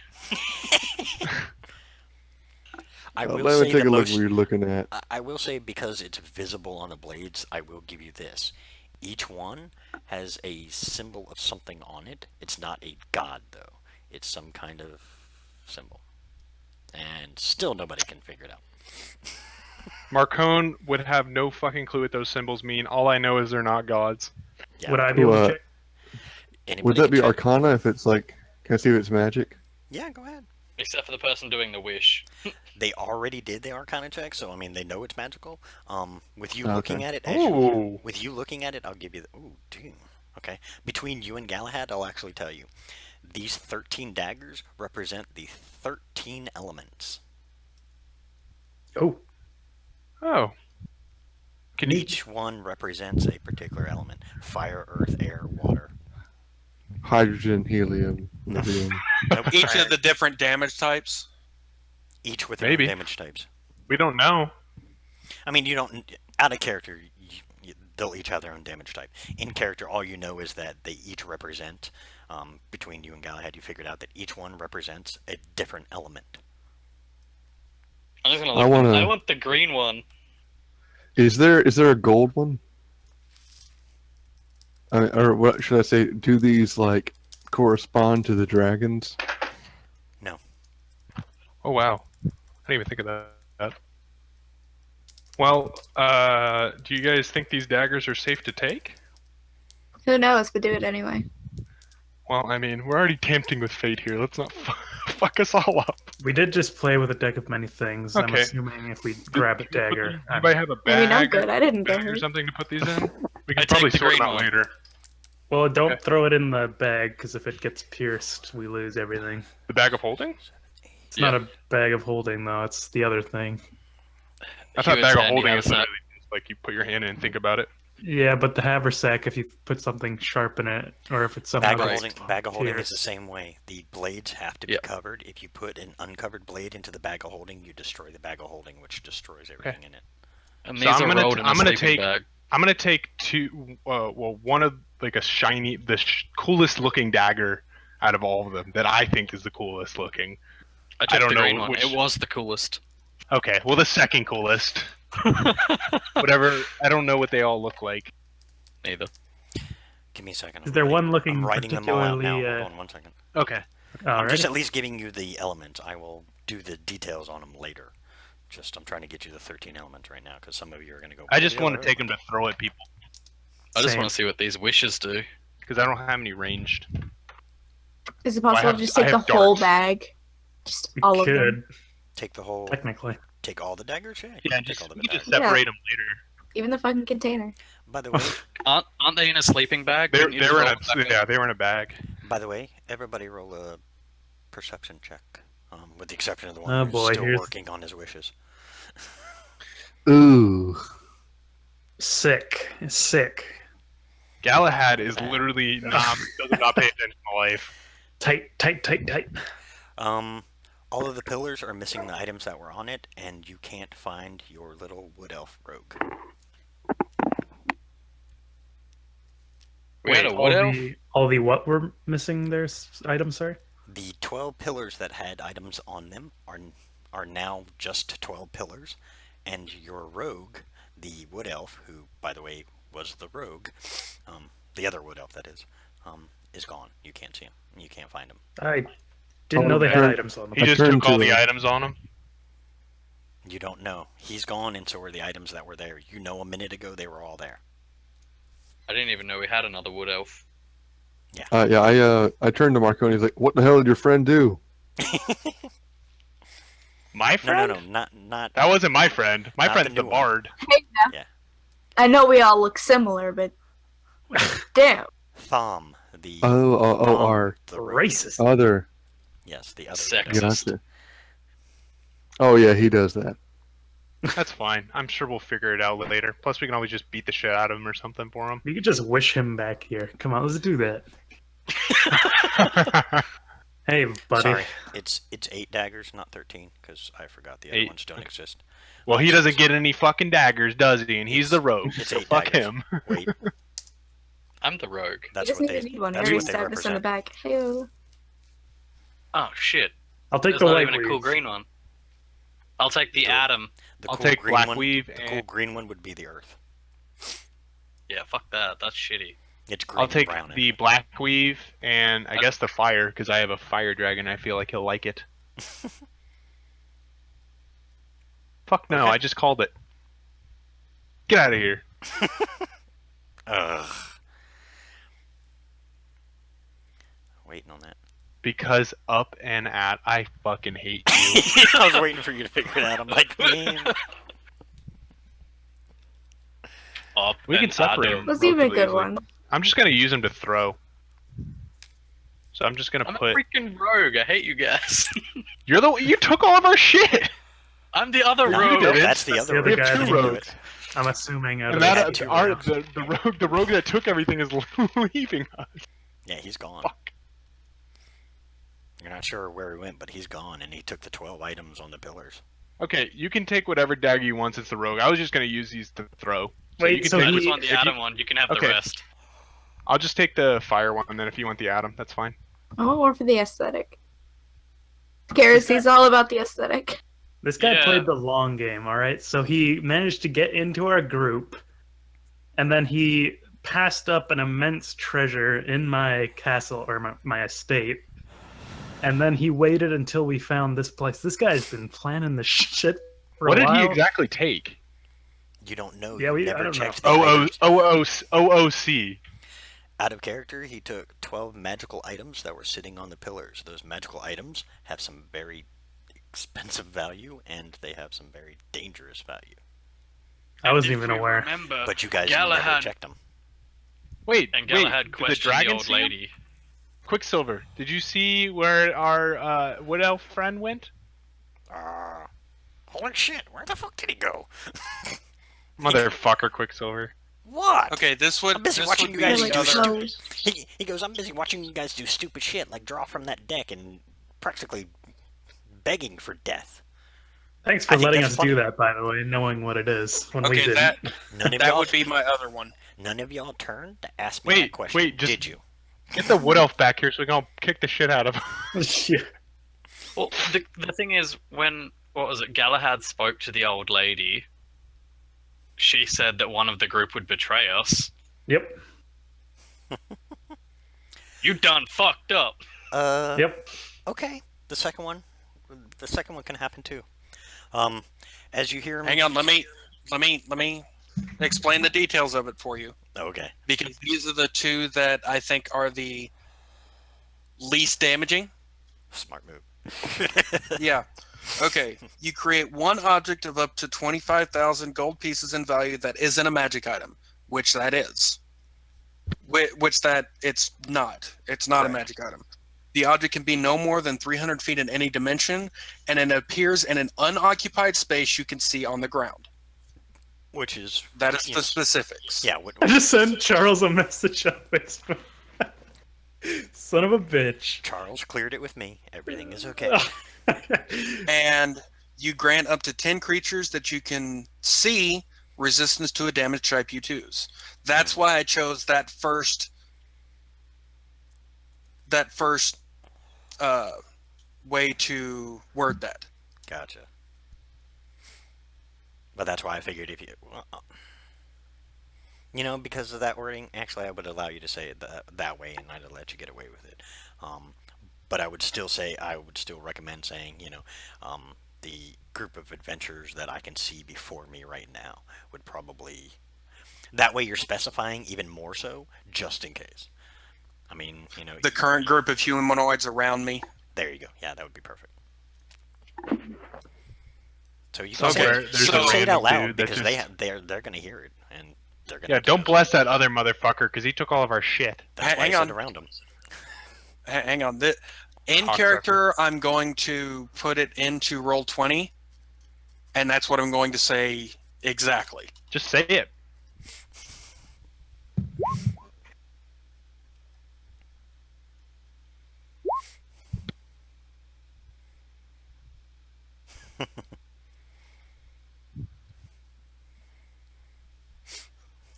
I will Let me say take the a look most. what you're looking at. I will say because it's visible on the blades, I will give you this. Each one has a symbol of something on it. It's not a god though. It's some kind of symbol. And still nobody can figure it out. Marcone would have no fucking clue what those symbols mean. All I know is they're not gods. Yeah. Would I be able to What? check? Anybody Would that can be check? Arcana if it's like? Can I see if it's magic? Yeah, go ahead. Except for the person doing the wish. They already did the Arcana check, so I mean they know it's magical. With you Okay. looking at it, Ooh. with you looking at it, I'll give you the. Ooh, damn. Okay. Between you and Galahad, I'll actually tell you. These 13 daggers represent the 13 elements. Oh, Oh. Can you? Each one represents a particular element: fire, earth, air, water. Hydrogen, helium, lithium. Nope, Each sorry. of the different damage types. Each with their own Maybe. damage types. We don't know. I mean, you don't out of character. They'll each have their own damage type. In character, all you know is that they each represent. Between you and Galahad, you figured out that each one represents a different element. I'm just gonna I look. wanna- I want the green one. Is there a gold one? Or what should I say? Do these like correspond to the dragons? Oh wow. I didn't even think of that. Well, do you guys think these daggers are safe to take? Who knows? But do it anyway. Well, I mean, we're already tempting with fate here. Let's not fuck us all up. we did just play with a deck of many things. I'm Okay. assuming if we grab a dagger. Anybody have a I bag mean, I'm good. I didn't get or hurt. something to put these in? We I can probably take the sort them green out one. later. Well, don't Okay. throw it in the bag because if it gets pierced, we lose everything. The bag of holding? It's not a bag of holding though. It's the other thing. I thought Hewitt's bag of handy holding is outside. literally just like you put your hand in and think about it. Yeah, but the haversack, if you put something sharp in it, or if it's somehow Bag of holding is the pierced. same way. The blades have to be Yep. covered. If you put an uncovered blade into the bag of holding, you destroy the bag of holding, which destroys everything in it. And So these I'm are gonna rolled t- in a I'm gonna sleeping take- bag. I'm gonna take two. Well, one of like a shiny, coolest looking dagger out of all of them that I think is the coolest looking. I took don't the know green one. which- It was the coolest. Okay, well the second coolest. Whatever. I don't know what they all look like. Neither. Give me a second. Is there one I'm looking writing them all out now. particularly? Hold on one second. Okay. I'm just Alright. at least giving you the elements. I will do the details on them later. I'm trying to get you the 13 elements right now because some of you are going to go. I just "What are want the to take other them to throw at people I just Same. want to see what these wishes do. because I don't have any ranged. Is it possible have- to just I take the have whole darts. bag? Just We all of them. could, Take the whole. technically. Take all the daggers. Yeah. you Yeah, can take just all the we can just daggers. Yeah. separate them later. Even the fucking container. By the way, Aren't they in a sleeping bag? They Couldn't you just were in roll them back a they were in a bag. everybody roll a perception check. With the exception of the one Oh who's boy, still here's- working on his wishes. Ooh. Sick. Sick. Galahad is literally does not pay attention to life. Tight, tight, tight, tight. All of the pillars are missing the items that were on it, and you can't find your little wood elf rogue. We had a all wood elf? all the what were missing there? Items, sorry? The 12 pillars that had items on them are now just 12 pillars, and your rogue, the wood elf, who, by the way, was the rogue, the other wood elf that is gone. You can't see him. You can't find him. I didn't know they had turn- items on them. He just turned took all to the the- items on him. You don't know. He's gone, and so are the items that were there. You know, a minute ago they were all there. I didn't even know we had another wood elf. I turned to Marco and he's like, "What the hell did your friend do?" My No, friend? not. That wasn't my friend. My Not friend's the the new one. bard. I know we all look similar, but damn. Thom, the R. the rogue. Racist. Other. Yes, the other. Sexist. Gotcha. Oh yeah, he does that. That's fine. I'm sure we'll figure it out later. Plus, we can always just beat the shit out of him or something for him. You could just wish him back here. Come on, let's do that. Hey, buddy. Sorry, it's 8 daggers, not 13, because I forgot the other 8. ones don't exist. Well, he doesn't get any fucking daggers, does he? And he's the rogue. It's So 8 fuck daggers. him. Wait, I'm the rogue. that's He what doesn't they. even need one. That's Harry what they stabbed us in the represent. back. Hey, Oh shit! I'll take There's the not light even a cool weave. green one. I'll take the Atom. The I'll cool take green one, Blackweave The cool and green one would be the Earth. Yeah, fuck that. That's shitty. It's green I'll and take brown. in the it. Blackweave and I guess the fire because I have a fire dragon. I feel like he'll like it. Fuck no! Okay. I just called it. Get out of here. Ugh. Waiting on that. Because up and at, I fucking hate you. I was waiting for you to figure it out. I'm like, man. Up We can and separate Atom. them. let's even a good relatively one. I'm just gonna use him to throw. So I'm just gonna I'm a put. freaking rogue. I hate you guys. You took all of our shit. I'm the other No, you rogue. didn't. That's the That's other the one. other guy You that didn't do rogues. it. I'm assuming out And of that, two the rogue that took everything is leaving us. Yeah, he's gone. Fuck. You're not sure where he went, but he's gone, and he took the 12 items on the pillars. Okay, you can take whatever dagger you want since the rogue. I was just gonna use these to throw. Wait, you can so take I he- just want the if you- Atom one. You can have Okay. the rest. I'll just take the fire one, and then if you want the atom, that's fine. I'm more for the aesthetic. Garris's all about the aesthetic. This guy Yeah. played the long game, all right? So he managed to get into our group, and then he passed up an immense treasure in my castle, or my estate. And then he waited until we found this place. This guy's been planning this shit for What a did while. he exactly take? You don't know. Yeah, You I never don't checked know. the items. OOC. Out of character, he took 12 magical items that were sitting on the pillars. Those magical items have some very expensive value, and they have some very dangerous value. I wasn't If even we aware. Remember, But you guys never Galahad checked them. Wait, and wait. Galahad Did the questioned the dragon old see him? lady. Quicksilver, did you see where our wood elf friend went? Holy shit, where the fuck did he go? Motherfucker, Quicksilver. What? Okay, this would I'm busy this watching would you be guys the do They're like, other. "Oh, He goes, I'm busy watching you guys do stupid shit, like draw from that deck and practically begging for death. Thanks I for think letting that's us funny. do that, by the way, knowing what it is when we Okay, didn't. that None of that y'all, would be my other one. none of y'all turned to ask me that Wait, question. wait, just- Did you? Get the wood elf back here so we can all kick the shit out of him. Shit. Well, the thing is, when what was it? Galahad spoke to the old lady. She said that one of the group would betray us. Yep. You done fucked up. Yep. Okay. The second one can happen too. As you hear him. Hang on, let me explain the details of it for you. Okay. Because these are the two that I think are the least damaging. Smart move. Yeah. Okay. You create one object of up to 25,000 gold pieces in value that isn't a magic item, which that is. Which that it's not. It's not a magic item. The object can be no more than 300 feet in any dimension, and it appears in an unoccupied space you can see on the ground. Which is That is you the know, specifics. yeah. I just sent Charles a message on Facebook. Son of a bitch. Charles cleared it with me. Everything is okay. And you grant up to 10 creatures that you can see resistance to a damage type you choose. That's why I chose that first way to word that. Gotcha. But that's why I figured if you, because of that wording, actually I would allow you to say it that way, and I'd let you get away with it. But I would still recommend saying, the group of adventurers that I can see before me right now would probably. That way, you're specifying even more so, just in case. I mean, The current group of humanoids around me. There you go. Yeah, that would be perfect. So you So can say, there's you can a say it out random loud dude that because just- they're going to hear it and they're going. Yeah, don't bless that other motherfucker because he took all of our shit. That's why I Hang said on. around them. Hang on. In Cocksucker. character, I'm going to put it into Roll20, and that's what I'm going to say exactly. Just say it.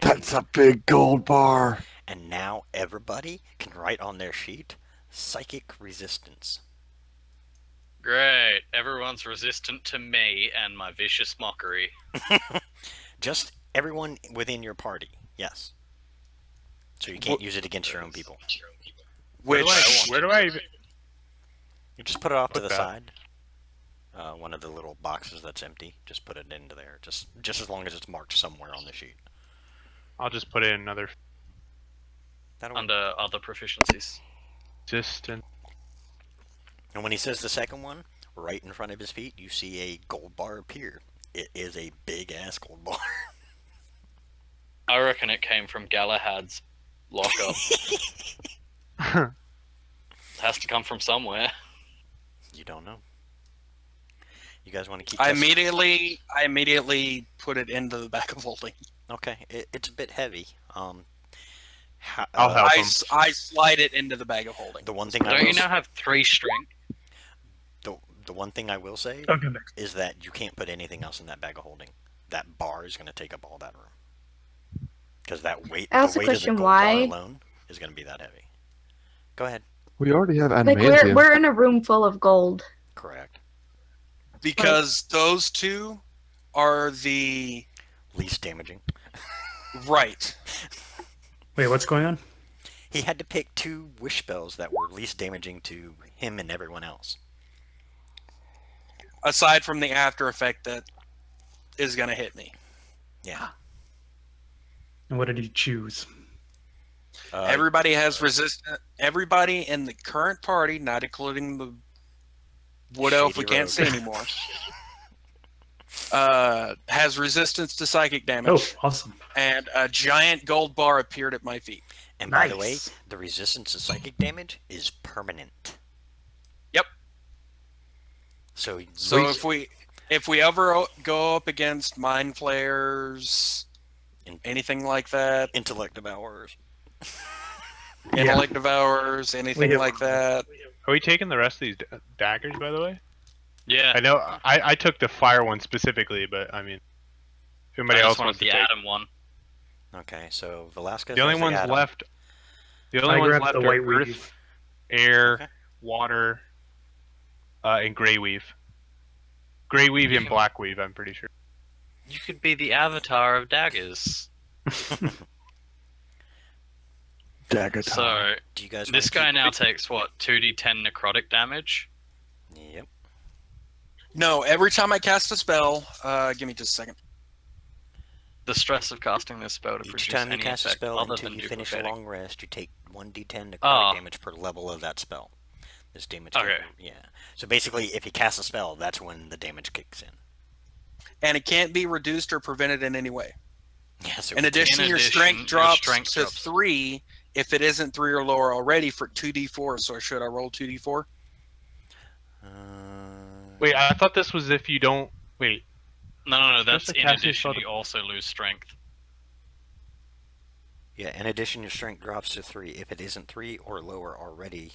That's a big gold bar. And now everybody can write on their sheet psychic resistance. Great. Everyone's resistant to me and my vicious mockery. Just everyone within your party, yes. So you can't use it against your own people. Which Where do I even... You just put it off to Put the that. side. One of the little boxes that's empty. Just put it into there. Just as long as it's marked somewhere on the sheet. I'll just put in another That'll work. Under other proficiencies. distant. And when he says the second one, right in front of his feet, you see a gold bar appear. It is a big ass gold bar. I reckon it came from Galahad's lockup. Has to come from somewhere. You don't know. You guys want to keep I this? immediately put it into the bag of holding. Okay, it's a bit heavy. I'll help him. I slide it into the bag of holding. The one thing I Don't will you now have 3 strength? the one thing I will say Okay, next. is that you can't put anything else in that bag of holding. That bar is going to take up all that room. Because that weight, I asked the the weight of the question, gold why? bar alone is going to be that heavy. Go ahead. We already have Like adamantium. we're in a room full of gold. Correct. Because those two are the Least damaging. right. Wait, what's going on? He had to pick 2 wish spells that were least damaging to him and everyone else. Aside from the after effect that is going to hit me. Yeah. And what did he choose? Everybody has resistant. Everybody in the current party, not including the wood elf we Shady can't rogue. see anymore, has resistance to psychic damage. Oh, awesome. And a giant gold bar appeared at my feet. And by the way, Nice. the resistance to psychic damage is permanent. Yep. So, So if we ever go up against mind flayers, in, anything like that, intellect devourers. intellect devourers, anything have- like that, Are we taking the rest of these daggers, by the way? Yeah. I know I took the fire one specifically, but I mean, if anybody I else just wanted wants to the take. Adam one. Okay, so Velasquez. The only has ones Adam. left. The only I ones grabbed left the are white earth, weave. air, Okay. water, and gray weave. Gray weave and black weave, I'm pretty sure. You could be the avatar of daggers. Dagger time. So Do you guys? this wanna guy keep- now takes what, 2d10 necrotic damage? Yep. no, every time I cast a spell, give me just a second. The stress of casting this spell to Each produce time you any cast a effect spell other until than you finish a duplicating. long rest, you take 1d10 necrotic Ah. damage per level of that spell. This damage. Okay. Yeah. So basically, if he casts a spell, that's when the damage kicks in. And it can't be reduced or prevented in any way. Yeah. So In addition, your addition, strength your drops strength to drops. 3 if it isn't 3 or lower already for 2d4. So should I roll 2d4? Wait, I thought this was if you don't. Wait, No, that's Just the in casting addition. spell to- You also lose strength. Yeah, in addition, your strength drops to 3 if it isn't 3 or lower already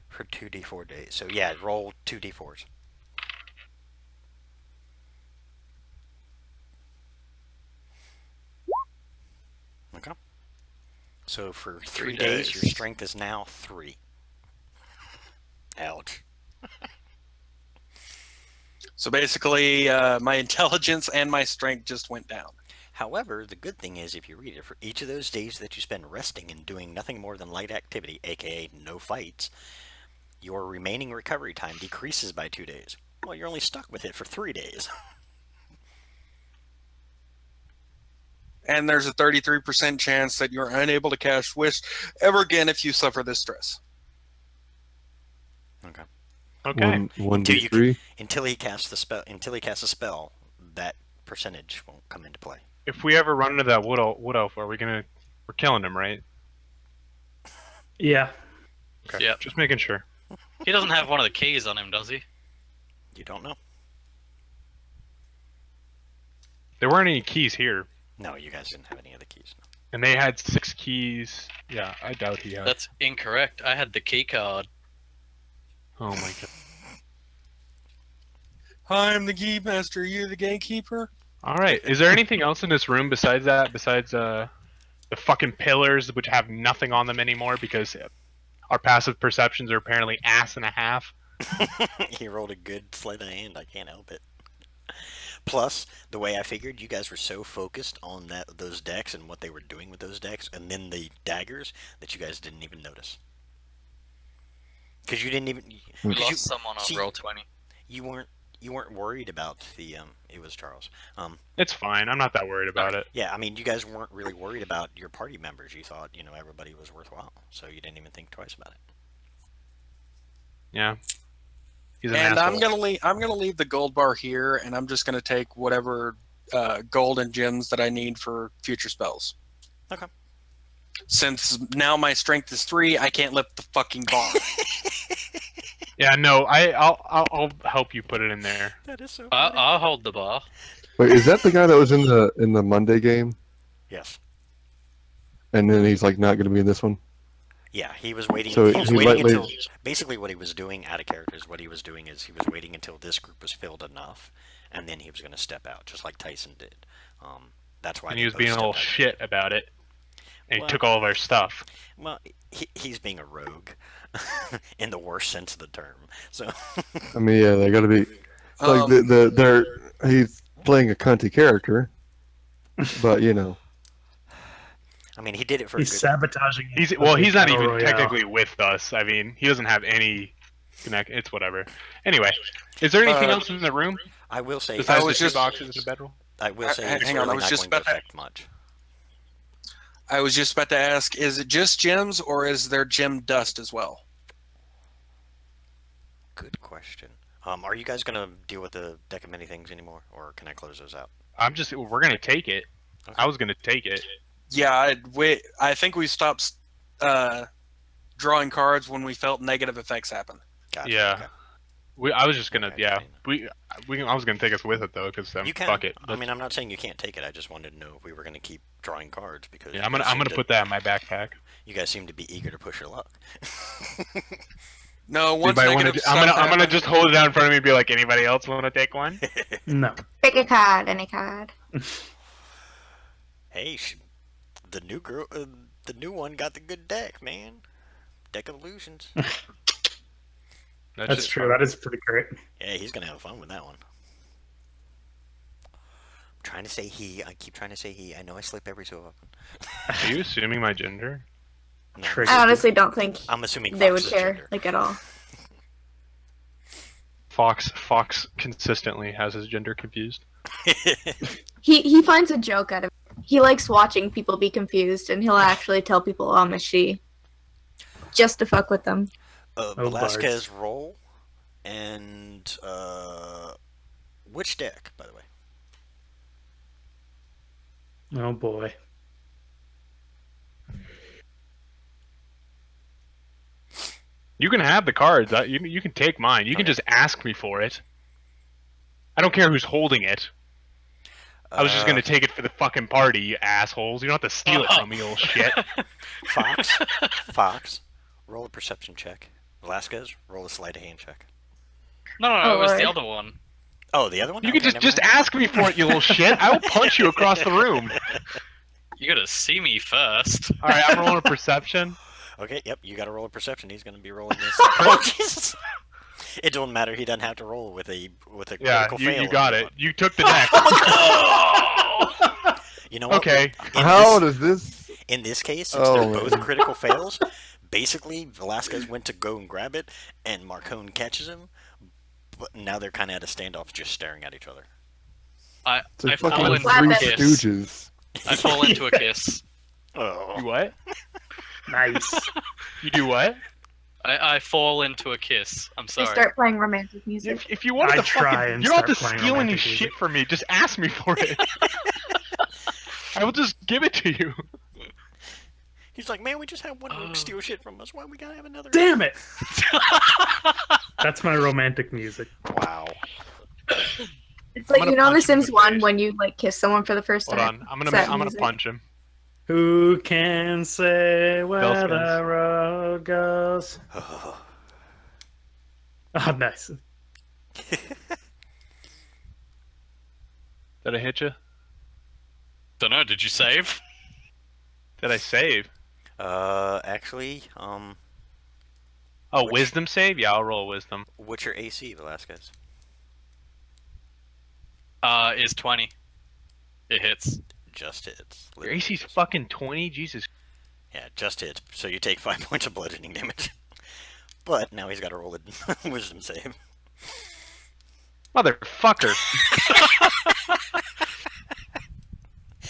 for 2d4 days. So yeah, roll 2d4s. Okay. So for 3 days, your days. strength is now 3. Ouch. So basically, my intelligence and my strength just went down. However, the good thing is, if you read it, for each of those days that you spend resting and doing nothing more than light activity, aka no fights, your remaining recovery time decreases by 2 days. Well, you're only stuck with it for 3 days. And there's a 33% chance that you're unable to cast Wish ever again if you suffer this stress. Okay. Okay. One Until D you three. Until he casts the spell. Until he casts a spell, that percentage won't come into play. If we ever run into that wood elf, are we gonna? We're killing him, right? Yeah. Okay. Yep. Just making sure. He doesn't have one of the keys on him, does he? You don't know. There weren't any keys here, No, you guys didn't have any of the keys. No. and they had 6 keys. Yeah, I doubt he had. That's incorrect. I had the key card. Oh my god. I'm the key master. You're the gatekeeper. All right. Is there anything else in this room besides that? Besides the fucking pillars, which have nothing on them anymore because our passive perceptions are apparently ass and a half. He rolled a good sleight of hand. I can't help it. Plus, the way I figured, you guys were so focused on those decks and what they were doing with those decks, and then the daggers, that you guys didn't even notice. Because you didn't even. We 'cause lost someone on see- roll 20. You weren't worried about the. It was Charles. It's fine. I'm not that worried about it. Yeah, I mean, you guys weren't really worried about your party members. You thought, everybody was worthwhile, so you didn't even think twice about it. Yeah. He's an And asshole. I'm gonna leave the gold bar here, and I'm just gonna take whatever gold and gems that I need for future spells. Okay. Since now my strength is 3, I can't lift the fucking bar. Yeah, no. I'll help you put it in there. That is so. I'll hold the bar. Wait, is that the guy that was in the Monday game? Yes. And then he's like not going to be in this one. Yeah, he was waiting. So he was he waiting lightly- until. Basically, what he was doing out of characters, what he was doing is he was waiting until this group was filled enough, and then he was going to step out, just like Tyson did. That's why. And they he was both being a stepped little out. shit about it. And Well- he took all of our stuff. Well, he's being a rogue, in the worst sense of the term. So. I mean, yeah, they got to be like Um, he's playing a cunty character, but I mean, he did it for. He's a good, sabotaging. He's the not Battle even Royale. technically with us. I mean, he doesn't have any connect. It's whatever. Anyway, is there anything else in the room I will say. besides was the just- 2 boxes in the bedroom? I will say. hang It's on, really I was not just going to about to- affect much. I was just about to ask: is it just gems, or is there gem dust as well? Good question. Are you guys gonna deal with the deck of many things anymore, or can I close those out? We're gonna take it. Okay. I was gonna take it. Yeah, I think we stopped drawing cards when we felt negative effects happen. Gotcha. Yeah. okay. I was just gonna, Okay, yeah. fine. I was gonna take us with it though, because You can. fuck it. I mean, I'm not saying you can't take it. I just wanted to know if we were gonna keep drawing cards because Yeah, I'm gonna put that in my backpack. You guys seem to be eager to push your luck. No, once Anybody wanna negative I'm gonna stuff just hold it out in front of me and be like, anybody else want to take one? No. Pick a card, any card. Hey, the new girl, the new one got the good deck, man. Deck of illusions. That's just true. fun. That is pretty great. Yeah, he's gonna have fun with that one. I'm trying to say he. I keep trying to say he. I know I slip every so often. Are you assuming my gender? No, Trigger. I honestly don't think I'm assuming they would Fox's care, gender. like, at all. Fox consistently has his gender confused. He finds a joke out of it. He likes watching people be confused, and he'll actually tell people, I'm a she. Just to fuck with them. Oh, Velasquez roll, and which deck, by the way? Oh boy. You can have the cards. You can take mine. You can Okay. just ask me for it. I don't care who's holding it. I was just gonna take it for the fucking party, you assholes. You don't have to steal it from me, old shit. Fox, roll a perception check. Velasquez, roll a sleight of hand check. No, Oh, it was the Lord. other one. Oh, the other one. You Okay, can never just mind. ask me for it, you little shit. I will punch you across the room. You gotta see me first. All right, I'm rolling a perception. Okay, yep, you got to roll a perception. He's going to be rolling this. Oh, Jesus. It don't matter. He doesn't have to roll with a Yeah, critical you fail. got if it. want. You took the neck. You know what? Okay. How does this? In this case, since Oh, they're both man. critical fails, basically Velasquez went to go and grab it, and Marcone catches him. But now they're kind of at a standoff, just staring at each other. It's like I fall fucking into Three a kiss. Stooges. I fall into a kiss. Oh. You what? Nice. You do what? I fall into a kiss. I'm They sorry. start playing romantic music. If you wanted I to try fucking, and you don't have to start playing steal any romantic shit music. from me. Just ask me for it. I will just give it to you. He's like, man, we just had one rogue steal shit from us. Why we gotta have another? Damn it! That's my romantic music. Wow. It's like gonna you know in The punch him in Sims the 1 face. when you like kiss someone for the first Hold time. on. I'm gonna Sad I'm gonna music. punch him. Who can say where Bellskins. the road goes? Oh, nice. Did I hit you? Don't know. Did you save? Did I save? Actually, Oh, Which- wisdom save? Yeah, I'll roll wisdom. what's your AC, Velasquez? Is 20. It hits. Just hits. Your AC's fucking 20? Jesus. Yeah, just hits. So you take 5 points of bludgeoning damage. But now he's got to roll a wisdom save. Motherfucker.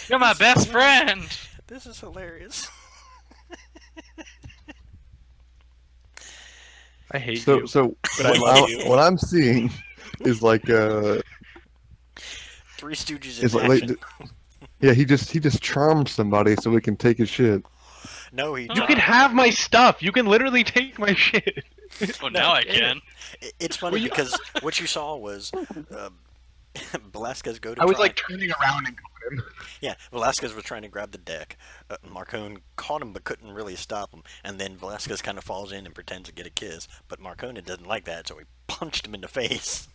You're my best friend. This is hilarious. I hate So, you. so But I love you. what I'm seeing is like Three Stooges is in like, action. yeah, he just charmed somebody so we can take his shit. No, he. You can have my stuff. You can literally take my shit. Well, now I can. It's funny because what you saw was Velasquez go to. I was try- like turning around and got him. Yeah, Velasquez was trying to grab the deck. Marcone caught him but couldn't really stop him. And then Velasquez kind of falls in and pretends to get a kiss. But Marcone doesn't like that, so he punched him in the face.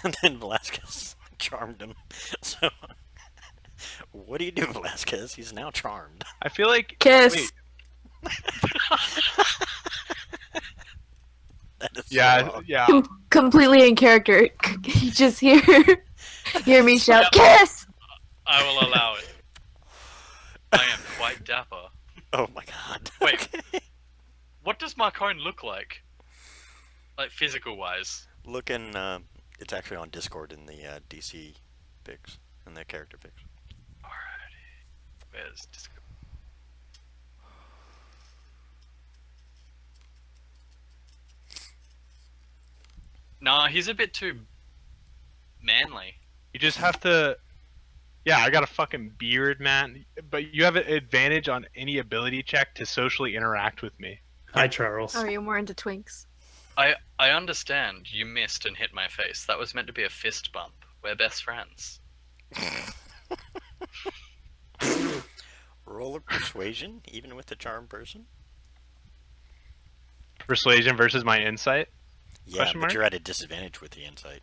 And then Velasquez charmed him. So, what do you do, Velasquez? He's now charmed. I feel like Kiss. Wait, That is so yeah, wrong. yeah. Completely in character. You just hear me shout, "Kiss!" I will allow it. I am quite dapper. Oh my god. Wait. What does Marcone look like? Like physical wise. Look in, it's actually on Discord in the DC pics, in the character pics. Alrighty. Where's Discord? Nah, he's a bit too manly. You just have to. Yeah, I got a fucking beard, man. But you have an advantage on any ability check to socially interact with me. Hi, Charles. Oh, you're more into twinks. I understand you missed and hit my face. That was meant to be a fist bump. We're best friends. Roll of persuasion, even with the charmed person? Persuasion versus my insight. Yeah, Question but mark? you're at a disadvantage with the insight.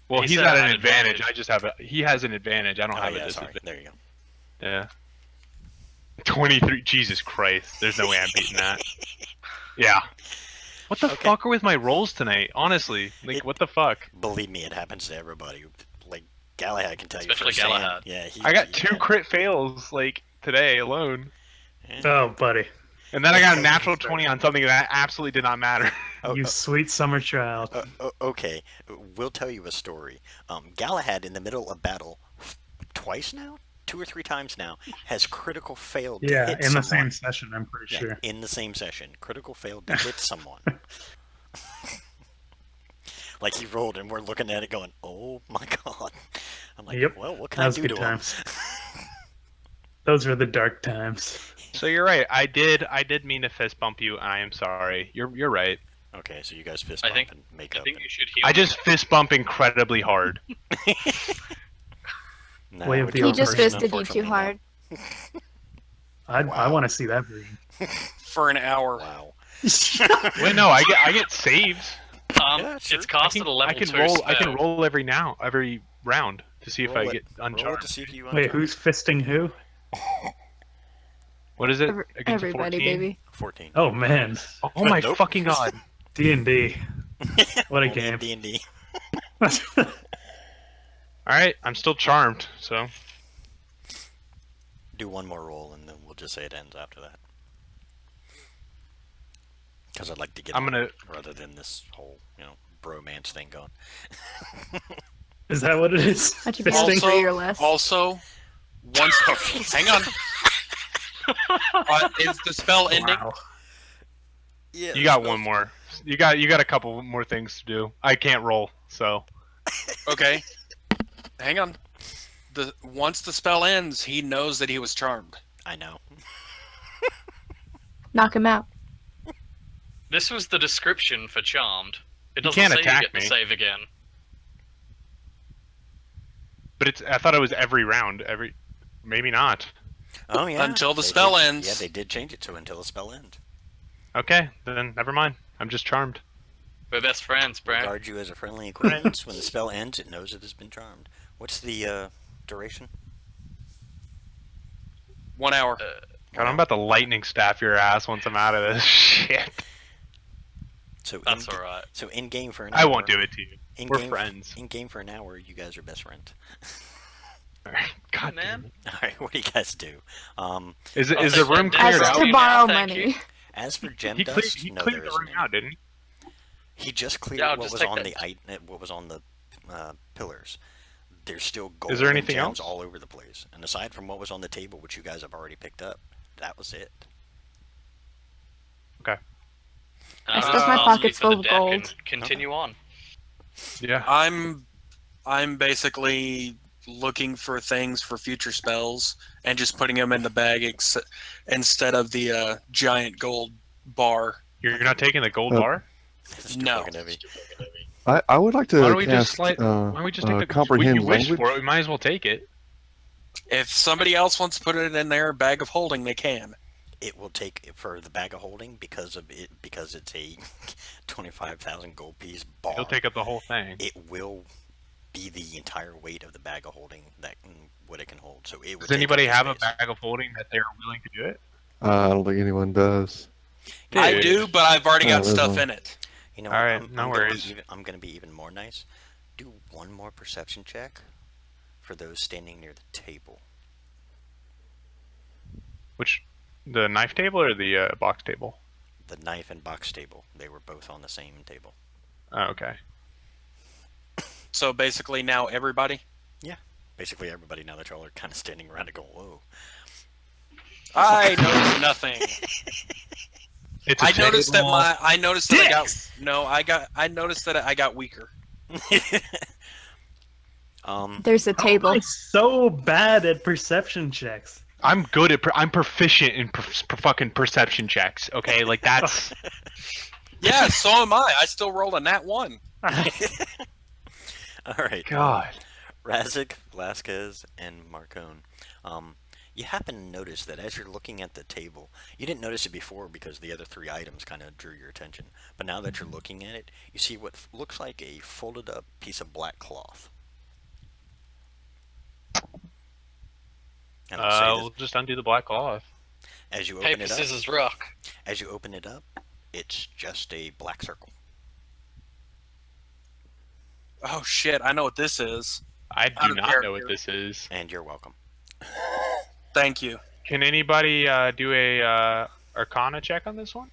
Well, He he's said at I an had advantage. advantage. I just have a. He has an advantage. I don't Oh have yeah, a sorry. disadvantage. There you go. Yeah. 23. Jesus Christ. There's no way I'm beating that. Yeah. What the Okay. fuck are with my rolls tonight? Honestly, like, It- what the fuck? Believe me, it happens to everybody. Like Galahad can tell Especially you firsthand. Galahad. Yeah, he, I got he- 2 crit fails like today alone, Oh, buddy. and then I got a natural 20 on something that absolutely did not matter. Oh, You sweet summer child. okay, we'll tell you a story. Galahad, in the middle of battle, twice now, 2 or 3 times now, has critical failed to Yeah, hit in the someone. same session, I'm pretty Yeah, sure. in the same session, critical failed to hit someone. Like he rolled, and we're looking at it, going, "Oh my god!" I'm like, Yep, "Well, what that can I was do good to him?" times. Those were the dark times. So you're right. I did mean to fist bump you. And I am sorry. You're right. Okay, so you guys fist I bump think- and make I up. think and- you should heal. I just fist bump incredibly hard. Nah, Way of with the your old He just person, fisted you too unfortunately, hard. I Wow. want to see that version. For an hour. no. Wow. Wait, no, I get saves. Yeah, sure. It's casted a level 2 I can spell. roll every round to see if Roll I it. get Roll it uncharmed. to see if you Wait, who's fisting who? What is it? Every- Against a everybody, 14? baby. 14. Oh man, Oh my Nope. fucking god. D&D. What a Only in game. D&D. Alright, I'm still charmed, so. Do one more roll, and then we'll just say it ends after that. Because I'd like to get I'm on gonna- it, rather than this whole, bromance thing going. Is that what it is? That should be Fisting? for your list. Also, once hang on. Is the spell ending? Wow. Yeah. You got one more. You got a couple more things to do. I can't roll, so Okay. Hang on. Once the spell ends, he knows that he was charmed. I know. Knock him out. This was the description for Charmed. It You doesn't can't say attack you get me. to save again. but I thought it was every round. Maybe not. Oh yeah. Until the They spell did- ends. Yeah, they did change it to until the spell ends. Okay, then never mind. I'm just charmed. We're best friends, Brad. Regard you as a friendly acquaintance. When the spell ends, it knows it has been charmed. What's the duration? 1 hour. God, I'm about to lightning staff your ass once I'm out of this shit. So That's alright. So in game for an hour. I won't do it to you. In We're game, friends. In game for an hour, you guys are best friends. Alright, God man. damn it. All right, what do you guys do? Is I'll the take room that cleared down. Ask out? to Now, borrow thank money. you. As for gem He dust, cleared, no, cleared there the isn't room any. out, didn't he? He just cleared Yeah, I'll what just was take on that. what was on the pillars. There's still gold Is there and anything gems else? all over the place. And aside from what was on the table, which you guys have already picked up, that was it. I stuffed my I'll pockets leave for the full of deck gold. and continue on. Yeah. I'm basically looking for things for future spells and just putting them in the bag instead of the giant gold bar. You're not taking the gold Uh, bar? It's too No. fucking heavy. I would like to Why don't we cast just why don't we just take the comprehend you wish language. for it? We might as well take it. If somebody else wants to put it in their bag of holding, they can. It will take for the bag of holding because it's a 25,000 gold piece bar. He'll take up the whole thing. It will be the entire weight of the bag of holding what it can hold. So it would Does take anybody up the have a space. bag of holding that they're willing to do it? I don't think anyone does. I Dude. do, but I've already got Oh, stuff there's in it. You know, All right, I'm no gonna be worries. I'm going to be even more nice. Do one more perception check for those standing near the table. Which, the knife table or the box table? The knife and box table. They were both on the same table. Oh, okay. So basically now everybody. Basically, everybody now that y'all are kind of standing around and going, "Whoa!" I noticed nothing. It's a I noticed that table. I noticed that I noticed that I got weaker. There's a table. I'm so bad at perception checks. I'm good at. I'm proficient in fucking perception checks. Okay, like that's. Yeah, so am I. I still rolled a nat 1. All right, God. Razik, Velasquez, and Marcone. You happen to notice that as you're looking at the table, you didn't notice it before because the other three items kind of drew your attention. But now that you're looking at it, you see what looks like a folded up piece of black cloth. And I'll say We'll just undo the black cloth. this, as you open Paper, it up, scissors, rock. as you open it up, it's just a black circle. Oh shit, I know what this is. I Out do of not know what character. this is. And you're welcome. Thank you. Can anybody do a Arcana check on this one?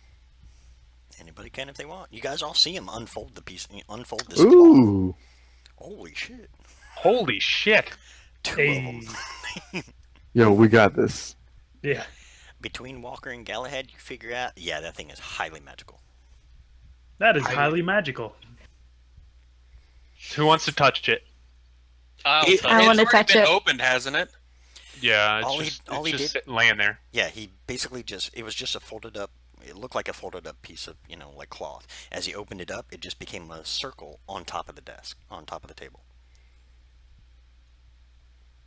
Anybody can if they want. You guys all see him unfold unfold this cloth. Ooh. Holy shit. Holy shit! Two of them. Hey. Yo, we got this. Yeah. Between Walker and Galahad, you figure out, yeah, that thing is highly magical. That is highly magical. Who wants to touch it? I It's wanna already touch been it. opened, hasn't it? Yeah, it's All he- just, all it's he just did- sitting, laying there. Yeah, he basically it was just a folded up, it looked like a folded up piece of, like cloth. As he opened it up, it just became a circle on top of the desk, on top of the table.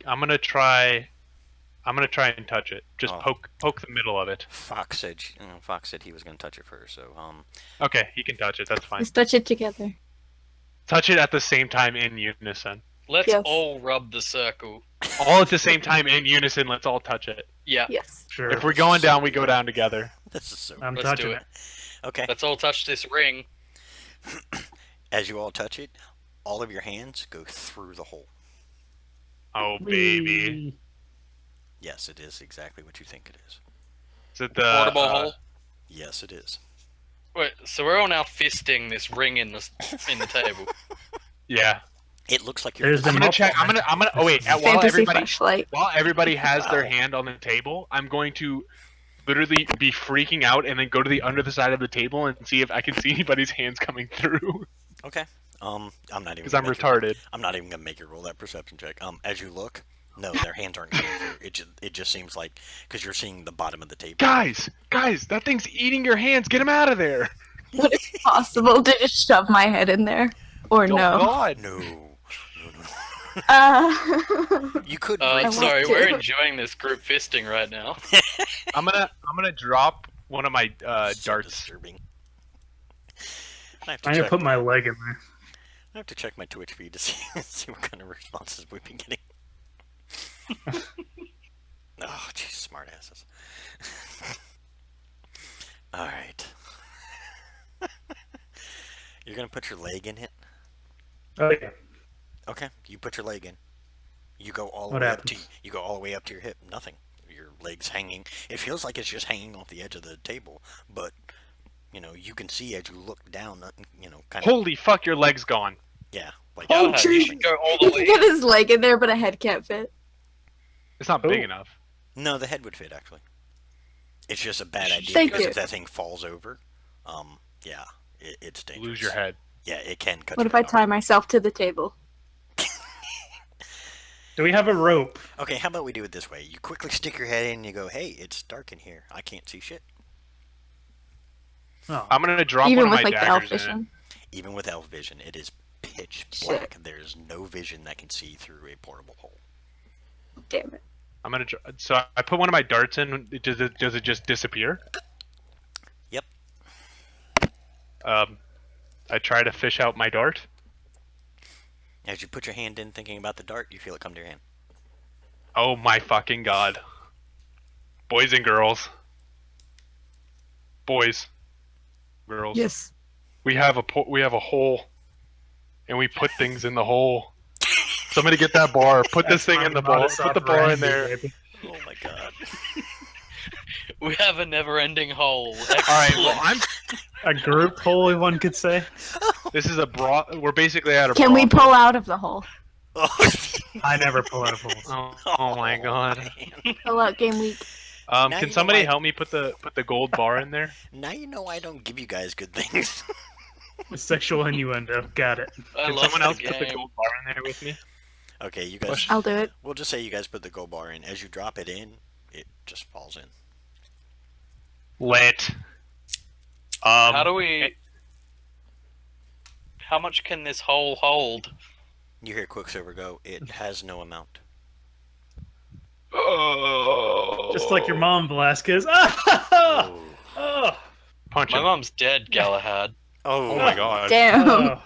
I'm gonna try and touch it. Just Oh. poke the middle of it. Fox said he was going to touch it first, so, Okay, he can touch it. That's fine. Let's touch it together. Touch it at the same time in unison. Let's Yes. all rub the circle. All at the same time in unison. Let's all touch it. Yeah, Yes. Sure. If we're going down, we go down together. this is so I'm let's touching do it. it. Okay, Let's all touch this ring. as you all touch it, all of your hands go through the hole. Oh baby, Whee! Yes, it is exactly what you think it is. is it the Portable hole. Yes, it is. Wait, so we're all now fisting this ring in the table. Yeah. It looks like you're. There's the I'm gonna multiple- check. I'm gonna. Oh wait. While Fantasy everybody flashlight. has their Wow. hand on the table, I'm going to literally be freaking out and then go to the under the side of the table and see if I can see anybody's hands coming through. Okay. I'm not even. Because I'm gonna make retarded. I'm not even gonna make you roll that perception check. As you look, no, their hands aren't coming through. It just seems like because you're seeing the bottom of the table. Guys, that thing's eating your hands. Get him out of there. Would it be possible to just shove my head in there? Or Oh no? God. No. You could. Oh, break want sorry, to. we're enjoying this group fisting right now. I'm gonna drop one of my So darts. disturbing. I have to I'm gonna check. put my leg in there. I have to check my Twitch feed to see what kind of responses we've been getting. Oh, jeez, smart asses. All right. You're gonna put your leg in it. Oh yeah. Okay, you put your leg in. You go all the What way happens? up to you go all the way up to your hip. Nothing. Your leg's hanging. It feels like it's just hanging off the edge of the table, but you can see as you look down. Kind of. Holy fuck, your leg's gone. Yeah, like Oh, God, true. you should go all the He way. can get his leg in there, but a head can't fit. It's not big Oh. enough. No, the head would fit actually. It's just a bad idea Thank because you. if that thing falls over, yeah, it's dangerous. Lose your head. Yeah, it can cut. What your if I head off. tie myself to the table? Do we have a rope? Okay, how about we do it this way? You quickly stick your head in and you go, "Hey, it's dark in here. I can't see shit." Oh. I'm gonna drop Even one of with my like the elf daggers in it. vision. Even with elf vision, it is pitch Shit. black. There's no vision that can see through a portable hole. Damn it. I'm gonna. So I put one of my darts in. Does it just disappear? Yep. I try to fish out my dart. As you put your hand in, thinking about the dart, you feel it come to your hand. Oh my fucking god. Boys and girls. Boys. Girls. Yes. We have a hole, and we put things in the hole. Somebody get that bar. Put this thing in the ball. Modus Put the bar in operandi, there. baby. Oh my god. We have a never-ending hole. All right. Well, A group hole, one could say. This is a broad. We're basically at a. Can we brothel. pull out of the hole? I never pull out of holes. Oh my god. man. Pull out game week. Now you Can know somebody why- help me put the gold bar in there? Now you know I don't give you guys good things. Sexual innuendo. Got it. I Can lost someone else the put the game. gold bar in there with me? Okay, you guys. I'll do it. We'll just say you guys put the gold bar in. As you drop it in, it just falls in. Lit. How do we? How much can this hole hold? You hear Quicksilver go, "It has no amount." Oh. Just like your mom, Velasquez. Oh, Oh. Punch My him. mom's dead, Galahad. Oh my god. Damn. Oh.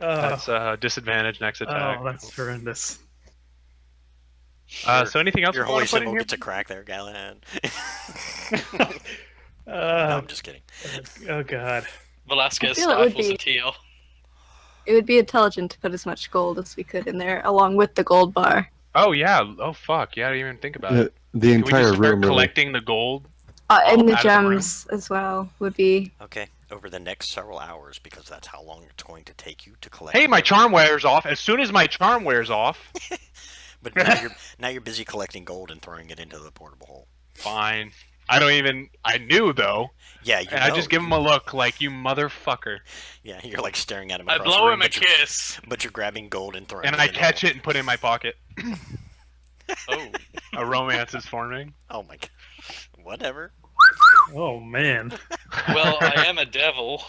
That's disadvantage next attack. Oh, that's horrendous. So anything else your you holy want to put in symbol here? gets a crack there, Galahad. No, Uh, I'm just kidding. oh god. Velasquez I feel it would stifles a be- teal. It would be intelligent to put as much gold as we could in there, along with the gold bar. Oh yeah. Oh fuck. Yeah, I didn't even think about it. The Can we entire just start room really. collecting the gold? And the out of the room? gems as well would be. Okay, over the next several hours, because that's how long it's going to take you to collect. Hey, my every- charm wears off. As soon as my charm wears off, But now you're busy collecting gold and throwing it into the portable hole. fine. I don't even. I knew though, Yeah, you and I know. just give him a look like you motherfucker, Yeah, you're like staring at him. I across the blow room, him a but you're- kiss. But you're grabbing gold and throwing and it I in the catch hole. it and put it in my pocket. Oh, A romance is forming. Oh my god. Whatever. Oh man. well, I am a devil.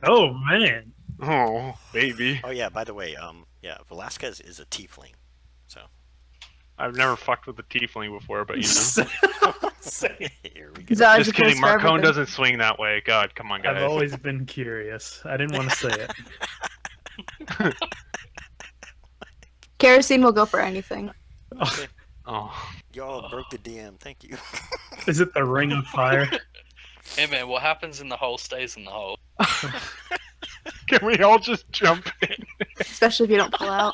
Oh man. Oh, baby. Oh yeah, by the way, yeah, Velasquez is a tiefling. So I've never fucked with a tiefling before, but you know. here we go. Zod, Just you kidding. post for Marcone everything. doesn't swing that way. God, come on, guys. I've always been curious. I didn't want to say it. Kerosene will go for anything. Oh, Y'all broke the DM. Thank you. Is it the ring of fire? Hey man, what happens in the hole stays in the hole. can we all just jump in? Especially if you don't pull out.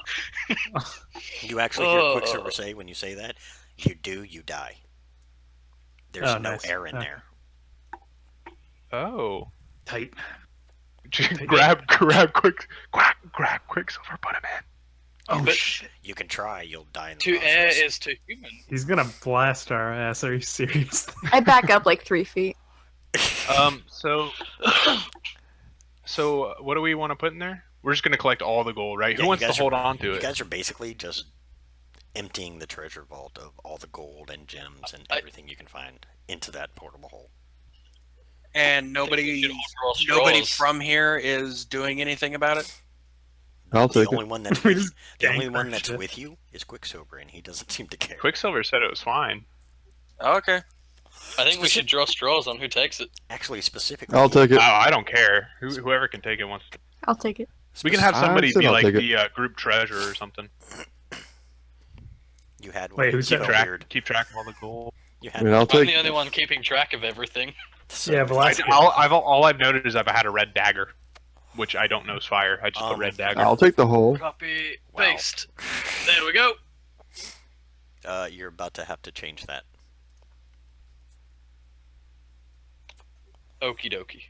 You actually hear Oh. Quicksilver say when you say that, you die. There's Oh, no nice. air in Okay. there. Oh, tight. grab Quicksilver, put him in. Oh But- shit! You can try. You'll die in the To air process. is to human. He's gonna blast our ass. Are you serious? I back up like 3 feet. So what do we want to put in there? We're just gonna collect all the gold, right? Yeah, Who you wants to guys hold are- on to You it? guys are basically just emptying the treasure vault of all the gold and gems and everything you can find into that portable hole. And We nobody should all draw nobody straws. from here is doing anything about it. I'll The take only it. one that's We with, just the gank only our one that's shit. with you is Quicksilver, and he doesn't seem to care. Quicksilver said it was fine. Okay. I think we should draw straws on who takes it. Actually, specifically, I'll take it. Oh, I don't care. Whoever can take it wants. I'll take it. We can have I somebody said be I'll like take it. the group treasurer or something. You had Wait, one. who Keep said it Track, weird. keep track of all the gold. You I had mean, I'll I'm take. the only one keeping track of everything. so- Yeah, Velasquez. All I've noted is I've had a red dagger, which I don't know is fire. I just put red dagger. I'll take the hole. Copy, Wow. paste. There we go. You're about to have to change that. Okie dokie.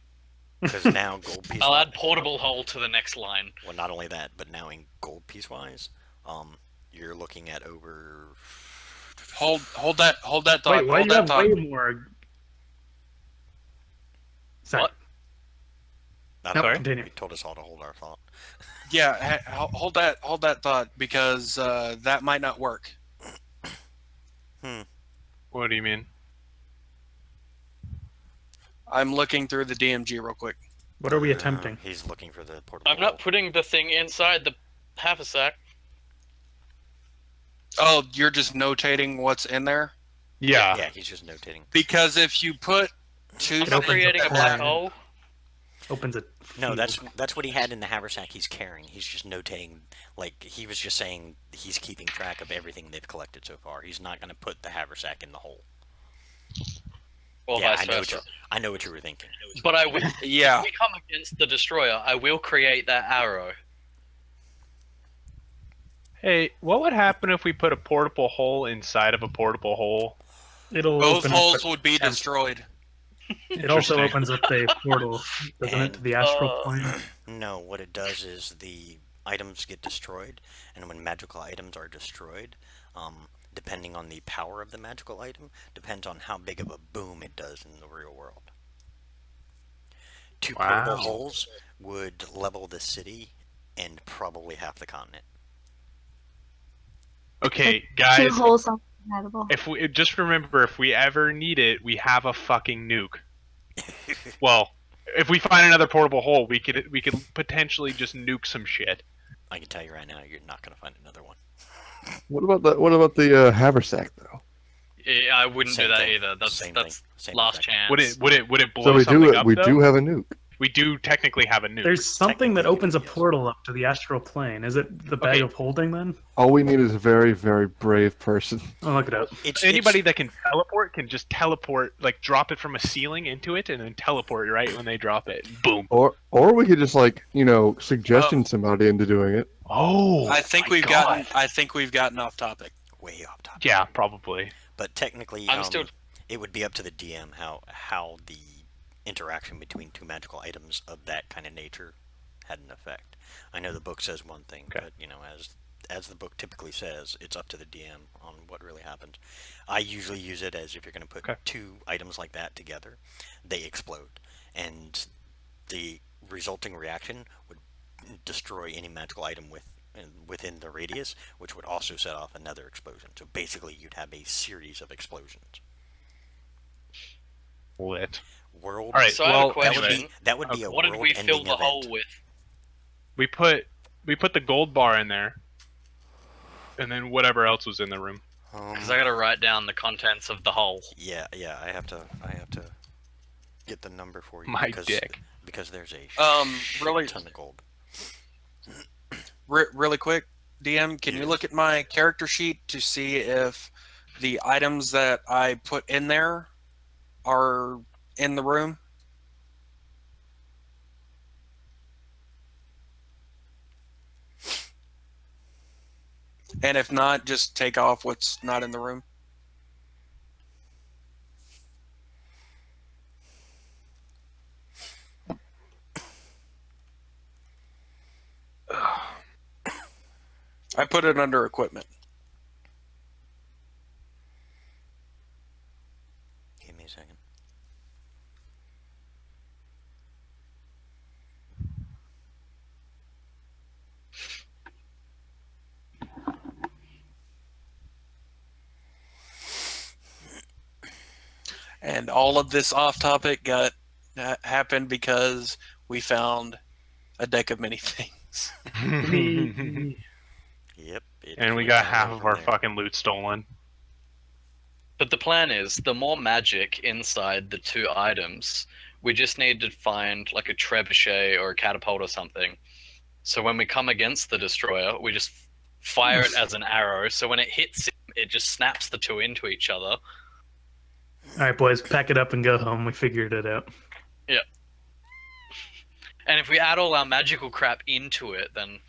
Because now gold piece. I'll add portable hole to the next line. Well, not only that, but now in gold piece wise, you're looking at over. Hold that thought. Wait, why hold do you that have thought. way more? Sorry. What? Not Nope, only- continue. He told us all to hold our thought. Yeah, hold that thought because that might not work. What do you mean? I'm looking through the DMG real quick. What are we attempting? He's looking for the portable. I'm not hole. putting the thing inside the haversack. Oh, you're just notating what's in there? Yeah. Yeah, he's just notating. Because if you put two It I'm not opens creating up a black the- hole. Opens it. No, that's what he had in the haversack. He's carrying. He's just notating. Like he was just saying, he's keeping track of everything they've collected so far. He's not going to put the haversack in the hole. Or yeah, vice versa. I know what you were thinking. But I will. Yeah. If we come against the destroyer, I will create that arrow. Hey, what would happen if we put a portable hole inside of a portable hole? It'll Both open holes up. would be destroyed. It also Interesting. opens up the portal, doesn't it, to the astral plane? No, what it does is the items get destroyed, and when magical items are destroyed, depending on the power of the magical item, depends on how big of a boom it does in the real world. Two portable Wow. holes would level the city and probably half the continent. Okay, 2 guys. holes sound compatible. If we just remember, if we ever need it, we have a fucking nuke. Well, if we find another portable hole, we could potentially just nuke some shit. I can tell you right now, you're not going to find another one. What about the haversack though? Yeah, I wouldn't Same do that thing. either. That's Same that's Oh, thing. Same last exact- chance. Would it blow So we something do up? we though? do have a nuke. We do technically have a nuke. There's something that Technically, opens a yes. portal up to the astral plane. Is it the bag Okay. of holding then? All we need is a very, very brave person. I'll look it up. Anybody that can teleport can just teleport, like drop it from a ceiling into it, and then teleport right when they drop it. Boom. Or we could just suggestion somebody into doing it. Oh, I think my God. we've gotten off topic. way off topic. Yeah, probably. But technically, I'm still- it would be up to the DM how the interaction between two magical items of that kind of nature had an effect. I know the book says one thing, Okay. but as the book typically says, it's up to the DM on what really happens. I usually use it as if you're going to put Okay. two items like that together, they explode, and the resulting reaction would destroy any magical item within the radius, which would also set off another explosion. So basically, you'd have a series of explosions. Lit. World. All right. So I have a well, question. That would be a What did we fill world-ending the event. hole with? we put the gold bar in there, and then whatever else was in the room. Because I gotta write down the contents of the hole. Yeah, I have to get the number for you. My because, dick. Because there's a Really- ton of gold. Really quick, DM, can you look at my character sheet to see if the items that I put in there are in the room? And if not, just take off what's not in the room. I put it under equipment. Give me a second. And all of this off topic happened because we found a deck of many things. Yep. And we got half of our fucking loot stolen. But the plan is, the more magic inside the 2 items, we just need to find like a trebuchet or a catapult or something. So when we come against the destroyer, we just fire it as an arrow. So when it hits him, it just snaps the 2 into each other. All right, boys, pack it up and go home. We figured it out. Yep. And if we add all our magical crap into it, then...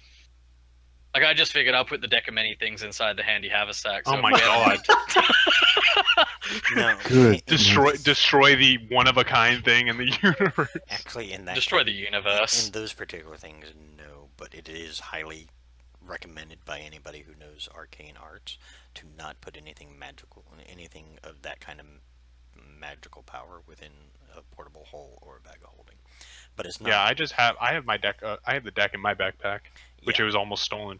Like, I just figured I'll put the deck of many things inside the handy haversack. So Oh my god. No. Good. Destroy the one-of-a-kind thing in the universe. Actually, in that Destroy the universe. in those particular things, no. But it is highly recommended by anybody who knows arcane arts to not put anything magical, anything of that kind of magical power within a portable hole or a bag of holding. But it's not. Yeah, I have my deck. I have the deck in my backpack, which Yeah. it was almost stolen.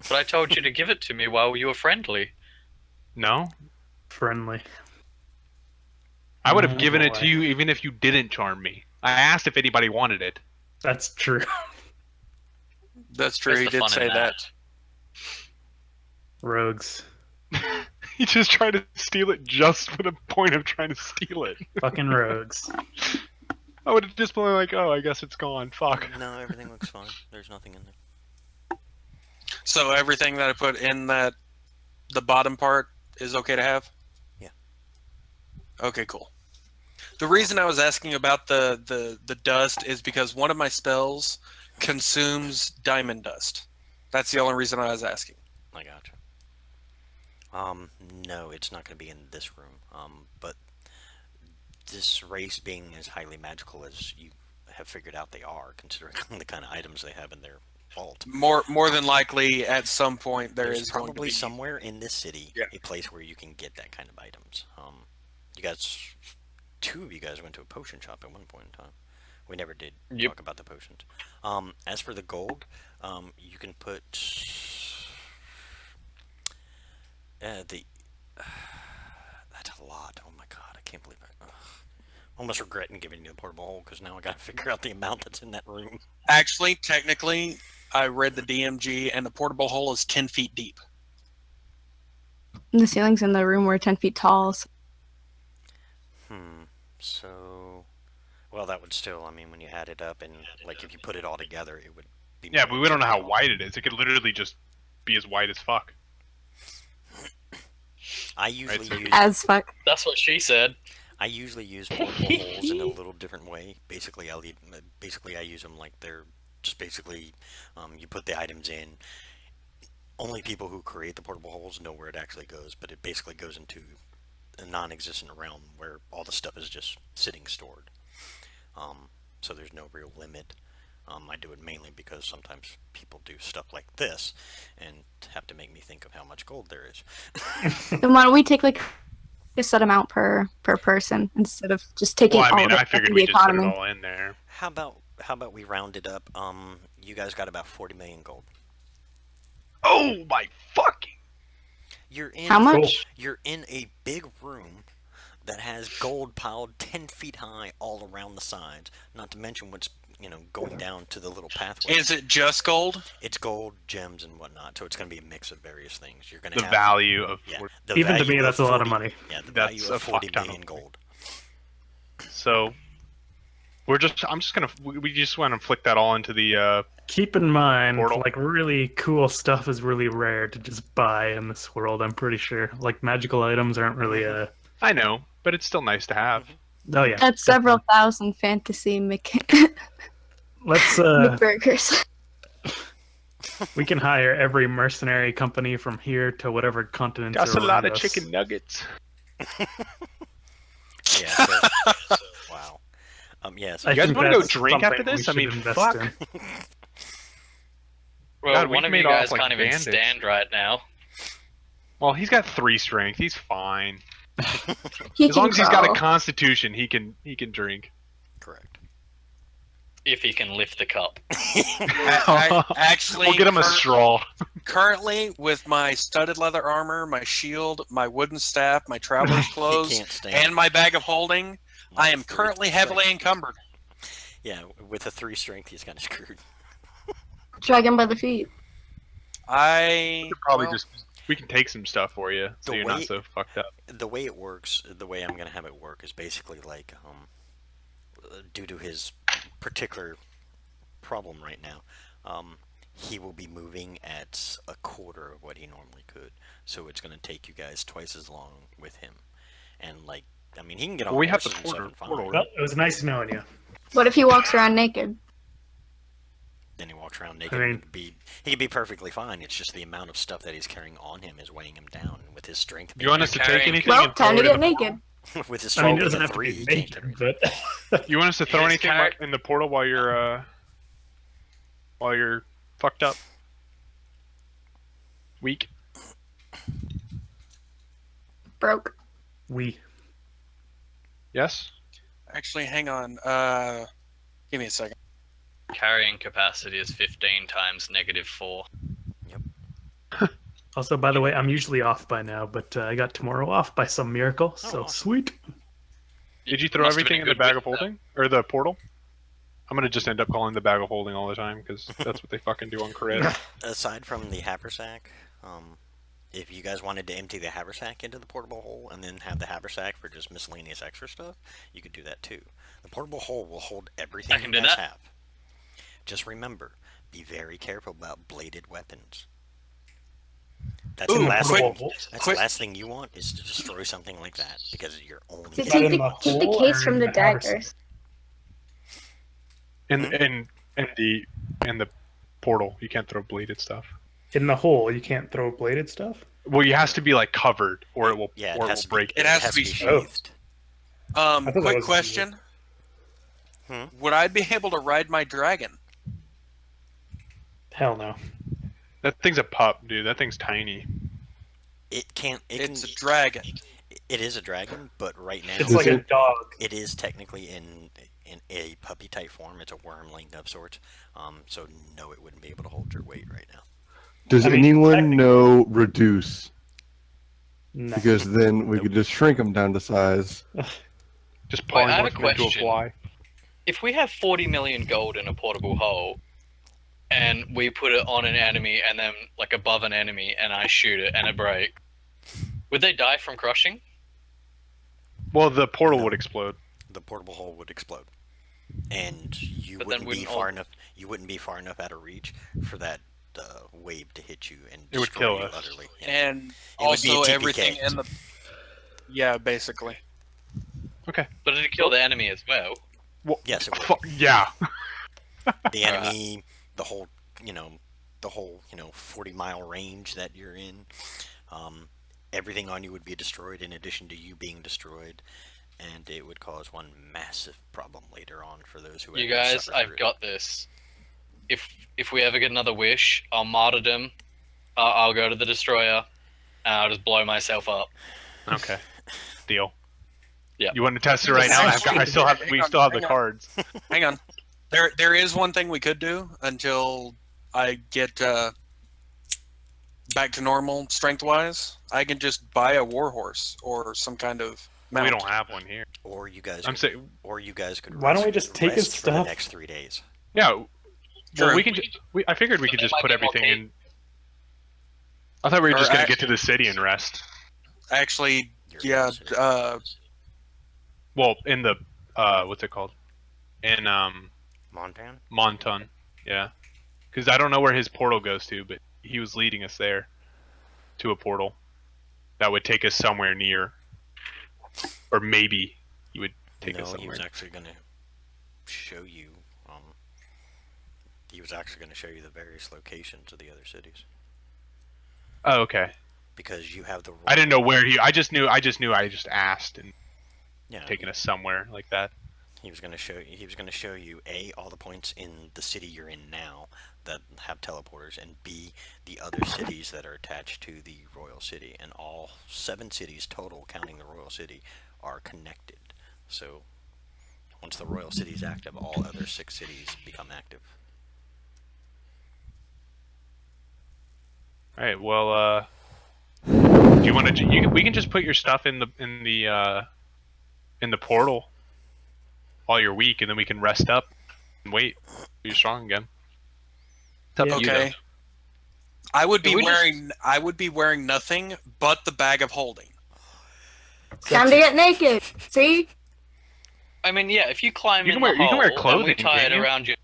But I told you to give it to me while you were friendly. No, Friendly. I would have Oh, given it boy. to you even if you didn't charm me. I asked if anybody wanted it. That's true. That's true. Where's He the did fun say in that. Rogues. He just tried to steal it just for the point of trying to steal it. Fucking rogues. I would have just been like, oh, I guess it's gone. Fuck. No, everything looks fine. There's nothing in there. So everything that I put in the bottom part is okay to have? Yeah. Okay, cool. The reason I was asking about the dust is because one of my spells consumes diamond dust. That's the only reason I was asking. I gotcha. No, it's not going to be in this room. But this race being as highly magical as you have figured out they are, considering the kind of items they have in their vault. More than likely, at some point, There's is going to probably be somewhere in this city Yeah. a place where you can get that kind of items. You guys, 2 of you guys went to a potion shop at one point in time. We never did Yep. talk about the potions. As for the gold, you can put that's a lot. Oh my god, I can't believe it. Almost regretting giving you the portable hole because now I got to figure out the amount that's in that room. Actually, technically, I read the DMG, and the portable hole is 10 feet deep. And the ceilings in the room were 10 feet tall. So So, well, that would still. I mean, when you add it up and like if you put it all together, it would be. Yeah, more but than we don't know 10 how tall. wide it is. It could literally just be as wide as fuck. I usually so- use. as fuck. That's what she said. I usually use portable holes in a little different way. Basically, I use them like they're just basically, you put the items in. Only people who create the portable holes know where it actually goes, but it basically goes into a non-existent realm where all the stuff is just sitting stored. So there's no real limit. I do it mainly because sometimes people do stuff like this and have to make me think of how much gold there is. Then why don't we take like a set amount per person instead of just taking Well, I all mean, of it I figured from we the just put it economy? all in there. How about we round it up? You guys got about 40 million gold. Oh my fucking! You're in. How much? You're in a big room that has gold piled 10 feet high all around the sides. Not to mention what's going down to the little pathway. Is it just gold? It's gold, gems, and whatnot. So it's going to be a mix of various things. You're going The to have value of yeah, 40. the Even to value me, of that's a lot of 40 money. Yeah, the That's value of a 40 fuck ton million of gold. So I'm just gonna we just want to flick that all into the Keep in mind, Portal. like, really cool stuff is really rare to just buy in this world, I'm pretty sure. Like, magical items aren't really I know, but it's still nice to have. Oh, yeah. That's several thousand fantasy Let's, McBurgers. we can hire every mercenary company from here to whatever continents That's are a lot around of us. chicken nuggets. Yeah. So, wow. Yeah. So I You guys think wanna go that's drink after something we this? I should mean, invest fuck. in. Well, God, we've one of made you guys off like can't even bandits. stand right now. Well, he's got 3 strength. He's fine. He As long can as he's got a crawl. constitution, he can drink. Correct. If he can lift the cup. Actually, We'll get him a straw. currently, with my studded leather armor, my shield, my wooden staff, my traveler's He clothes, can't stand. and my bag of holding, I am With currently strength. heavily encumbered. Yeah, with a 3 strength, he's kind of screwed. Drag him by the feet. I Probably well, just we can take some stuff for you, so The you're way- not so fucked up. The way it works, the way I'm gonna have it work is basically like, due to his particular problem right now, he will be moving at a quarter of what he normally could. So it's gonna take you guys twice as long with him. And like, I mean, he can get on Well, we have the horses and stuff and fine. portal. Well, it was nice knowing you. What if he walks around naked? Then he walks around naked. I mean- He can be perfectly fine. It's just the amount of stuff that he's carrying on him is weighing him down. And with his strength, You want us to take carrying- anything? Well, and throw time to it in get the naked. with his I strength mean, it being doesn't a have to 3, be he can't carry naked, it. but You want us to throw His anything in the portal while you're fucked up? Weak? Broke. we. Yes? actually hang on. Give me a second. Carrying capacity is 15 times -4. Also, by the way, I'm usually off by now, but I got tomorrow off by some miracle, so awesome. sweet. Did you throw Must have been everything a in the good bag week of holding? Or the portal? I'm gonna just end up calling the bag of holding all the time, because that's what they fucking do on crit. Aside from the haversack, if you guys wanted to empty the haversack into the portable hole and then have the haversack for just miscellaneous extra stuff, you could do that too. The portable hole will hold everything I you can do guys that. have. Just remember, be very careful about bladed weapons. That's Ooh, the last quick- thing. That's quick- the last thing you want is to destroy something like that because you're only. To that take in the, the take the hole case or from in the the haversack? daggers. And the portal, you can't throw bladed stuff. In the hole, you can't throw bladed stuff? Well, you has to be like covered, or it will, Yeah, it or it has will to break. be. It has to be sheathed. thought that Quick was- question. Hmm? Would I be able to ride my dragon? Hell no. That thing's a pup, dude. That thing's tiny. It can't. It's can, a dragon. It is a dragon, but right now It's like a dog. it is technically in a puppy type form. It's a wormling of sorts. So no, it wouldn't be able to hold your weight right now. Does I mean, anyone technically- know reduce? No. Because then we could just shrink them down to size. Just Wait, I have a polymorph them into a question. fly. If we have 40 million gold in a portable hole, and we put it on an enemy and then like above an enemy, and I shoot it and it breaks, would they die from crushing? Well, the portal would explode. The portable hole would explode, and you But then wouldn't be wouldn't far all- enough. You wouldn't be far enough out of reach for that wave to hit you and It would destroy kill you us. utterly. Yeah. And would be a also TPK. everything in the. Yeah, basically. But it'd kill the enemy as well. Well, Yes, it would. yeah. The enemy, the whole 40-mile range that you're in, everything on you would be destroyed in addition to you being destroyed, and it would cause one massive problem later on for those who You ever guys, suffer through I've it. got this. If we ever get another wish, I'll martyrdom. I'll go to the destroyer, and I'll just blow myself up. Okay. Deal. Yeah. You want to test it right now? We still have the cards. Hang on. There is one thing we could do until I get back to normal strength-wise. I can just buy a warhorse or some kind of mount. We don't have one here. Or you guys. I'm could, saying, Or you guys could. Why don't rest- we just take his rest for the stuff? next 3 days? yeah. Well, True. we can. I figured we could They just might put get more everything cake. in. I thought we were Or just gonna I- get to the city and rest. Actually, Your yeah. city. Well, in the what's it called? In Montan. Monton. Yeah. Because I don't know where his portal goes to, but he was leading us there to a portal that would take us somewhere near, or maybe he would take us No, he somewhere. was actually going to show you. He was actually going to show you the various locations of the other cities Oh, okay. because you have the. I didn't know where he. I just knew. I just asked and Yeah. taking us somewhere like that. He was gonna show you A, all the points in the city you're in now that have teleporters, and B, the other cities that are attached to the Royal City. And all 7 cities total, counting the Royal City, are connected. So once the Royal City is active, all other 6 cities become active. All right. Well, do you want to? We can just put your stuff in the portal while you're weak, and then we can rest up and wait till you're strong again. It's up to you, Okay. though. I would be Can we wearing nothing but the bag of holding. Time to get naked. See? I mean, yeah, if you climb You in can wear- the you can hole wear and we clothing, tie it can't you? around your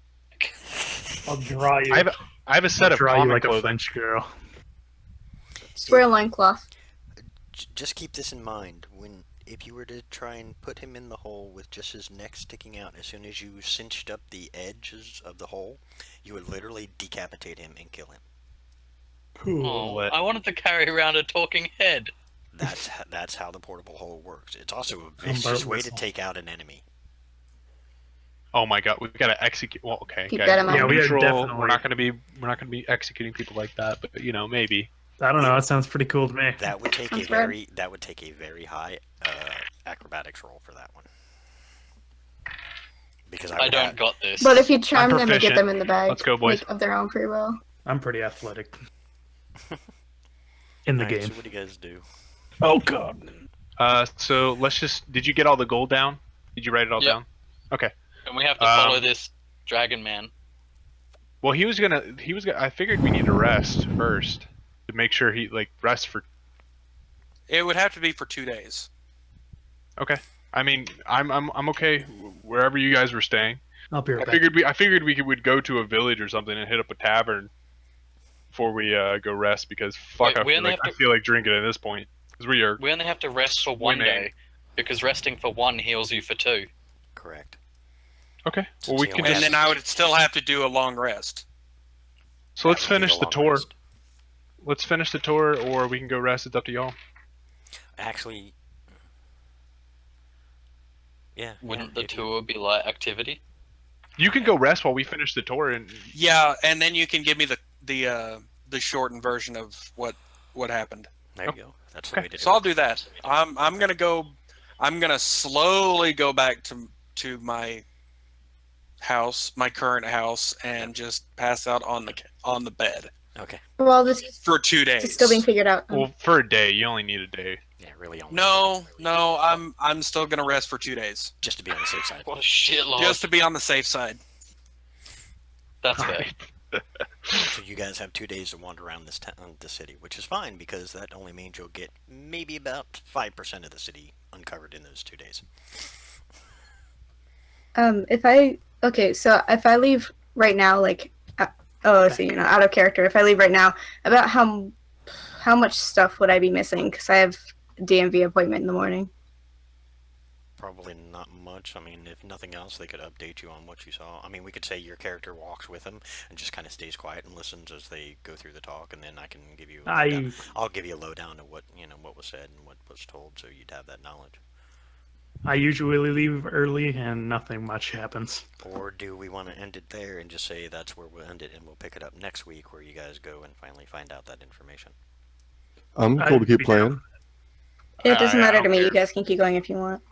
I'll draw you. I have a set I'll of draw you common like a clothing. French girl. Just wear a loincloth. Just keep this in mind. If you were to try and put him in the hole with just his neck sticking out, as soon as you cinched up the edges of the hole, you would literally decapitate him and kill him. Oh, What? I wanted to carry around a talking head. That's how the portable hole works. It's also a Umbrella vicious way to whistle. take out an enemy. Oh my god, we've got to execute. Well, okay, Keep guys, that in we're mind. Yeah, we are neutral. definitely- We're not going to be executing people like that, but maybe. I don't know. That sounds pretty cool to me. That would take a Sounds rad. very high acrobatics roll for that one. Because I don't got this. But if you charm I'm them and get proficient. them in the bag, Let's go, boys. like, of their own free will. I'm pretty athletic. In the game. So what do you guys do? Oh god. So let's just. Did you get all the gold down? Did you write it all Yep. down? Okay. And we have to follow this dragon man. Well, he was gonna. I figured we need to rest first to make sure he rest for. It would have to be for 2 days. Okay. I mean, I'm okay wherever you guys were staying. I'll be right I back. figured we would go to a village or something and hit up a tavern before we go rest because fuck, Wait, we only have I to- feel like drinking at this point because we are. We only have to rest for 1 Winning. day, because resting for 1 heals you for 2. Correct. Okay. So Well, we it's can the And just. then I would still have to do a long rest. So let's That would be finish the long tour. rest. Let's finish the tour, or we can go rest. It's up to y'all. Actually, yeah. Wouldn't the if you- tour be light activity? You can go rest while we finish the tour, and Yeah, and then you can give me the shortened version of what happened. There you go. That's the Okay. way to do So I'll it. do that. I'm gonna go. I'm gonna slowly go back to my house, my current house, and just pass out on the bed Okay. Well, this for 2 days. is still being figured out. well, for a day, you only need a day. Yeah, really. Only No, I'm still gonna rest for 2 days, just to be on the safe side. What a shitload. just to be on the safe side. That's fair. So you guys have 2 days to wander around the city, which is fine because that only means you'll get maybe about 5% of the city uncovered in those 2 days. So if I leave right now, out of character, if I leave right now, about how much stuff would I be missing? Because I have a DMV appointment in the morning. Probably not much. I mean, if nothing else, they could update you on what you saw. I mean, we could say your character walks with them and just kind of stays quiet and listens as they go through the talk, and then I can give you. I'll give you a lowdown of what was said and what was told, so you'd have that knowledge. I usually leave early and nothing much happens. Or do we want to end it there and just say that's where we'll end it, and we'll pick it up next week, where you guys go and finally find out that information? I'm cool to keep I'd be playing. It doesn't I matter to don't me. care. You guys can keep going if you want.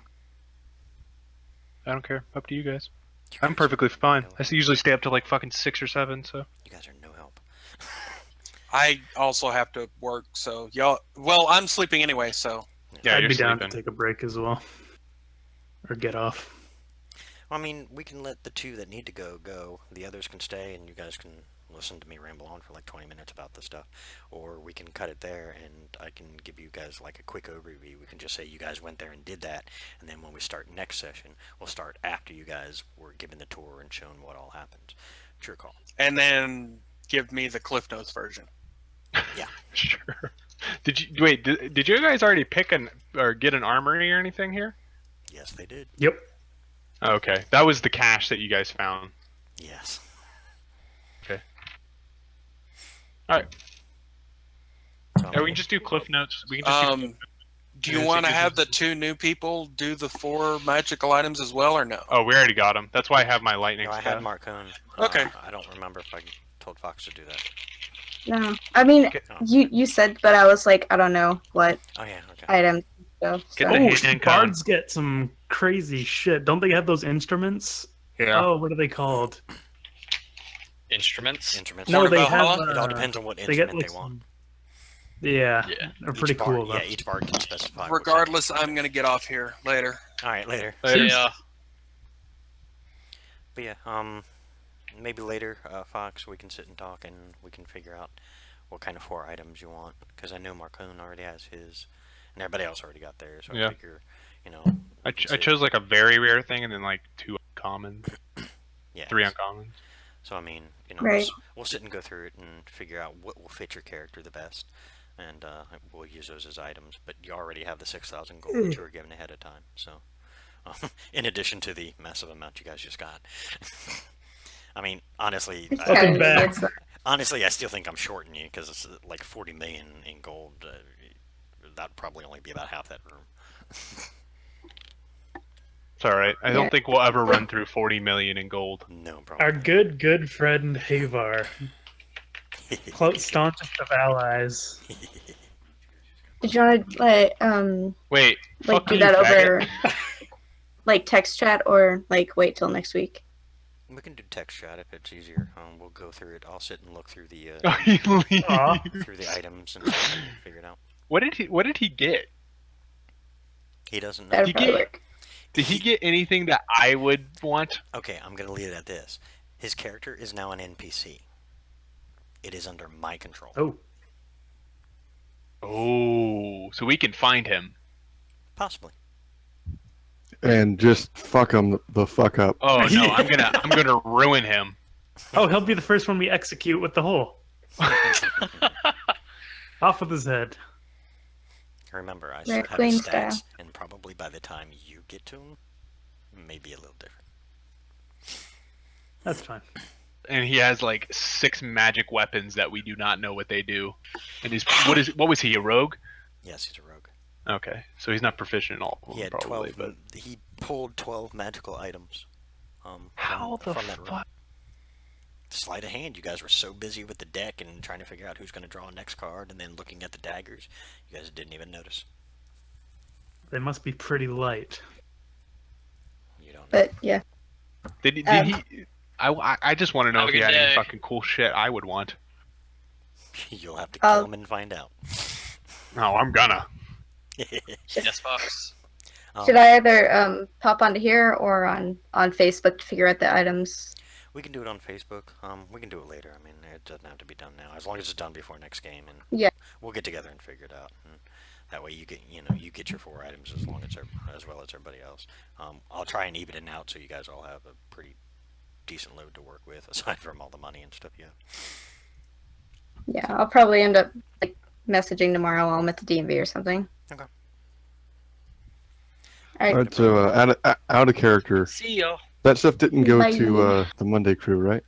I don't care. Up to you guys. You I'm guys perfectly are fine. no I help. usually stay up to like fucking 6 or 7. So You guys are no help. I also have to work, so y'all. Well, I'm sleeping anyway, so yeah, I'd you're be down sleeping. to take a break as well. Or get off. I mean, we can let the 2 that need to go. The others can stay, and you guys can listen to me ramble on for like 20 minutes about this stuff. Or we can cut it there, and I can give you guys like a quick overview. We can just say you guys went there and did that, and then when we start next session, we'll start after you guys were given the tour and shown what all happened. It's your call. and then give me the Cliff Notes version. Sure. Did you guys already pick or get an armory or anything here? Yes, they did. Yep. Okay, that was the cache that you guys found. Yes. All right. So, Yeah, we can just do cliff notes. We can just do Um, Do you Yes, want to it have the is. 2 new people do the 4 magical items as well, or no? Oh, we already got him. That's why I have my lightning No, I staff. had Marcone. Okay. I don't remember if I told Fox to do that. No, I mean Okay. you said, but I was like, I don't know what Oh yeah, okay. item. So, Get so. the Oh, hand cone. bards get some crazy shit. Don't they have those instruments? Yeah. Oh, what are they called? Instruments. Instruments. No, Order they Valhalla? have. It all depends on what They get instrument like they want. some. Yeah, Yeah. they're pretty Each bard, cool though. Yeah, each bard can specify. which Regardless, item. I'm going to get off here later. All right, later. Yeah. But yeah, maybe later, Fox, we can sit and talk and we can figure out what kind of 4 items you want. Because I know Marcone already has his, and everybody else already got theirs. So Yeah. I figure, you know. I we can sit- chose like a very rare thing and then like 2 uncommons, yeah. 3 uncommons. So I mean, you know, Right. we'll sit and go through it and figure out what will fit your character the best, and we'll use those as items. But you already have the 6,000 gold that you were given ahead of time. So, in addition to the massive amount you guys just got. I mean, honestly, It's Fucking kinda bad. weird, so- honestly, I still think I'm shorting you because it's like 40 million in gold. That'd probably only be about half that room. It's alright. I Yeah. don't think we'll ever run through 40 million in gold. No Our problem. good friend Havar, staunchest of allies. Did you want to Wait, like fuck do you, that faggot. over like text chat or like wait till next week? We can do text chat if it's easier. We'll go through it. I'll sit and look through the Oh, he leaves. Aw. through the items and figure it out. What did he get? He doesn't know. That'd You probably get- work. Did he get anything that I would want? Okay, I'm gonna leave it at this. His character is now an NPC. It is under my control. Oh, Oh, so we can find him. Possibly. And just fuck them the fuck up. Oh no, I'm gonna ruin him. oh, he'll be the first one we execute with the hole. Off with his head. Remember, I Red still have Queen his style. stats, and probably by the time you get to him, maybe a little different. That's fine. And he has like 6 magic weapons that we do not know what they do. And what was he, a rogue? Yes, he's a rogue. Okay, so he's not proficient in all of He them, had probably. 12. He pulled 12 magical items. How the from that room. fuck? Sleight of hand. You guys were so busy with the deck and trying to figure out who's going to draw next card, and then looking at the daggers, you guys didn't even notice. They must be pretty light. You don't know. But yeah, Did he? Um, I just want to know Have if a he good had any day. fucking cool shit I would want. You'll have to kill I'll- him and find out. No, I'm gonna. Yes, Fox. should I either pop onto here or on Facebook to figure out the items? We can do it on Facebook. We can do it later. I mean, it doesn't have to be done now, as long as it's done before next game, and Yeah. we'll get together and figure it out. And that way, you get your 4 items as well as everybody else. I'll try and even it out so you guys all have a pretty decent load to work with, aside from all the money and stuff you have. Yeah, I'll probably end up like messaging tomorrow while I'm at the DMV or something. Okay. All right. Alright, so out of character. See ya. That stuff didn't go Bye. to the Monday crew, right?